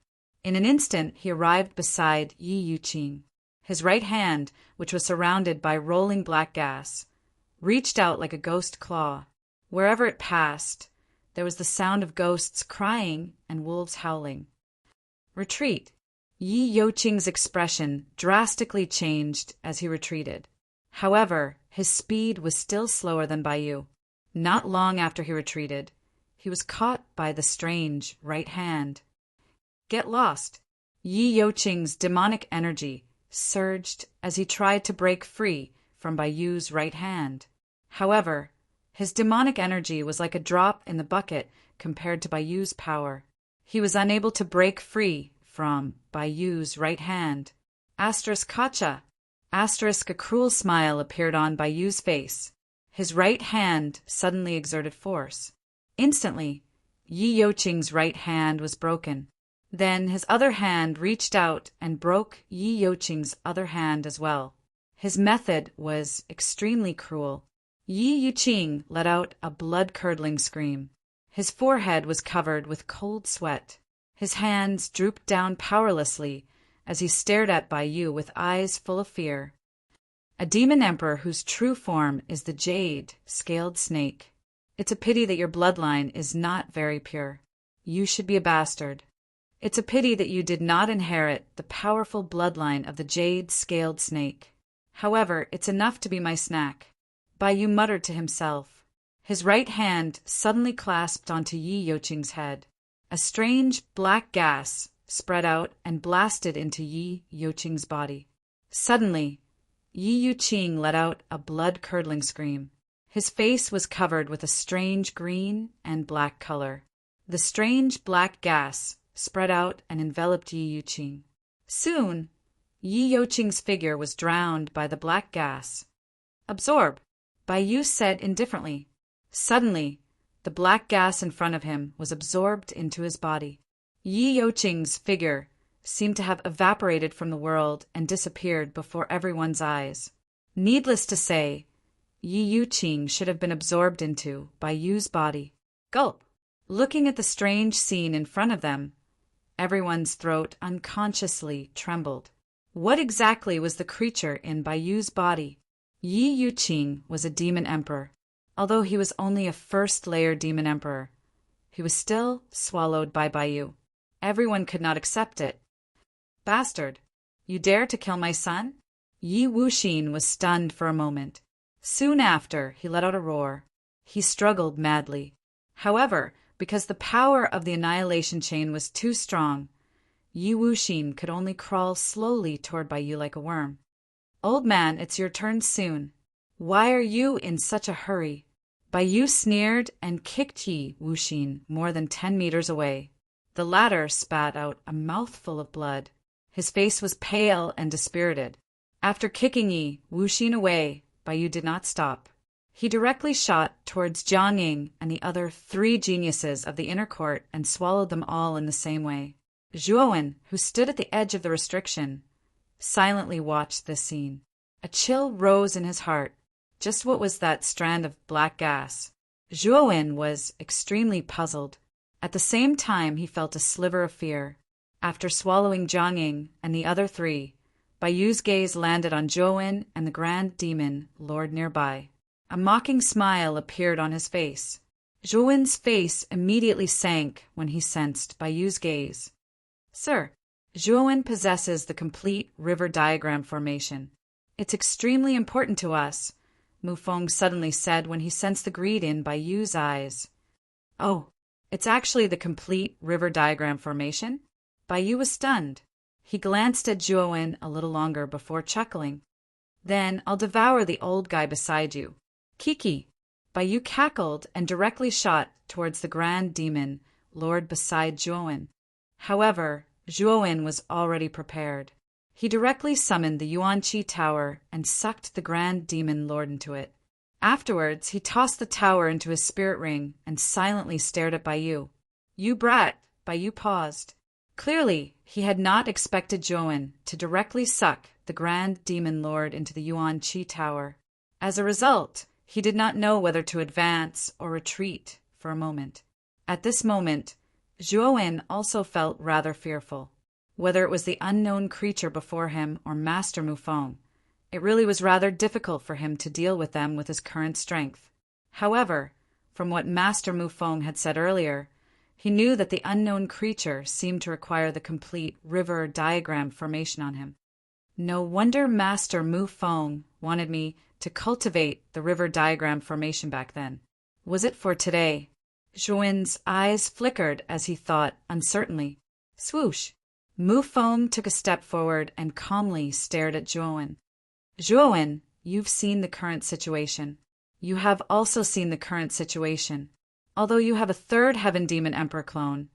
In an instant, he arrived beside Yi Yuqing. His right hand, which was surrounded by rolling black gas, reached out like a ghost claw. Wherever it passed, there was the sound of ghosts crying and wolves howling. Retreat. Yi Yuqing's expression drastically changed as he retreated. However, his speed was still slower than Bai Yu. Not long after he retreated, he was caught by the strange right hand. Get lost. Yi Yuqing's demonic energy surged as he tried to break free from Bai Yu's right hand. However, his demonic energy was like a drop in the bucket compared to Bai Yu's power. He was unable to break free from Bayou's right hand. Gotcha! A cruel smile appeared on Bayou's face. His right hand suddenly exerted force. Instantly, Yi Youqing's right hand was broken. Then his other hand reached out and broke Yi Youqing's other hand as well. His method was extremely cruel. Yi Youqing let out a blood-curdling scream. His forehead was covered with cold sweat. His hands drooped down powerlessly as he stared at Baiyu with eyes full of fear. A demon emperor whose true form is the jade, scaled snake. It's a pity that your bloodline is not very pure. You should be a bastard. It's a pity that you did not inherit the powerful bloodline of the jade, scaled snake. However, it's enough to be my snack. Baiyu muttered to himself. His right hand suddenly clasped onto Yi Youqing's head. A strange black gas spread out and blasted into Yi Youqing's body. Suddenly, Yi Youqing let out a blood-curdling scream. His face was covered with a strange green and black color. The strange black gas spread out and enveloped Yi Youqing. Soon, Yi Youqing's figure was drowned by the black gas. Absorb, Baiyu said indifferently. Suddenly, the black gas in front of him was absorbed into his body. Yi Youqing's figure seemed to have evaporated from the world and disappeared before everyone's eyes. Needless to say, Yi Youqing should have been absorbed into Baiyu's body. Gulp! Looking at the strange scene in front of them, everyone's throat unconsciously trembled. What exactly was the creature in Baiyu's body? Yi Youqing was a demon emperor. Although he was only a first-layer demon emperor, he was still swallowed by Baiyu. Everyone could not accept it. Bastard! You dare to kill my son? Yi Wuxin was stunned for a moment. Soon after, he let out a roar. He struggled madly. However, because the power of the annihilation chain was too strong, Yi Wuxin could only crawl slowly toward Baiyu like a worm. Old man, it's your turn soon. Why are you in such a hurry? Baiyu sneered and kicked Yi Wuxin more than 10 meters away. The latter spat out a mouthful of blood. His face was pale and dispirited. After kicking Yi Wuxin away, Baiyu did not stop. He directly shot towards Jiang Ying and the other 3 geniuses of the inner court and swallowed them all in the same way. Zhuowen, who stood at the edge of the restriction, silently watched this scene. A chill rose in his heart. Just what was that strand of black gas? Zhuowen was extremely puzzled. At the same time, he felt a sliver of fear. After swallowing Jiang Ying and the other 3, Baiyu's gaze landed on Zhuowen and the Grand Demon Lord nearby. A mocking smile appeared on his face. Zhuowen's face immediately sank when he sensed Baiyu's gaze. Sir, Zhuowen possesses the complete river diagram formation. It's extremely important to us, Mufeng suddenly said when he sensed the greed in Baiyu's eyes. Oh, it's actually the complete river diagram formation? Baiyu was stunned. He glanced at Zhuowen a little longer before chuckling. Then I'll devour the old guy beside you. Kiki! Baiyu cackled and directly shot towards the Grand Demon Lord beside Zhuowen. However, Zhuowen was already prepared. He directly summoned the Yuanqi Tower and sucked the Grand Demon Lord into it. Afterwards, he tossed the tower into his spirit ring and silently stared at Baiyu. You brat! Baiyu paused. Clearly, he had not expected Zhuowen to directly suck the Grand Demon Lord into the Yuanqi Tower. As a result, he did not know whether to advance or retreat for a moment. At this moment, Zhuowen also felt rather fearful. Whether it was the unknown creature before him or Master Mufeng, it really was rather difficult for him to deal with them with his current strength. However, from what Master Mufeng had said earlier, he knew that the unknown creature seemed to require the complete river diagram formation on him. No wonder Master Mufeng wanted me to cultivate the river diagram formation back then. Was it for today? Zhuowen's eyes flickered as he thought uncertainly. Swoosh! Mufeng took a step forward and calmly stared at Zhuowen. Zhuowen, you've seen the current situation. You have also seen the current situation. Although you have a 3rd Heaven Demon Emperor clone,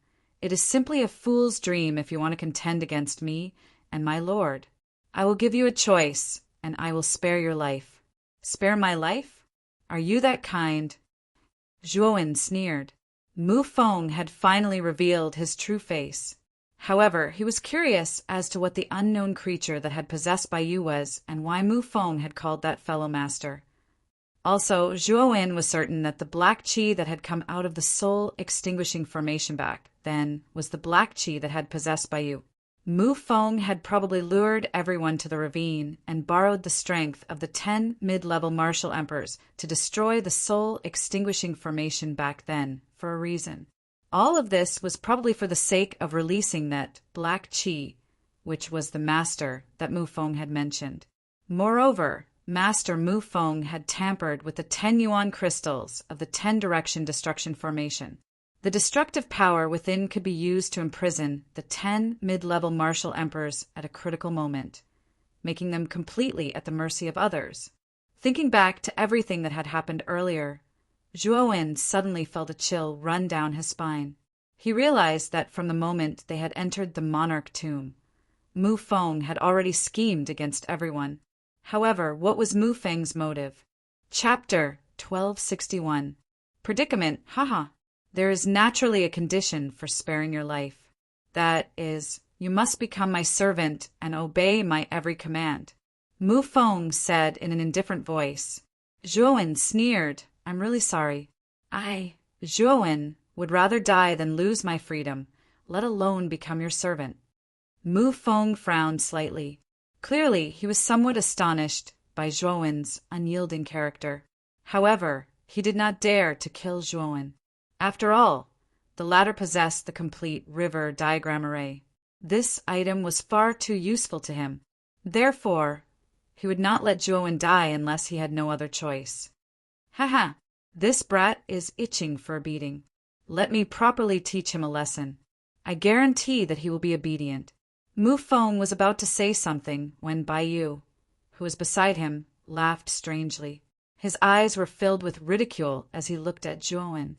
It is simply a fool's dream if you want to contend against me and my lord. I will give you a choice, and I will spare your life. Spare my life? Are you that kind? Zhuowen sneered. Mu Feng had finally revealed his true face. However, he was curious as to what the unknown creature that had possessed Bai Yu was, and why Mu Feng had called that fellow master. Also, Zhuowen was certain that the black qi that had come out of the soul-extinguishing formation back then was the black qi that had possessed Bai Yu. Mu Feng had probably lured everyone to the ravine and borrowed the strength of the 10 mid-level martial emperors to destroy the soul-extinguishing formation back then for a reason. All of this was probably for the sake of releasing that black qi, which was the master that Mu Feng had mentioned. Moreover, Master Mu Feng had tampered with the 10 yuan crystals of the 10-direction destruction formation. The destructive power within could be used to imprison the 10 mid-level martial emperors at a critical moment, making them completely at the mercy of others. Thinking back to everything that had happened earlier, Zhuowen suddenly felt a chill run down his spine. He realized that from the moment they had entered the monarch tomb, Mu Feng had already schemed against everyone. However, what was Mu Feng's motive? Chapter 1261. Predicament, haha. There is naturally a condition for sparing your life. That is, you must become my servant and obey my every command. Mu Feng said in an indifferent voice. Zhuowen sneered. I'm really sorry. Zhuowen, would rather die than lose my freedom, let alone become your servant. Mu Feng frowned slightly. Clearly, he was somewhat astonished by Zhuowen's unyielding character. However, he did not dare to kill Zhuowen. After all, the latter possessed the complete river diagram array. This item was far too useful to him. Therefore, he would not let Zhuowen die unless he had no other choice. Haha, this brat is itching for a beating. Let me properly teach him a lesson. I guarantee that he will be obedient. Mu Feng was about to say something when Bai Yu, who was beside him, laughed strangely. His eyes were filled with ridicule as he looked at Zhuowen.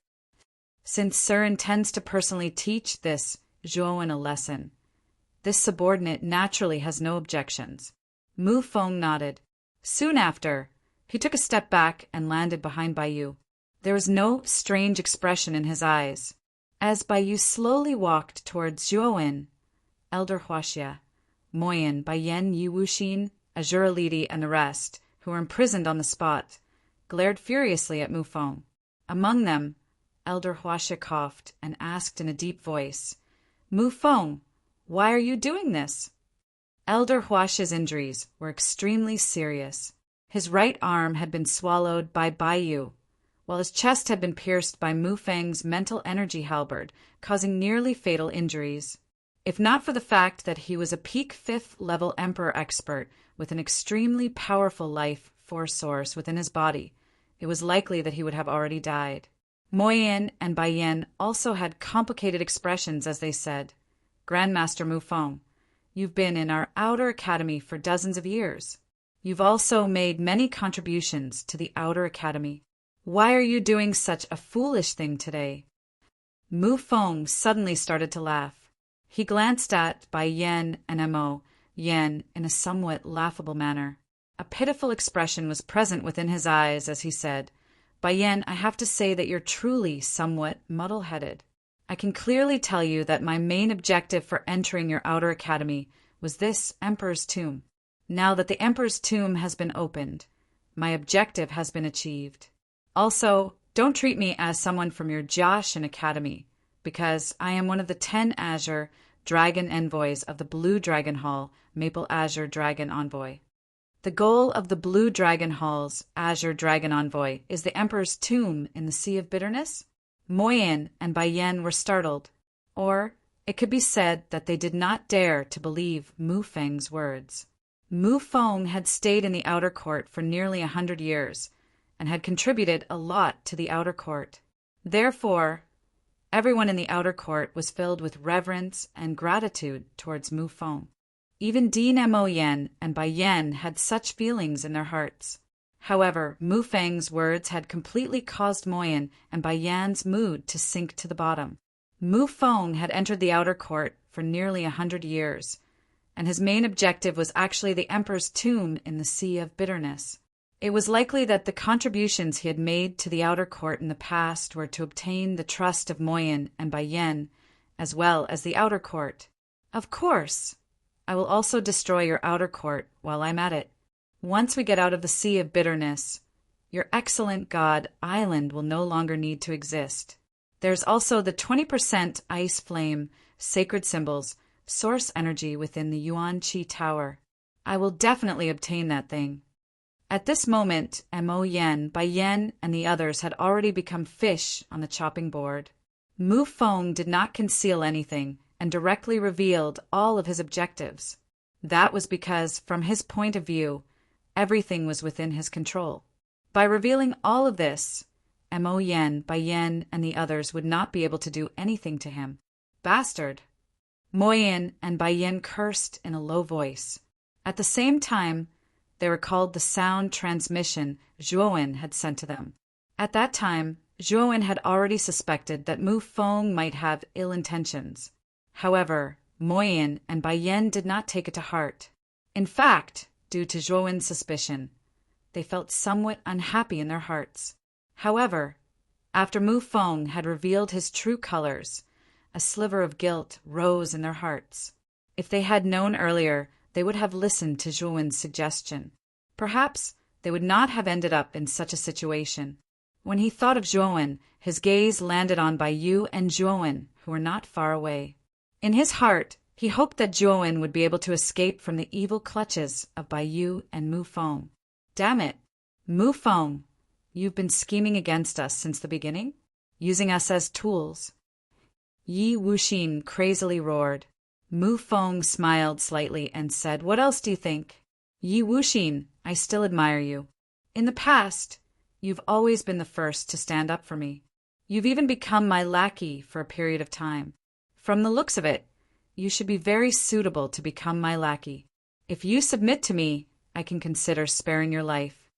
Since Sir intends to personally teach this Zhuowen a lesson, this subordinate naturally has no objections. Mu Feng nodded. Soon after, he took a step back and landed behind Bai Yu. There was no strange expression in his eyes. As Bai Yu slowly walked towards Zhuowen, Elder Huaxia, Moyen, Baiyan, Yi Wuxin, Azura Lidi, and the rest, who were imprisoned on the spot, glared furiously at Mu Feng. Among them, Elder Huaxia coughed and asked in a deep voice, Mu Feng, why are you doing this? Elder Huaxia's injuries were extremely serious. His right arm had been swallowed by Bai Yu, while his chest had been pierced by Mu Feng's mental energy halberd, causing nearly fatal injuries. If not for the fact that he was a peak 5th level Emperor expert with an extremely powerful life force source within his body, it was likely that he would have already died. Moyen and Baiyan also had complicated expressions as they said, Grandmaster Mu Feng, you've been in our outer academy for dozens of years. You've also made many contributions to the outer academy. Why are you doing such a foolish thing today? Mu Feng suddenly started to laugh. He glanced at Bai Yan and Mo Yan in a somewhat laughable manner. A pitiful expression was present within his eyes as he said, Bai Yan, I have to say that you're truly somewhat muddle-headed. I can clearly tell you that my main objective for entering your outer academy was this Emperor's tomb. Now that the Emperor's tomb has been opened, my objective has been achieved. Also, don't treat me as someone from your Jiaxin Academy, because I am one of the 10 Azure Dragon Envoys of the Blue Dragon Hall Maple Azure Dragon Envoy. The goal of the Blue Dragon Hall's Azure Dragon Envoy is the Emperor's tomb in the Sea of Bitterness? Moyen and Baiyan were startled, or it could be said that they did not dare to believe Mu Feng's words. Mu Feng had stayed in the outer court for nearly 100 years and had contributed a lot to the outer court. Therefore, everyone in the outer court was filled with reverence and gratitude towards Mu Feng. Even Dean Mo Yen and Bai Yan had such feelings in their hearts. However, Mu Feng's words had completely caused Moyen and Bai Yan's mood to sink to the bottom. Mu Feng had entered the outer court for nearly 100 years, and his main objective was actually the emperor's tomb in the Sea of Bitterness. It was likely that the contributions he had made to the outer court in the past were to obtain the trust of Moyin and Baiyan, as well as the outer court. Of course, I will also destroy your outer court while I'm at it. Once we get out of the Sea of Bitterness, your excellent god island will no longer need to exist. There's also the 20% ice flame, sacred symbols, source energy within the Yuan Qi Tower. I will definitely obtain that thing. At this moment, Mo Yen, Bai Yen, and the others had already become fish on the chopping board. Mu Feng did not conceal anything and directly revealed all of his objectives. That was because, from his point of view, everything was within his control. By revealing all of this, Mo Yen, Bai Yen, and the others would not be able to do anything to him. Bastard! Mo Yen and Bai Yen cursed in a low voice. At the same time, they recalled the sound transmission Zhuowen had sent to them. At that time, Zhuowen had already suspected that Mu Feng might have ill intentions. However, Mo Yen and Bai Yen did not take it to heart. In fact, due to Zhuowen's suspicion, they felt somewhat unhappy in their hearts. However, after Mu Feng had revealed his true colors, a sliver of guilt rose in their hearts. If they had known earlier, they would have listened to Zhuowen's suggestion. Perhaps they would not have ended up in such a situation. When he thought of Zhuowen, his gaze landed on Baiyu and Zhuowen, who were not far away. In his heart, he hoped that Zhuowen would be able to escape from the evil clutches of Baiyu and Mu Feng. Damn it, Mu Feng, you've been scheming against us since the beginning, using us as tools. Yi Wuxin crazily roared. Mu Feng smiled slightly and said, "What else do you think? Yi Wuxin, I still admire you. In the past, you've always been the first to stand up for me. You've even become my lackey for a period of time. From the looks of it, you should be very suitable to become my lackey. If you submit to me, I can consider sparing your life."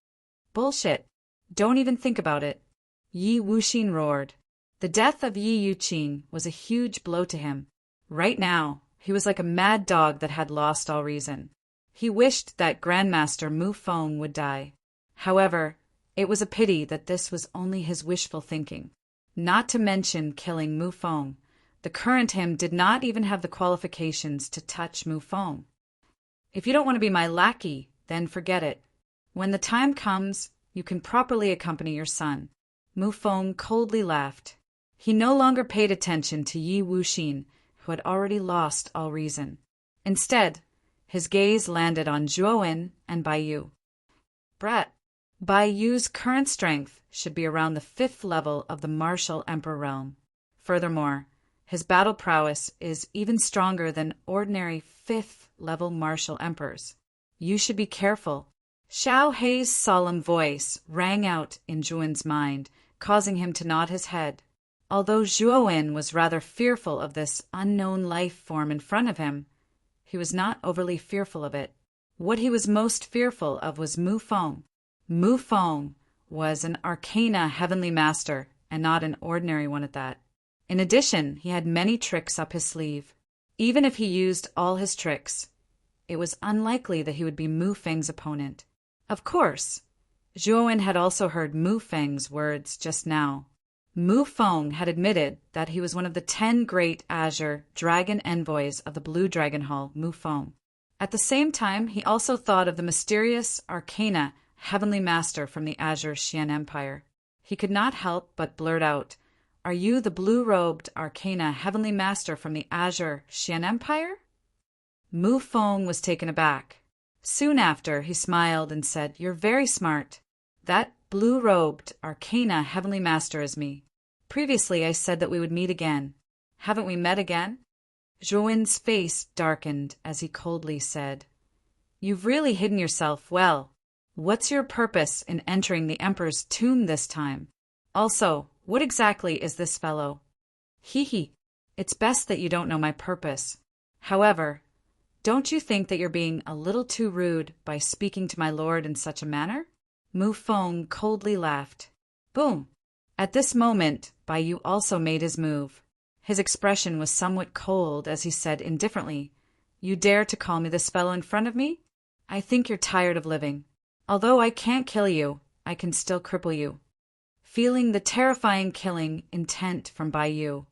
Bullshit. Don't even think about it. Yi Wuxin roared. The death of Yi Yuqing was a huge blow to him. Right now, he was like a mad dog that had lost all reason. He wished that Grandmaster Mu Feng would die. However, it was a pity that this was only his wishful thinking. Not to mention killing Mu Feng. The current him did not even have the qualifications to touch Mu Feng. If you don't want to be my lackey, then forget it. When the time comes, you can properly accompany your son. Mu Feng coldly laughed. He no longer paid attention to Yi Wuxin, who had already lost all reason. Instead, his gaze landed on Zhuowen and Baiyu. Brat, Baiyu's current strength should be around the 5th level of the martial emperor realm. Furthermore, his battle prowess is even stronger than ordinary 5th level martial emperors. You should be careful. Xiao Hei's solemn voice rang out in Zhuowen's mind, causing him to nod his head. Although Zhuowen was rather fearful of this unknown life form in front of him, he was not overly fearful of it. What he was most fearful of was Mu Feng. Mu Feng was an Arcana Heavenly Master, and not an ordinary one at that. In addition, he had many tricks up his sleeve. Even if he used all his tricks, it was unlikely that he would be Mu Feng's opponent. Of course, Zhuowen had also heard Mu Feng's words just now. Mu Feng had admitted that he was one of the 10 great azure dragon envoys of the Blue Dragon Hall, Mu Feng. At the same time, he also thought of the mysterious Arcana Heavenly Master from the Azure Xian Empire. He could not help but blurt out, "Are you the blue-robed Arcana Heavenly Master from the Azure Xian Empire?" Mu Feng was taken aback. Soon after, he smiled and said, "You're very smart. That blue-robed Arcana Heavenly Master is me. Previously I said that we would meet again. Haven't we met again?" Zhuowen's face darkened as he coldly said, "You've really hidden yourself well. What's your purpose in entering the Emperor's tomb this time? Also, what exactly is this fellow?" "Hee. It's best that you don't know my purpose. However, don't you think that you're being a little too rude by speaking to my lord in such a manner?" Mu Feng coldly laughed. Boom! At this moment, Baiyu also made his move. His expression was somewhat cold as he said indifferently, "You dare to call me this fellow in front of me? I think you're tired of living. Although I can't kill you, I can still cripple you." Feeling the terrifying killing intent from Bai Yu,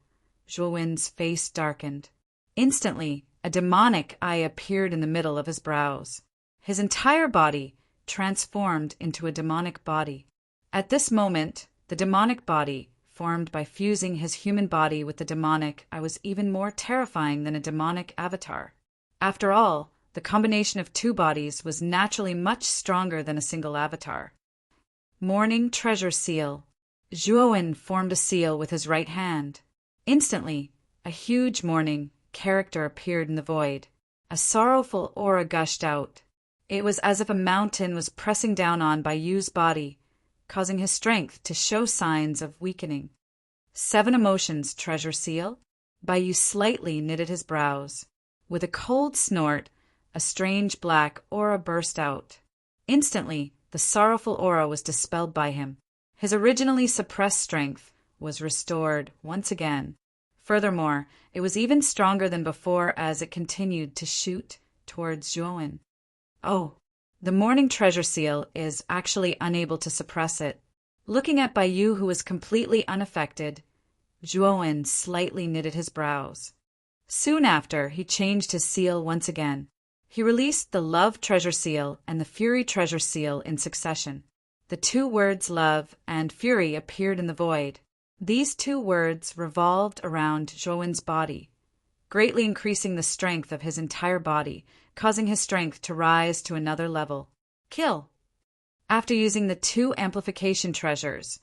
Zhuowen's face darkened. Instantly, a demonic eye appeared in the middle of his brows. His entire body transformed into a demonic body. At this moment, the demonic body, formed by fusing his human body with the demonic, was even more terrifying than a demonic avatar. After all, the combination of two bodies was naturally much stronger than a single avatar. Morning Treasure Seal. Zhuowen formed a seal with his right hand. Instantly, a huge morning character appeared in the void. A sorrowful aura gushed out. It was as if a mountain was pressing down on Bai Yu's body, causing his strength to show signs of weakening. 7 emotions, Treasure Seal. Bai Yu slightly knitted his brows. With a cold snort, a strange black aura burst out. Instantly, the sorrowful aura was dispelled by him. His originally suppressed strength was restored once again. Furthermore, it was even stronger than before as it continued to shoot towards Zhuowen. Oh, the Morning Treasure Seal is actually unable to suppress it. Looking at Bai Yu, who was completely unaffected, Zhuowen slightly knitted his brows. Soon after, he changed his seal once again. He released the Love Treasure Seal and the Fury Treasure Seal in succession. The 2 words love and fury appeared in the void. These 2 words revolved around Zhuowen's body, greatly increasing the strength of his entire body, causing his strength to rise to another level. Kill. After using the 2 amplification treasures,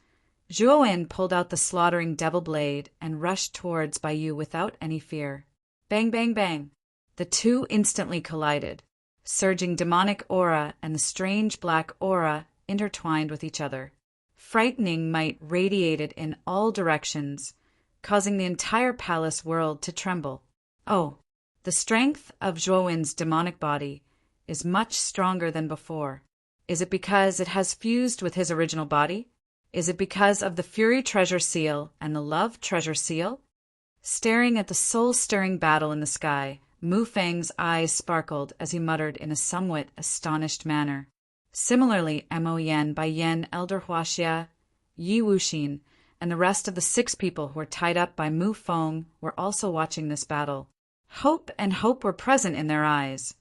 Zhuowen pulled out the slaughtering devil blade and rushed towards Bai Yu without any fear. Bang, bang, bang. The 2 instantly collided. Surging demonic aura and the strange black aura intertwined with each other. Frightening might radiated in all directions, causing the entire palace world to tremble. Oh, the strength of Zhuowen's demonic body is much stronger than before. Is it because it has fused with his original body? Is it because of the Fury Treasure Seal and the Love Treasure Seal? Staring at the soul-stirring battle in the sky, Mu Fang's eyes sparkled as he muttered in a somewhat astonished manner. Similarly, Mo Yen, Bai Yen, Elder Huaxia, Yi Wuxin, and the rest of the 6 people who were tied up by Mu Feng were also watching this battle. Hope and hope were present in their eyes,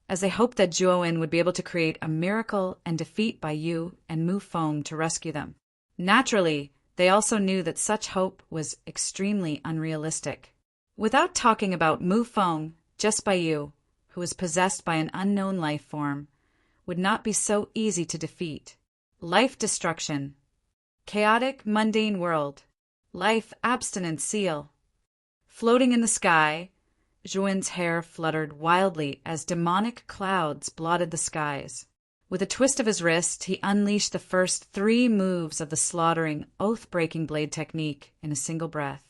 as they hoped that Zhuowen would be able to create a miracle and defeat Bai Yu and Mu Feng to rescue them. Naturally, they also knew that such hope was extremely unrealistic. Without talking about Mu Feng, just Bai Yu, who was possessed by an unknown life form, would not be so easy to defeat. Life destruction. Chaotic, mundane world. Life abstinence seal. Floating in the sky, Zhuowen's hair fluttered wildly as demonic clouds blotted the skies. With a twist of his wrist, he unleashed the first 3 moves of the slaughtering, oath-breaking blade technique in a single breath.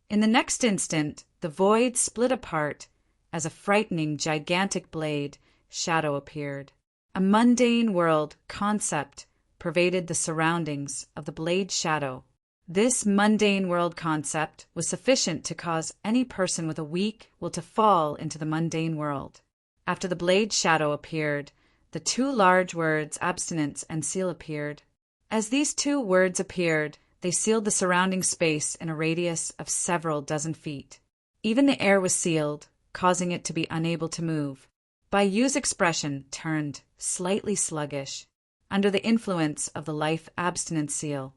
In the next instant, the void split apart as a frightening, gigantic blade shadow appeared. A mundane world concept pervaded the surroundings of the blade shadow. This mundane world concept was sufficient to cause any person with a weak will to fall into the mundane world. After the blade shadow appeared, the 2 large words abstinence and seal appeared. As these 2 words appeared, they sealed the surrounding space in a radius of several dozen feet. Even the air was sealed, causing it to be unable to move. Bai Yu's expression turned slightly sluggish. Under the influence of the life abstinence seal,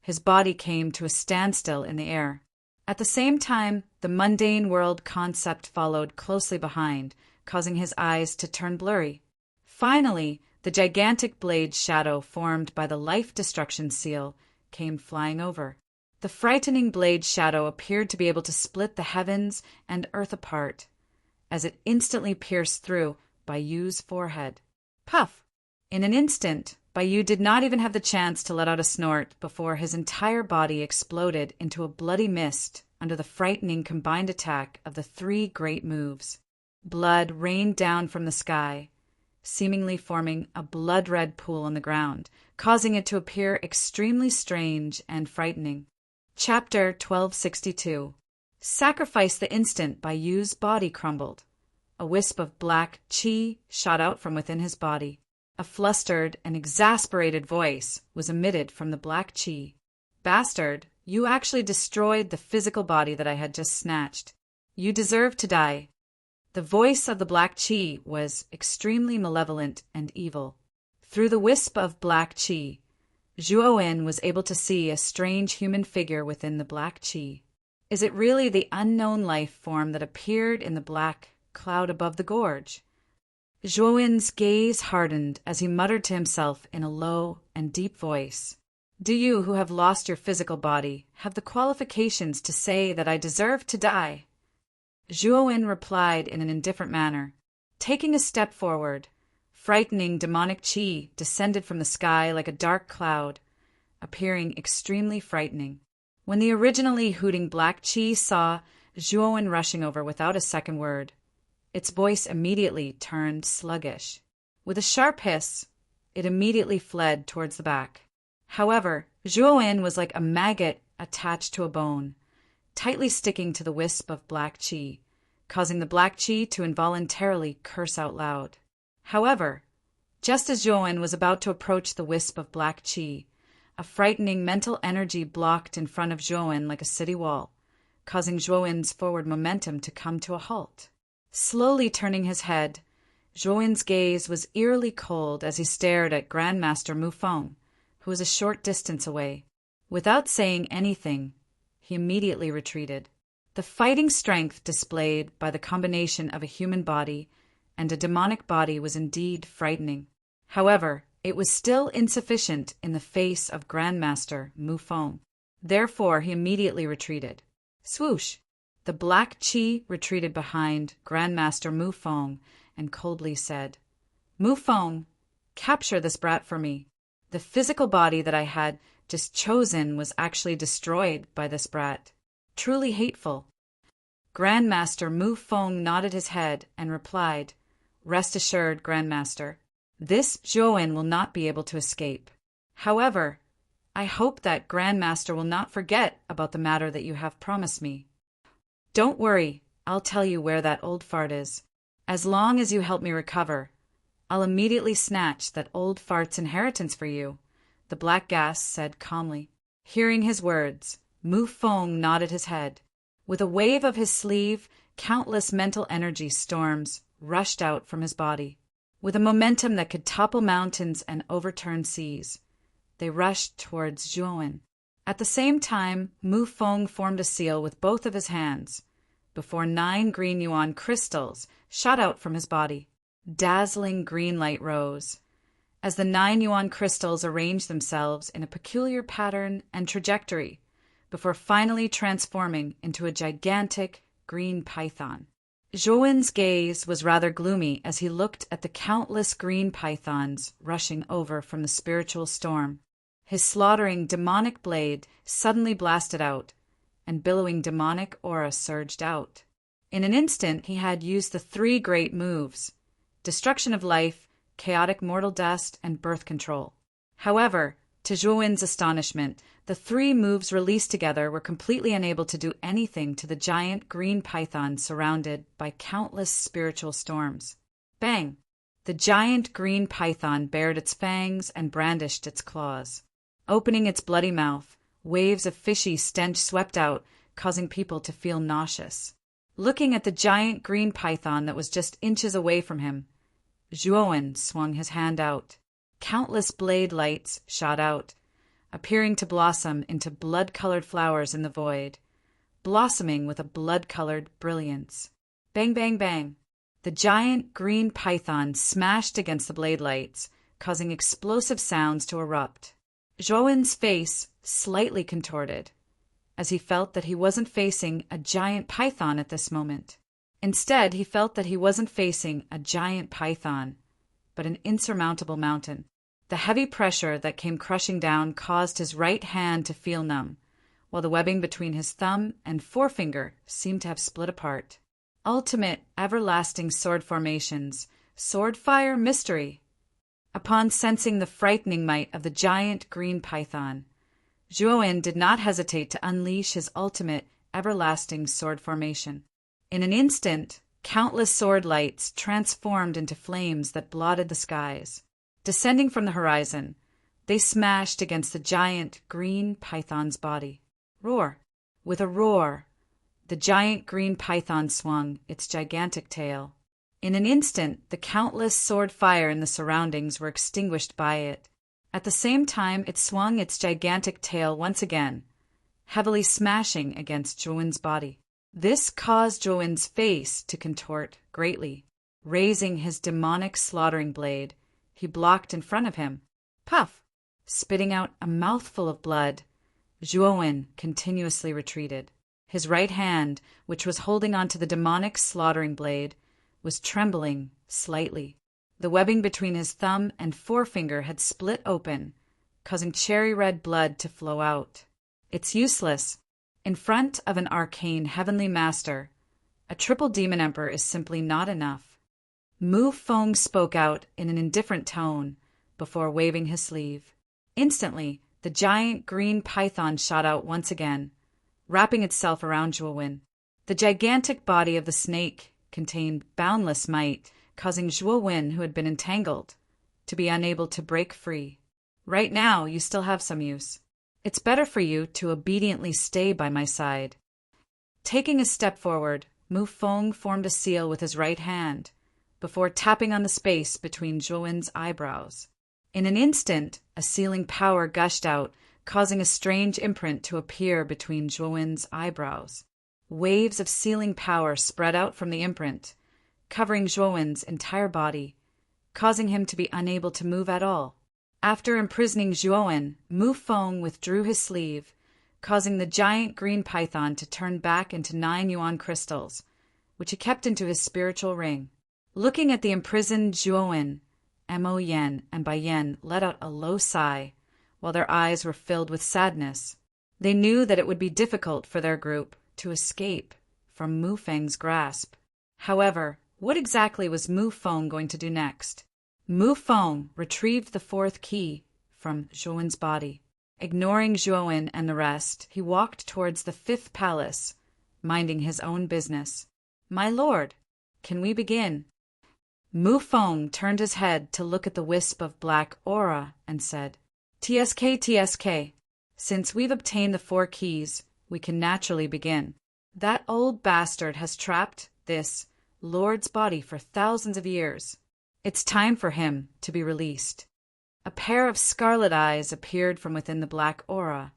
his body came to a standstill in the air. At the same time, the mundane world concept followed closely behind, causing his eyes to turn blurry. Finally, the gigantic blade shadow formed by the life destruction seal came flying over. The frightening blade shadow appeared to be able to split the heavens and earth apart, as it instantly pierced through Bai Yu's forehead. Puff! In an instant, Bai Yu did not even have the chance to let out a snort before his entire body exploded into a bloody mist under the frightening combined attack of the 3 great moves. Blood rained down from the sky, seemingly forming a blood-red pool on the ground, causing it to appear extremely strange and frightening. Chapter 1262. Sacrifice the instant by Yu's body crumbled. A wisp of black chi shot out from within his body. A flustered and exasperated voice was emitted from the black chi. Bastard, you actually destroyed the physical body that I had just snatched. You deserve to die. The voice of the black chi was extremely malevolent and evil. Through the wisp of black chi, Zhuowen was able to see a strange human figure within the black chi. Is it really the unknown life form that appeared in the black cloud above the gorge? Zhuowen's gaze hardened as he muttered to himself in a low and deep voice. Do you, who have lost your physical body, have the qualifications to say that I deserve to die? Zhuowen replied in an indifferent manner. Taking a step forward, frightening demonic chi descended from the sky like a dark cloud, appearing extremely frightening. When the originally hooting black chi saw Zhuowen rushing over without a second word, its voice immediately turned sluggish. With a sharp hiss, it immediately fled towards the back. However, Zhuowen was like a maggot attached to a bone, tightly sticking to the wisp of black chi, causing the black chi to involuntarily curse out loud. However, just as Zhuowen was about to approach the wisp of black chi, a frightening mental energy blocked in front of Zhuowen like a city wall, causing Zhuowen's forward momentum to come to a halt. Slowly turning his head, Zhuowen's gaze was eerily cold as he stared at Grandmaster Mu Feng, who was a short distance away. Without saying anything, he immediately retreated. The fighting strength displayed by the combination of a human body and a demonic body was indeed frightening. However, it was still insufficient in the face of Grandmaster Mu Feng. Therefore, he immediately retreated. Swoosh! The black chi retreated behind Grandmaster Mu Feng and coldly said, Mu Feng, capture this brat for me. The physical body that I had just chosen was actually destroyed by this brat. Truly hateful. Grandmaster Mu Feng nodded his head and replied, Rest assured, Grandmaster, this Zhuowen will not be able to escape. However, I hope that Grandmaster will not forget about the matter that you have promised me. Don't worry, I'll tell you where that old fart is. As long as you help me recover, I'll immediately snatch that old fart's inheritance for you, the black gas said calmly. Hearing his words, Mu Feng nodded his head. With a wave of his sleeve, countless mental energy storms rushed out from his body. With a momentum that could topple mountains and overturn seas, they rushed towards Zhuowen. At the same time, Mu Feng formed a seal with both of his hands, before 9 green yuan crystals shot out from his body. Dazzling green light rose, as the 9 yuan crystals arranged themselves in a peculiar pattern and trajectory, before finally transforming into a gigantic green python. Zhuowen's gaze was rather gloomy as he looked at the countless green pythons rushing over from the spiritual storm. His slaughtering demonic blade suddenly blasted out, and billowing demonic aura surged out. In an instant, he had used the 3 great moves: destruction of life, chaotic mortal dust, and birth control. However, to Zhuowen's astonishment, the 3 moves released together were completely unable to do anything to the giant green python surrounded by countless spiritual storms. Bang! The giant green python bared its fangs and brandished its claws. Opening its bloody mouth, waves of fishy stench swept out, causing people to feel nauseous. Looking at the giant green python that was just inches away from him, Zhuowen swung his hand out. Countless blade lights shot out, appearing to blossom into blood-colored flowers in the void, blossoming with a blood-colored brilliance. Bang, bang, bang. The giant green python smashed against the blade lights, causing explosive sounds to erupt. Zhuowen's face slightly contorted, as he felt that he wasn't facing a giant python at this moment. Instead, he felt that he wasn't facing a giant python, but an insurmountable mountain. The heavy pressure that came crushing down caused his right hand to feel numb, while the webbing between his thumb and forefinger seemed to have split apart. Ultimate, everlasting sword formations, sword fire mystery. Upon sensing the frightening might of the giant green python, Zhuowen did not hesitate to unleash his ultimate, everlasting sword formation. In an instant, countless sword lights transformed into flames that blotted the skies. Descending from the horizon, they smashed against the giant green python's body. Roar! With a roar, the giant green python swung its gigantic tail. In an instant, the countless sword fire in the surroundings were extinguished by it. At the same time, it swung its gigantic tail once again, heavily smashing against Zhuowen's body. This caused Zhuowen's face to contort greatly. Raising his demonic slaughtering blade, he blocked in front of him. Puff! Spitting out a mouthful of blood, Zhuowen continuously retreated. His right hand, which was holding onto the demonic slaughtering blade, was trembling slightly. The webbing between his thumb and forefinger had split open, causing cherry-red blood to flow out. It's useless. In front of an arcane heavenly master, a triple demon emperor is simply not enough. Mu Feng spoke out in an indifferent tone before waving his sleeve. Instantly, the giant green python shot out once again, wrapping itself around Zhuowen. The gigantic body of the snake contained boundless might, causing Zhuowen, who had been entangled, to be unable to break free. Right now, you still have some use. It's better for you to obediently stay by my side. Taking a step forward, Mu Feng formed a seal with his right hand, before tapping on the space between Zhuowen's eyebrows. In an instant, a sealing power gushed out, causing a strange imprint to appear between Zhuowen's eyebrows. Waves of sealing power spread out from the imprint, covering Zhuowen's entire body, causing him to be unable to move at all. After imprisoning Zhuowen, Mu Feng withdrew his sleeve, causing the giant green python to turn back into 9 yuan crystals, which he kept into his spiritual ring. Looking at the imprisoned Zhuowen, Mo Yen and Bai Yen let out a low sigh, while their eyes were filled with sadness. They knew that it would be difficult for their group to escape from Mu Feng's grasp. However, what exactly was Mu Feng going to do next? Mu Feng retrieved the 4th key from Zhuowen's body. Ignoring Zhuowen and the rest, he walked towards the 5th palace, minding his own business. "My lord, can we begin?" Mu Feng turned his head to look at the wisp of black aura and said, TSK, since we've obtained the 4 keys, we can naturally begin. That old bastard has trapped this lord's body for thousands of years. It's time for him to be released. A pair of scarlet eyes appeared from within the black aura,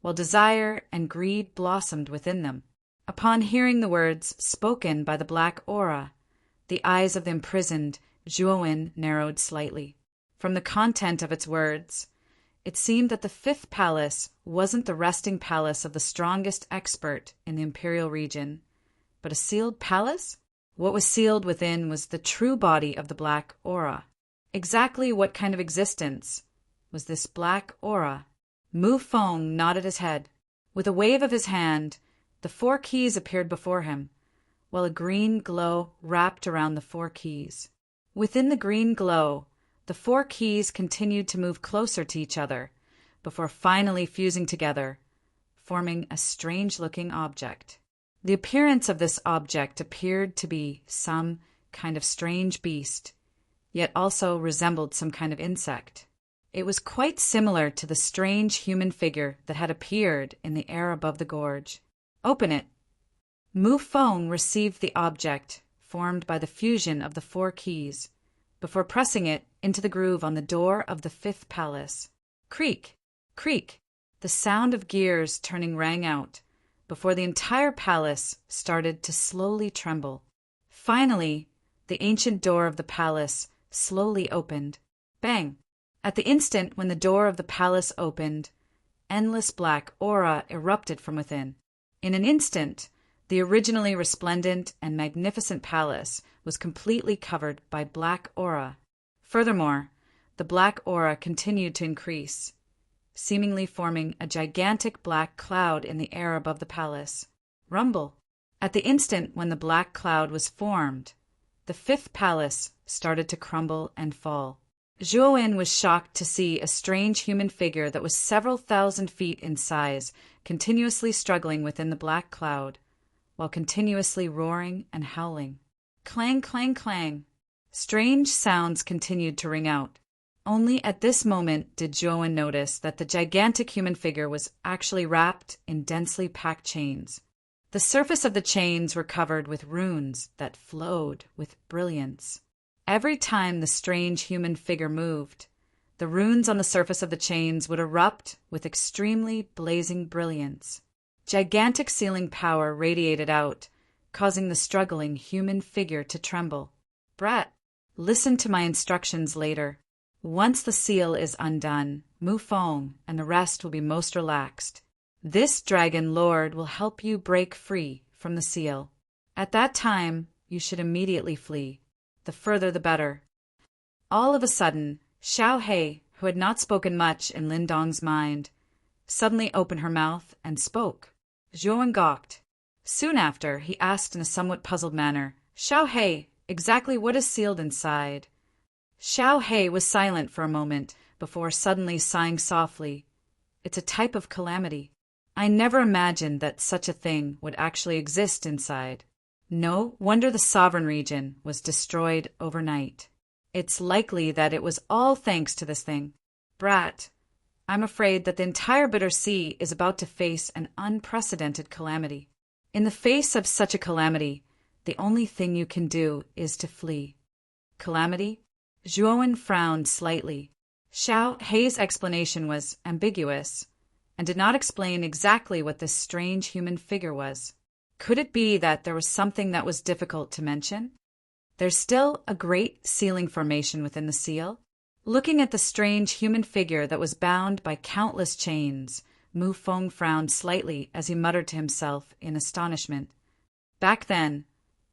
while desire and greed blossomed within them. Upon hearing the words spoken by the black aura, the eyes of the imprisoned Zhuowen narrowed slightly. From the content of its words, it seemed that the 5th palace wasn't the resting palace of the strongest expert in the imperial region, but a sealed palace? What was sealed within was the true body of the black aura. Exactly what kind of existence was this black aura? Mu Feng nodded his head. With a wave of his hand, the 4 keys appeared before him, while a green glow wrapped around the 4 keys. Within the green glow, the 4 keys continued to move closer to each other, before finally fusing together, forming a strange-looking object. The appearance of this object appeared to be some kind of strange beast, yet also resembled some kind of insect. It was quite similar to the strange human figure that had appeared in the air above the gorge. "Open it." Mu Feng received the object, formed by the fusion of the 4 keys, before pressing it into the groove on the door of the 5th palace. Creak, creak, the sound of gears turning rang out, before the entire palace started to slowly tremble. Finally, the ancient door of the palace slowly opened. Bang! At the instant when the door of the palace opened, endless black aura erupted from within. In an instant, the originally resplendent and magnificent palace was completely covered by black aura. Furthermore, the black aura continued to increase, seemingly forming a gigantic black cloud in the air above the palace. Rumble! At the instant when the black cloud was formed, the 5th palace started to crumble and fall. Zhuowen was shocked to see a strange human figure that was several thousand feet in size, continuously struggling within the black cloud, while continuously roaring and howling. Clang, clang, clang. Strange sounds continued to ring out. Only at this moment did Zhuowen notice that the gigantic human figure was actually wrapped in densely packed chains. The surface of the chains were covered with runes that flowed with brilliance. Every time the strange human figure moved, the runes on the surface of the chains would erupt with extremely blazing brilliance. Gigantic sealing power radiated out, causing the struggling human figure to tremble. Brat, listen to my instructions later. Once the seal is undone, Mufong and the rest will be most relaxed. This dragon lord will help you break free from the seal. At that time, you should immediately flee. The further the better. All of a sudden, Xiao He, who had not spoken much in Lin Dong's mind, suddenly opened her mouth and spoke. Zhuowen gawked. Soon after, he asked in a somewhat puzzled manner, Xiao He, exactly what is sealed inside? Xiao He was silent for a moment before suddenly sighing softly. It's a type of calamity. I never imagined that such a thing would actually exist inside. No wonder the sovereign region was destroyed overnight. It's likely that it was all thanks to this thing. Brat, I'm afraid that the entire Bitter Sea is about to face an unprecedented calamity. In the face of such a calamity, the only thing you can do is to flee. Calamity? Zhuowen frowned slightly. Xiao He's explanation was ambiguous, and did not explain exactly what this strange human figure was. Could it be that there was something that was difficult to mention? There's still a great sealing formation within the seal. Looking at the strange human figure that was bound by countless chains, Mu Feng frowned slightly as he muttered to himself in astonishment. Back then,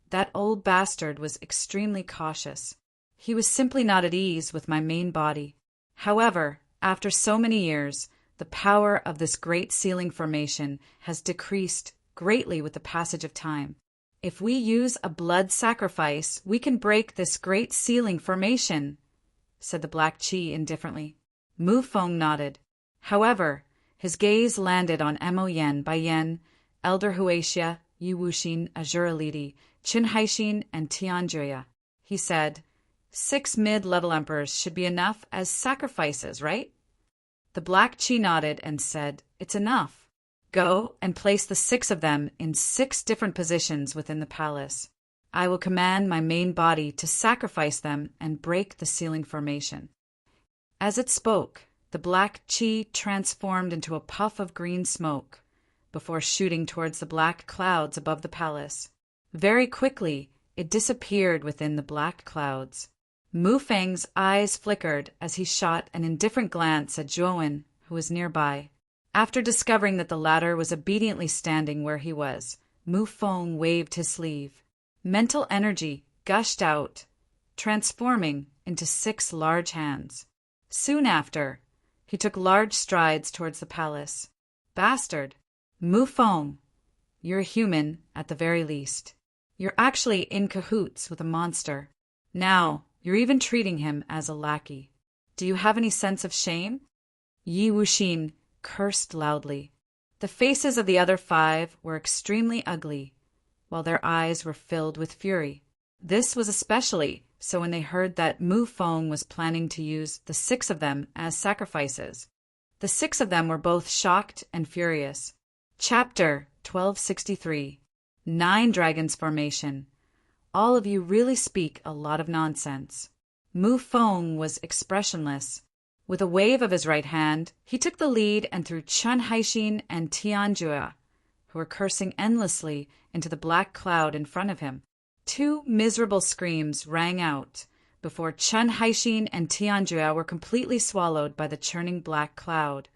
that old bastard was extremely cautious. He was simply not at ease with my main body. However, after so many years, the power of this great sealing formation has decreased greatly with the passage of time. If we use a blood sacrifice, we can break this great sealing formation, said the Black Chi indifferently. Mu Feng nodded. However, his gaze landed on Mo Yen, Bai Yen, Elder Huaxia, Yu Wuxin, Azura Lidi, Qin Haixin, and Tian Juya. He said, 6 mid-level emperors should be enough as sacrifices, right? The Black Chi nodded and said, it's enough. Go and place the 6 of them in 6 different positions within the palace. I will command my main body to sacrifice them and break the sealing formation. As it spoke, the Black Chi transformed into a puff of green smoke before shooting towards the black clouds above the palace. Very quickly, it disappeared within the black clouds. Mu Feng's eyes flickered as he shot an indifferent glance at Zhuowen, who was nearby. After discovering that the latter was obediently standing where he was, Mu Feng waved his sleeve. Mental energy gushed out, transforming into 6 large hands. Soon after, he took large strides towards the palace. Bastard! Mu Feng, you're a human at the very least. You're actually in cahoots with a monster. Now, you're even treating him as a lackey. Do you have any sense of shame? Yi Wuxin cursed loudly. The faces of the other 5 were extremely ugly, while their eyes were filled with fury. This was especially so when they heard that Mu Feng was planning to use the 6 of them as sacrifices. The 6 of them were both shocked and furious. Chapter 1263. 9 Dragons Formation. All of you really speak a lot of nonsense. Mu Feng was expressionless. With a wave of his right hand, he took the lead and threw Chen Haixin and Tian Jua, who were cursing endlessly, into the black cloud in front of him. 2 miserable screams rang out before Chen Haixin and Tian Jua were completely swallowed by the churning black cloud,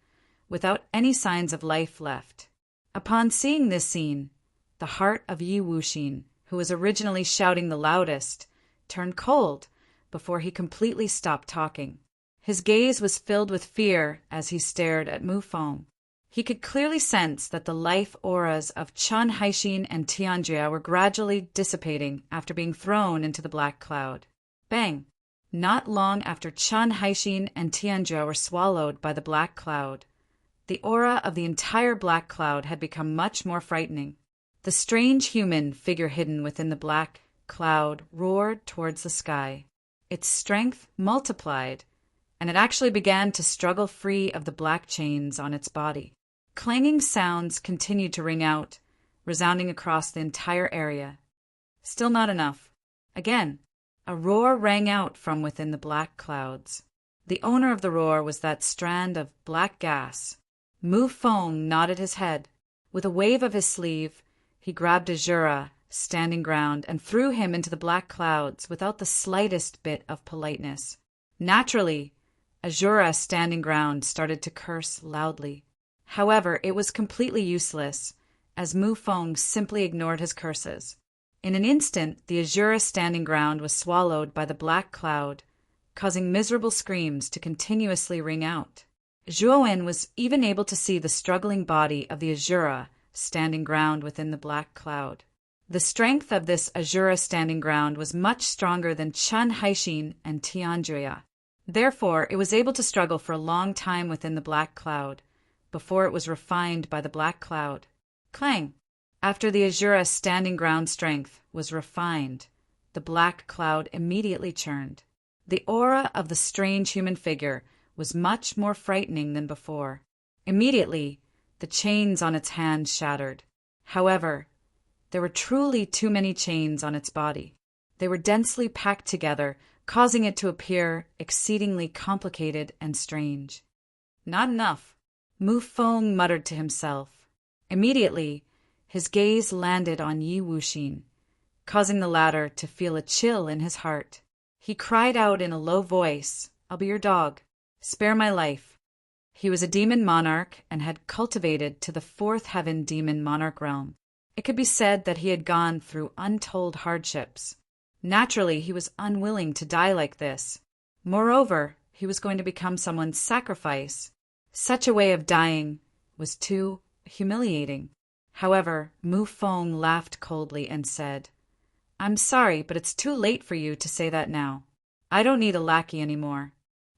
without any signs of life left. Upon seeing this scene, the heart of Yi Wuxin, who was originally shouting the loudest, turned cold before he completely stopped talking. His gaze was filled with fear as he stared at Mu Feng. He could clearly sense that the life auras of Chen Haixin and Tianjia were gradually dissipating after being thrown into the black cloud. Bang! Not long after Chun Haishin and Tianjia were swallowed by the black cloud, the aura of the entire black cloud had become much more frightening. The strange human figure hidden within the black cloud roared towards the sky. Its strength multiplied, and it actually began to struggle free of the black chains on its body. Clanging sounds continued to ring out, resounding across the entire area. Still not enough. Again, a roar rang out from within the black clouds. The owner of the roar was that strand of black gas. Mu Feng nodded his head. With a wave of his sleeve, he grabbed Azura, standing ground, and threw him into the black clouds without the slightest bit of politeness. Naturally, Azura, standing ground, started to curse loudly. However, it was completely useless, as Mu Feng simply ignored his curses. In an instant, the Azura standing ground was swallowed by the black cloud, causing miserable screams to continuously ring out. Zhuowen was even able to see the struggling body of the Azura standing ground within the black cloud. The strength of this Azura standing ground was much stronger than Chun Haishin and Tianjia. Therefore, it was able to struggle for a long time within the black cloud, before it was refined by the black cloud. Clang! After the Azura standing ground strength was refined, the black cloud immediately churned. The aura of the strange human figure was much more frightening than before. Immediately, the chains on its hands shattered. However, there were truly too many chains on its body. They were densely packed together, causing it to appear exceedingly complicated and strange. Not enough, Mu Feng muttered to himself. Immediately, his gaze landed on Yi Wuxin, causing the latter to feel a chill in his heart. He cried out in a low voice, "I'll be your dog. Spare my life." He was a demon monarch and had cultivated to the fourth heaven demon monarch realm. It could be said that he had gone through untold hardships. Naturally, he was unwilling to die like this. Moreover, he was going to become someone's sacrifice. Such a way of dying was too humiliating. However, Mu Feng laughed coldly and said, "I'm sorry, but it's too late for you to say that now. I don't need a lackey anymore.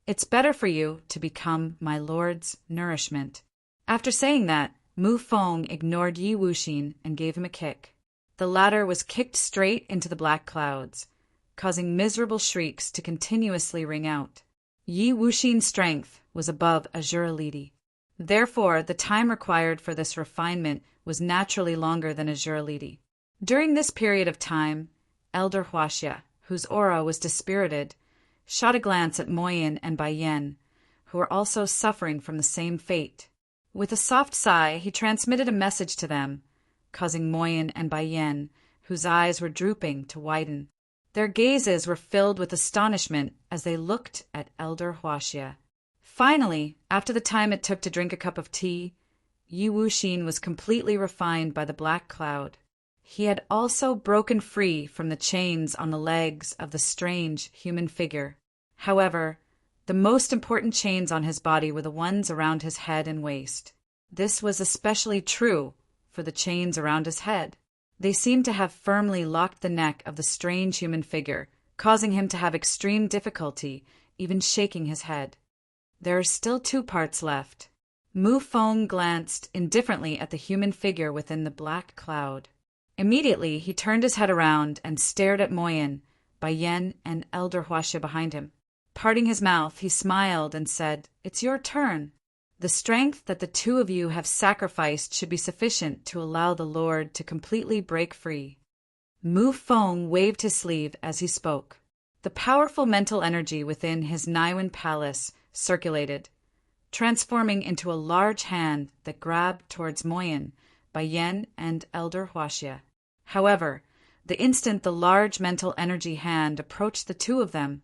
It's better for you to become my lord's nourishment." After saying that, Mu Feng ignored Yi Wuxin and gave him a kick. The latter was kicked straight into the black clouds, causing miserable shrieks to continuously ring out. Yi Wuxin's strength was above Azura Lidi. Therefore, the time required for this refinement was naturally longer than Azura Lidi. During this period of time, Elder Huaxia, whose aura was dispirited, shot a glance at Moyin and Baiyan, who were also suffering from the same fate. With a soft sigh, he transmitted a message to them, causing Moyin and Baiyan, whose eyes were drooping, to widen. Their gazes were filled with astonishment as they looked at Elder Huaxia. Finally, after the time it took to drink a cup of tea, Yi Wuxin was completely refined by the black cloud. He had also broken free from the chains on the legs of the strange human figure. However, the most important chains on his body were the ones around his head and waist. This was especially true for the chains around his head. They seemed to have firmly locked the neck of the strange human figure, causing him to have extreme difficulty even shaking his head. There are still 2 parts left. Mu Feng glanced indifferently at the human figure within the black cloud. Immediately, he turned his head around and stared at Moyin, Baiyan, and Elder Huaxia behind him. Parting his mouth, he smiled and said, "It's your turn. The strength that the 2 of you have sacrificed should be sufficient to allow the Lord to completely break free." Mu Feng waved his sleeve as he spoke. The powerful mental energy within his Niwen palace circulated, transforming into a large hand that grabbed towards Moyin, Baiyan, and Elder Huaxia. However, the instant the large mental energy hand approached the 2 of them,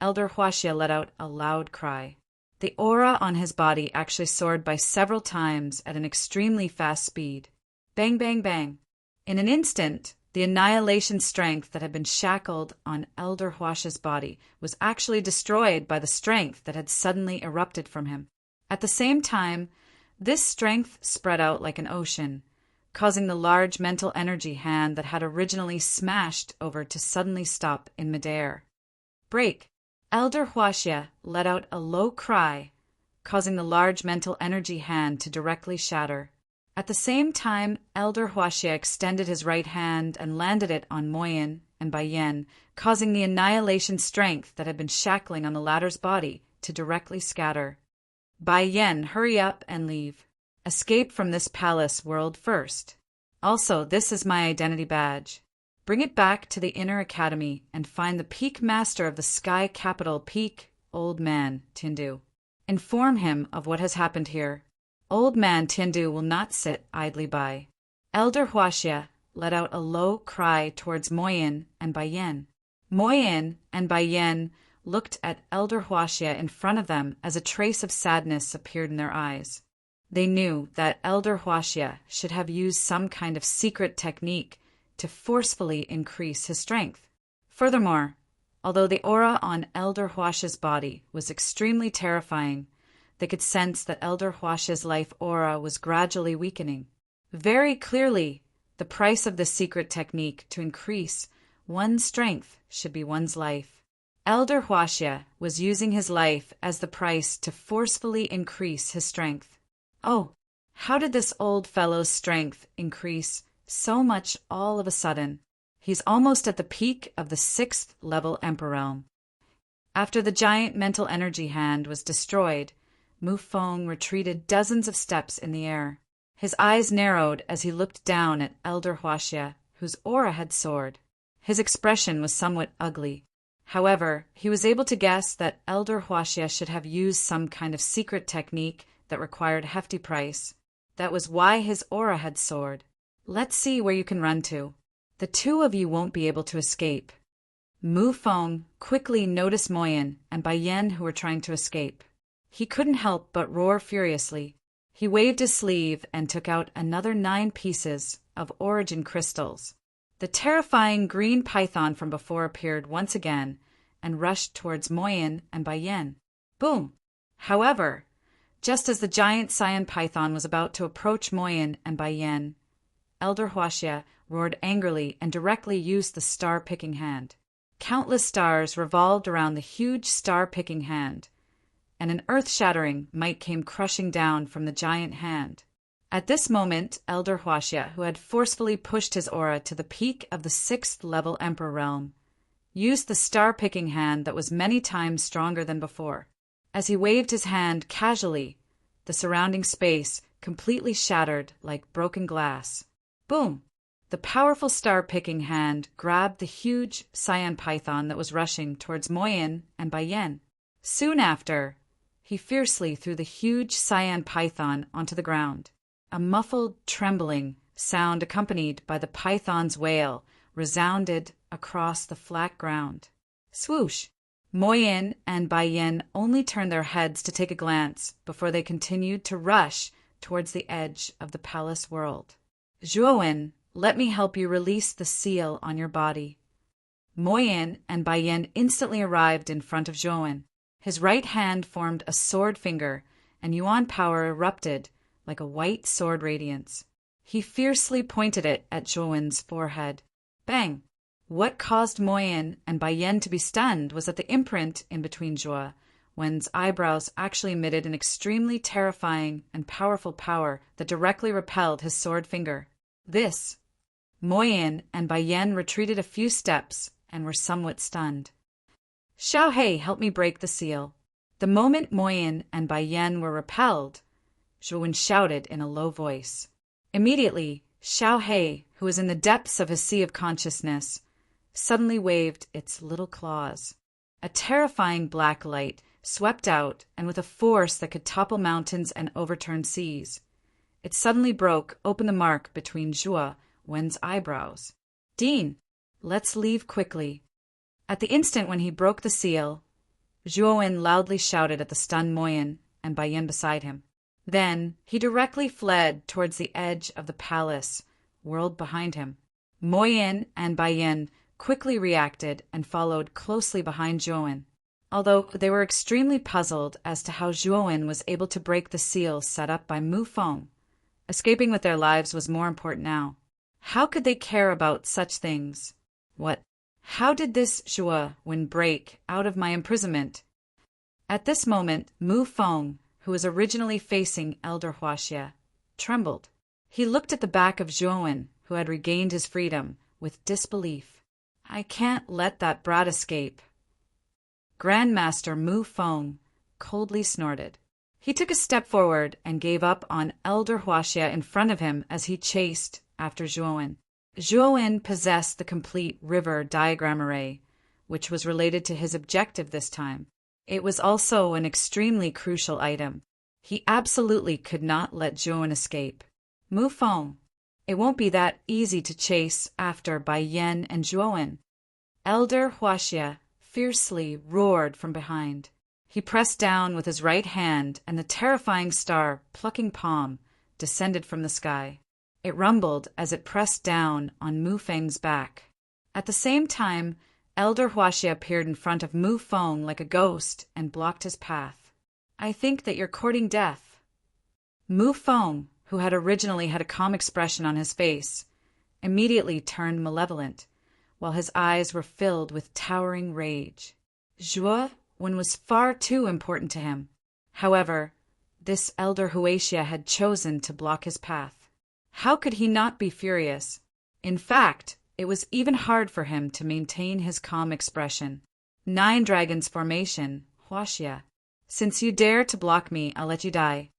Elder Huaxia let out a loud cry. The aura on his body actually soared by several times at an extremely fast speed. Bang, bang, bang. In an instant, the annihilation strength that had been shackled on Elder Huaxia's body was actually destroyed by the strength that had suddenly erupted from him. At the same time, this strength spread out like an ocean, causing the large mental energy hand that had originally smashed over to suddenly stop in midair. Break! Elder Huaxia let out a low cry, causing the large mental energy hand to directly shatter. At the same time, Elder Huaxia extended his right hand and landed it on Moyin and Baiyan, causing the annihilation strength that had been shackling on the latter's body to directly scatter. Baiyan, hurry up and leave. Escape from this palace world first. Also, this is my identity badge. Bring it back to the inner academy and find the peak master of the sky capital peak, Old Man Tindu. Inform him of what has happened here. Old Man Tindu will not sit idly by. Elder Huaxia let out a low cry towards Moyin and Baiyan. Moyin and Baiyan looked at Elder Huaxia in front of them as a trace of sadness appeared in their eyes. They knew that Elder Huaxia should have used some kind of secret technique to forcefully increase his strength. Furthermore, although the aura on Elder Huaxia's body was extremely terrifying, they could sense that Elder Huaxia's life aura was gradually weakening. Very clearly, the price of this secret technique to increase one's strength should be one's life. Elder Huaxia was using his life as the price to forcefully increase his strength. Oh, how did this old fellow's strength increase so much all of a sudden? He's almost at the peak of the 6th level Emperor realm. After the giant mental energy hand was destroyed, Mu Feng retreated dozens of steps in the air. His eyes narrowed as he looked down at Elder Huaxia, whose aura had soared. His expression was somewhat ugly. However, he was able to guess that Elder Huaxia should have used some kind of secret technique that required a hefty price. That was why his aura had soared. Let's see where you can run to. The two of you won't be able to escape. Mu Feng quickly noticed Moyin and Baiyan who were trying to escape. He couldn't help but roar furiously. He waved his sleeve and took out another 9 pieces of origin crystals. The terrifying green python from before appeared once again and rushed towards Moyin and Baiyan. Boom! However, just as the giant cyan python was about to approach Moyin and Baiyan, Elder Huaxia roared angrily and directly used the star-picking hand. Countless stars revolved around the huge star-picking hand, and an earth-shattering might came crushing down from the giant hand. At this moment, Elder Huaxia, who had forcefully pushed his aura to the peak of the 6th level Emperor realm, used the star-picking hand that was many times stronger than before. As he waved his hand casually, the surrounding space completely shattered like broken glass. Boom! The powerful star-picking hand grabbed the huge cyan python that was rushing towards Moyin and Baiyan. Soon after, he fiercely threw the huge cyan python onto the ground. A muffled, trembling sound accompanied by the python's wail resounded across the flat ground. Swoosh! Moyin and Baiyan only turned their heads to take a glance before they continued to rush towards the edge of the palace world. Zhuowen, let me help you release the seal on your body. Moyin and Baiyan instantly arrived in front of Zhuowen. His right hand formed a sword finger, and Yuan power erupted like a white sword radiance. He fiercely pointed it at Zhuowen's forehead. Bang! What caused Moyin and Baiyan to be stunned was that the imprint in between Zhuowen's eyebrows actually emitted an extremely terrifying and powerful power that directly repelled his sword finger. Moyin and Baiyan retreated a few steps and were somewhat stunned. Xiao He, help me break the seal. The moment Moyin and Baiyan were repelled, Zhuowen shouted in a low voice. Immediately, Xiao He, who was in the depths of his sea of consciousness, suddenly waved its little claws. A terrifying black light swept out, and with a force that could topple mountains and overturn seas, it suddenly broke open the mark between Zhuowen's eyebrows. Dean, let's leave quickly. At the instant when he broke the seal, Zhuowen loudly shouted at the stunned Moyin and Baiyan beside him. Then he directly fled towards the edge of the palace world behind him. Moyin and Baiyan quickly reacted and followed closely behind Zhuowen, although they were extremely puzzled as to how Zhuowen was able to break the seal set up by Mu Feng. Escaping with their lives was more important now. How could they care about such things? What How did this Zhuo break out of my imprisonment? At this moment, Mu Feng, who was originally facing Elder Huaxia, trembled. He looked at the back of Zhuo, who had regained his freedom, with disbelief. I can't let that brat escape. Grandmaster Mu Feng coldly snorted. He took a step forward and gave up on Elder Huaxia in front of him as he chased after Zhuo. Zhuo possessed the complete river diagram array, which was related to his objective this time. It was also an extremely crucial item. He absolutely could not let Zhuo escape. Mu Feng, it won't be that easy to chase after Bai Yan and Zhuo. Elder Huaxia fiercely roared from behind. He pressed down with his right hand, and the terrifying star, plucking palm, descended from the sky. It rumbled as it pressed down on Mu Feng's back. At the same time, Elder Huaxia appeared in front of Mu Feng like a ghost and blocked his path. I think that you're courting death. Mu Feng, who had originally had a calm expression on his face, immediately turned malevolent, while his eyes were filled with towering rage. Zhuo was far too important to him. However, this Elder Huaxia had chosen to block his path. How could he not be furious? In fact, it was even hard for him to maintain his calm expression. 9 Dragons Formation, Huaxia. Since you dare to block me, I'll let you die.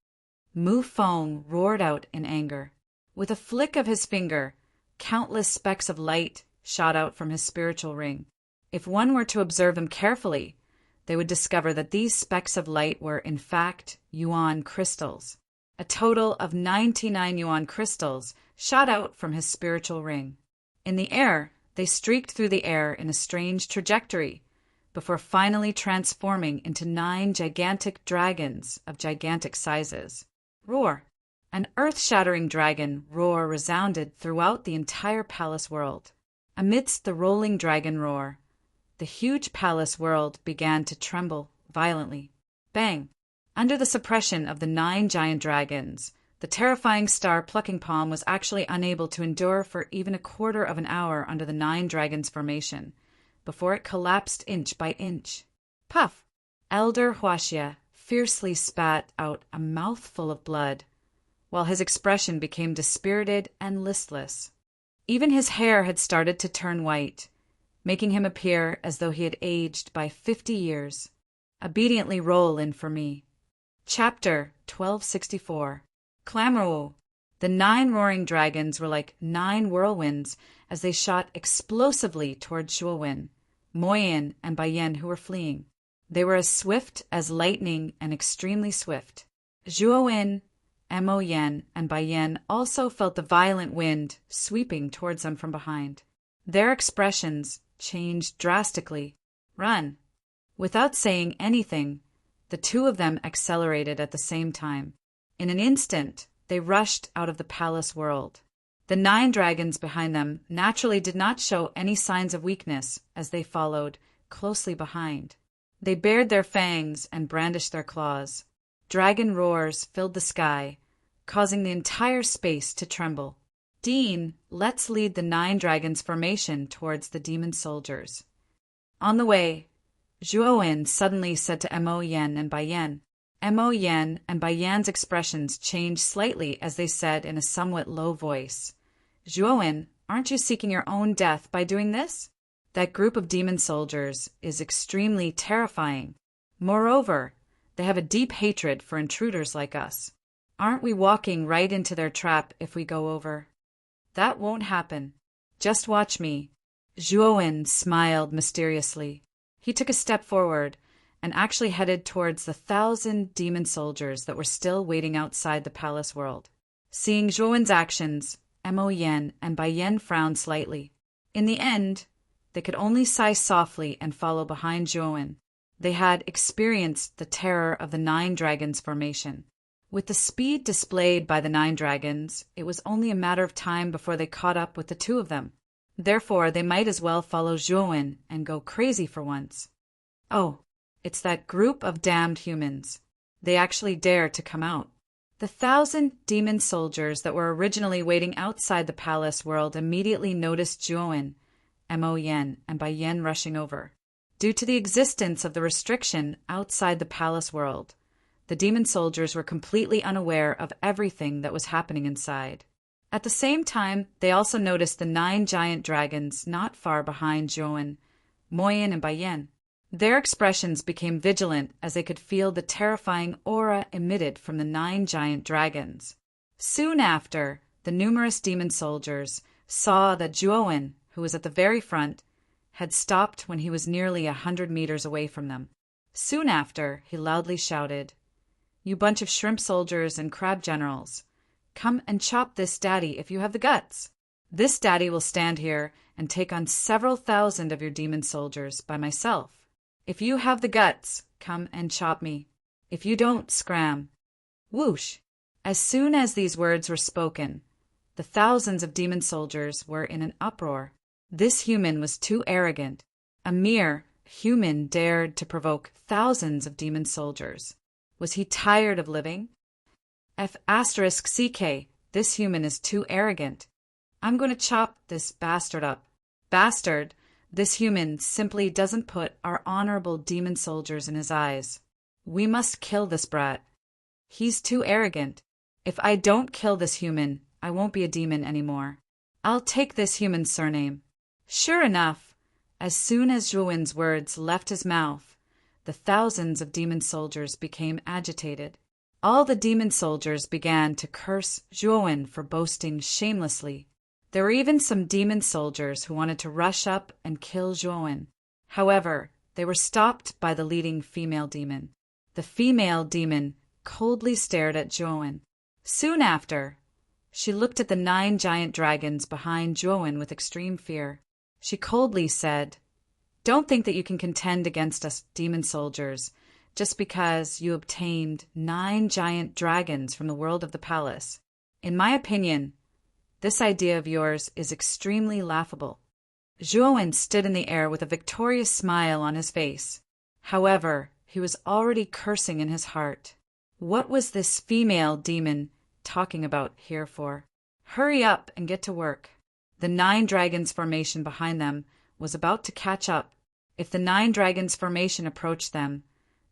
Mu Feng roared out in anger. With a flick of his finger, countless specks of light shot out from his spiritual ring. If one were to observe them carefully, they would discover that these specks of light were, in fact, yuan crystals. A total of 99 yuan crystals shot out from his spiritual ring. In the air, they streaked through the air in a strange trajectory, before finally transforming into 9 gigantic dragons of gigantic sizes. Roar! An earth-shattering dragon roar resounded throughout the entire palace world. Amidst the rolling dragon roar, the huge palace world began to tremble violently. Bang! Under the suppression of the 9 giant dragons, the terrifying star plucking palm was actually unable to endure for even a quarter of an hour under the 9 dragons formation, before it collapsed inch by inch. Puff! Elder Huaxia fiercely spat out a mouthful of blood, while his expression became dispirited and listless. Even his hair had started to turn white, making him appear as though he had aged by 50 years. Obediently roll in for me. Chapter 1264. Clamoroo. The 9 roaring dragons were like 9 whirlwinds as they shot explosively toward Zhuo, Moyin, and Baiyan, who were fleeing. They were as swift as lightning and extremely swift. Zhuo, Mo Yen, and Baiyan also felt the violent wind sweeping towards them from behind. Their expressions changed drastically. Run! Without saying anything, the 2 of them accelerated at the same time. In an instant, they rushed out of the palace world. The 9 dragons behind them naturally did not show any signs of weakness as they followed closely behind. They bared their fangs and brandished their claws. Dragon roars filled the sky, causing the entire space to tremble. Dean, let's lead the 9 dragons formation towards the demon soldiers. On the way, Zhuo suddenly said to Mo Yen and Baiyan. Mo Yen and Baiyan's expressions changed slightly as they said in a somewhat low voice, Zhuo, aren't you seeking your own death by doing this? That group of demon soldiers is extremely terrifying. Moreover, they have a deep hatred for intruders like us. Aren't we walking right into their trap if we go over? That won't happen. Just watch me. Zhuo smiled mysteriously. He took a step forward and actually headed towards the 1,000 demon soldiers that were still waiting outside the palace world. Seeing Zhuo's actions, Mo Yen and Baiyan frowned slightly. In the end, they could only sigh softly and follow behind Zhuo. They had experienced the terror of the 9 dragons formation. With the speed displayed by the 9 dragons, it was only a matter of time before they caught up with the 2 of them. Therefore, they might as well follow Zhuo and go crazy for once. Oh, it's that group of damned humans. They actually dare to come out. The 1,000 demon soldiers that were originally waiting outside the palace world immediately noticed Zhuo Moyen, and Bayen rushing over. Due to the existence of the restriction outside the palace world, the demon soldiers were completely unaware of everything that was happening inside. At the same time, they also noticed the 9 giant dragons not far behind Joan, Moyen, and Bayen. Their expressions became vigilant as they could feel the terrifying aura emitted from the 9 giant dragons. Soon after, the numerous demon soldiers saw that Joan, who was at the very front, had stopped when he was nearly 100 meters away from them. Soon after, he loudly shouted, "You bunch of shrimp soldiers and crab generals, come and chop this daddy if you have the guts. This daddy will stand here and take on several thousand of your demon soldiers by myself. If you have the guts, come and chop me. If you don't, scram." Whoosh! As soon as these words were spoken, the thousands of demon soldiers were in an uproar. This human was too arrogant. A mere human dared to provoke thousands of demon soldiers. Was he tired of living? F***CK, this human is too arrogant. I'm going to chop this bastard up. Bastard, this human simply doesn't put our honorable demon soldiers in his eyes. We must kill this brat. He's too arrogant. If I don't kill this human, I won't be a demon anymore. I'll take this human's surname. Sure enough, as soon as Joan's words left his mouth, the thousands of demon soldiers became agitated. All the demon soldiers began to curse Joan for boasting shamelessly. There were even some demon soldiers who wanted to rush up and kill Joan. However, they were stopped by the leading female demon. The female demon coldly stared at Joan. Soon after, she looked at the 9 giant dragons behind Joan with extreme fear. She coldly said, "Don't think that you can contend against us demon soldiers just because you obtained 9 giant dragons from the world of the palace. In my opinion, this idea of yours is extremely laughable." Joan stood in the air with a victorious smile on his face. However, he was already cursing in his heart. What was this female demon talking about here for? Hurry up and get to work. The 9 dragons formation behind them was about to catch up. If the 9 dragons formation approached them,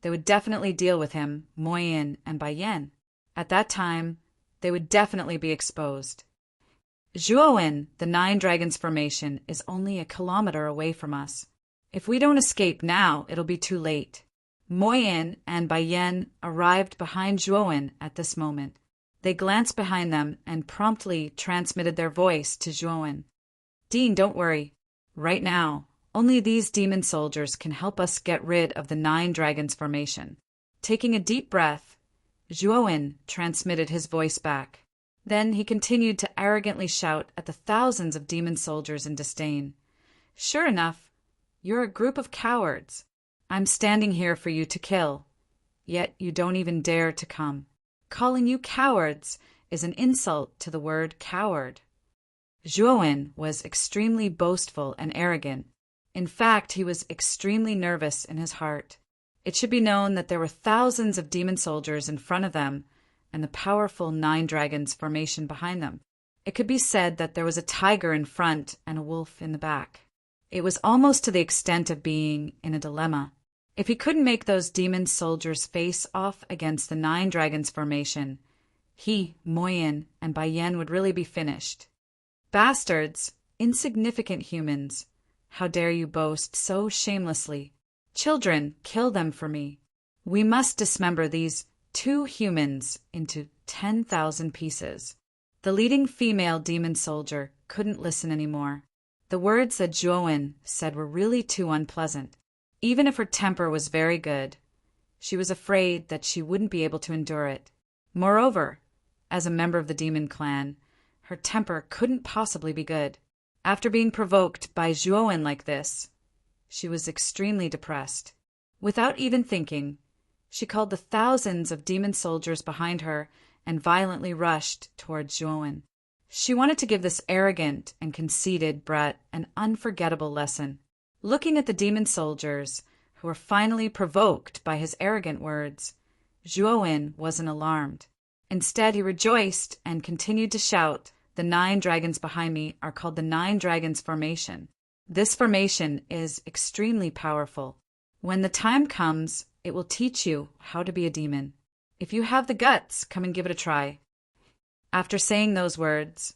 they would definitely deal with him, Moyen, and Bayen. At that time, they would definitely be exposed. Joan, the 9 dragons formation, is only a kilometer away from us. If we don't escape now, it'll be too late. Moyen and Bayen arrived behind Joan at this moment. They glanced behind them and promptly transmitted their voice to Joan. "Dean, don't worry. Right now, only these demon soldiers can help us get rid of the 9 dragons formation." Taking a deep breath, Joan transmitted his voice back. Then he continued to arrogantly shout at the thousands of demon soldiers in disdain. "Sure enough, you're a group of cowards. I'm standing here for you to kill, yet you don't even dare to come. Calling you cowards is an insult to the word coward." Joan was extremely boastful and arrogant. In fact, he was extremely nervous in his heart. It should be known that there were thousands of demon soldiers in front of them and the powerful 9 dragons formation behind them. It could be said that there was a tiger in front and a wolf in the back. It was almost to the extent of being in a dilemma. If he couldn't make those demon soldiers face off against the 9 dragons formation, he, Moyen, and Bayen would really be finished. "Bastards, insignificant humans, how dare you boast so shamelessly? Children, kill them for me. We must dismember these 2 humans into 10,000 pieces." The leading female demon soldier couldn't listen anymore. The words that Joan said were really too unpleasant. Even if her temper was very good, she was afraid that she wouldn't be able to endure it. Moreover, as a member of the demon clan, her temper couldn't possibly be good. After being provoked by Joan like this, she was extremely depressed. Without even thinking, she called the thousands of demon soldiers behind her and violently rushed towards Joan. She wanted to give this arrogant and conceited brat an unforgettable lesson. Looking at the demon soldiers, who were finally provoked by his arrogant words, Joan wasn't alarmed. Instead, he rejoiced and continued to shout, "The 9 dragons behind me are called the 9 dragons formation. This formation is extremely powerful. When the time comes, it will teach you how to be a demon. If you have the guts, come and give it a try." After saying those words,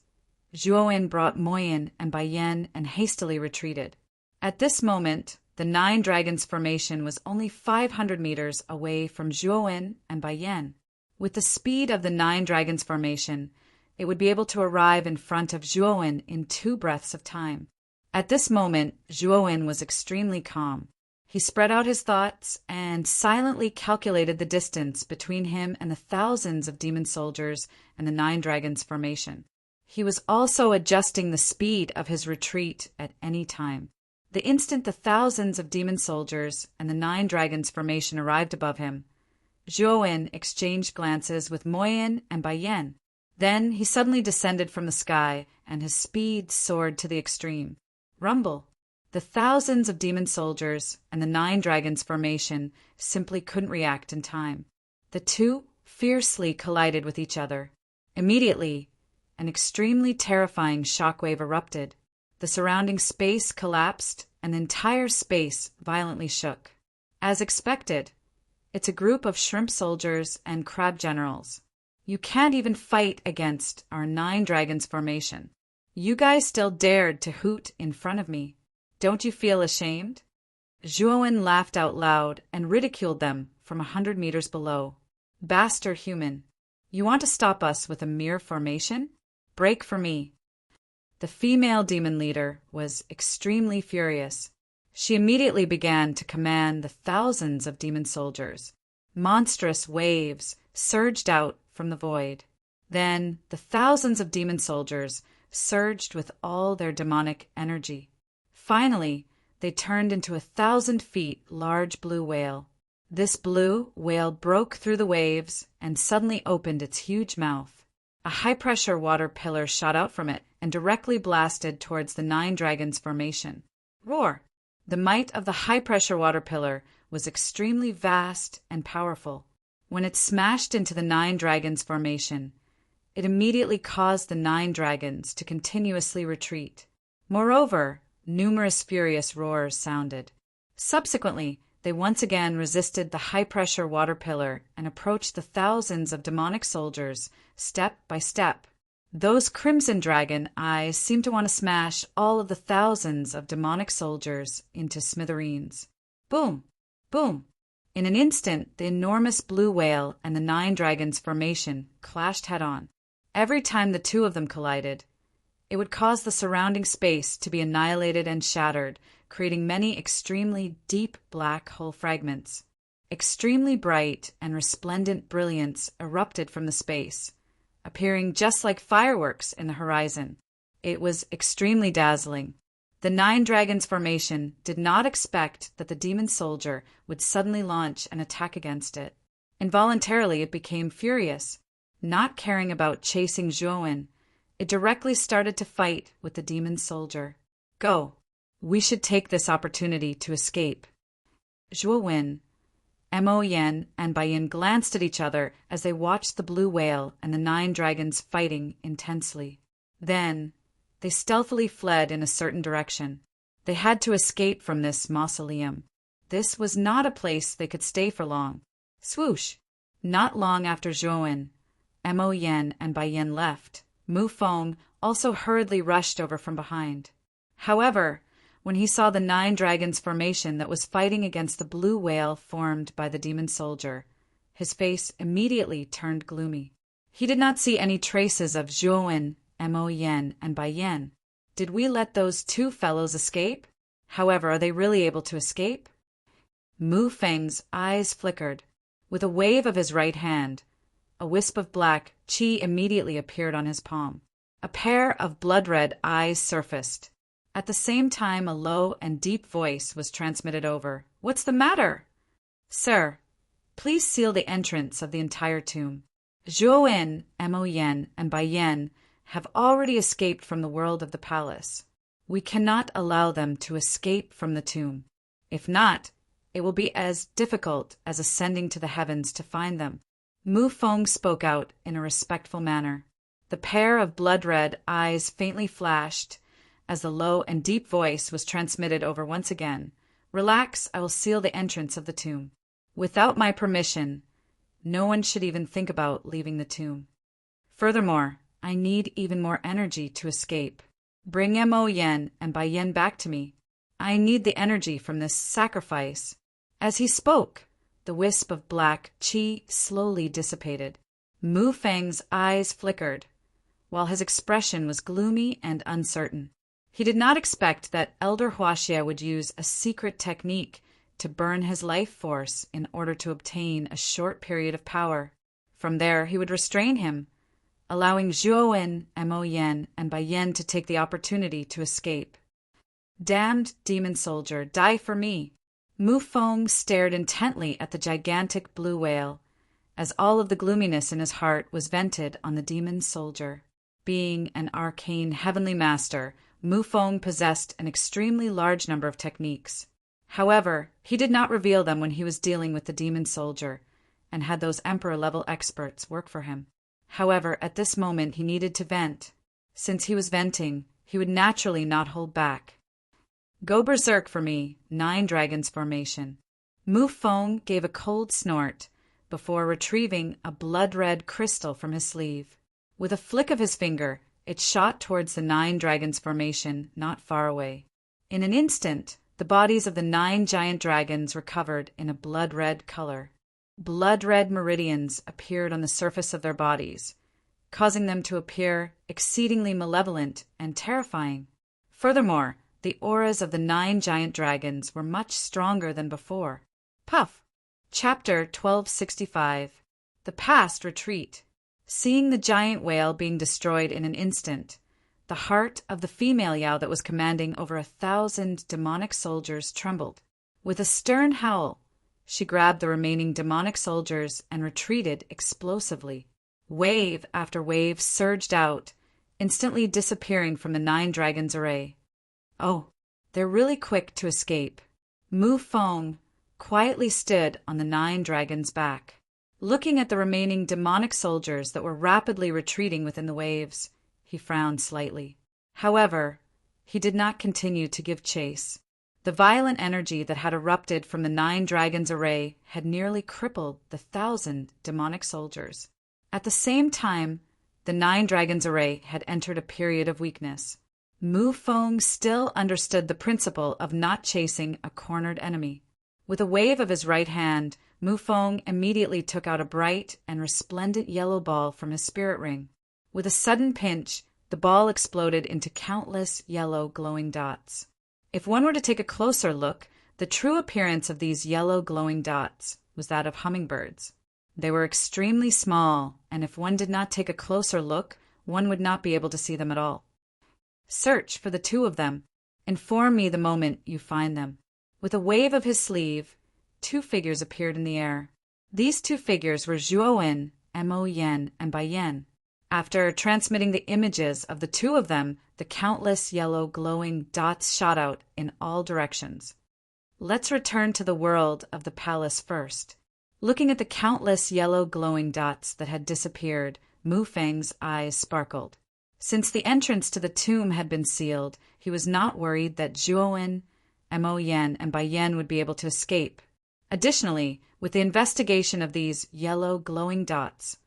Zhuowen brought Moyin and Baiyan and hastily retreated. At this moment, the Nine Dragons formation was only 500 meters away from Zhuowen and Baiyan. With the speed of the Nine Dragons formation, it would be able to arrive in front of Zhuowen in 2 breaths of time. At this moment, Zhuowen was extremely calm. He spread out his thoughts and silently calculated the distance between him and the thousands of demon soldiers and the Nine Dragons formation. He was also adjusting the speed of his retreat at any time. The instant the thousands of demon soldiers and the Nine Dragons formation arrived above him, Zhuowen exchanged glances with Moyin and Baiyan. Then he suddenly descended from the sky, and his speed soared to the extreme. Rumble! The thousands of demon soldiers and the Nine Dragons formation simply couldn't react in time. The two fiercely collided with each other. Immediately, an extremely terrifying shockwave erupted. The surrounding space collapsed, and the entire space violently shook. As expected, it's a group of shrimp soldiers and crab generals. You can't even fight against our Nine Dragons formation. You guys still dared to hoot in front of me. Don't you feel ashamed? Zhuowen laughed out loud and ridiculed them from 100 meters below. Bastard human, you want to stop us with a mere formation? Break for me. The female demon leader was extremely furious. She immediately began to command the thousands of demon soldiers. Monstrous waves surged out from the void. Then the thousands of demon soldiers surged with all their demonic energy. Finally, they turned into 1,000 feet large blue whale. This blue whale broke through the waves and suddenly opened its huge mouth. A high-pressure water pillar shot out from it and directly blasted towards the Nine Dragons formation. Roar! The might of the high-pressure water pillar was extremely vast and powerful. When it smashed into the Nine Dragons formation, it immediately caused the Nine Dragons to continuously retreat. Moreover, numerous furious roars sounded. Subsequently, they once again resisted the high-pressure water pillar and approached the thousands of demonic soldiers step by step. Those crimson dragon eyes seemed to want to smash all of the thousands of demonic soldiers into smithereens. Boom! Boom! In an instant, the enormous blue whale and the Nine Dragons formation clashed head-on. Every time the two of them collided, it would cause the surrounding space to be annihilated and shattered, creating many extremely deep black hole fragments. Extremely bright and resplendent brilliance erupted from the space, appearing just like fireworks in the horizon. It was extremely dazzling. The Nine Dragons formation did not expect that the demon soldier would suddenly launch an attack against it. Involuntarily, it became furious. Not caring about chasing Zhuowen, it directly started to fight with the demon soldier. Go! We should take this opportunity to escape. Zhuowen, Mo Yen, and Baiyan glanced at each other as they watched the blue whale and the Nine Dragons fighting intensely. Then, they stealthily fled in a certain direction. They had to escape from this mausoleum. This was not a place they could stay for long. Swoosh! Not long after Zhuowen, Mo Yen, and Baiyan left, Mu Feng also hurriedly rushed over from behind. However, when he saw the Nine Dragons formation that was fighting against the blue whale formed by the demon soldier, his face immediately turned gloomy. He did not see any traces of Zhuowen, Mo Yen, and Baiyan. Did we let those two fellows escape? However, are they really able to escape? Mu Feng's eyes flickered. With a wave of his right hand, a wisp of black qi immediately appeared on his palm. A pair of blood-red eyes surfaced. At the same time, a low and deep voice was transmitted over. What's the matter? Sir, please seal the entrance of the entire tomb. Zhuowen, Mo Yen, and Baiyan have already escaped from the world of the palace. We cannot allow them to escape from the tomb. If not, it will be as difficult as ascending to the heavens to find them. Mu Feng spoke out in a respectful manner. The pair of blood-red eyes faintly flashed, as the low and deep voice was transmitted over once again. "Relax, I will seal the entrance of the tomb. Without my permission, no one should even think about leaving the tomb. Furthermore, I need even more energy to escape. Bring Mo Yen and Bai Yen back to me. I need the energy from this sacrifice." As he spoke, the wisp of black qi slowly dissipated. Mu Feng's eyes flickered, while his expression was gloomy and uncertain. He did not expect that Elder Huaxia would use a secret technique to burn his life force in order to obtain a short period of power. From there, he would restrain him, allowing Zhuowen, Mo Yen, and Bai Yen to take the opportunity to escape. "Damned demon soldier, die for me!" Mu Feng stared intently at the gigantic blue whale, as all of the gloominess in his heart was vented on the demon soldier. Being an arcane heavenly master, Mu Feng possessed an extremely large number of techniques. However, he did not reveal them when he was dealing with the demon soldier, and had those emperor-level experts work for him. However, at this moment he needed to vent. Since he was venting, he would naturally not hold back. "Go berserk for me, 9 dragons formation." Mu Feng gave a cold snort before retrieving a blood-red crystal from his sleeve. With a flick of his finger, it shot towards the 9 dragons formation not far away. In an instant, the bodies of the 9 giant dragons were covered in a blood-red color. Blood-red meridians appeared on the surface of their bodies, causing them to appear exceedingly malevolent and terrifying. Furthermore, the auras of the 9 giant dragons were much stronger than before. Puff! Chapter 1265. The Past Retreat. Seeing the giant whale being destroyed in an instant, the heart of the female Yao that was commanding over 1,000 demonic soldiers trembled. With a stern howl, she grabbed the remaining demonic soldiers and retreated explosively. Wave after wave surged out, instantly disappearing from the 9 dragons' array. Oh, they're really quick to escape. Mu Feng quietly stood on the 9 dragons' back. Looking at the remaining demonic soldiers that were rapidly retreating within the waves, he frowned slightly. However, he did not continue to give chase. The violent energy that had erupted from the 9 dragons' array had nearly crippled the 1,000 demonic soldiers. At the same time, the 9 dragons' array had entered a period of weakness. Mu Feng still understood the principle of not chasing a cornered enemy. With a wave of his right hand, Mu Feng immediately took out a bright and resplendent yellow ball from his spirit ring. With a sudden pinch, the ball exploded into countless yellow glowing dots. If one were to take a closer look, the true appearance of these yellow glowing dots was that of hummingbirds. They were extremely small, and if one did not take a closer look, one would not be able to see them at all. "Search for the 2 of them. Inform me the moment you find them." With a wave of his sleeve, 2 figures appeared in the air. These 2 figures were Zhuowen, Mo Yen, and Bai Yen. After transmitting the images of the 2 of them, the countless yellow glowing dots shot out in all directions. Let's return to the world of the palace first. Looking at the countless yellow glowing dots that had disappeared, Mu Feng's eyes sparkled. Since the entrance to the tomb had been sealed, he was not worried that Zhuowen, Mo Yen, and Bai Yen would be able to escape. Additionally, with the investigation of these yellow glowing dots,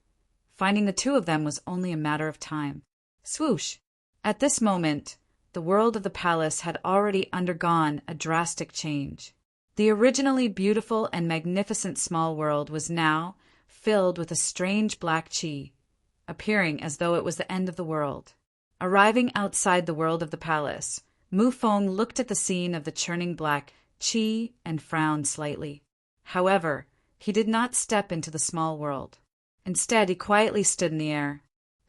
finding the 2 of them was only a matter of time. Swoosh! At this moment, the world of the palace had already undergone a drastic change. The originally beautiful and magnificent small world was now filled with a strange black qi, appearing as though it was the end of the world. Arriving outside the world of the palace, Mu Feng looked at the scene of the churning black qi and frowned slightly. However, he did not step into the small world. Instead, he quietly stood in the air.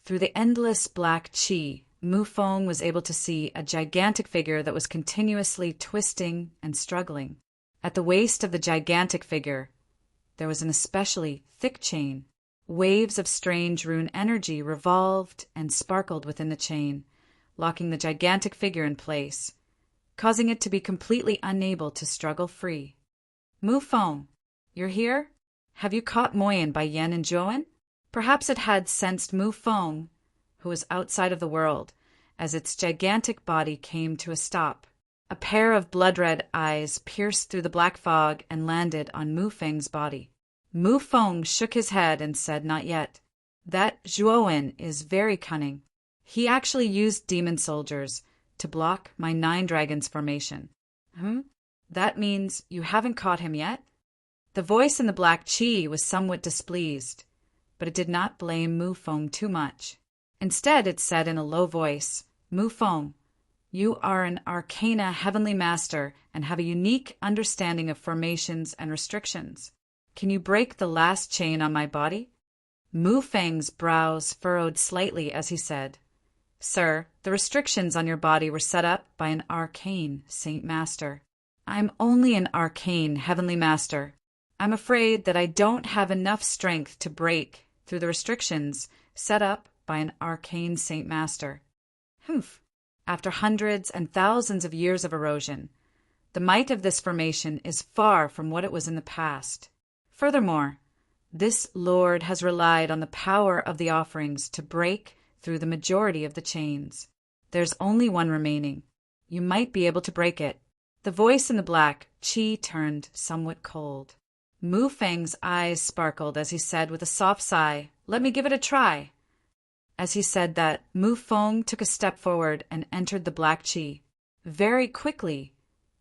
Through the endless black qi, Mu Feng was able to see a gigantic figure that was continuously twisting and struggling. At the waist of the gigantic figure, there was an especially thick chain. Waves of strange rune energy revolved and sparkled within the chain, locking the gigantic figure in place, causing it to be completely unable to struggle free. "Mu Feng, you're here? Have you caught Moyen, Bai Yen, and Zhuowen?" Perhaps it had sensed Mu Feng, who was outside of the world, as its gigantic body came to a stop. A pair of blood-red eyes pierced through the black fog and landed on Mu Feng's body. Mu Feng shook his head and said, "Not yet. That Zhuowen is very cunning. He actually used demon soldiers to block my 9 dragons formation." That means you haven't caught him yet? The voice in the black chi was somewhat displeased, but it did not blame Mu Feng too much. Instead, it said in a low voice, "Mu Feng, you are an arcana heavenly master and have a unique understanding of formations and restrictions. Can you break the last chain on my body?" Mu Feng's brows furrowed slightly as he said, "Sir, the restrictions on your body were set up by an arcane Saint Master. I'm only an arcane heavenly master. I'm afraid that I don't have enough strength to break through the restrictions set up by an arcane Saint Master." After hundreds and thousands of years of erosion, the might of this formation is far from what it was in the past. Furthermore, this Lord has relied on the power of the offerings to break through the majority of the chains. There's only one remaining. You might be able to break it. The voice in the black chi turned somewhat cold. Mu Feng's eyes sparkled as he said with a soft sigh, "Let me give it a try." As he said that, Mu Feng took a step forward and entered the black chi. Very quickly,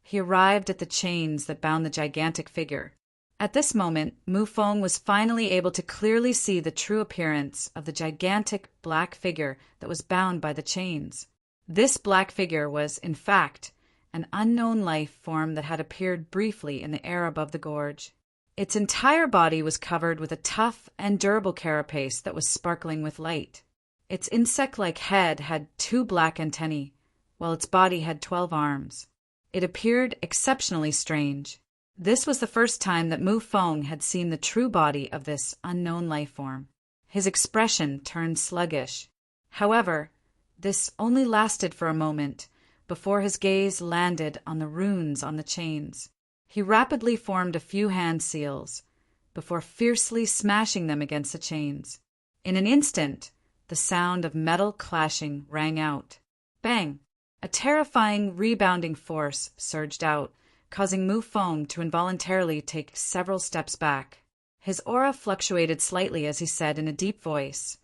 he arrived at the chains that bound the gigantic figure. At this moment, Mu Feng was finally able to clearly see the true appearance of the gigantic black figure that was bound by the chains. This black figure was, in fact, an unknown life form that had appeared briefly in the air above the gorge. Its entire body was covered with a tough and durable carapace that was sparkling with light. Its insect-like head had 2 black antennae, while its body had 12 arms. It appeared exceptionally strange. This was the first time that Mu Feng had seen the true body of this unknown life form. His expression turned sluggish. However, this only lasted for a moment, before his gaze landed on the runes on the chains. He rapidly formed a few hand seals, before fiercely smashing them against the chains. In an instant, the sound of metal clashing rang out. Bang! A terrifying rebounding force surged out, causing Mu Feng to involuntarily take several steps back. His aura fluctuated slightly as he said in a deep voice,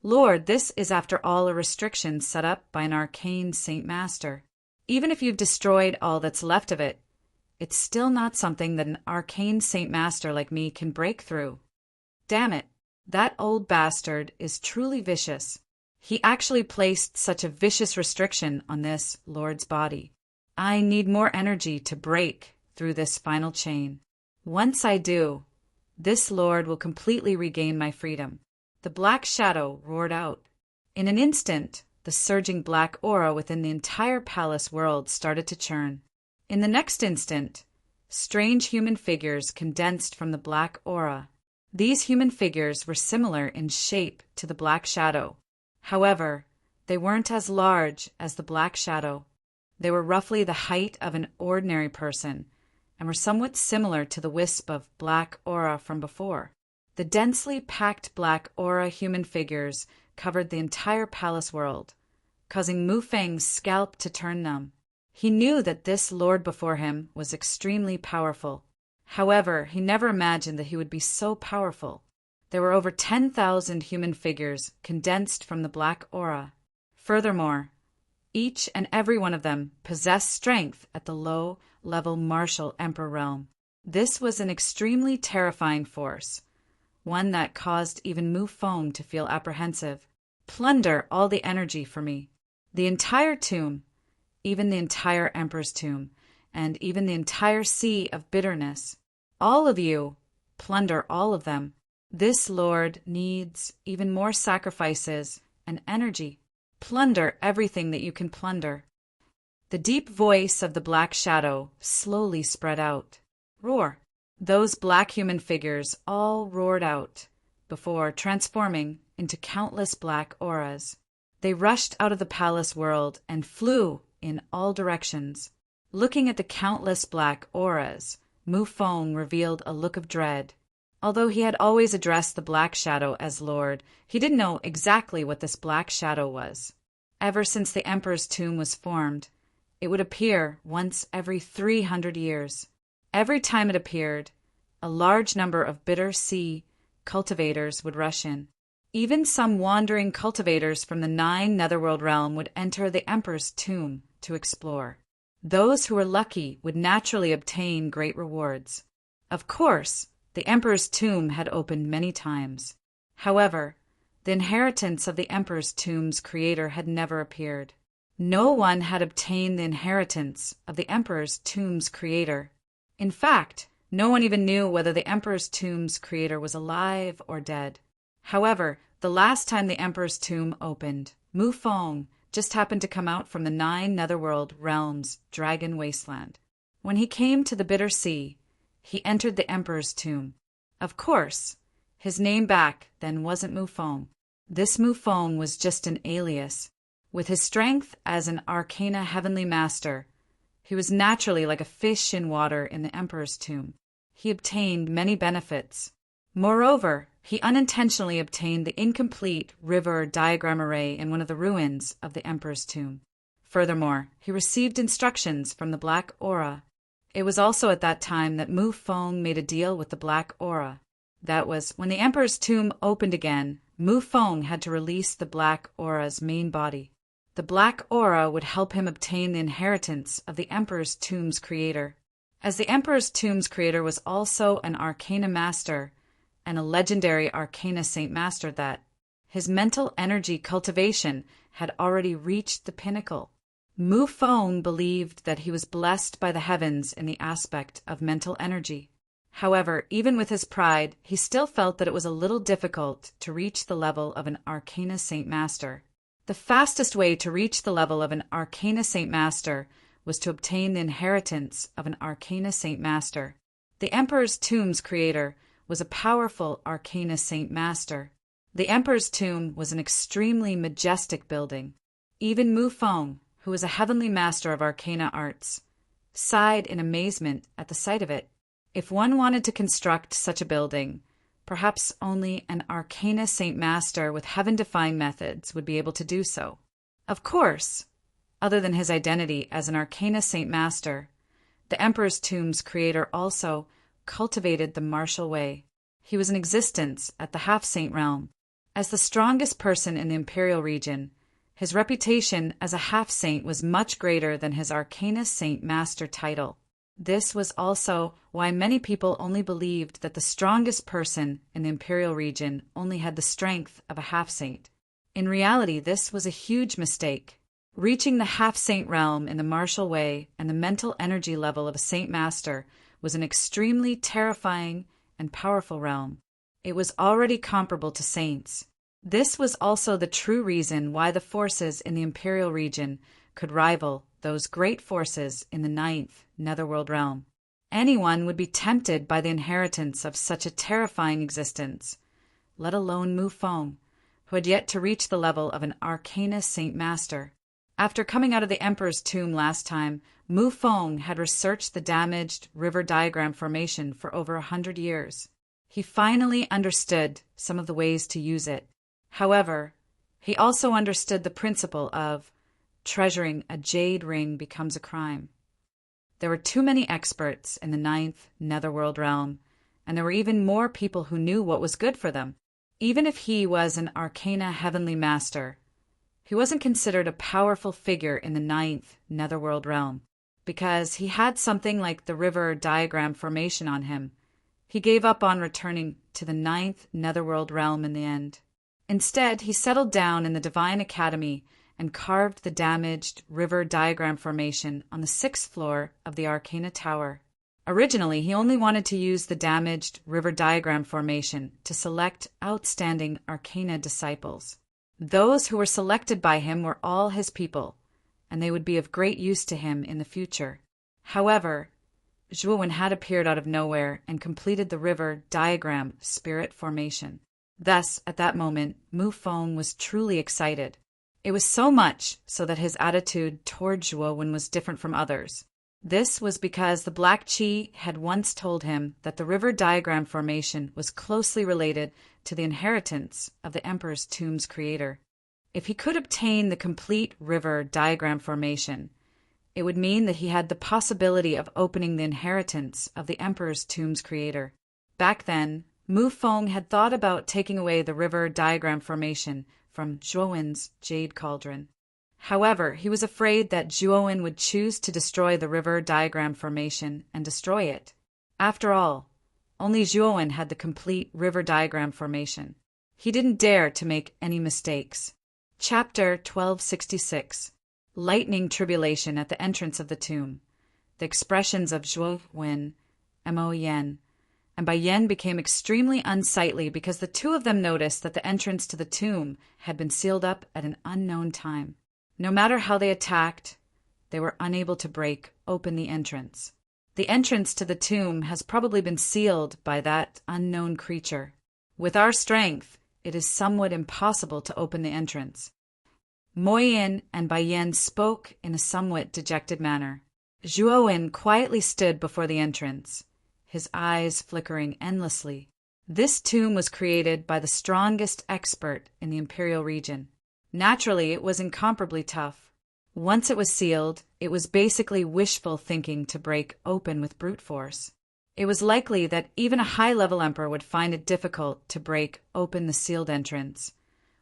"Lord, this is after all a restriction set up by an arcane Saint Master. Even if you've destroyed all that's left of it, it's still not something that an arcane Saint Master like me can break through. Damn it, that old bastard is truly vicious. He actually placed such a vicious restriction on this Lord's body. I need more energy to break through this final chain. Once I do, this Lord will completely regain my freedom." The black shadow roared out. In an instant, the surging black aura within the entire palace world started to churn. In the next instant, strange human figures condensed from the black aura. These human figures were similar in shape to the black shadow. However, they weren't as large as the black shadow. They were roughly the height of an ordinary person, and were somewhat similar to the wisp of black aura from before. The densely packed black aura human figures covered the entire palace world, causing Mu Feng's scalp to turn numb. He knew that this lord before him was extremely powerful. However, he never imagined that he would be so powerful. There were over 10,000 human figures condensed from the black aura. Furthermore, each and every one of them possessed strength at the low-level martial emperor realm. This was an extremely terrifying force, one that caused even Mu Feng to feel apprehensive. "Plunder all the energy for me. The entire tomb, even the entire emperor's tomb, and even the entire sea of bitterness. All of you, plunder all of them. This lord needs even more sacrifices and energy. Plunder everything that you can plunder." The deep voice of the black shadow slowly spread out. Roar! Those black human figures all roared out, before transforming into countless black auras. They rushed out of the palace world and flew in all directions. Looking at the countless black auras, Mu Feng revealed a look of dread. Although he had always addressed the black shadow as Lord, he didn't know exactly what this black shadow was. Ever since the emperor's tomb was formed, it would appear once every 300 years. Every time it appeared, a large number of bitter sea cultivators would rush in. Even some wandering cultivators from the 9 netherworld realm would enter the emperor's tomb to explore. Those who were lucky would naturally obtain great rewards. Of course, the emperor's tomb had opened many times. However, the inheritance of the emperor's tomb's creator had never appeared. No one had obtained the inheritance of the emperor's tomb's creator. In fact, no one even knew whether the emperor's tomb's creator was alive or dead. However, the last time the emperor's tomb opened, Mu Fong just happened to come out from the 9 netherworld realms' dragon wasteland. When he came to the bitter sea, he entered the emperor's tomb. Of course, his name back then wasn't Mu Fong. This Mu Fong was just an alias. With his strength as an arcana heavenly master, he was naturally like a fish in water in the emperor's tomb. He obtained many benefits. Moreover, he unintentionally obtained the incomplete river diagram array in one of the ruins of the emperor's tomb. Furthermore, he received instructions from the Black Aura. It was also at that time that Mu Fong made a deal with the Black Aura. That was, when the emperor's tomb opened again, Mu Fong had to release the Black Aura's main body. The Black Aura would help him obtain the inheritance of the emperor's tomb's creator. As the emperor's tomb's creator was also an arcana master, and a legendary arcana saint master, that his mental energy cultivation had already reached the pinnacle. Mu Fong believed that he was blessed by the heavens in the aspect of mental energy. However, even with his pride, he still felt that it was a little difficult to reach the level of an arcana saint master. The fastest way to reach the level of an arcana saint master was to obtain the inheritance of an arcana saint master. The emperor's tomb's creator was a powerful arcana saint master. The emperor's tomb was an extremely majestic building. Even Mu Fong, who was a heavenly master of arcana arts, sighed in amazement at the sight of it. If one wanted to construct such a building, perhaps only an arcana saint master with heaven-defying methods would be able to do so. Of course, other than his identity as an arcana saint master, the emperor's tomb's creator also cultivated the martial way. He was in existence at the half-saint realm. As the strongest person in the imperial region, his reputation as a half-saint was much greater than his arcana saint master title. This was also why many people only believed that the strongest person in the imperial region only had the strength of a half-saint. In reality, this was a huge mistake. Reaching the half-saint realm in the martial way and the mental energy level of a saint master was an extremely terrifying and powerful realm. It was already comparable to saints. This was also the true reason why the forces in the imperial region could rival those great forces in the 9th netherworld realm. Anyone would be tempted by the inheritance of such a terrifying existence, let alone Mu Fong, who had yet to reach the level of an arcana saint master. After coming out of the emperor's tomb last time, Mu Fong had researched the damaged river diagram formation for over 100 years. He finally understood some of the ways to use it. However, he also understood the principle of treasuring a jade ring becomes a crime. There were too many experts in the 9th netherworld realm, and there were even more people who knew what was good for them. Even if he was an arcana heavenly master, he wasn't considered a powerful figure in the 9th netherworld realm. Because he had something like the river diagram formation on him, he gave up on returning to the 9th netherworld realm in the end. Instead, he settled down in the Divine Academy and carved the damaged river diagram formation on the 6th floor of the Arcana Tower. Originally, he only wanted to use the damaged river diagram formation to select outstanding Arcana disciples. Those who were selected by him were all his people, and they would be of great use to him in the future. However, Zhuowen had appeared out of nowhere and completed the river diagram spirit formation. Thus, at that moment, Mu Fong was truly excited. It was so much so that his attitude toward Zhuowen was different from others. This was because the Black Chi had once told him that the river diagram formation was closely related to the inheritance of the Emperor's tomb's creator. If he could obtain the complete river diagram formation, it would mean that he had the possibility of opening the inheritance of the Emperor's Tomb's creator. Back then, Mu Feng had thought about taking away the river diagram formation from Zhuowen's jade cauldron. However, he was afraid that Zhuowen would choose to destroy the river diagram formation and destroy it. After all, only Zhuowen had the complete river diagram formation. He didn't dare to make any mistakes. Chapter 1266. Lightning tribulation at the entrance of the tomb. The expressions of Zhuowen and Mo Yan and Bai Yan became extremely unsightly because the two of them noticed that the entrance to the tomb had been sealed up at an unknown time. No matter how they attacked, they were unable to break open the entrance. The entrance to the tomb has probably been sealed by that unknown creature. With our strength, it is somewhat impossible to open the entrance. Mo Yan and Bai Yan spoke in a somewhat dejected manner. Zhuowen quietly stood before the entrance, his eyes flickering endlessly. This tomb was created by the strongest expert in the imperial region. Naturally, it was incomparably tough. Once it was sealed, it was basically wishful thinking to break open with brute force. It was likely that even a high-level emperor would find it difficult to break open the sealed entrance,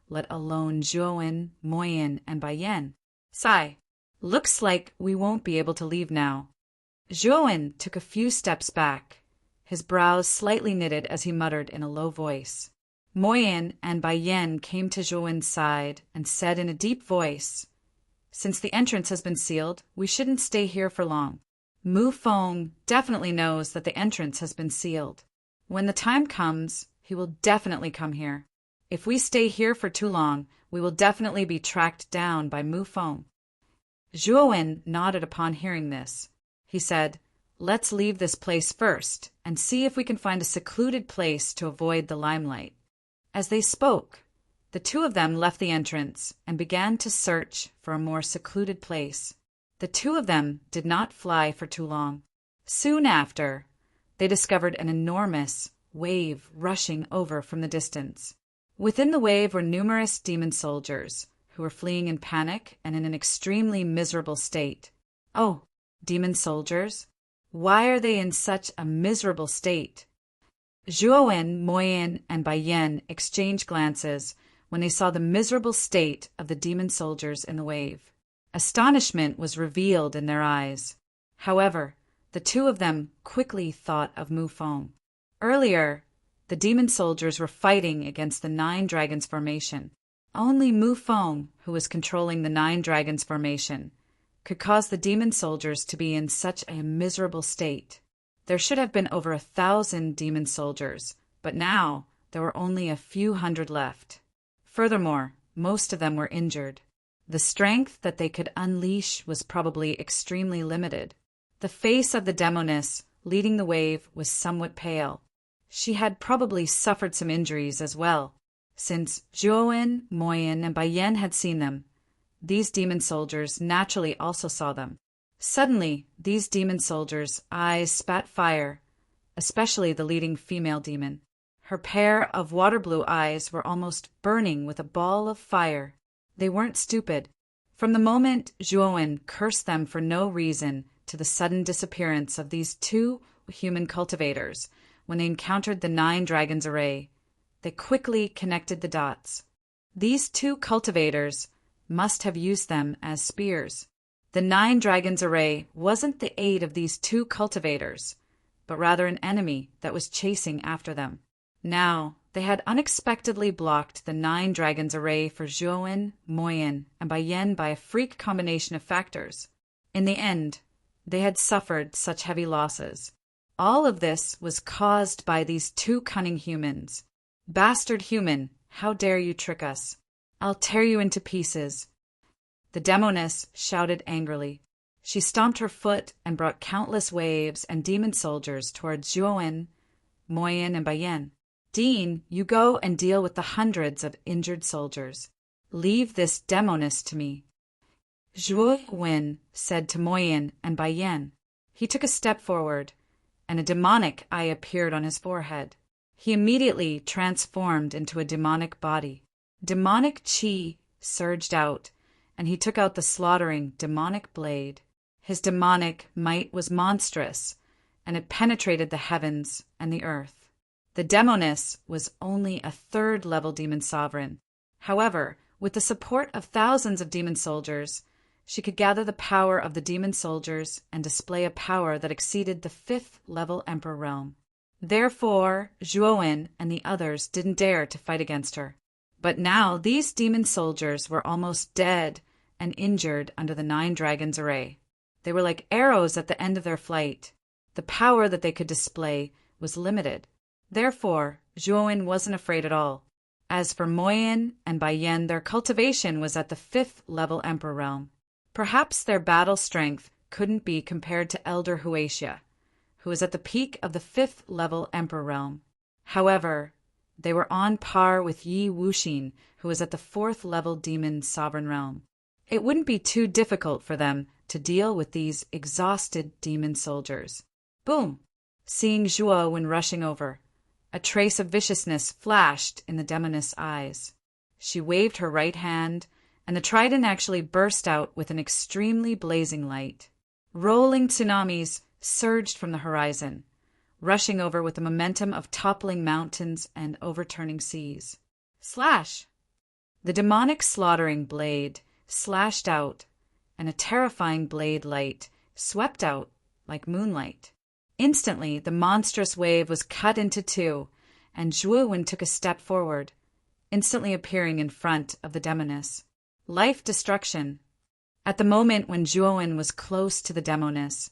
let alone Zhuowen, Mo Yan, and Bai Yan. Sigh. Looks like we won't be able to leave now. Zhuowen took a few steps back, his brows slightly knitted as he muttered in a low voice. Mo Yan and Bai Yan came to Zhuowen's side and said in a deep voice, "Since the entrance has been sealed, we shouldn't stay here for long. Mu Feng definitely knows that the entrance has been sealed. When the time comes, he will definitely come here. If we stay here for too long, we will definitely be tracked down by Mu Feng." Zhuowen nodded upon hearing this. He said, "Let's leave this place first and see if we can find a secluded place to avoid the limelight." As they spoke, the two of them left the entrance and began to search for a more secluded place. The two of them did not fly for too long. Soon after, they discovered an enormous wave rushing over from the distance. Within the wave were numerous demon soldiers who were fleeing in panic and in an extremely miserable state. Oh, demon soldiers? Why are they in such a miserable state? Zhuowen, Mo Yan, and Bai Yan exchanged glances when they saw the miserable state of the demon soldiers in the wave. Astonishment was revealed in their eyes. However, the two of them quickly thought of Mu Feng. Earlier, the demon soldiers were fighting against the Nine Dragons formation. Only Mu Feng, who was controlling the Nine Dragons formation, could cause the demon soldiers to be in such a miserable state. There should have been over 1,000 demon soldiers, but now there were only a few hundred left. Furthermore, most of them were injured. The strength that they could unleash was probably extremely limited. The face of the demoness leading the wave was somewhat pale. She had probably suffered some injuries as well. Since Zhuowen, Mo Yan, and Bai Yan had seen them, these demon soldiers naturally also saw them. Suddenly, these demon soldiers' eyes spat fire, especially the leading female demon. Her pair of water blue eyes were almost burning with a ball of fire. They weren't stupid. From the moment Zhuowen cursed them for no reason to the sudden disappearance of these two human cultivators when they encountered the Nine Dragons array, they quickly connected the dots. These two cultivators must have used them as spears. The Nine Dragons array wasn't the aid of these two cultivators, but rather an enemy that was chasing after them. Now, they had unexpectedly blocked the Nine Dragons array for Zhuowen, Mo Yan, and Bai Yan by a freak combination of factors. In the end, they had suffered such heavy losses. All of this was caused by these two cunning humans. Bastard human, how dare you trick us? I'll tear you into pieces. The demoness shouted angrily. She stomped her foot and brought countless waves and demon soldiers towards Zhuowen, Mo Yan, and Bai Yan. Dean, you go and deal with the hundreds of injured soldiers. Leave this demoness to me. Zhuowen said to Mo Yan and Bai Yan. He took a step forward, and a demonic eye appeared on his forehead. He immediately transformed into a demonic body. Demonic qi surged out, and he took out the slaughtering, demonic blade. His demonic might was monstrous, and it penetrated the heavens and the earth. The demoness was only a third-level demon sovereign. However, with the support of thousands of demon soldiers, she could gather the power of the demon soldiers and display a power that exceeded the fifth-level emperor realm. Therefore, Zhuowen and the others didn't dare to fight against her. But now these demon soldiers were almost dead and injured under the 9 dragons' array. They were like arrows at the end of their flight. The power that they could display was limited. Therefore, Zhuowen wasn't afraid at all. As for Moyin and Baiyan, their cultivation was at the 5th-level emperor realm. Perhaps their battle strength couldn't be compared to Elder Huaxia, who was at the peak of the 5th-level emperor realm. However, they were on par with Yi Wuxin, who was at the 4th-level demon sovereign realm. It wouldn't be too difficult for them to deal with these exhausted demon soldiers. Boom! Seeing Zhuo when rushing over, a trace of viciousness flashed in the demoness' eyes. She waved her right hand, and the trident actually burst out with an extremely blazing light. Rolling tsunamis surged from the horizon, rushing over with the momentum of toppling mountains and overturning seas. Slash! The demonic slaughtering blade slashed out, and a terrifying blade light swept out like moonlight. Instantly, the monstrous wave was cut into 2, and Zhuowen took a step forward, instantly appearing in front of the demoness. Life destruction. At the moment when Zhuowen was close to the demoness,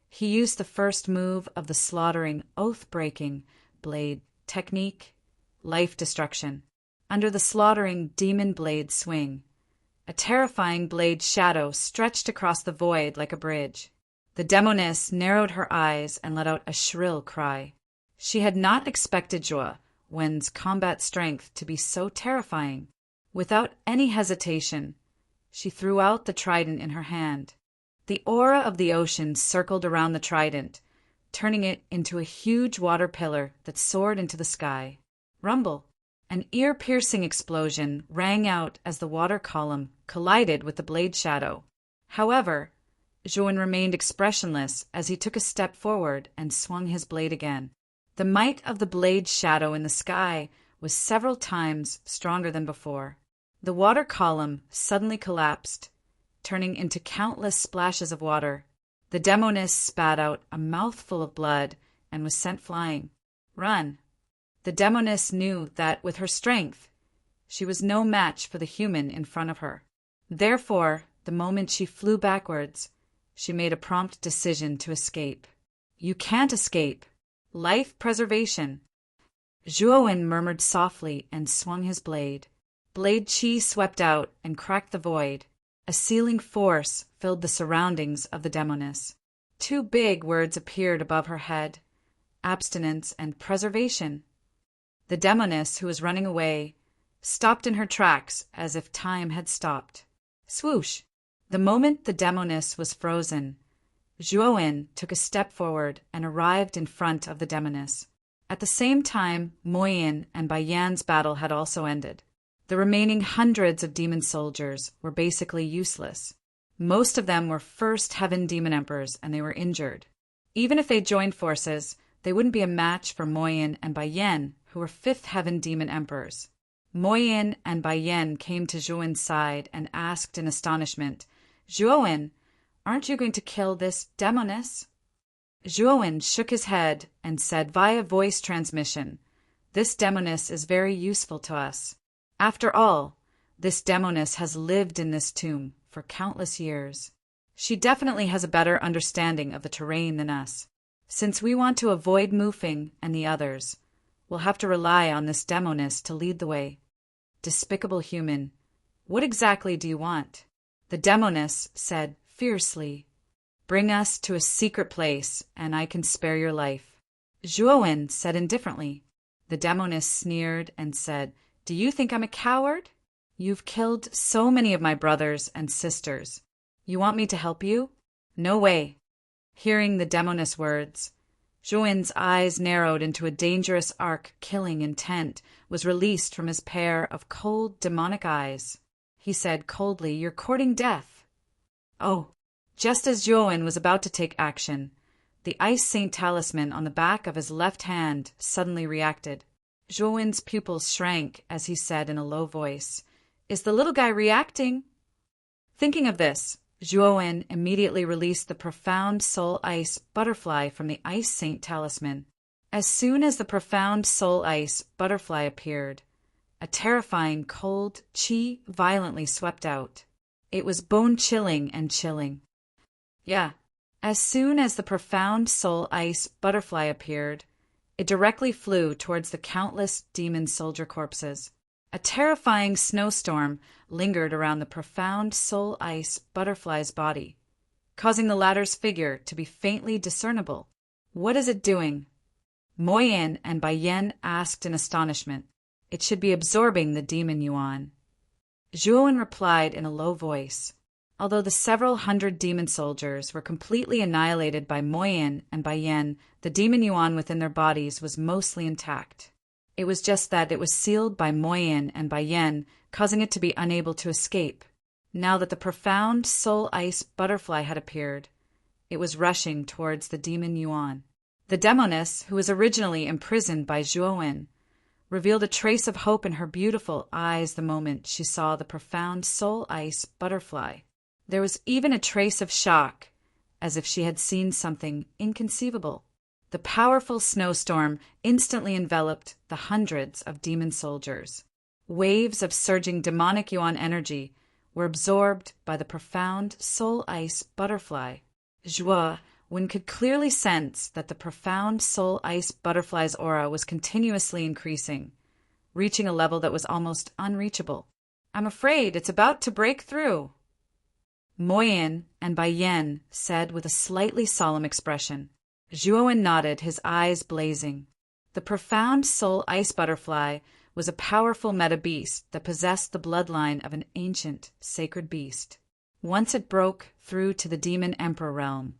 he used the first move of the slaughtering, oath-breaking blade technique, life destruction. Under the slaughtering demon blade swing, a terrifying blade shadow stretched across the void like a bridge. The demoness narrowed her eyes and let out a shrill cry. She had not expected Zhuowen's combat strength to be so terrifying. Without any hesitation, she threw out the trident in her hand. The aura of the ocean circled around the trident, turning it into a huge water pillar that soared into the sky. Rumble! An ear-piercing explosion rang out as the water column collided with the blade shadow. However, Zhuowen remained expressionless as he took a step forward and swung his blade again. The might of the blade shadow in the sky was several times stronger than before. The water column suddenly collapsed, turning into countless splashes of water. The demoness spat out a mouthful of blood and was sent flying. Run! The demoness knew that with her strength, she was no match for the human in front of her. Therefore, the moment she flew backwards, she made a prompt decision to escape. You can't escape. Life preservation. Zhuowen murmured softly and swung his blade. Blade chi swept out and cracked the void. A sealing force filled the surroundings of the demoness. 2 big words appeared above her head: abstinence and preservation. The demoness, who was running away, stopped in her tracks as if time had stopped. Swoosh! The moment the demoness was frozen, Zhuowen took a step forward and arrived in front of the demoness. At the same time, Moyin and Baiyan's battle had also ended. The remaining hundreds of demon soldiers were basically useless. Most of them were first heaven demon emperors, and they were injured. Even if they joined forces, they wouldn't be a match for Moyin and Baiyan, who were 5th heaven demon emperors. Moyin and Baiyan came to Zhuowen's side and asked in astonishment, Zhuowen, aren't you going to kill this demoness? Zhuowen shook his head and said via voice transmission, this demoness is very useful to us. After all, this demoness has lived in this tomb for countless years. She definitely has a better understanding of the terrain than us. Since we want to avoid Mufing and the others, we'll have to rely on this demoness to lead the way. Despicable human, what exactly do you want? The demoness said fiercely, bring us to a secret place, and I can spare your life. Zhuowen said indifferently. The demoness sneered and said, do you think I'm a coward? You've killed so many of my brothers and sisters. You want me to help you? No way. Hearing the demoness words, Zhuowen's eyes narrowed into a dangerous arc. Killing intent was released from his pair of cold demonic eyes. he said coldly. "You're courting death." Oh, just as Zhuowen was about to take action, the Ice Saint talisman on the back of his left hand suddenly reacted. Zhuowen's pupils shrank as he said in a low voice, "Is the little guy reacting?" Thinking of this, Zhuowen immediately released the profound soul ice butterfly from the Ice Saint talisman. As soon as the profound soul ice butterfly appeared, a terrifying cold qi violently swept out. It was bone-chilling and chilling. Yeah, as soon as the profound soul ice butterfly appeared, it directly flew towards the countless demon soldier corpses. A terrifying snowstorm lingered around the profound soul ice butterfly's body, causing the latter's figure to be faintly discernible. "What is it doing?" Moyen and Baiyan asked in astonishment. "It should be absorbing the demon yuan." Zhuowen replied in a low voice. Although the several hundred demon soldiers were completely annihilated by Moyen and Baiyan, the demon yuan within their bodies was mostly intact. It was just that it was sealed by Moyen and Baiyan, causing it to be unable to escape. Now that the profound soul ice butterfly had appeared, it was rushing towards the demon yuan. The demoness, who was originally imprisoned by Zhuowen, revealed a trace of hope in her beautiful eyes the moment she saw the profound soul ice butterfly. There was even a trace of shock, as if she had seen something inconceivable. The powerful snowstorm instantly enveloped the hundreds of demon soldiers. Waves of surging demonic yuan energy were absorbed by the profound soul ice butterfly. Zhuowen could clearly sense that the profound soul ice butterfly's aura was continuously increasing, reaching a level that was almost unreachable. "I'm afraid it's about to break through," Moyen and Baiyan said with a slightly solemn expression. Zhuowen nodded, his eyes blazing. The profound soul ice butterfly was a powerful meta-beast that possessed the bloodline of an ancient sacred beast. Once it broke through to the demon emperor realm,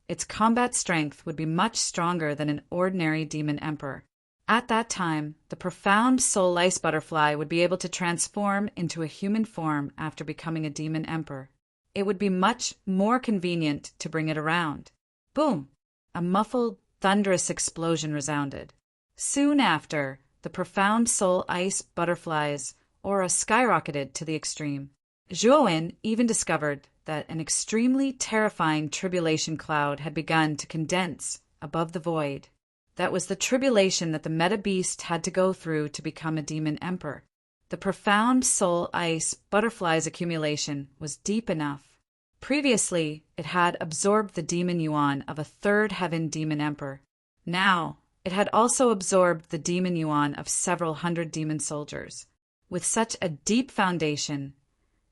its combat strength would be much stronger than an ordinary demon emperor. At that time, the profound soul ice butterfly would be able to transform into a human form after becoming a demon emperor. It would be much more convenient to bring it around. Boom! A muffled, thunderous explosion resounded. Soon after, the profound soul ice butterfly's aura skyrocketed to the extreme. Zhuowen even discovered that an extremely terrifying tribulation cloud had begun to condense above the void. That was the tribulation that the meta-beast had to go through to become a demon emperor. The profound soul ice butterfly's accumulation was deep enough. Previously, it had absorbed the demon yuan of a third heaven demon emperor. Now, it had also absorbed the demon yuan of several hundred demon soldiers. With such a deep foundation,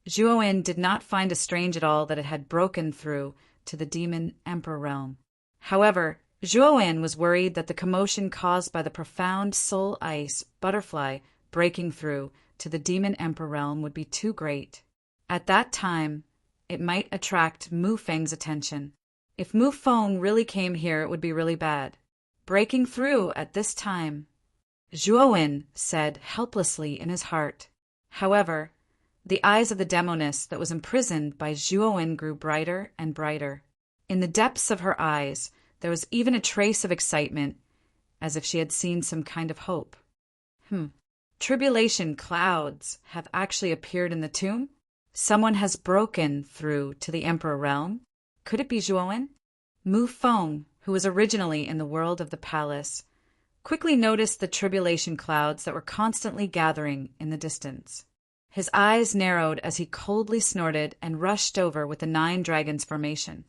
Zhuowen did not find it strange at all that it had broken through to the demon emperor realm. However, Zhuowen was worried that the commotion caused by the profound soul ice butterfly breaking through to the demon emperor realm would be too great. At that time, it might attract Mu Feng's attention. If Mu Feng really came here, it would be really bad. Breaking through at this time, Zhuowen said helplessly in his heart. However, the eyes of the demoness that was imprisoned by Zhuowen grew brighter and brighter. In the depths of her eyes, there was even a trace of excitement, as if she had seen some kind of hope. Tribulation clouds have actually appeared in the tomb? Someone has broken through to the emperor realm? Could it be Zhuowen? Mu Feng, who was originally in the world of the palace, quickly noticed the tribulation clouds that were constantly gathering in the distance. His eyes narrowed as he coldly snorted and rushed over with the 9 dragons formation.